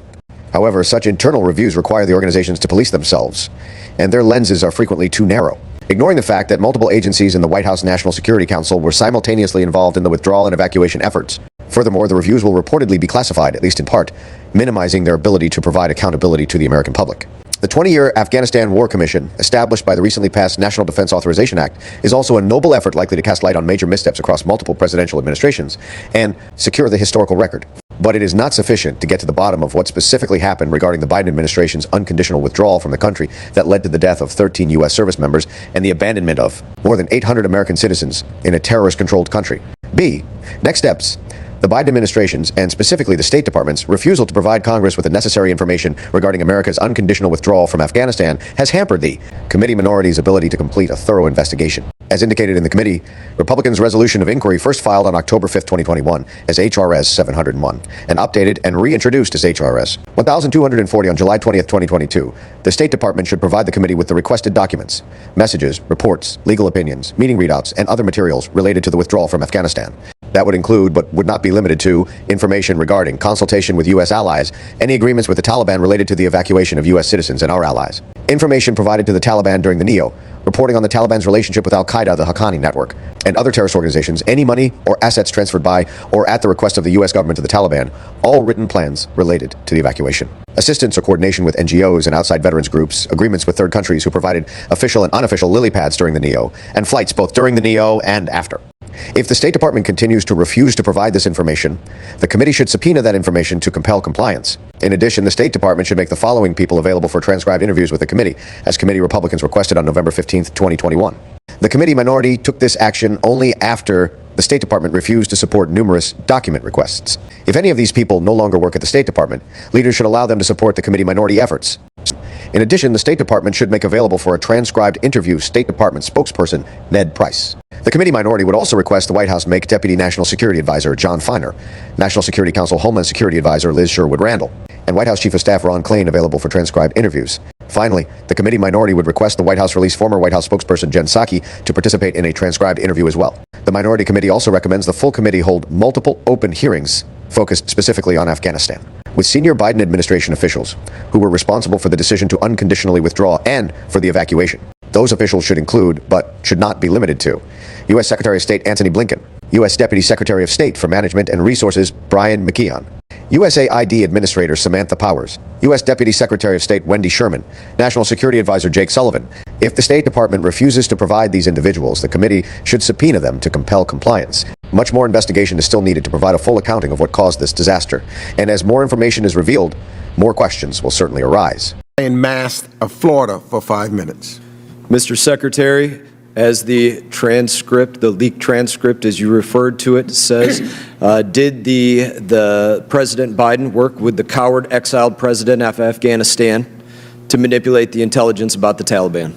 However, such internal reviews require the organizations to police themselves, and their lenses are frequently too narrow, ignoring the fact that multiple agencies in the White House National Security Council were simultaneously involved in the withdrawal and evacuation efforts. Furthermore, the reviews will reportedly be classified, at least in part, minimizing their ability to provide accountability to the American public. The 20-year Afghanistan War Commission, established by the recently passed National Defense Authorization Act, is also a noble effort likely to cast light on major missteps across multiple presidential administrations and secure the historical record. But it is not sufficient to get to the bottom of what specifically happened regarding the Biden administration's unconditional withdrawal from the country that led to the death of 13 U.S. service members and the abandonment of more than 800 American citizens in a terrorist-controlled country. B. Next steps. The Biden administration's, and specifically the State Department's, refusal to provide Congress with the necessary information regarding America's unconditional withdrawal from Afghanistan has hampered the committee minority's ability to complete a thorough investigation. As indicated in the committee, Republicans' resolution of inquiry first filed on October 5, 2021 as HRS 701 and updated and reintroduced as HRS 1240 on July 20, 2022. The State Department should provide the committee with the requested documents, messages, reports, legal opinions, meeting readouts, and other materials related to the withdrawal from Afghanistan. That would include, but would not be limited to, information regarding consultation with U.S. allies, any agreements with the Taliban related to the evacuation of U.S. citizens and our allies, information provided to the Taliban during the NEO, reporting on the Taliban's relationship with Al-Qaeda, the Haqqani network, and other terrorist organizations, any money or assets transferred by or at the request of the U.S. government to the Taliban, all written plans related to the evacuation, assistance or coordination with NGOs and outside veterans groups, agreements with third countries who provided official and unofficial lily pads during the NEO, and flights both during the NEO and after. If the State Department continues to refuse to provide this information, the committee should subpoena that information to compel compliance. In addition, the State Department should make the following people available for transcribed interviews with the committee, as committee Republicans requested on November 15, 2021. The committee minority took this action only after the State Department refused to support numerous document requests. If any of these people no longer work at the State Department, leaders should allow them to support the committee minority efforts. In addition, the State Department should make available for a transcribed interview State Department spokesperson Ned Price. The committee minority would also request the White House make Deputy National Security Advisor John Feiner, National Security Council Homeland Security Advisor Liz Sherwood Randall, and White House Chief of Staff Ron Klain available for transcribed interviews. Finally, the committee minority would request the White House release former White House spokesperson Jen Psaki to participate in a transcribed interview as well. The minority committee also recommends the full committee hold multiple open hearings focused specifically on Afghanistan, with senior Biden administration officials who were responsible for the decision to unconditionally withdraw and for the evacuation. Those officials should include, but should not be limited to, U.S. Secretary of State Antony Blinken, U.S. Deputy Secretary of State for Management and Resources Brian McKeon, USAID Administrator Samantha Powers, U.S. Deputy Secretary of State Wendy Sherman, National Security Advisor Jake Sullivan. If the State Department refuses to provide these individuals, the committee should subpoena them to compel compliance. Much more investigation is still needed to provide a full accounting of what caused this disaster, and as more information is revealed, more questions will certainly arise. In Mass of Florida for 5 minutes. Mr. Secretary, as the transcript, the leaked transcript, as you referred to it, says, did the President Biden work with the coward exiled president of Afghanistan to manipulate the intelligence about the Taliban?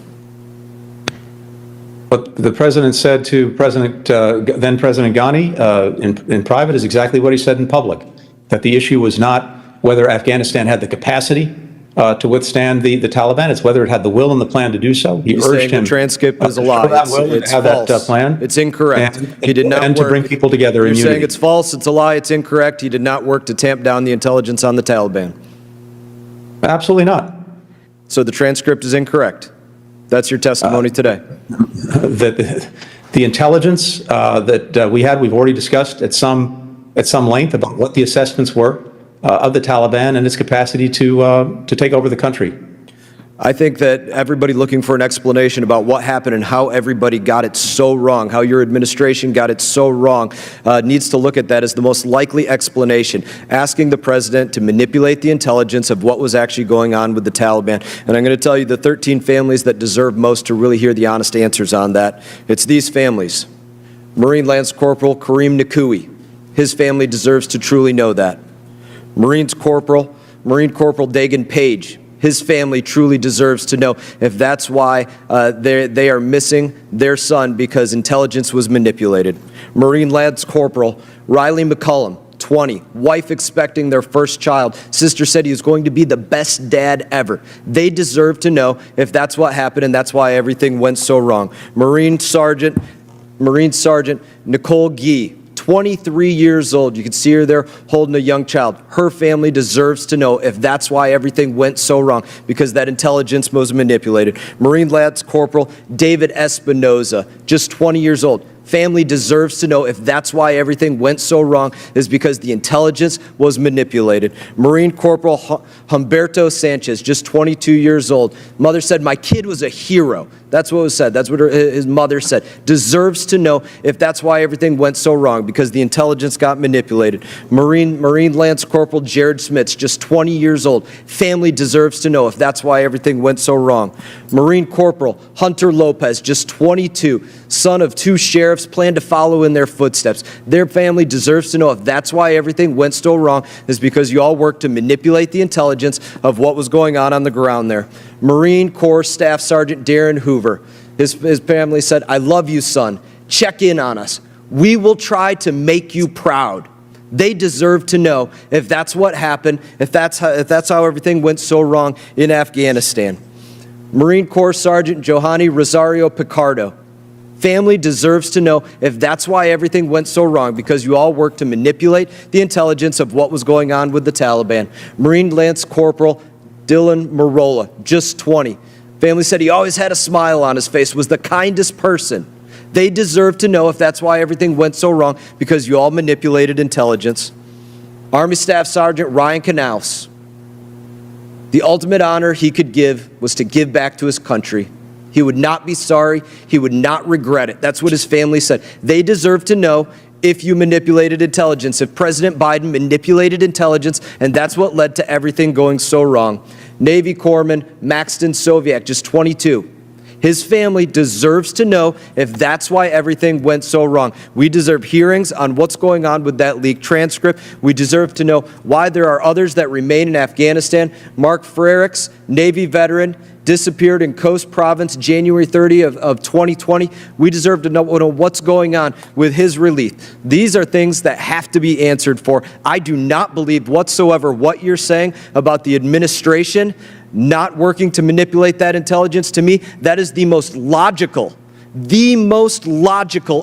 What the president said to then President Ghani in private is exactly what he said in public, that the issue was not whether Afghanistan had the capacity to withstand the Taliban, it's whether it had the will and the plan to do so. He urged him the transcript is a lie. It's have false. that plan. It's incorrect. He did not and work. to bring people together in You're unity. saying it's false, it's a lie, it's incorrect. He did not work to tamp down the intelligence on the Taliban. Absolutely not. So the transcript is incorrect. That's your testimony today. That the intelligence that we had, we've already discussed at some length about what the assessments were of the Taliban and its capacity to take over the country. I think that everybody looking for an explanation about what happened and how everybody got it so wrong, how your administration got it so wrong, needs to look at that as the most likely explanation, asking the president to manipulate the intelligence of what was actually going on with the Taliban. And I'm going to tell you the 13 families that deserve most to really hear the honest answers on that. It's these families. Marine Lance Corporal Kareem Nakui. His family deserves to truly know that. Marine Corporal Dagan Page. His family truly deserves to know if that's why they are missing their son because intelligence was manipulated. Marine Lance Corporal Riley McCullum, 20, wife expecting their first child. Sister said he was going to be the best dad ever. They deserve to know if that's what happened and that's why everything went so wrong. Marine Sergeant Nicole Gee, 23 years old. You can see her there holding a young child. Her family deserves to know if that's why everything went so wrong, because that intelligence was manipulated. Marine Lance Corporal David Espinoza, just 20 years old. Family deserves to know if that's why everything went so wrong is because the intelligence was manipulated. Marine Corporal Humberto Sanchez, just 22 years old. Mother said, my kid was a hero. That's what was said. That's what his mother said. Deserves to know if that's why everything went so wrong, because the intelligence got manipulated. Marine Lance Corporal Jared Smits, just 20 years old. Family deserves to know if that's why everything went so wrong. Marine Corporal Hunter Lopez, just 22, son of 2 sheriffs, plan to follow in their footsteps. Their family deserves to know if that's why everything went so wrong is because you all worked to manipulate the intelligence of what was going on the ground there. Marine Corps Staff Sergeant Darren Hoover, his family said, I love you, son. Check in on us. We will try to make you proud. They deserve to know if that's what happened, if that's how everything went so wrong in Afghanistan. Marine Corps Sergeant Johanny Rosario Picardo, family deserves to know if that's why everything went so wrong, because you all worked to manipulate the intelligence of what was going on with the Taliban. Marine Lance Corporal Dylan Marola, just 20. Family said he always had a smile on his face, was the kindest person. They deserve to know if that's why everything went so wrong, because you all manipulated intelligence. Army Staff Sergeant Ryan Canals, the ultimate honor he could give was to give back to his country. He would not be sorry. He would not regret it. That's what his family said. They deserve to know if you manipulated intelligence, if President Biden manipulated intelligence, and that's what led to everything going so wrong. Navy Corpsman Maxton Soviak, just 22. His family deserves to know if that's why everything went so wrong. We deserve hearings on what's going on with that leaked transcript. We deserve to know why there are others that remain in Afghanistan. Mark Frericks, Navy veteran, disappeared in Coast Province January 30 of 2020. We deserve to know what's going on with his release. These are things that have to be answered for. I do not believe whatsoever what you're saying about the administration not working to manipulate that intelligence. To me, that is the most logical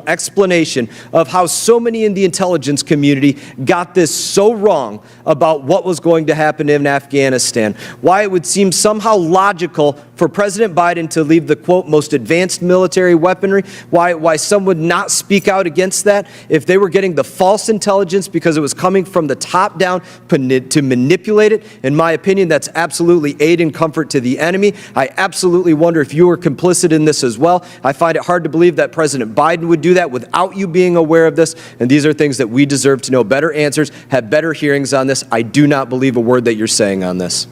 explanation of how so many in the intelligence community got this so wrong about what was going to happen in Afghanistan. Why it would seem somehow logical for President Biden to leave the, quote, most advanced military weaponry, why some would not speak out against that if they were getting the false intelligence because it was coming from the top down to manipulate it. In my opinion, that's absolutely aid and comfort to the enemy. I absolutely wonder if you were complicit in this as well. I find it hard to believe that President Biden would do that without you being aware of this, and these are things that we deserve to know better answers, have better hearings on this. I do not believe a word that you're saying on this.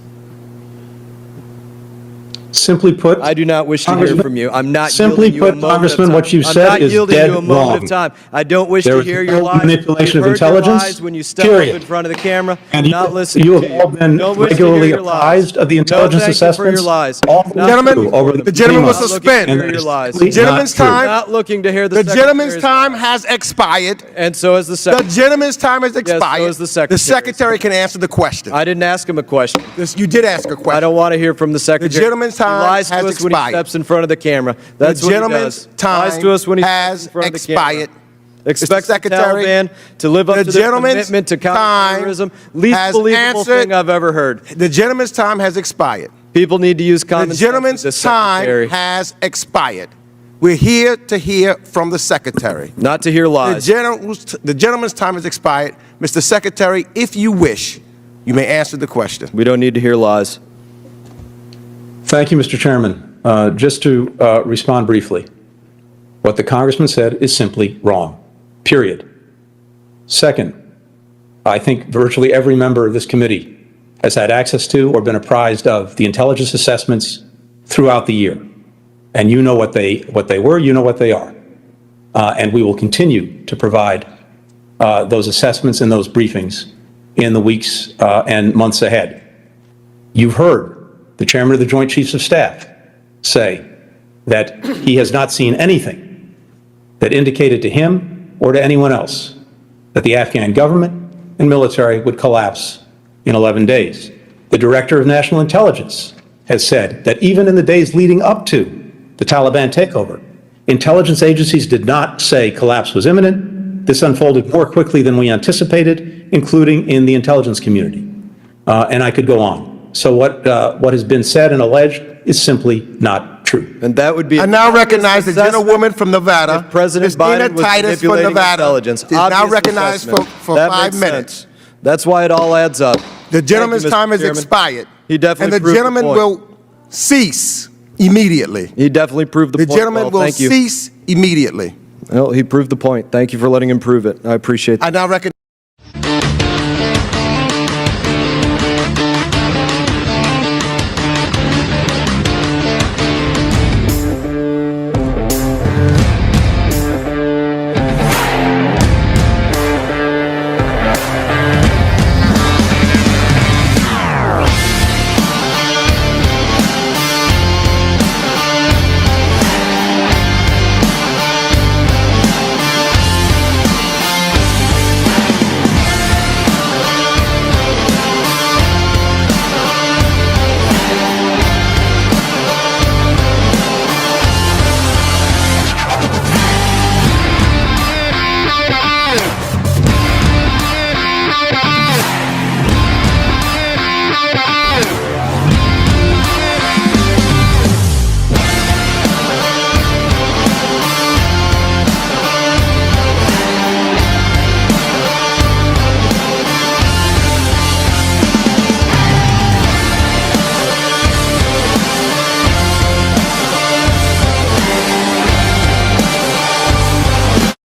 Simply put, I do not wish to hear Congressman- from you. I'm not Simply yielding you a put, moment Congressman, of time. what you I'm said not is yielding dead you a moment wrong. of time. I don't wish There to is hear no your lies. manipulation You've of heard your intelligence, lies when you step period. up in front of the camera. And Not listening you to have all you. been Don't wish to hear regularly your lies. apprised of the intelligence no, thank you for your assessments. lies. All the way Not through looking over for the them. gentleman months. was Not looking to suspended. hear And your that is lies. simply The gentleman's not true. time- Not looking to hear the The gentleman's Secretary's time lies. has expired. And so has the The Secretary. gentleman's time has expired. so is the Secretary. The Secretary can answer the question. I didn't ask him a question. You did ask a question. I don't want to hear from the Secretary. gentleman's time he lies to has us when he expired. steps in front of the camera. That's The what he gentleman's does. time Lies to us when he has steps in front of the expired. camera. Expects the Secretary, Taliban to live up the to their gentleman's commitment to time counterterrorism. Least has believable answered- thing I've ever heard. The gentleman's time has expired. People need to use common The sense with gentleman's this time Secretary. has expired. We're here to hear from the Secretary. Not to hear The lies. gentleman's time has expired. Mr. Secretary, if you wish, you may answer the question. We don't need to hear lies. Thank you, Mr. Chairman. Just to respond briefly, what the Congressman said is simply wrong, period. Second, I think virtually every member of this committee has had access to or been apprised of the intelligence assessments throughout the year. And you know what they were, you know what they are. And we will continue to provide those assessments and those briefings in the weeks and months ahead. You've heard the Chairman of the Joint Chiefs of Staff say that he has not seen anything that indicated to him or to anyone else that the Afghan government and military would collapse in 11 days. The Director of National Intelligence has said that even in the days leading up to the Taliban takeover, intelligence agencies did not say collapse was imminent. This unfolded more quickly than we anticipated, including in the intelligence community. And I could go on. So what has been said and alleged is simply not true. And that would be. I now recognize the gentlewoman from Nevada, If President Christina Biden was Titus from manipulating Nevada, intelligence, is now obvious recognized assessment. for That 5 makes minutes. sense. That's why it all adds up. The gentleman's Thank you, Mr. time has Chairman. expired. He definitely And the proved the gentleman point. will cease immediately. He definitely proved the The point. gentleman Well, will thank you. cease immediately. Well, he proved the point. Thank you for letting him prove it. I appreciate that. I now recognize